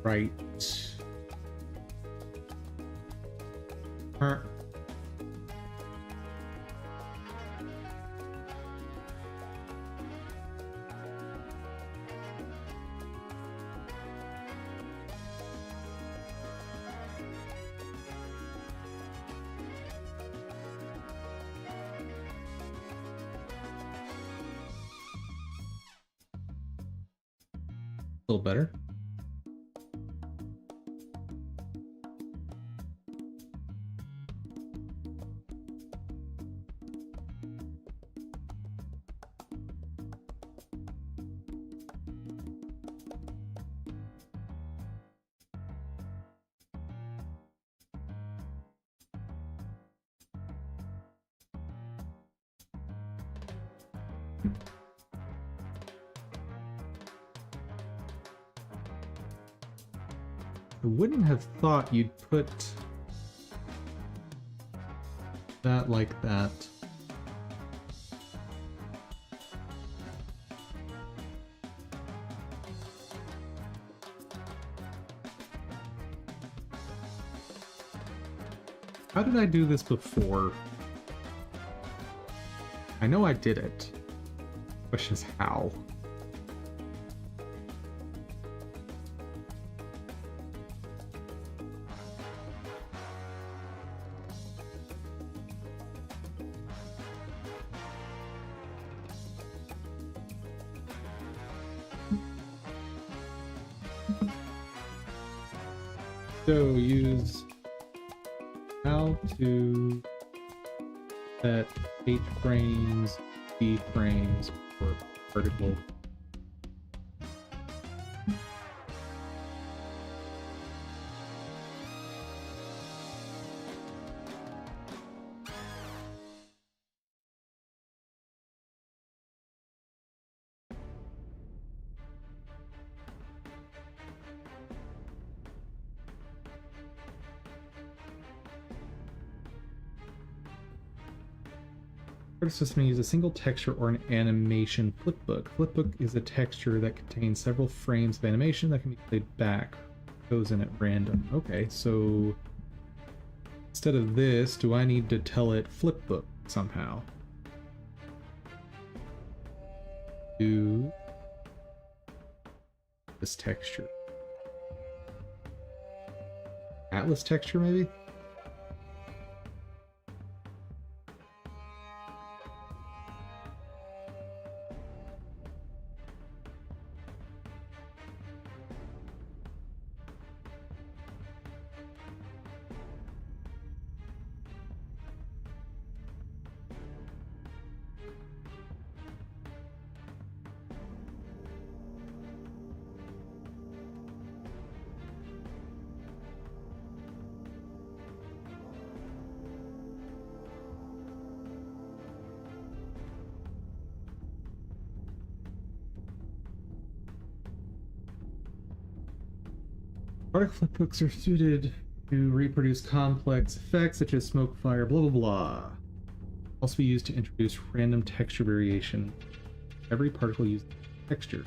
Right. Huh. A little better. I wouldn't have thought you'd put that like that. How did I do this before? I know I did it. Question is how? So use how to set H frames, B frames for vertical. Artist system use a single texture or an animation flipbook. Flipbook is a texture that contains several frames of animation that can be played back. Goes in at random. Okay, so instead of this, do I need to tell it flipbook somehow? Do this texture. Atlas texture, maybe? Particle flipbooks are suited to reproduce complex effects such as smoke, fire, blah blah blah. Also be used to introduce random texture variation. Every particle uses texture.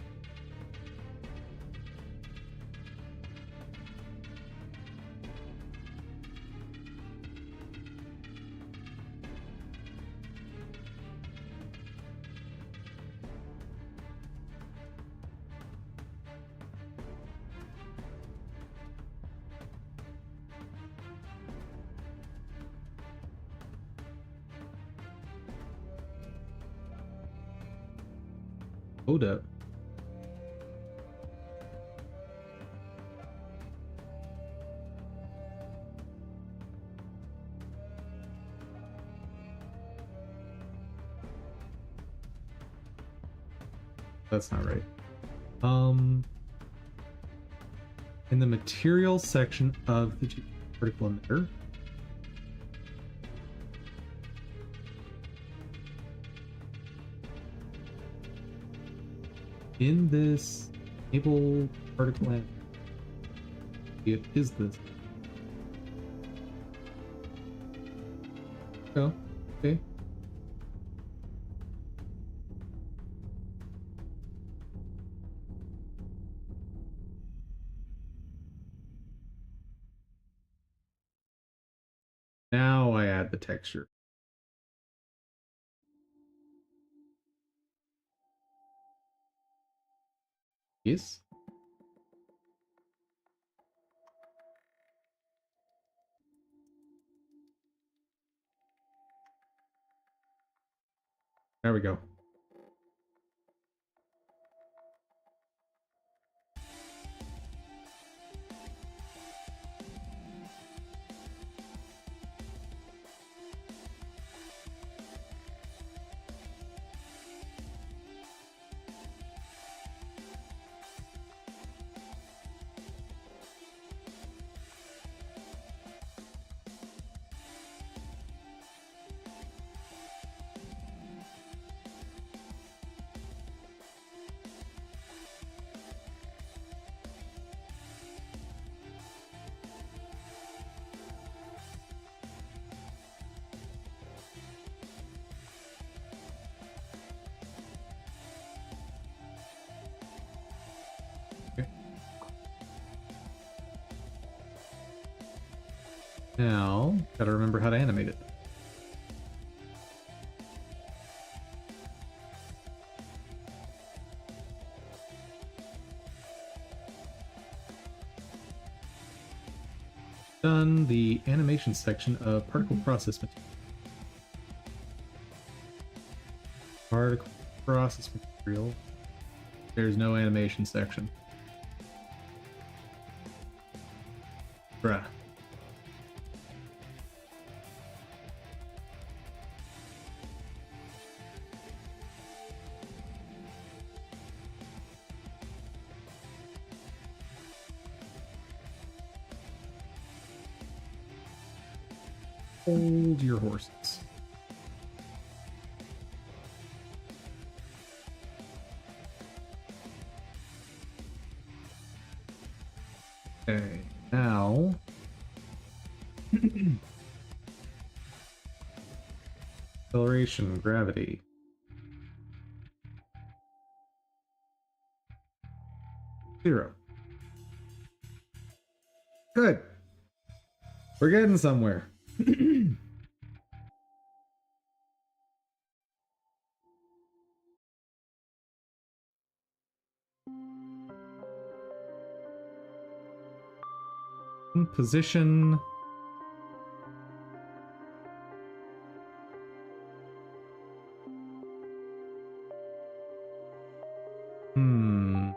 Hold up. That's not right. In the materials section of the particle emitter, in this enable particle it is this. Oh, okay. Now I add the texture. Yes. There we go. Okay. Now, gotta remember how to animate it. Done the animation section of particle process material. Particle process material. There's no animation section. Bruh. Hold your horses. Okay, now acceleration, gravity. Zero. Good. We're getting somewhere. Position. Hmm.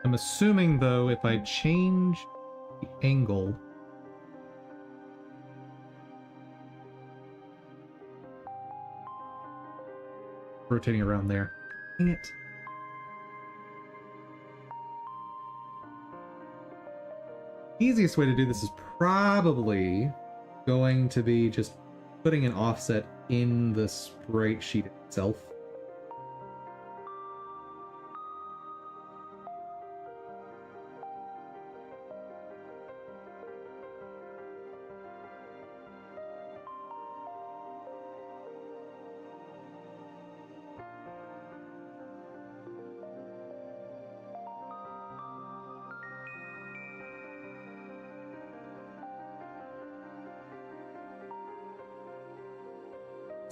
I'm assuming, though, if I change the angle, rotating around there. Dang it. Easiest way to do this is probably going to be just putting an offset in the sprite sheet itself.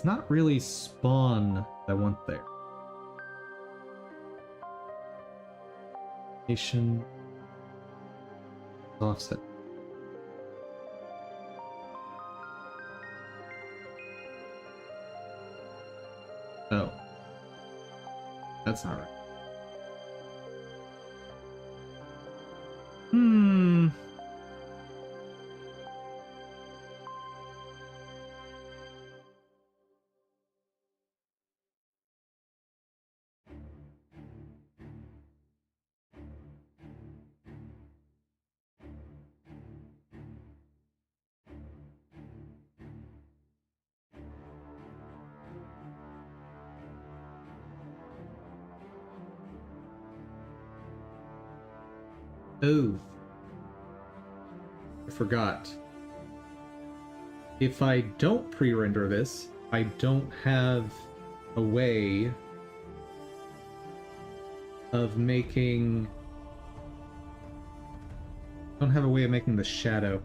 It's not really spawn I want there. Nation offset. Oh. That's not right. Hmm. Oh. I forgot. If I don't pre-render this, I don't have a way of making... I don't have a way of making the shadow.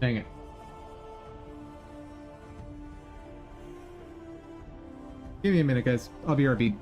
Dang it. Give me a minute, guys. I'll be RB.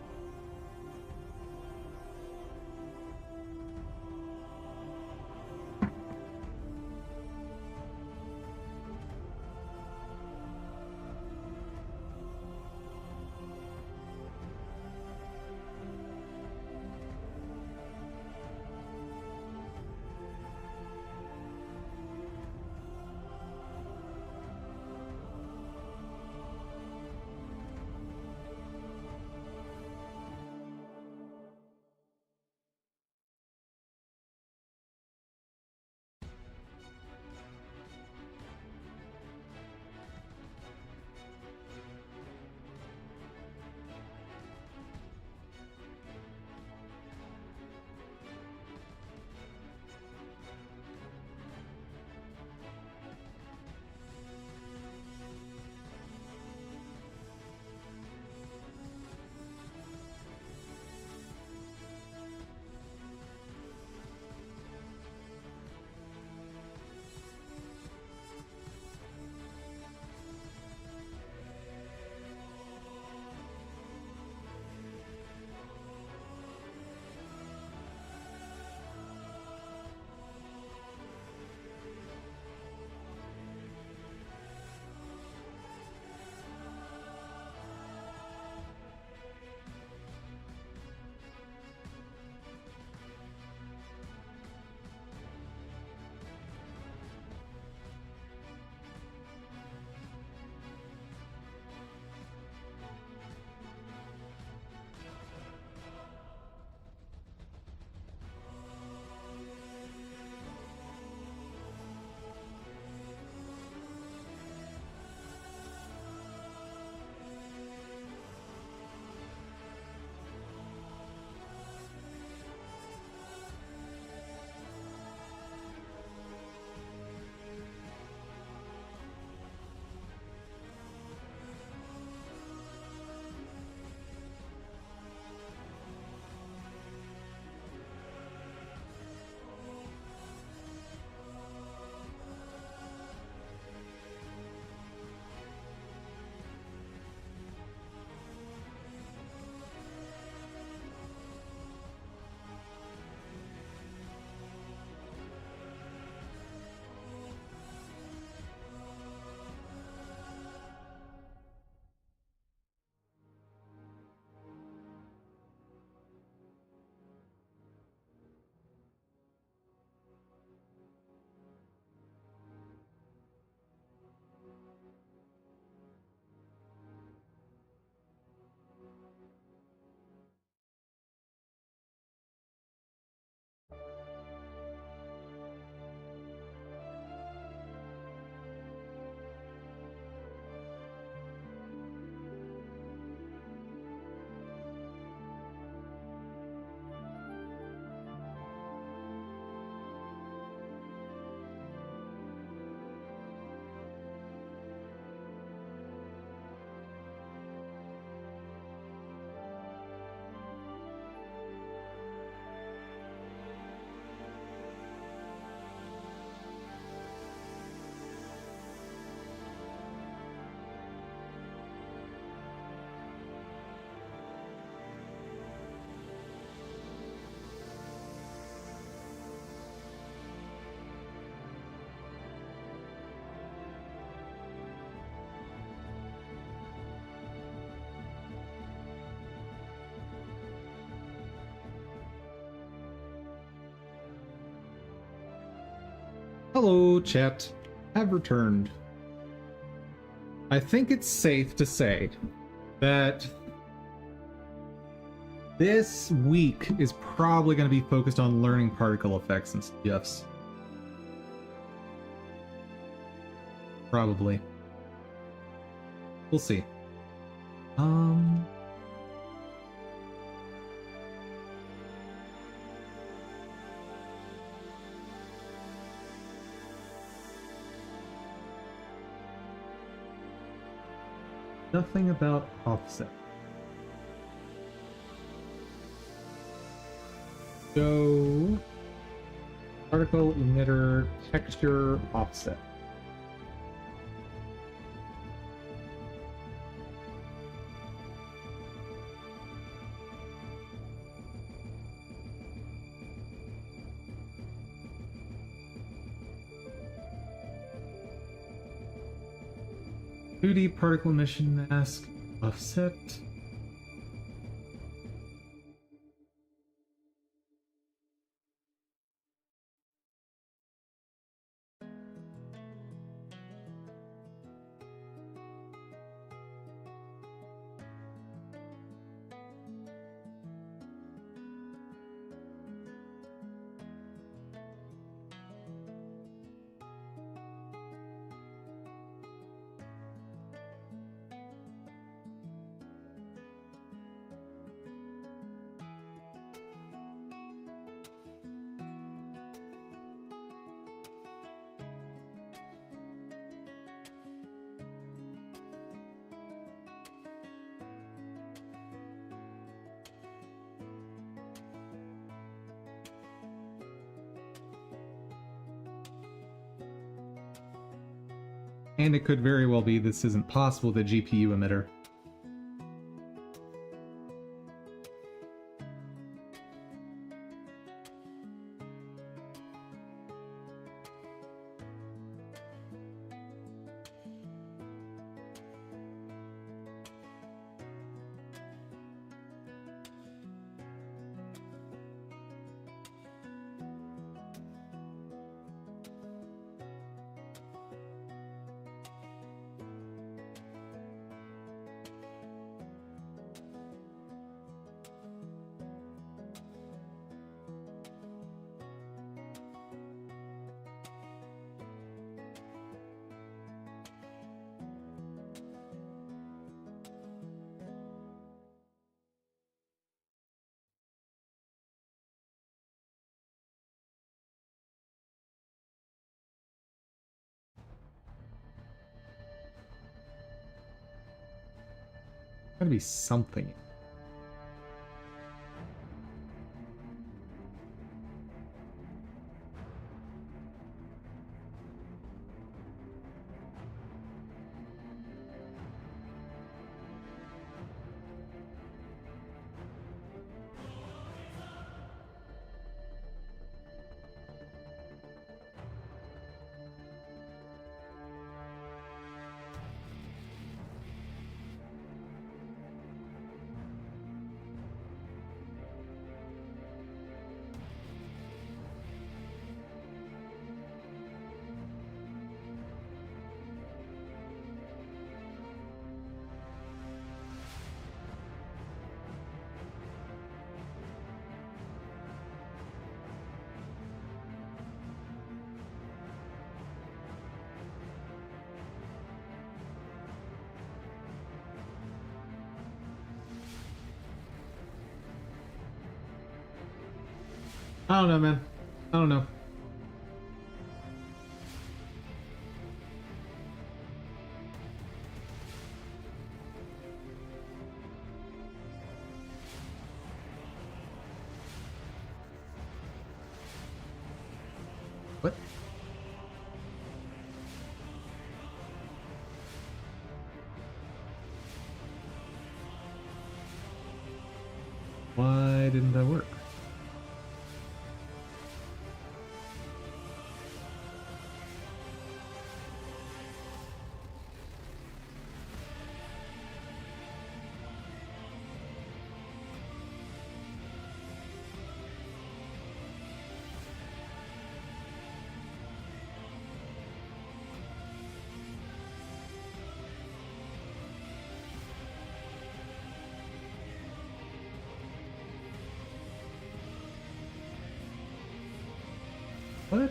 Hello, chat. I've returned. I think it's safe to say that this week is probably going to be focused on learning particle effects and stuffs. Probably. We'll see. Nothing about offset. So, particle emitter texture offset. Two D particle emission mask offset. And it could very well be this isn't possible with a GPU emitter. Gotta be something. I don't know, man. I don't know. What? Why didn't that work? What?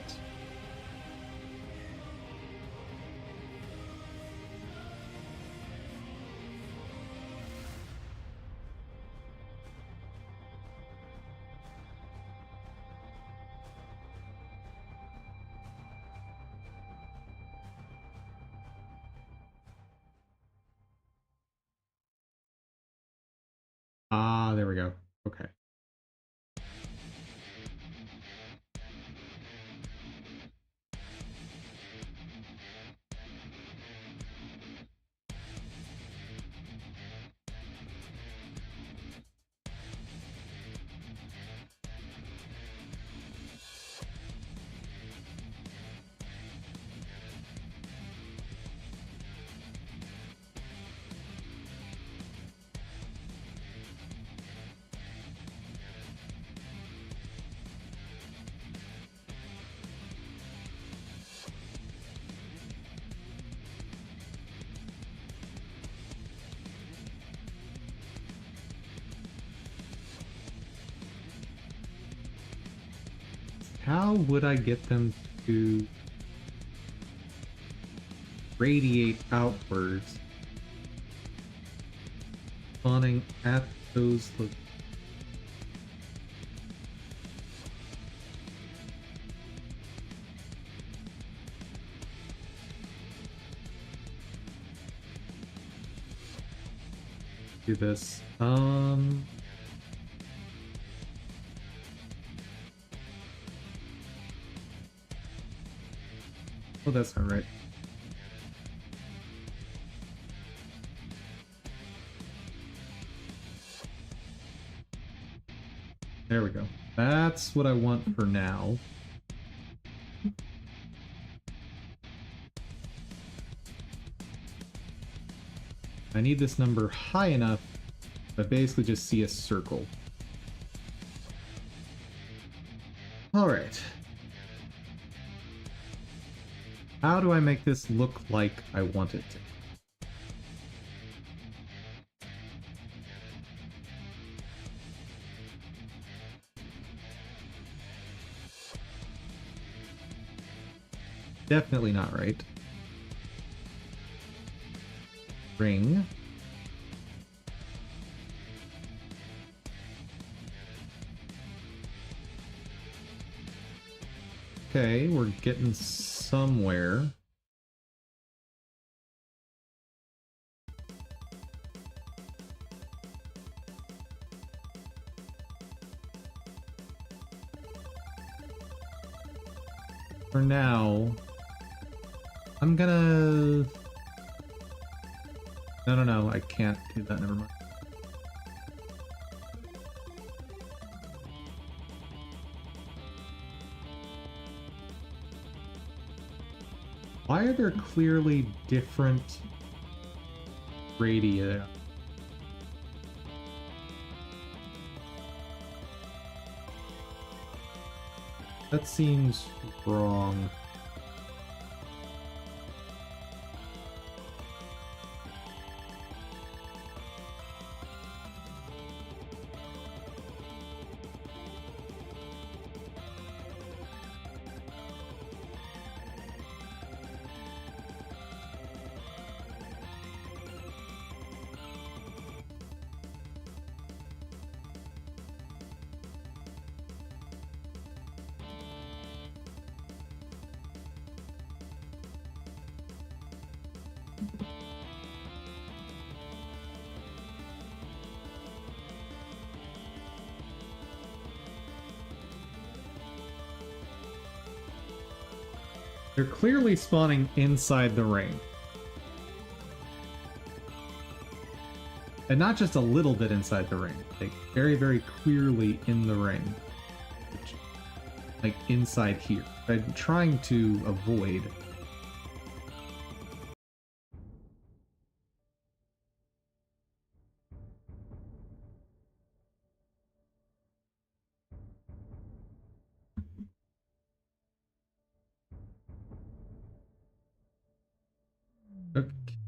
Ah, there we go. Okay. How would I get them to radiate outwards, spawning at those locations? Do this. Oh, that's not right. There we go. That's what I want for now. I need this number high enough to basically just see a circle. Alright. How do I make this look like I want it to? Definitely not right. Ring. Okay, we're getting somewhere. For now, I'm gonna... No, I can't do that, never mind. Why are there clearly different radii? That seems wrong. They're clearly spawning inside the ring. And not just a little bit inside the ring. Like, very, very clearly in the ring. Like, inside here. I'm trying to avoid.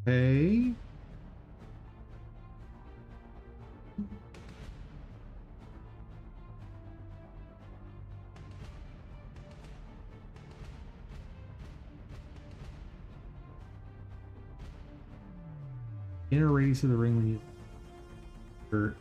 Okay. Inner radius of the ring when you... Or...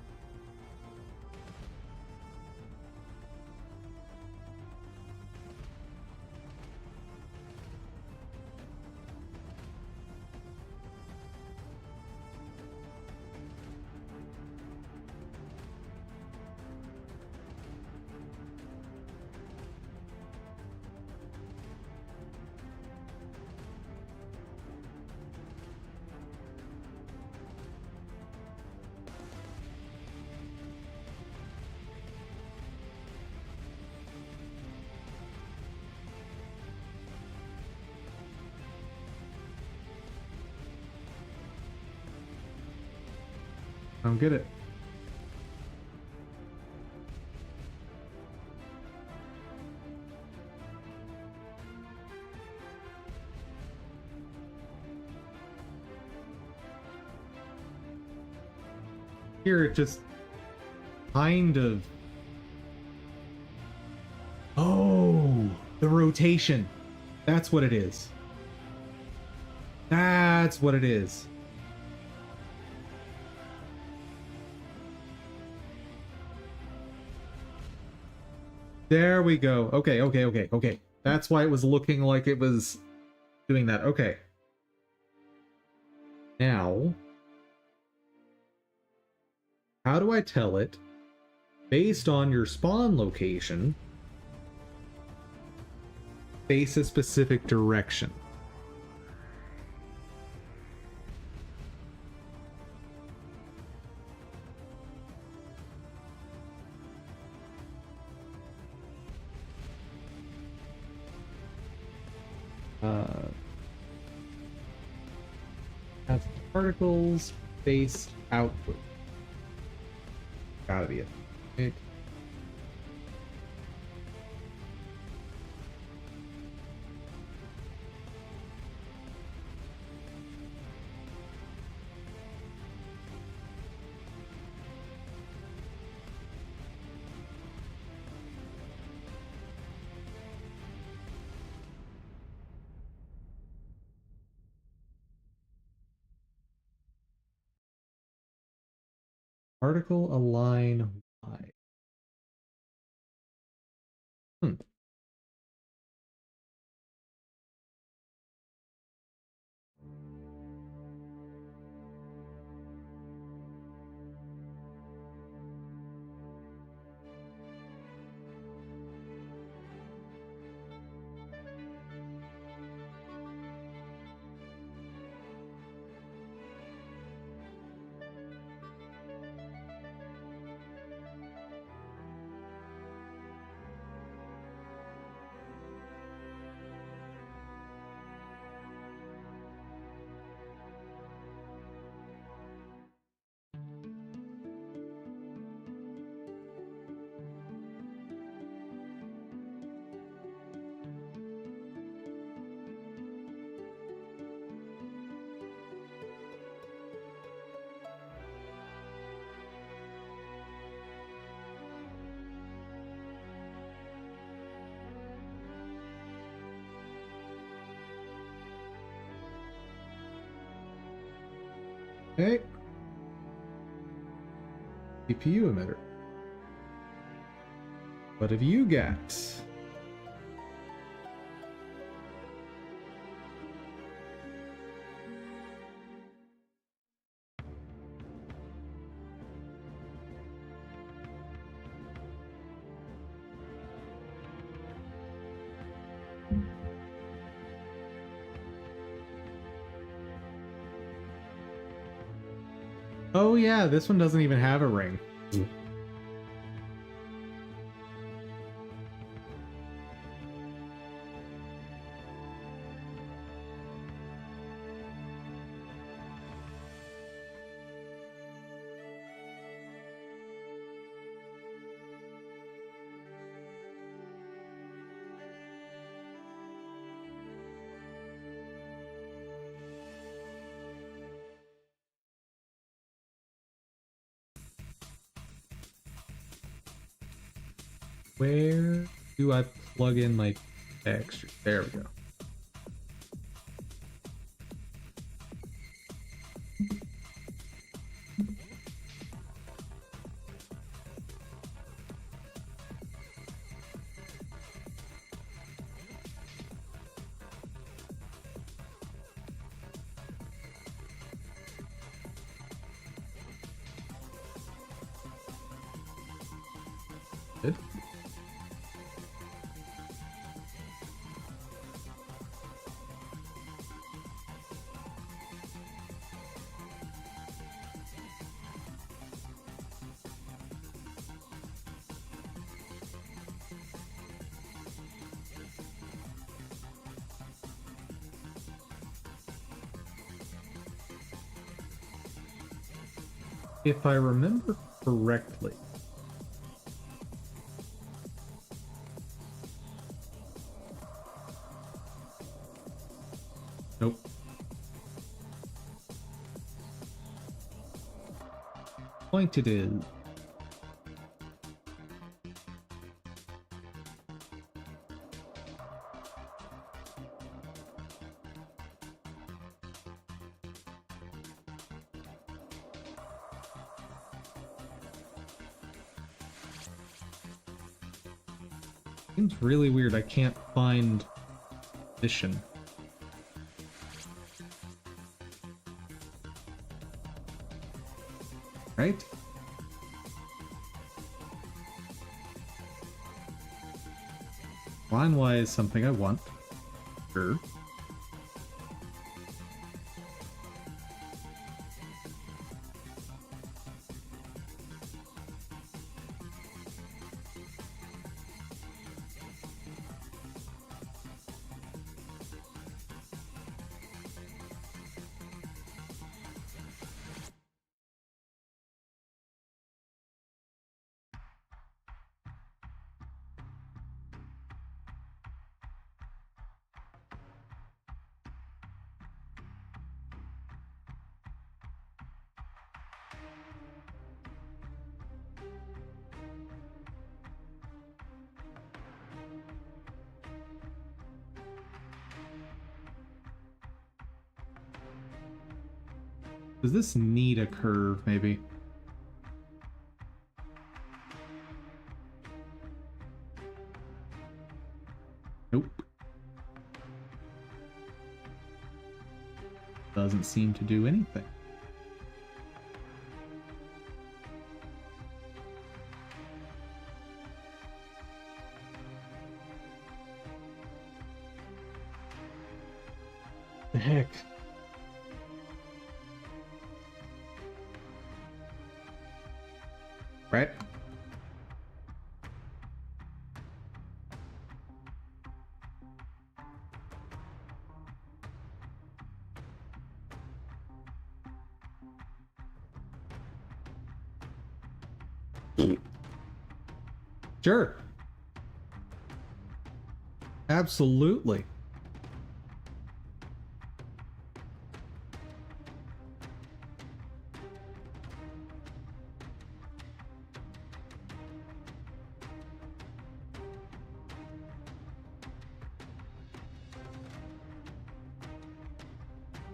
I don't get it. Here it just kind of... Oh, the rotation. That's what it is. That's what it is. There we go. Okay. That's why it was looking like it was doing that. Okay. Now, how do I tell it, based on your spawn location, face a specific direction? Have particles faced outward. Gotta be it. Okay. Particle align Y. Okay. CPU emitter. What have you got? Oh yeah, this one doesn't even have a ring. Where do I plug in my texture? There we go. Good. If I remember correctly, nope. Point it is. Seems really weird. I can't find position. Right? Line-wise, something I want. Sure. Does this need a curve, maybe? Nope. Doesn't seem to do anything. The heck? Right? Sure. Absolutely.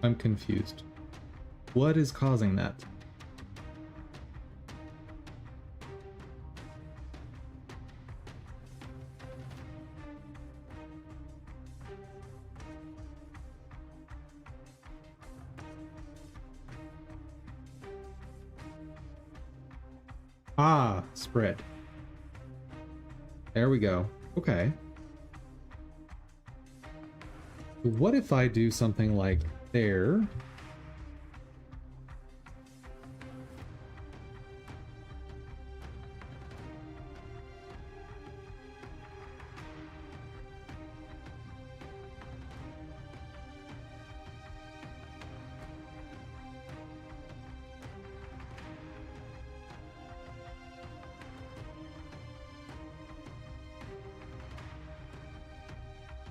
I'm confused. What is causing that? Ah, spread. There we go. Okay. What if I do something like there?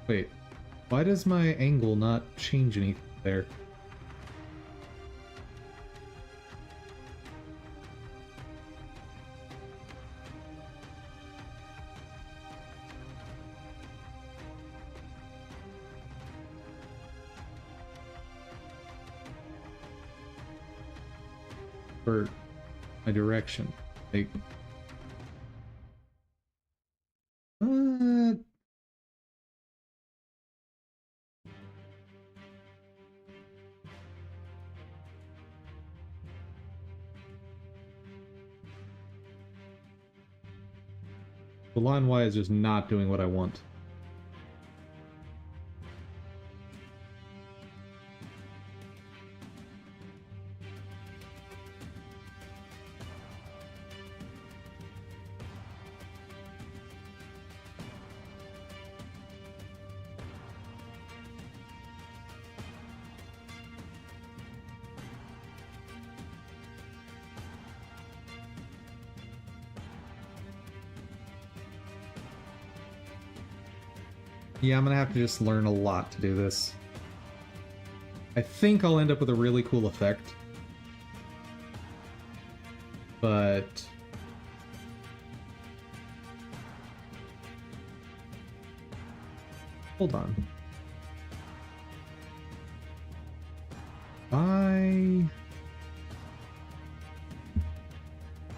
Wait, why does my angle not change anything there? For my direction, like, the line Y is just not doing what I want. Yeah, I'm gonna have to just learn a lot to do this. I think I'll end up with a really cool effect. But... hold on.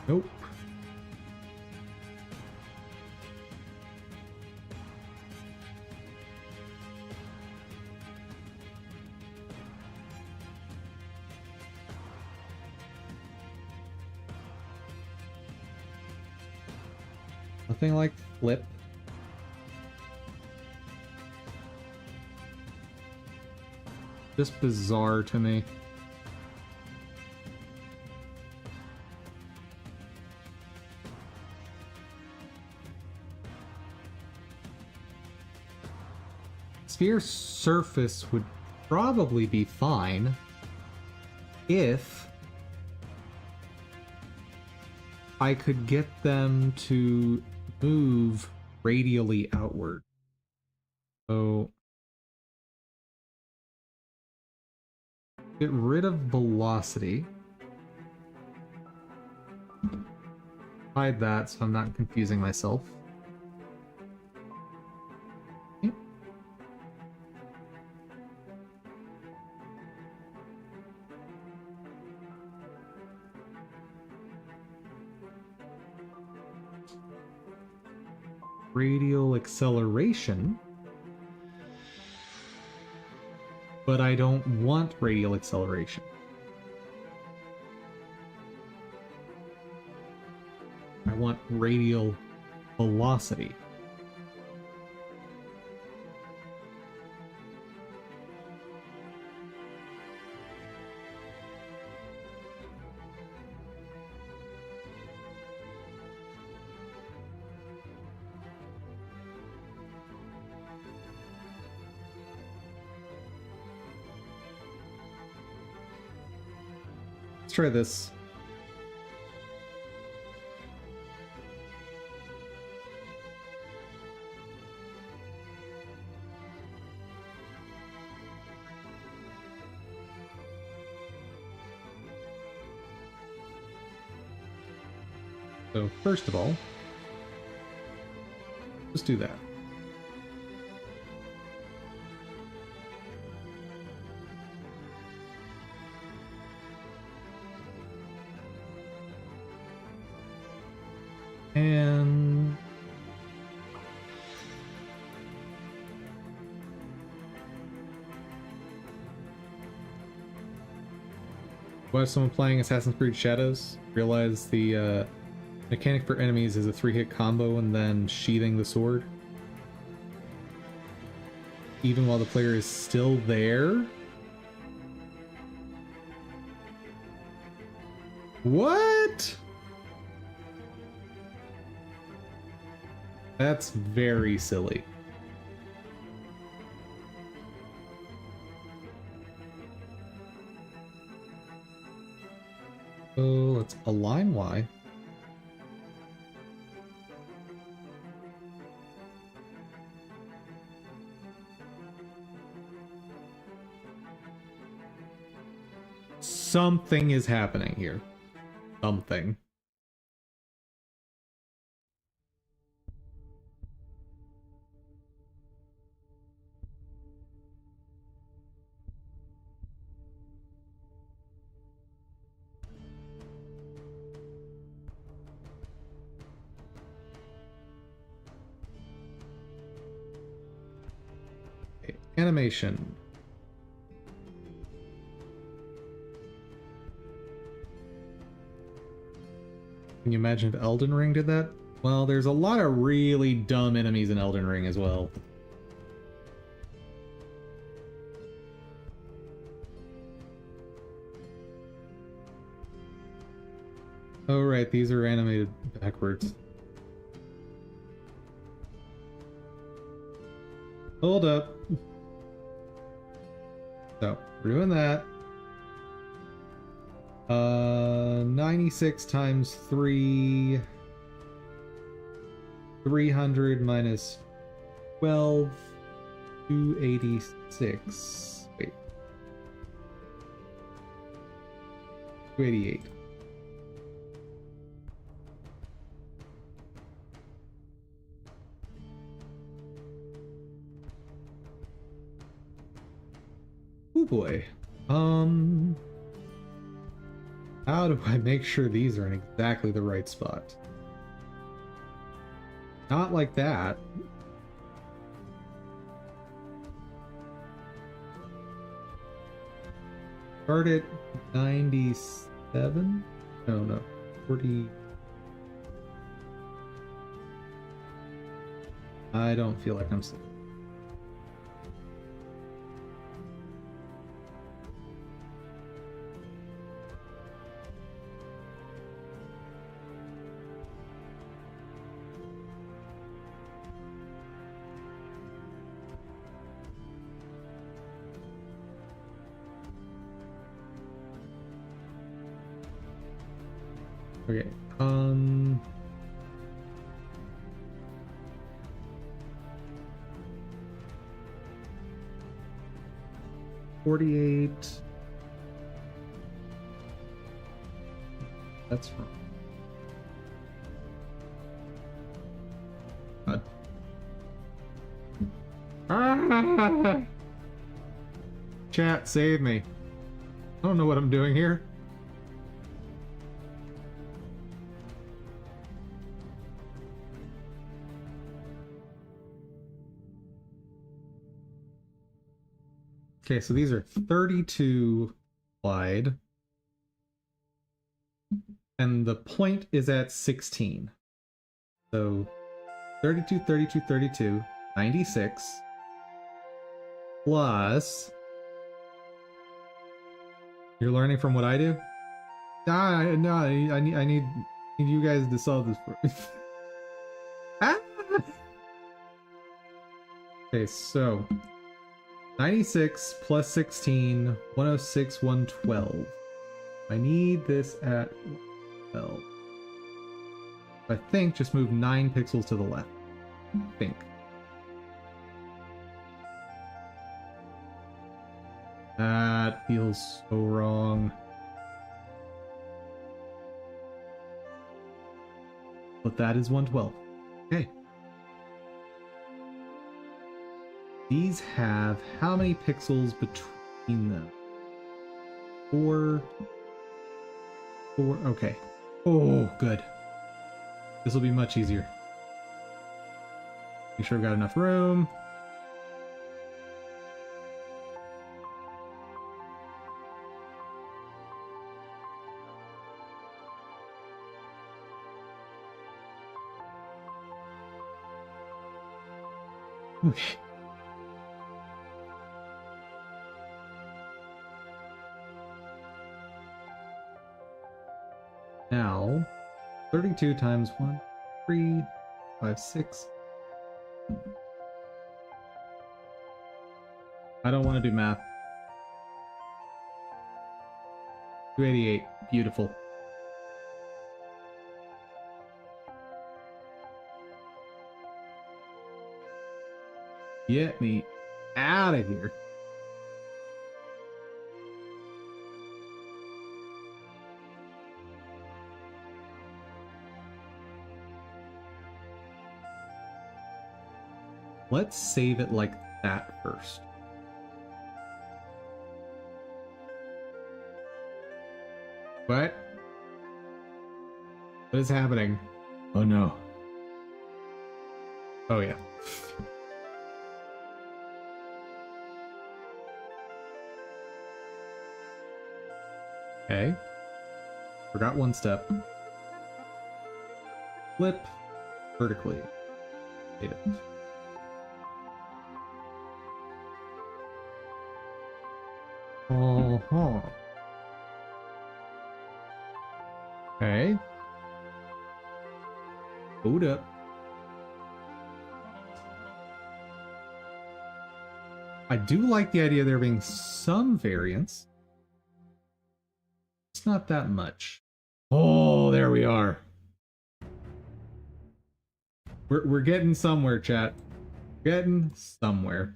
Nope. Nothing like flip. Just bizarre to me. Sphere surface would probably be fine if I could get them to move radially outward. So get rid of velocity. Hide that so I'm not confusing myself. Okay. Radial acceleration. But I don't want radial acceleration. I want radial velocity. Let's try this. So first of all, let's do that. And while someone playing Assassin's Creed Shadows, realize the mechanic for enemies is a 3-hit combo and then sheathing the sword. Even while the player is still there? What? That's very silly. So let's align Y. Something is happening here. Something. Okay, animation. Can you imagine if Elden Ring did that? Well, there's a lot of really dumb enemies in Elden Ring as well. Oh right, these are animated backwards. Hold up. So, we're doing that. 96 times 3... 300 minus 12 286. Wait. 288. Oh boy. How do I make sure these are in exactly the right spot? Not like that. Start at 97? No, 40. I don't feel like I'm safe. Okay, 48. That's wrong. God. Ah! Chat, save me. I don't know what I'm doing here. Okay, so these are 32 wide. And the point is at 16. So 32, 32, 32, 96. Plus... You're learning from what I do? No, I need you guys to solve this for me. Ah! Okay, so 96 plus 16, 106, 112. I need this at 12. I think just move 9 pixels to the left. I think. That feels so wrong. But that is 112. Okay. These have how many pixels between them? 4. Okay. Oh, good. This will be much easier. Make sure I've got enough room. Okay. Now, 32 times 1, 3, 5, 6. I don't want to do math. 288. Beautiful. Get me out of here. Let's save it like that first. What? What is happening? Oh no. Oh yeah. Okay. Forgot one step. Flip vertically. Save it. Oh. Okay. Boot up. I do like the idea of there being some variance. It's not that much. Oh, there we are. We're getting somewhere, chat. Getting somewhere.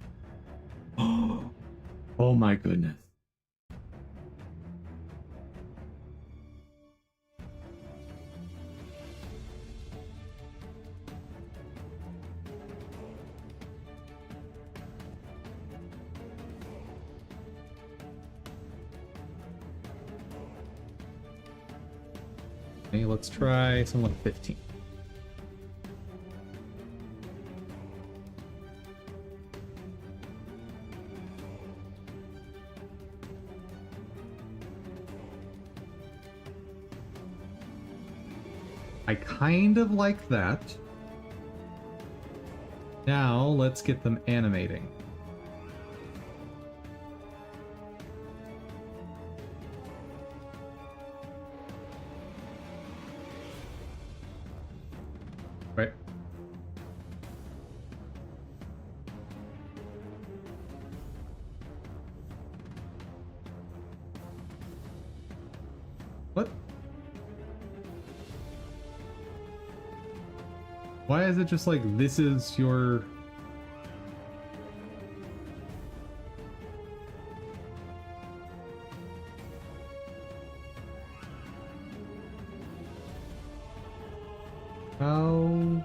Oh my goodness. Okay, let's try something like 15. I kind of like that. Now let's get them animating. Right. What? Why is it just like this is your... How...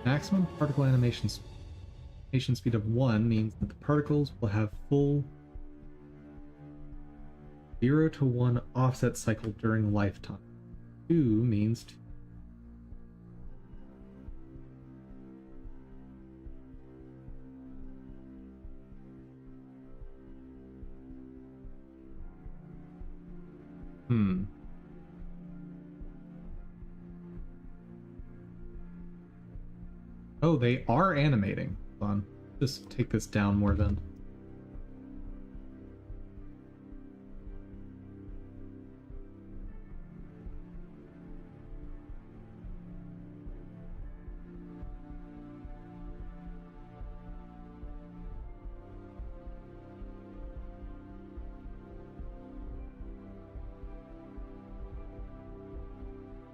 Maximum particle animation speed of 1 means that the particles will have full 0 to 1 offset cycle during lifetime. 2 means... Oh, they are animating. Hold on. Just take this down more then.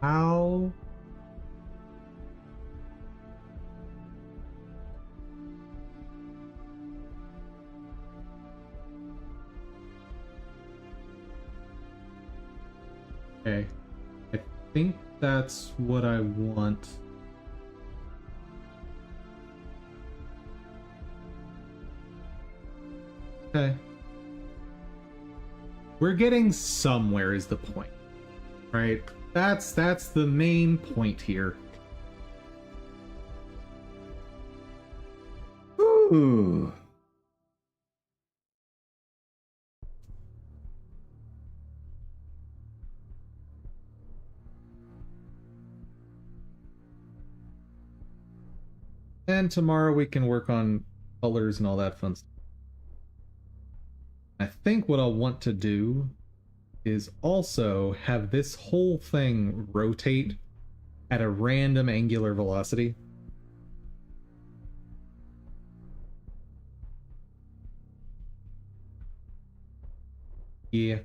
How? Okay. I think that's what I want. Okay. We're getting somewhere is the point. Right? That's the main point here. Ooh. And tomorrow we can work on colors and all that fun stuff. I think what I'll want to do is also have this whole thing rotate at a random angular velocity. Yeah.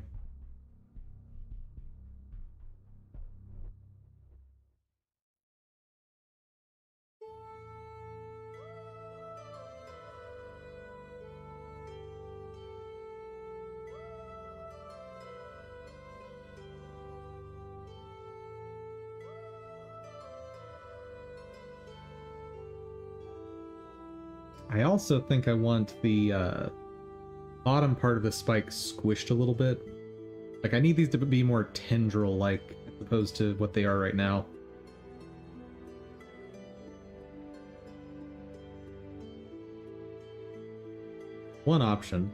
I also think I want the bottom part of the spike squished a little bit. Like, I need these to be more tendril-like, as opposed to what they are right now. One option.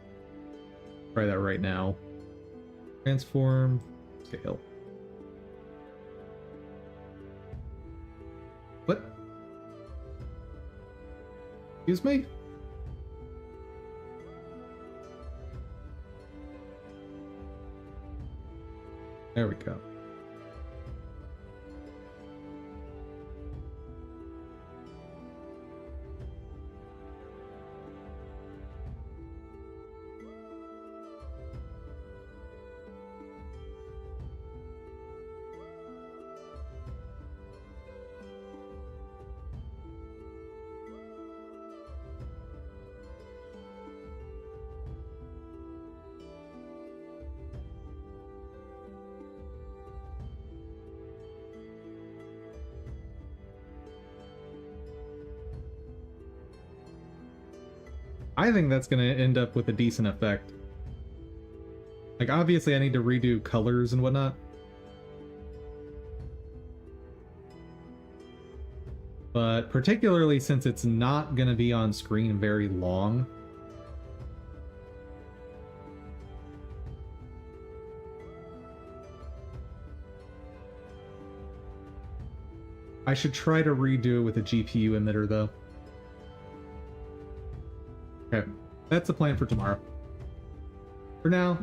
Try that right now. Transform, scale. What? Excuse me? There we go. I think that's going to end up with a decent effect. Like, obviously I need to redo colors and whatnot. But particularly since it's not going to be on screen very long, I should try to redo it with a GPU emitter, though. Okay, that's the plan for tomorrow. For now,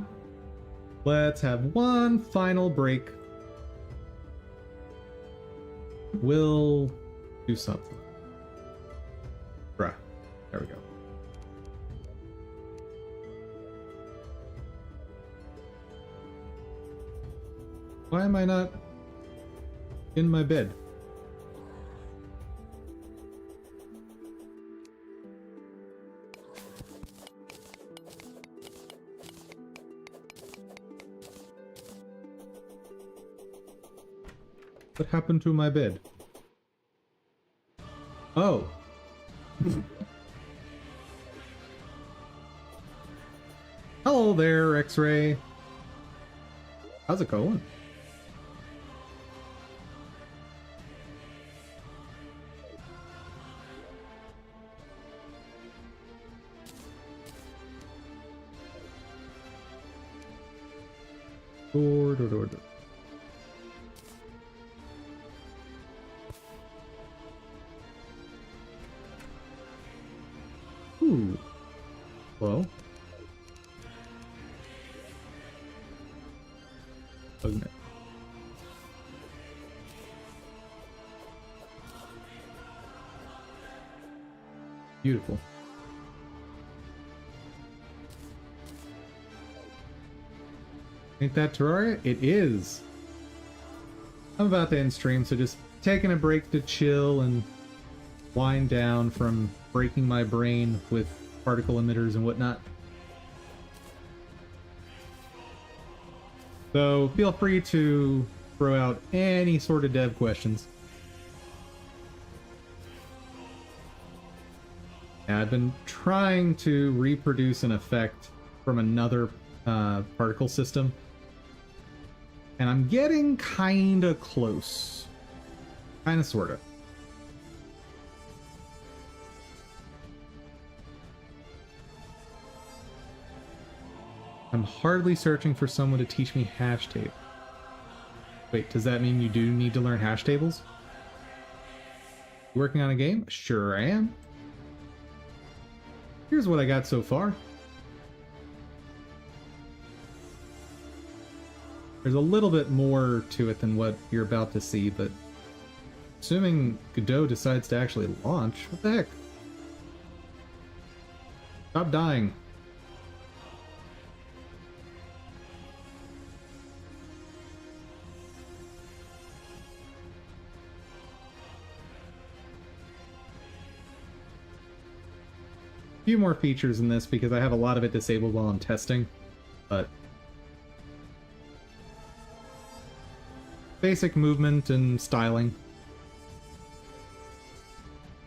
let's have one final break. We'll do something. Bruh. There we go. Why am I not in my bed? What happened to my bed? Oh. Hello there, X-Ray. How's it going? Door. Ooh. Well. Wasn't it? Beautiful. Ain't that Terraria? It is. I'm about to end stream, so just taking a break to chill and wind down from breaking my brain with particle emitters and whatnot. So feel free to throw out any sort of dev questions. Yeah, I've been trying to reproduce an effect from another particle system, and I'm getting kinda close. Kinda sorta. I'm hardly searching for someone to teach me hash tape. Wait, does that mean you do need to learn hash tables? You working on a game? Sure I am. Here's what I got so far. There's a little bit more to it than what you're about to see, but assuming Godot decides to actually launch, what the heck? Stop dying. Few more features in this because I have a lot of it disabled while I'm testing, but basic movement and styling.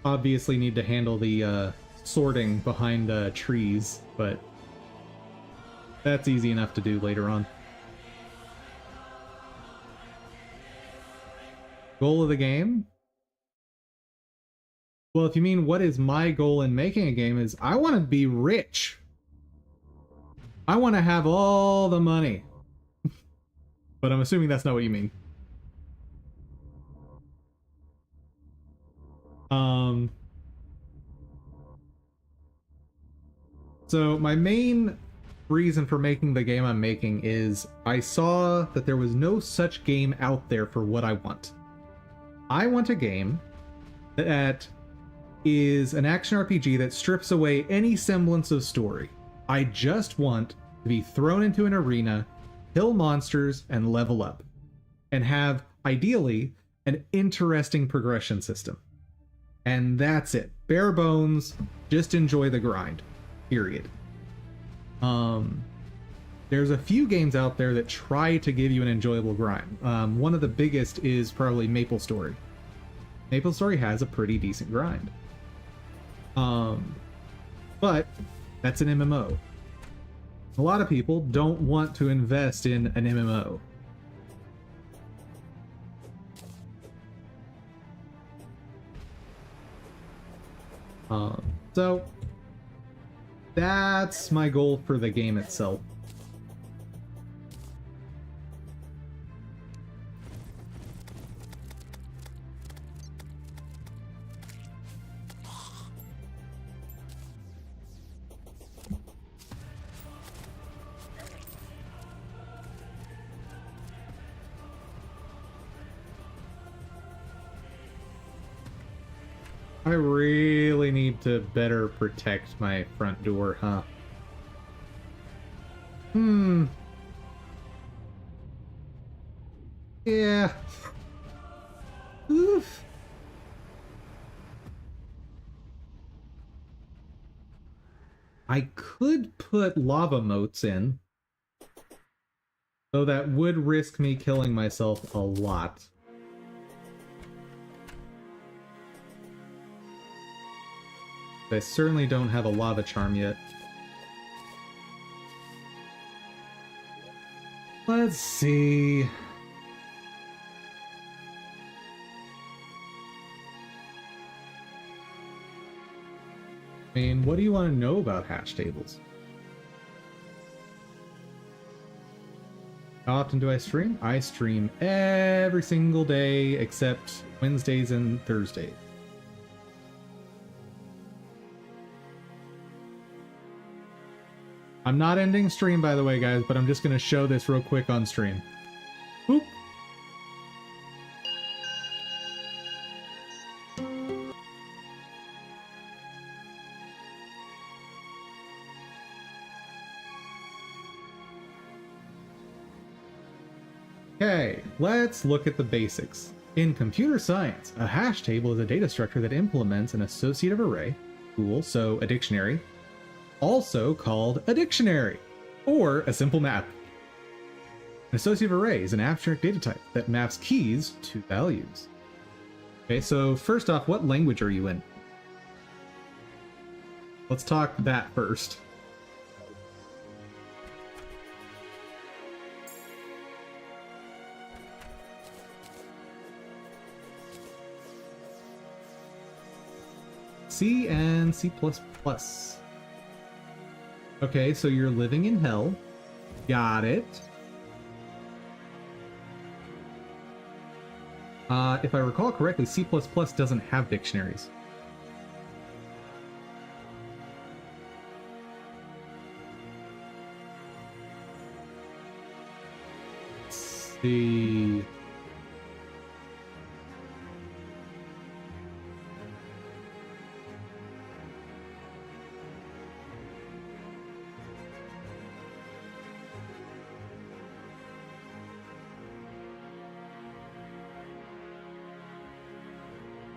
Obviously need to handle the sorting behind trees, but that's easy enough to do later on. Goal of the game? Well, if you mean what is my goal in making a game, is I want to be rich. I want to have all the money. But I'm assuming that's not what you mean. So my main reason for making the game I'm making is I saw that there was no such game out there for what I want. I want a game that is an action RPG that strips away any semblance of story. I just want to be thrown into an arena, kill monsters, and level up. And have, ideally, an interesting progression system. And that's it. Bare bones, just enjoy the grind. Period. There's a few games out there that try to give you an enjoyable grind. One of the biggest is probably MapleStory. MapleStory has a pretty decent grind. But That's an MMO. A lot of people don't want to invest in an MMO. So that's my goal for the game itself. I really need to better protect my front door, huh? Yeah. Oof. I could put lava moats in, though that would risk me killing myself a lot. I certainly don't have a lava charm yet. Let's see. I mean, what do you want to know about hash tables? How often do I stream? I stream every single day except Wednesdays and Thursdays. I'm not ending stream, by the way, guys, but I'm just going to show this real quick on stream. Boop. Okay, let's look at the basics. In computer science, a hash table is a data structure that implements an associative array, cool, so a dictionary, also called a dictionary, or a simple map. An associative array is an abstract data type that maps keys to values. Okay, so first off, what language are you in? Let's talk that first. C and C++. Okay, so you're living in hell. Got it. If I recall correctly, C++ doesn't have dictionaries. Let's see.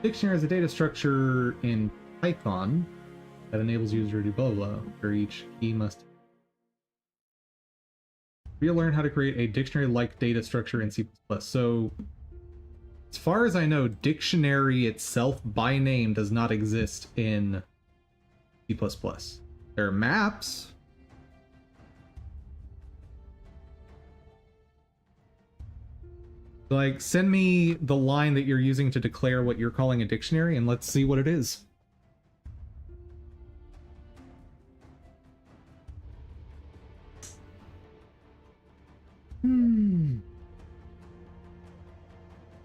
Dictionary is a data structure in Python that enables user to do blah blah, where each key must. We'll learn how to create a dictionary-like data structure in C++. So, as far as I know, dictionary itself by name does not exist in C++. There are maps. Like, send me the line that you're using to declare what you're calling a dictionary, and let's see what it is.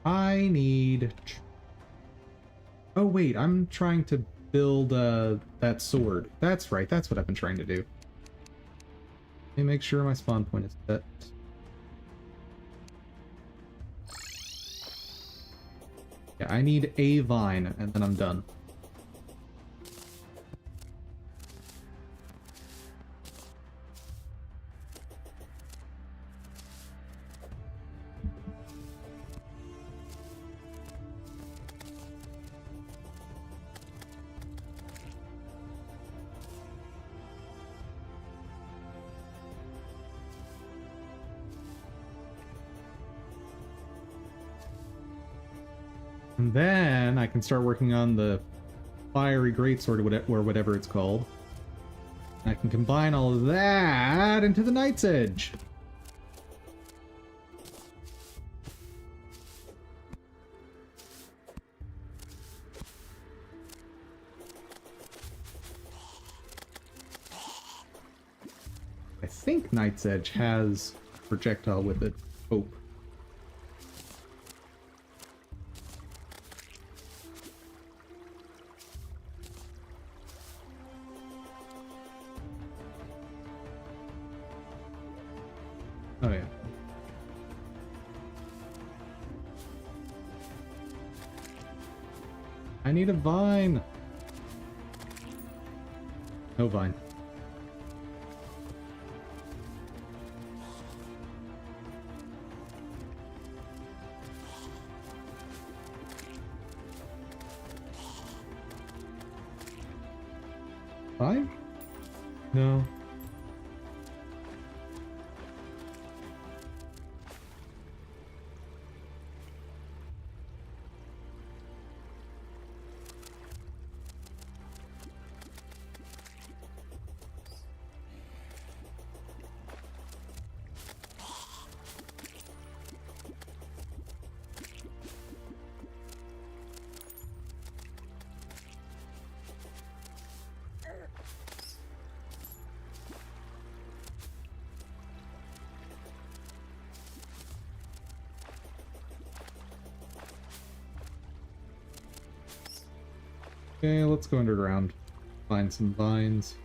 I need... Oh, wait, I'm trying to build that sword. That's right, that's what I've been trying to do. Let me make sure my spawn point is set. Yeah, I need a vine, and then I'm done. And then I can start working on the fiery greatsword or whatever it's called. And I and combine all of that into the Night's Edge. I think Night's Edge has projectile with it. Hope. Oh yeah. I need a vine. No vine. Vine? No. Okay, let's go underground. Find some vines.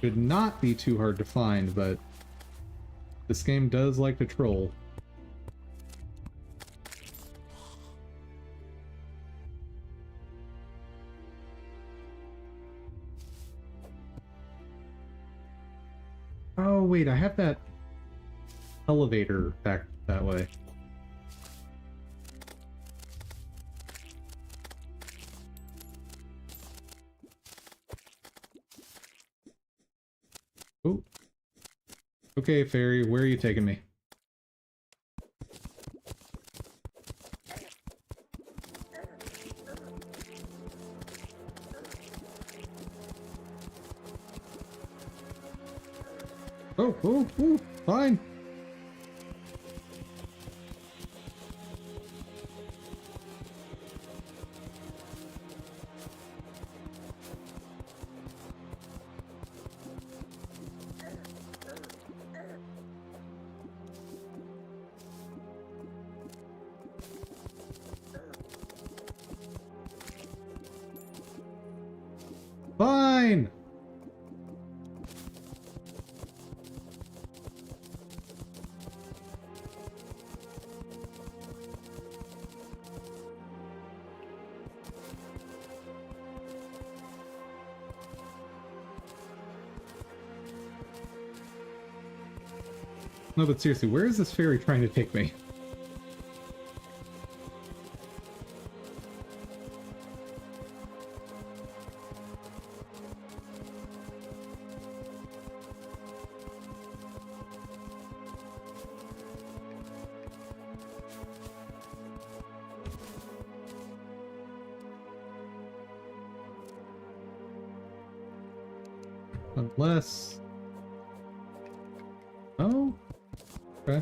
Should not be too hard to find, but this game does like to troll. Oh wait, I have that elevator back that way. Oh. Okay, fairy, where are you taking me? Oh, fine. Fine. No, but seriously, where is this fairy trying to take me? Unless... Oh? Okay.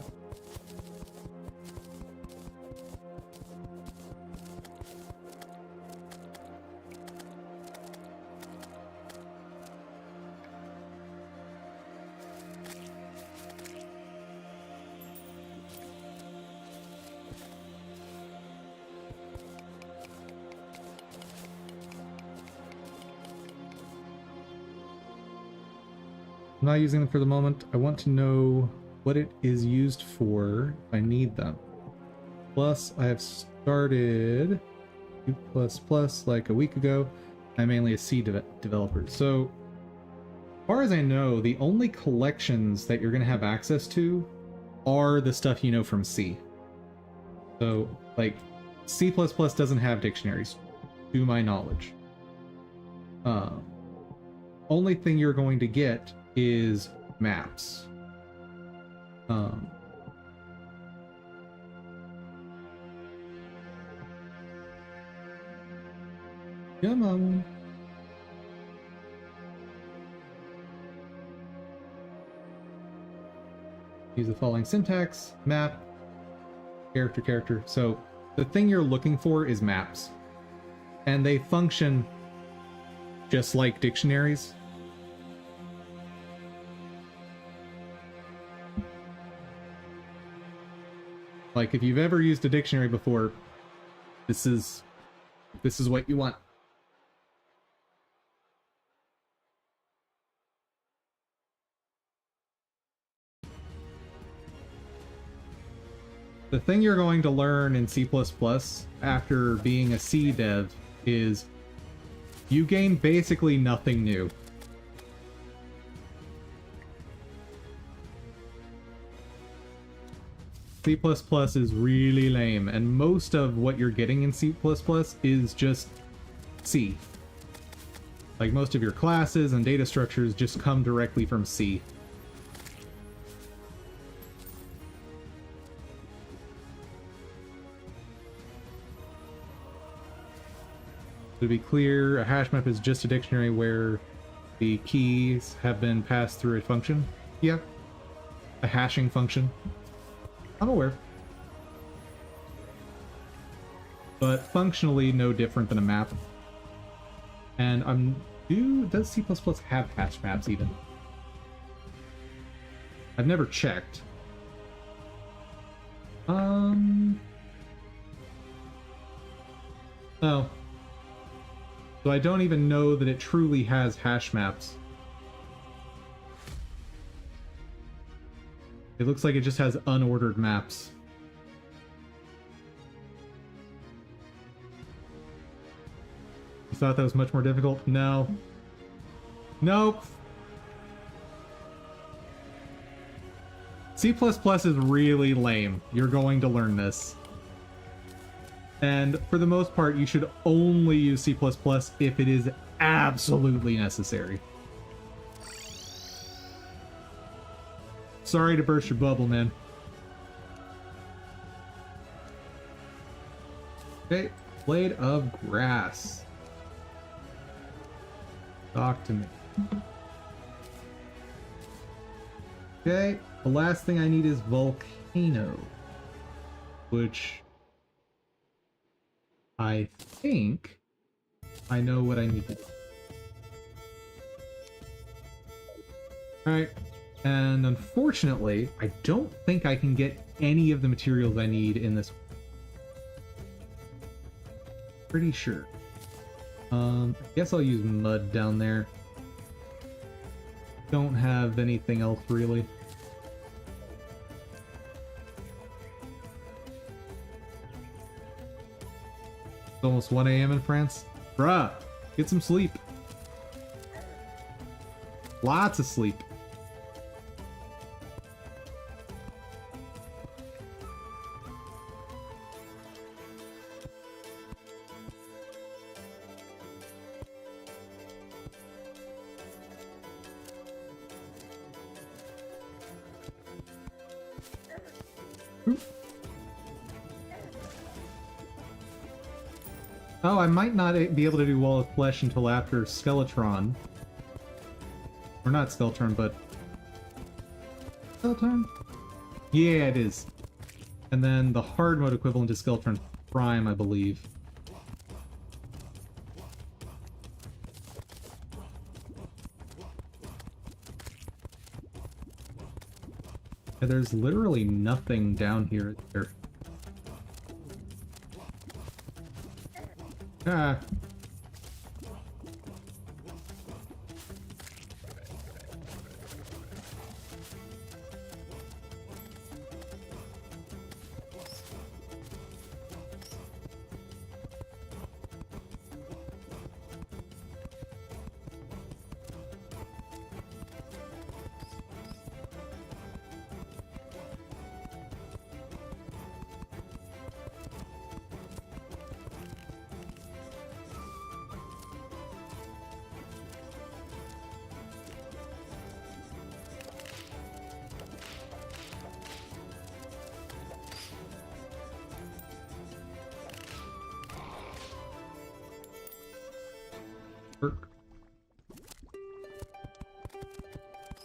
I'm not using them for the moment. I want to know what it is used for if I need them. Plus, I have started U++ like a week ago. I'm mainly a C developer. So, as far as I know, the only collections that you're going to have access to are the stuff you know from C. So, like, C++ doesn't have dictionaries, to my knowledge. Only thing you're going to get is maps. Come on. Use the following syntax: map, character. So the thing you're looking for is maps. And they function just like dictionaries. Like if you've ever used a dictionary before, this is what you want. The thing you're going to learn in C++ after being a C dev is you gain basically nothing new. C++ is really lame, and most of what you're getting in C++ is just C. Like most of your classes and data structures just come directly from C. To be clear, a hash map is just a dictionary where the keys have been passed through a function. Yeah. A hashing function. I'm aware. But functionally no different than a map. And does C++ have hash maps even? I've never checked. Oh. So I don't even know that it truly has hash maps. It looks like it just has unordered maps. You thought that was much more difficult? No. Nope. C++ is really lame. You're going to learn this. And for the most part, you should only use C++ if it is absolutely necessary. Sorry to burst your bubble, man. Okay, blade of grass. Talk to me. Okay, the last thing I need is volcano, which I think I know what I need to do. Alright, and unfortunately, I don't think I can get any of the materials I need in this. Pretty sure. I guess I'll use mud down there. Don't have anything else really. It's almost 1 a.m. in France. Bruh, get some sleep. Lots of sleep. Oh, I might not be able to do Wall of Flesh until after Skeletron. Or not Skeletron, but... Skeletron? Yeah, it is. And then the hard mode equivalent to Skeletron Prime, I believe. Yeah, there's literally nothing down here. Ah.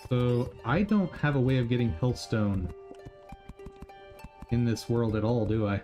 So I don't have a way of getting Hellstone in this world at all, do I?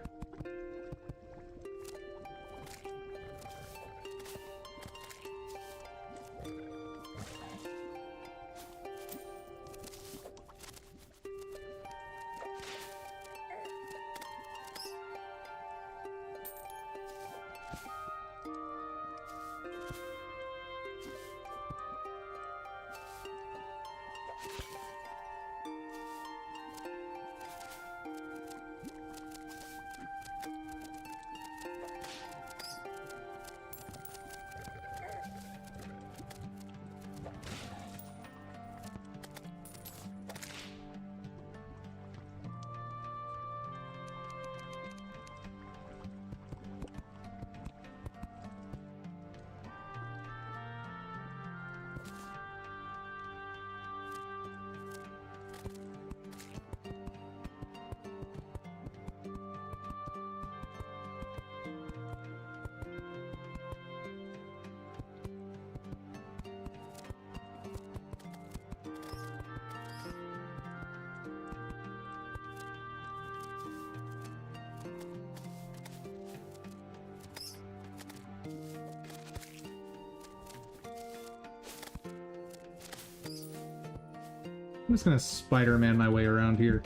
I'm just gonna Spider-Man my way around here.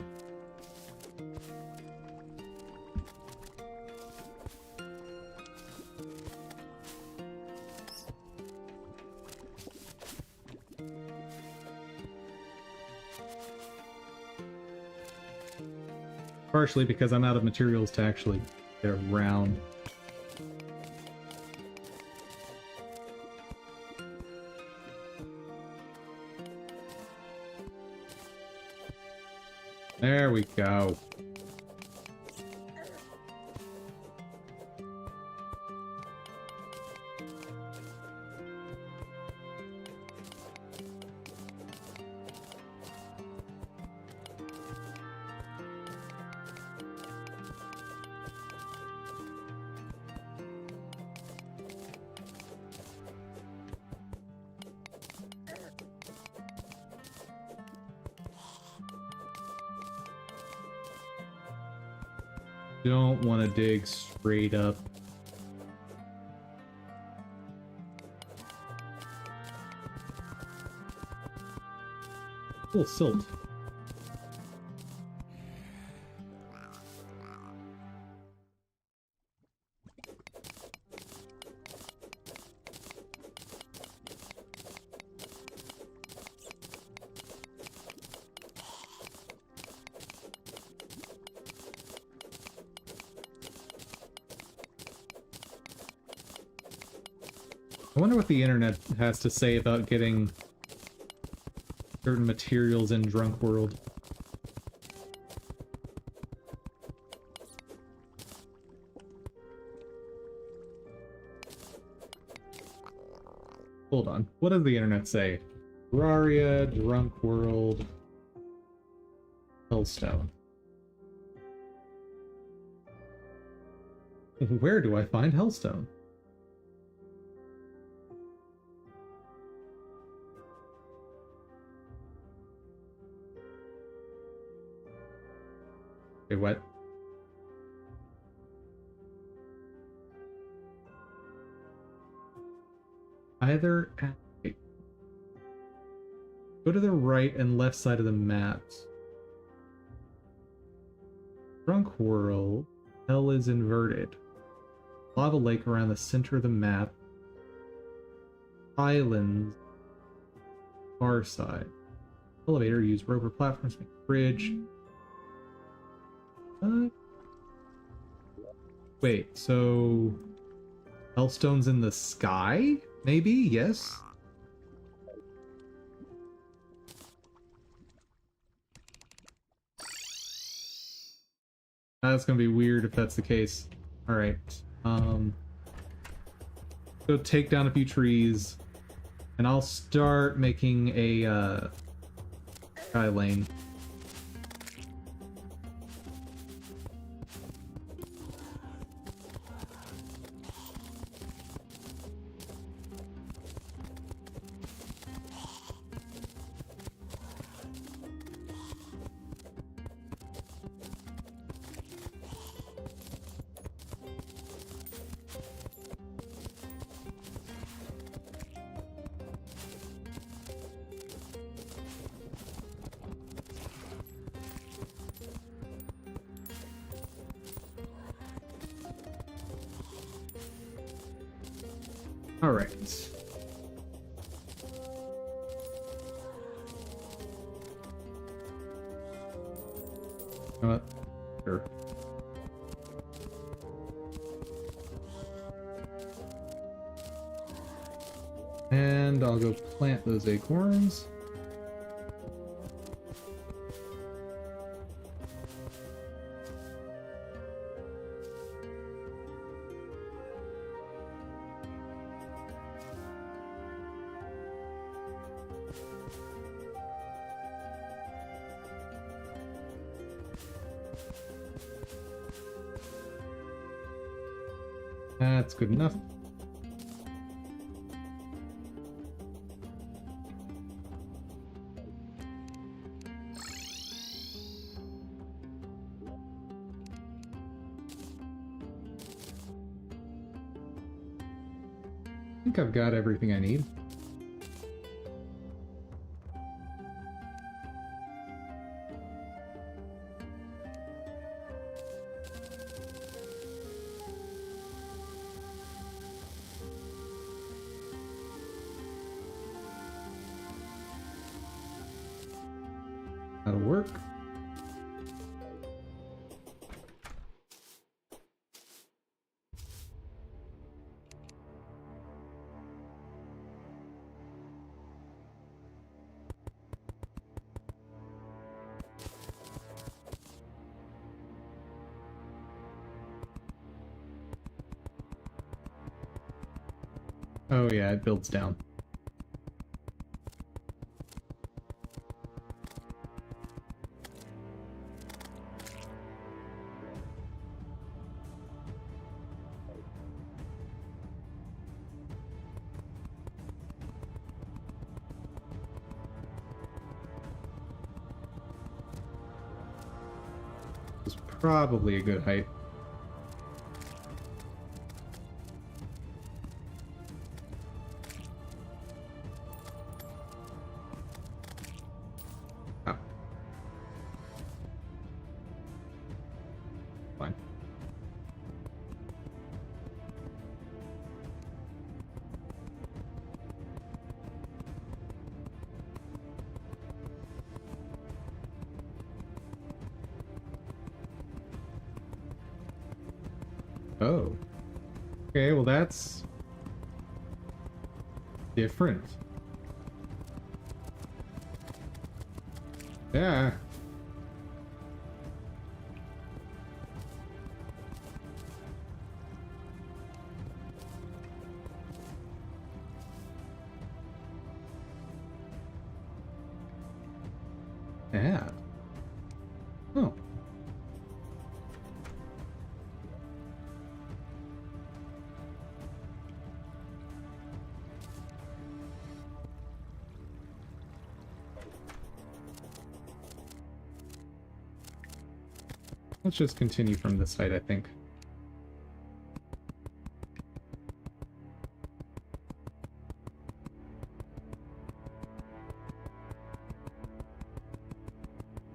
Partially because I'm out of materials to actually get around. There we go. Don't want to dig straight up. Cool silt. I wonder what the internet has to say about getting certain materials in Drunk World. Hold on. What does the internet say? Terraria, Drunk World, Hellstone. Where do I find Hellstone? Wait, what? Either at... Go to the right and left side of the maps. Drunk World. Hell is inverted. Lava lake around the center of the map. Islands. Far side. Elevator. Use rover platforms. Make a bridge. Wait, so Hellstone's in the sky? Maybe? Yes? That's gonna be weird if that's the case. Alright. Go take down a few trees, and I'll start making a sky lane. Alright. You know what? Sure. And I'll go plant those acorns. That's good enough. I think I've got everything I need. That'll work. Oh yeah, it builds down. It's probably a good height. Oh. Fine. Oh. Okay, well that's different. Yeah. Yeah. Oh. Let's just continue from this side, I think.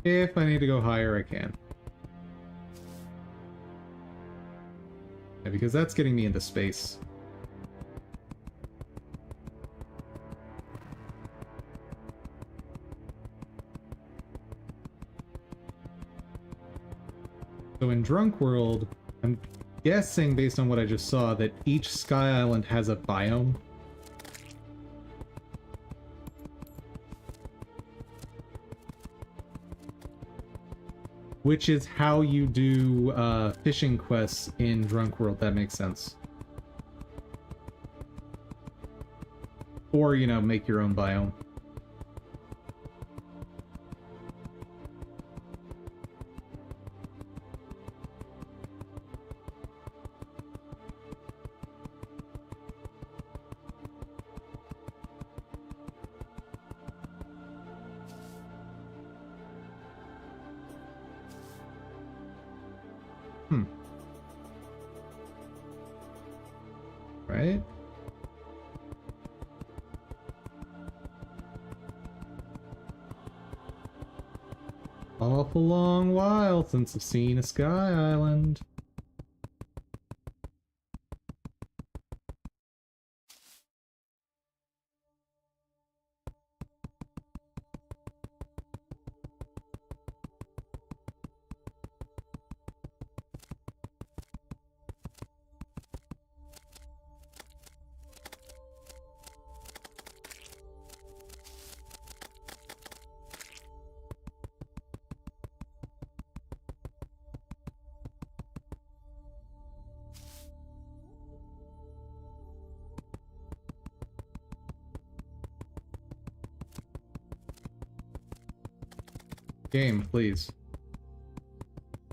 If I need to go higher, I can. Yeah, because that's getting me into space. So in Drunk World, I'm guessing based on what I just saw that each Sky Island has a biome. Which is how you do fishing quests in Drunk World, that makes sense. Or, you know, make your own biome. Right? Awful long while since I've seen a Sky Island. Game, please.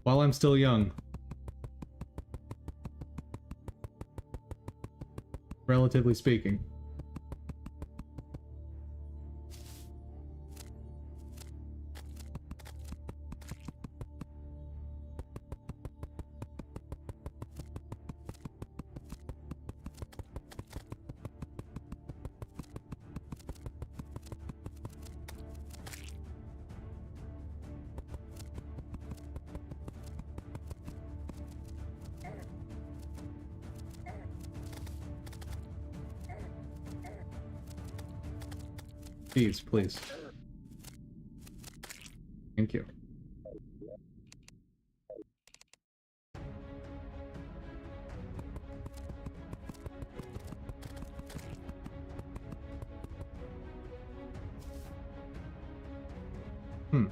While I'm still young. Relatively speaking. Please, please. Thank you. Hmm.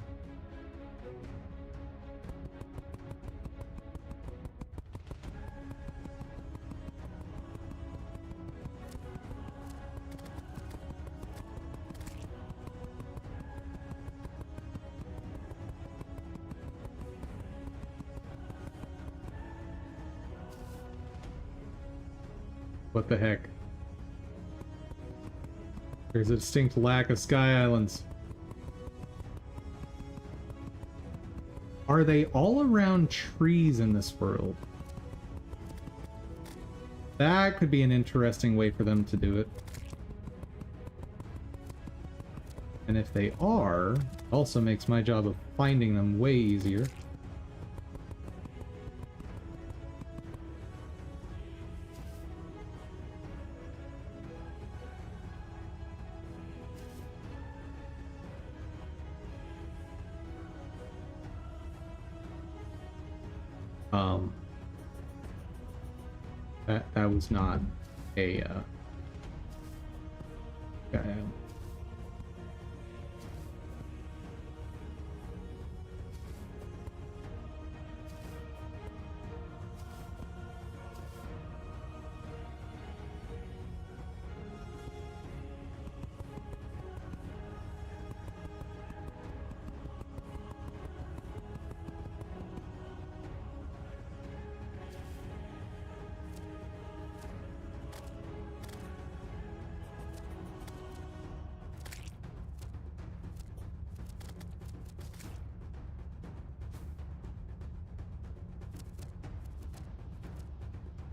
What the heck? There's a distinct lack of sky islands. Are they all around trees in this world? That could be an interesting way for them to do it. And if they are, it also makes my job of finding them way easier. That was not a guy.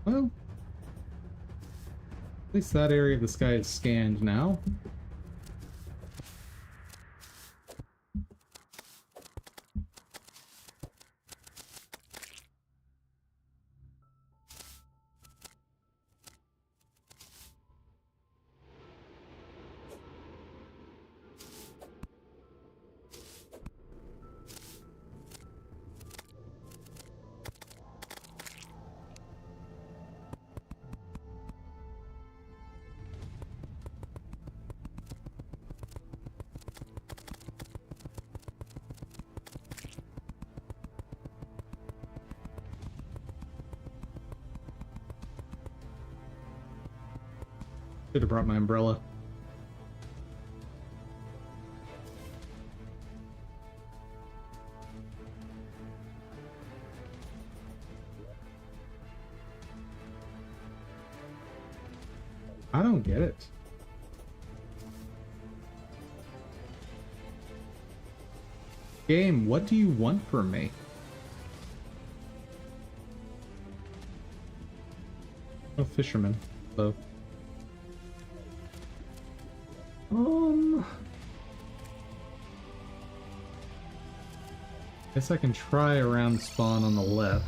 Well, at least that area of the sky is scanned now. Should have brought my umbrella. I don't get it. Game, what do you want from me? No fisherman, though. Guess I can try around spawn on the left.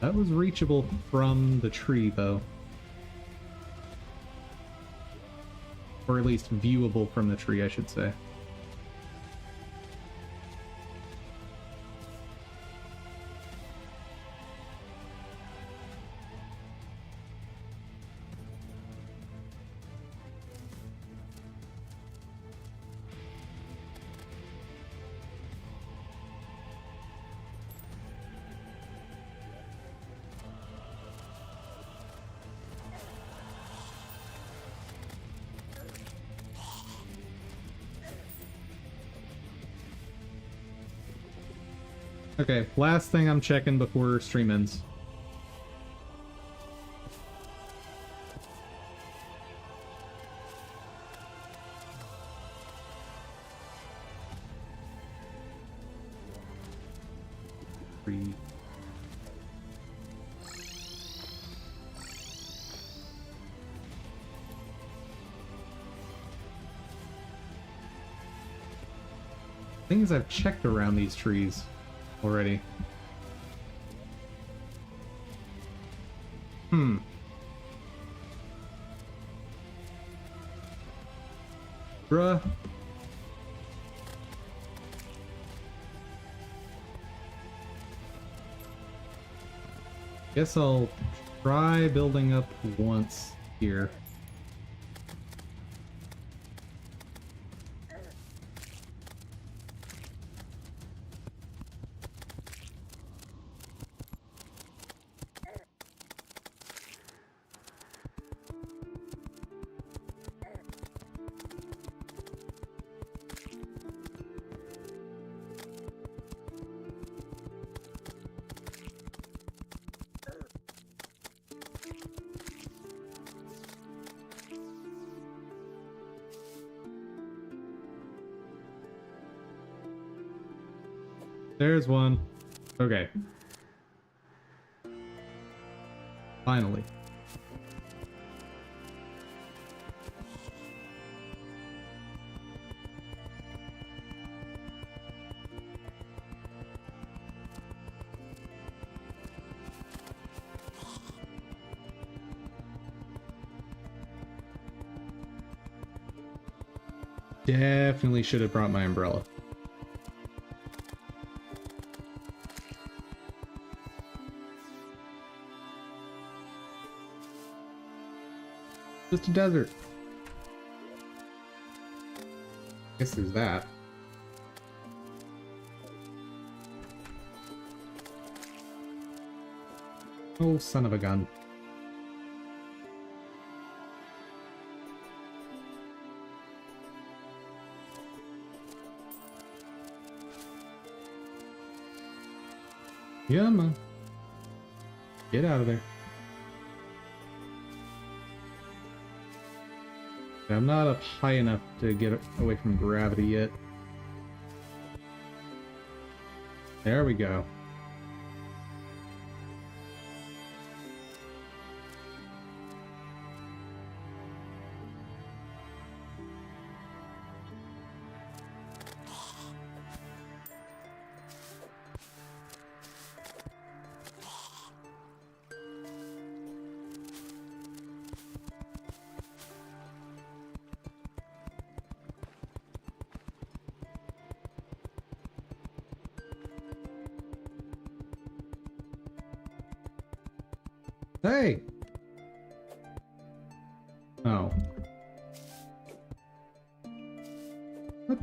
That was reachable from the tree, though. Or at least viewable from the tree, I should say. Okay, last thing I'm checking before stream ends. Three. Things I've checked around these trees already. Bruh. Guess I'll try building up once here. There's one. Okay. Finally. Definitely should have brought my umbrella. Just a desert. Guess there's that. Oh, son of a gun. Yeah, man. Get out of there. I'm not up high enough to get away from gravity yet. There we go. Hey! Oh. What?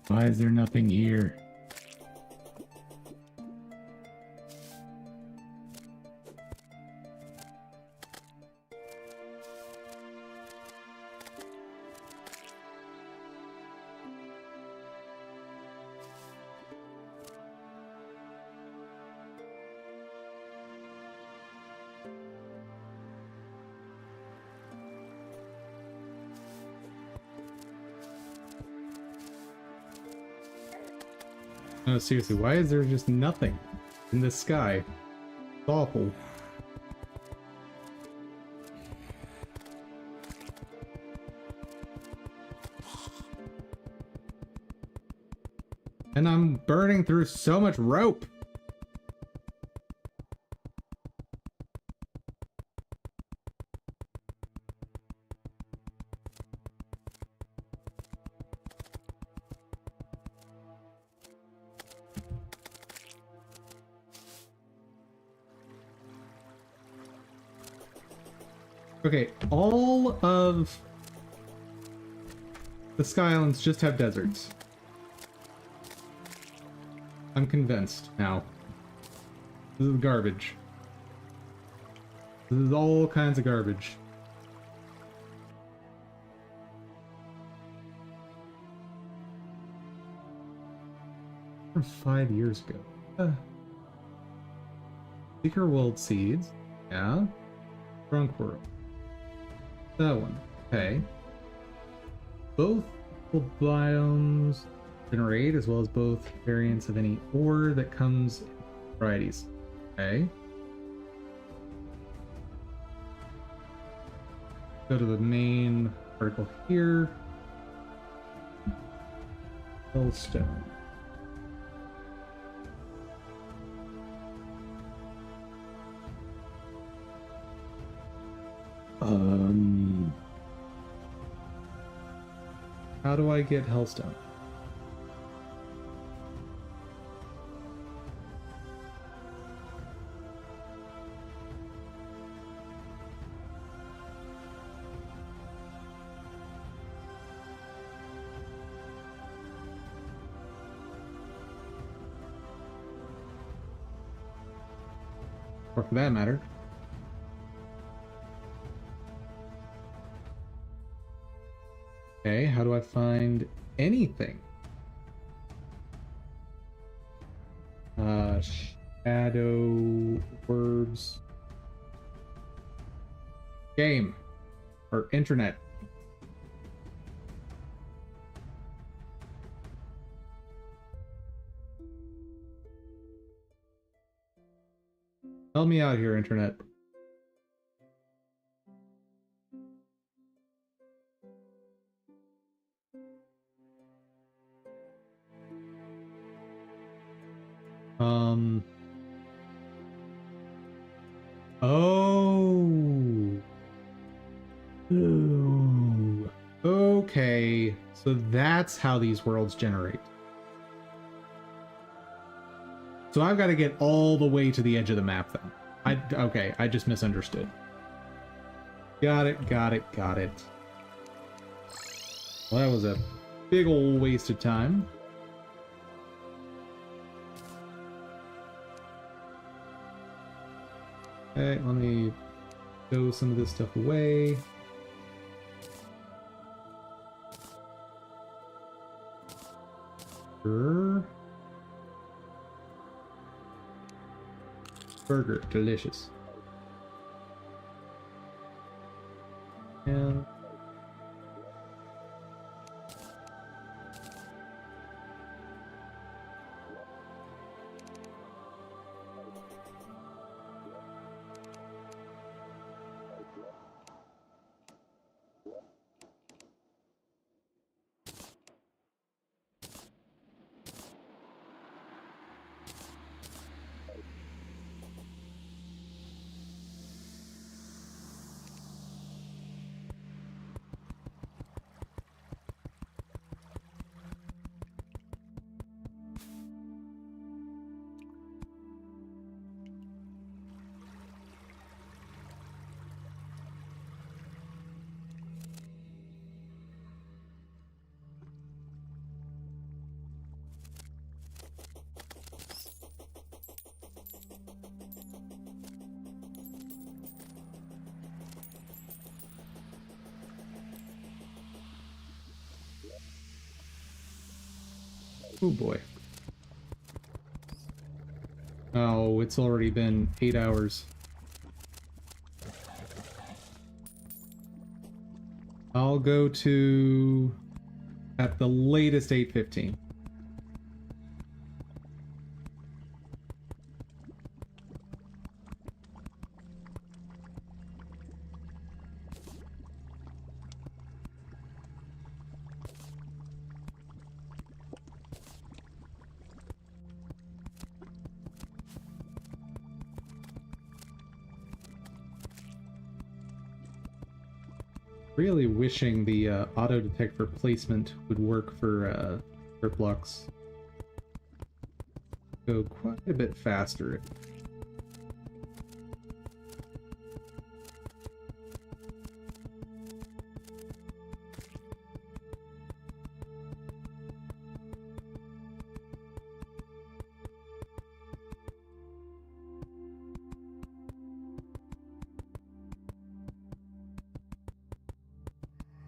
Why is there nothing here? No, seriously, why is there just nothing in the sky? It's awful. And I'm burning through so much rope! Okay, all of the Sky Islands just have deserts. I'm convinced now. This is garbage. This is all kinds of garbage. From 5 years ago. Secret World Seeds. Yeah. Drunk World. That one. Okay. Both biomes generate, as well as both variants of any ore that comes in varieties. Okay. Go to the main article here. Hellstone. How do I get Hellstone? Or for that matter. Okay, how do I find anything? Shadow words. Game. Or internet. Help me out here, internet. Oh. Ooh. Okay. So that's how these worlds generate. So I've got to get all the way to the edge of the map then. Okay, I just misunderstood. Got it. Well, that was a big old waste of time. Okay, let me throw some of this stuff away. Burger, delicious. And oh boy. Oh, it's already been 8 hours. I'll go to at the latest 8:15. Really wishing the auto detect for placement would work for blocks. Go quite a bit faster.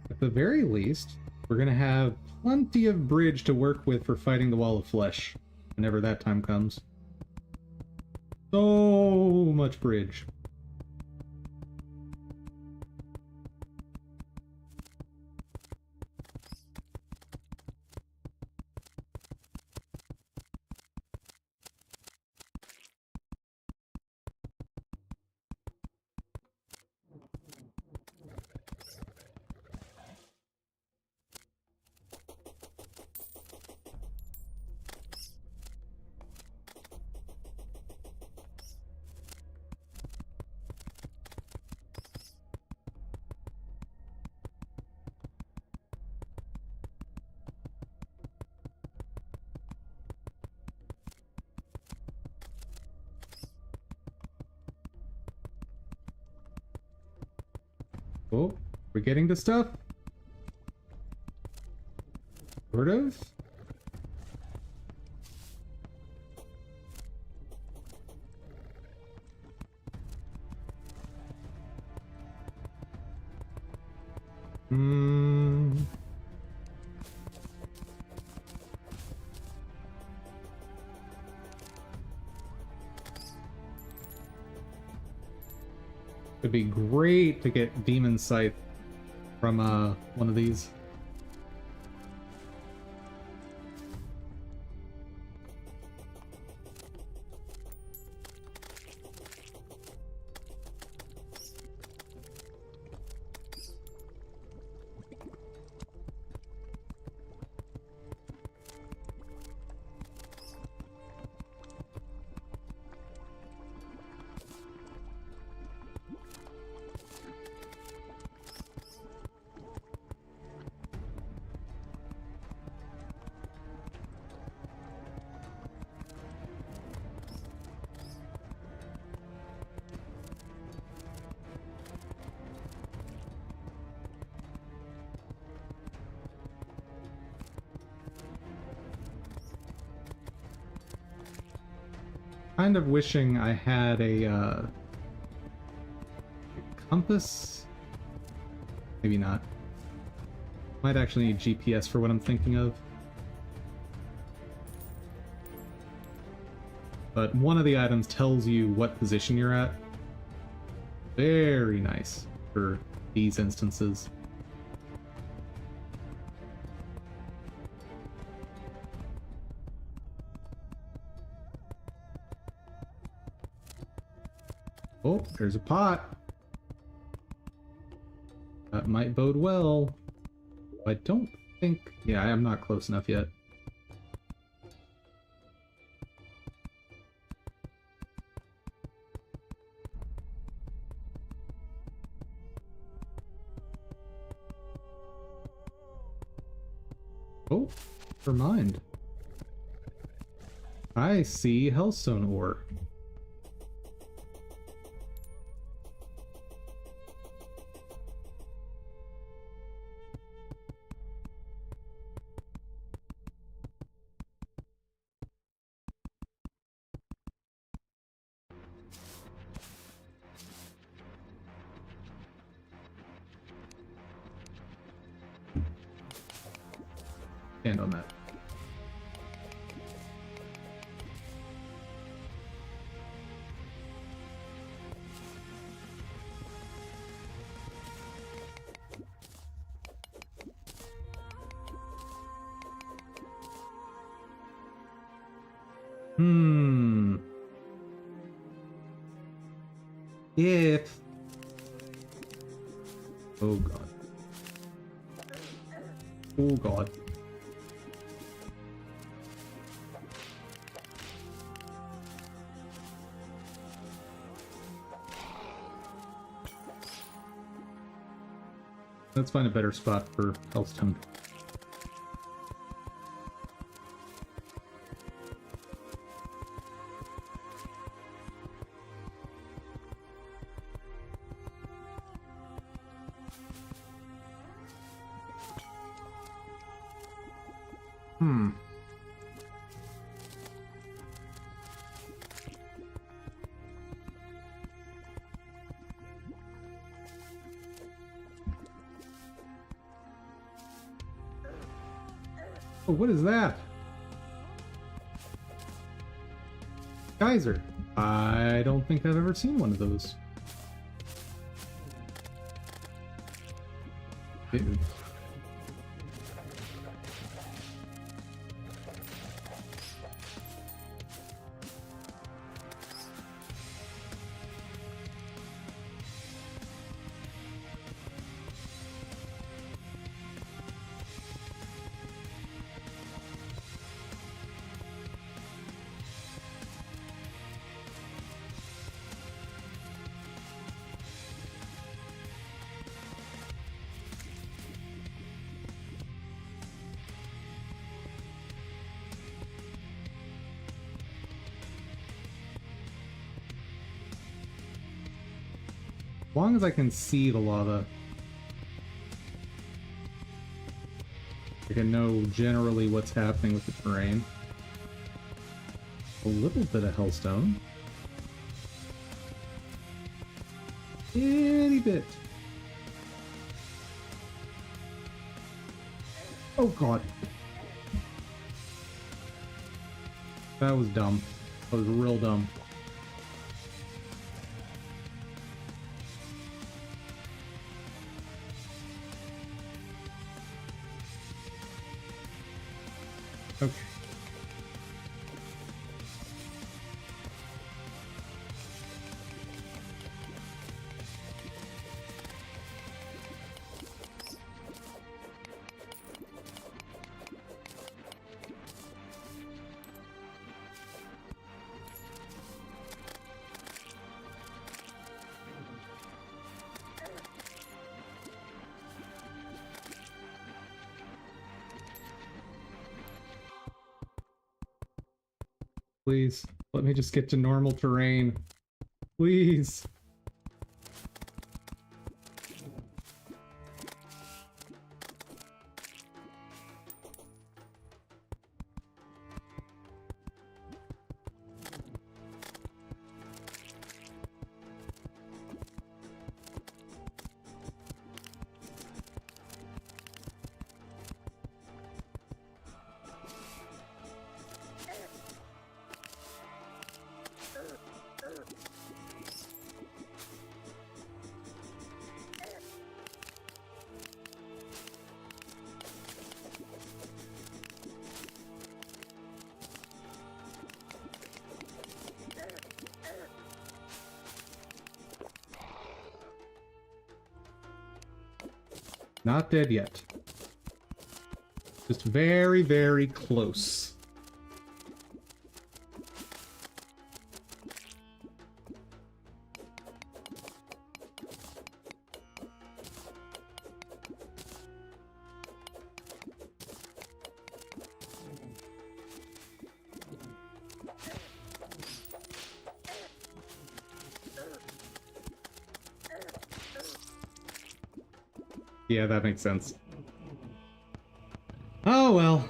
At the very least, we're going to have plenty of bridge to work with for fighting the Wall of Flesh. whenever that time comes. So much bridge. Oh, we're getting to stuff? Sort of? Hmm. It'd be great to get Demon Sight from one of these. Kind of wishing I had a compass. Maybe not. Might actually need GPS for what I'm thinking of. But one of the items tells you what position you're at. Very nice for these instances. Oh, there's a pot. That might bode well. I don't think... Yeah, I'm not close enough yet. Oh, never mind. I see Hellstone ore. Stand on that. If... Oh god. Oh god. Let's find a better spot for Hellstone. Oh, what is that? Geyser. I don't think I've ever seen one of those. Dude. As long as I can see the lava, I can know generally what's happening with the terrain. A little bit of hellstone. Itty bit. Oh god. That was dumb. That was real dumb. Okay. Please, let me just get to normal terrain. Please. Not dead yet. Just very, very close. Yeah, that makes sense. Oh well.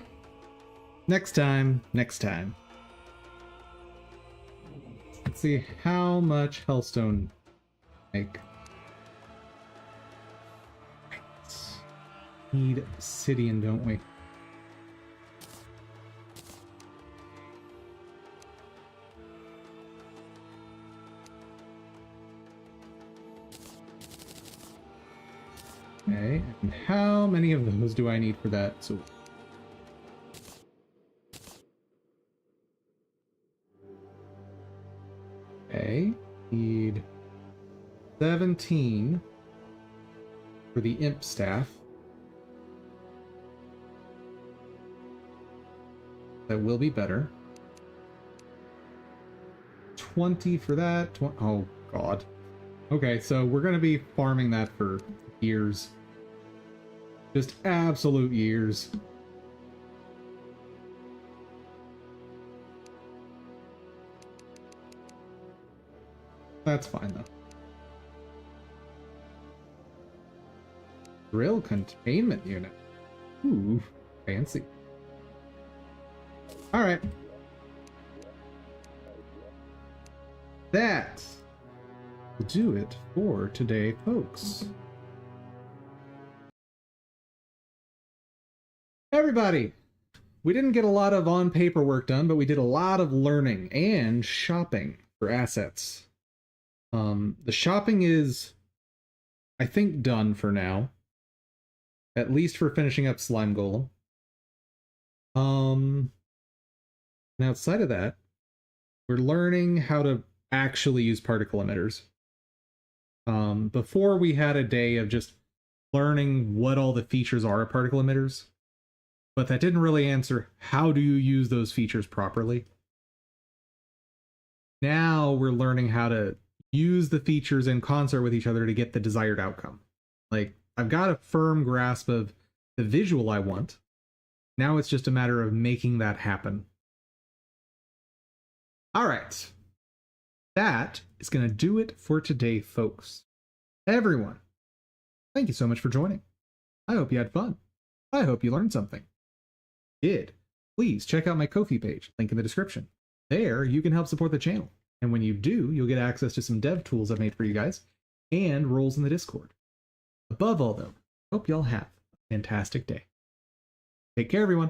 Next time, next time. Let's see how much hellstone make. Need obsidian, don't we? Okay, and how many of those do I need for that? So okay, need 17 for the imp staff. That will be better. 20 for that. Oh god. Okay, so we're gonna be farming that for years. Just absolute years. That's fine though. Drill containment unit. Ooh, fancy. Alright. That will do it for today, folks. Everybody, we didn't get a lot of on-paper work done, but we did a lot of learning and shopping for assets. The shopping is, I think, done for now. At least for finishing up Slime Golem. And outside of that, we're learning how to actually use particle emitters. Before we had a day of just learning what all the features are of particle emitters, but that didn't really answer how do you use those features properly. Now we're learning how to use the features in concert with each other to get the desired outcome. Like, I've got a firm grasp of the visual I want. Now it's just a matter of making that happen. All right. That is going to do it for today, folks. Everyone, thank you so much for joining. I hope you had fun. I hope you learned something. If you did, please check out my Ko-fi page, link in the description. There, you can help support the channel. And when you do, you'll get access to some dev tools I've made for you guys and roles in the Discord. Above all, though, hope y'all have a fantastic day. Take care, everyone.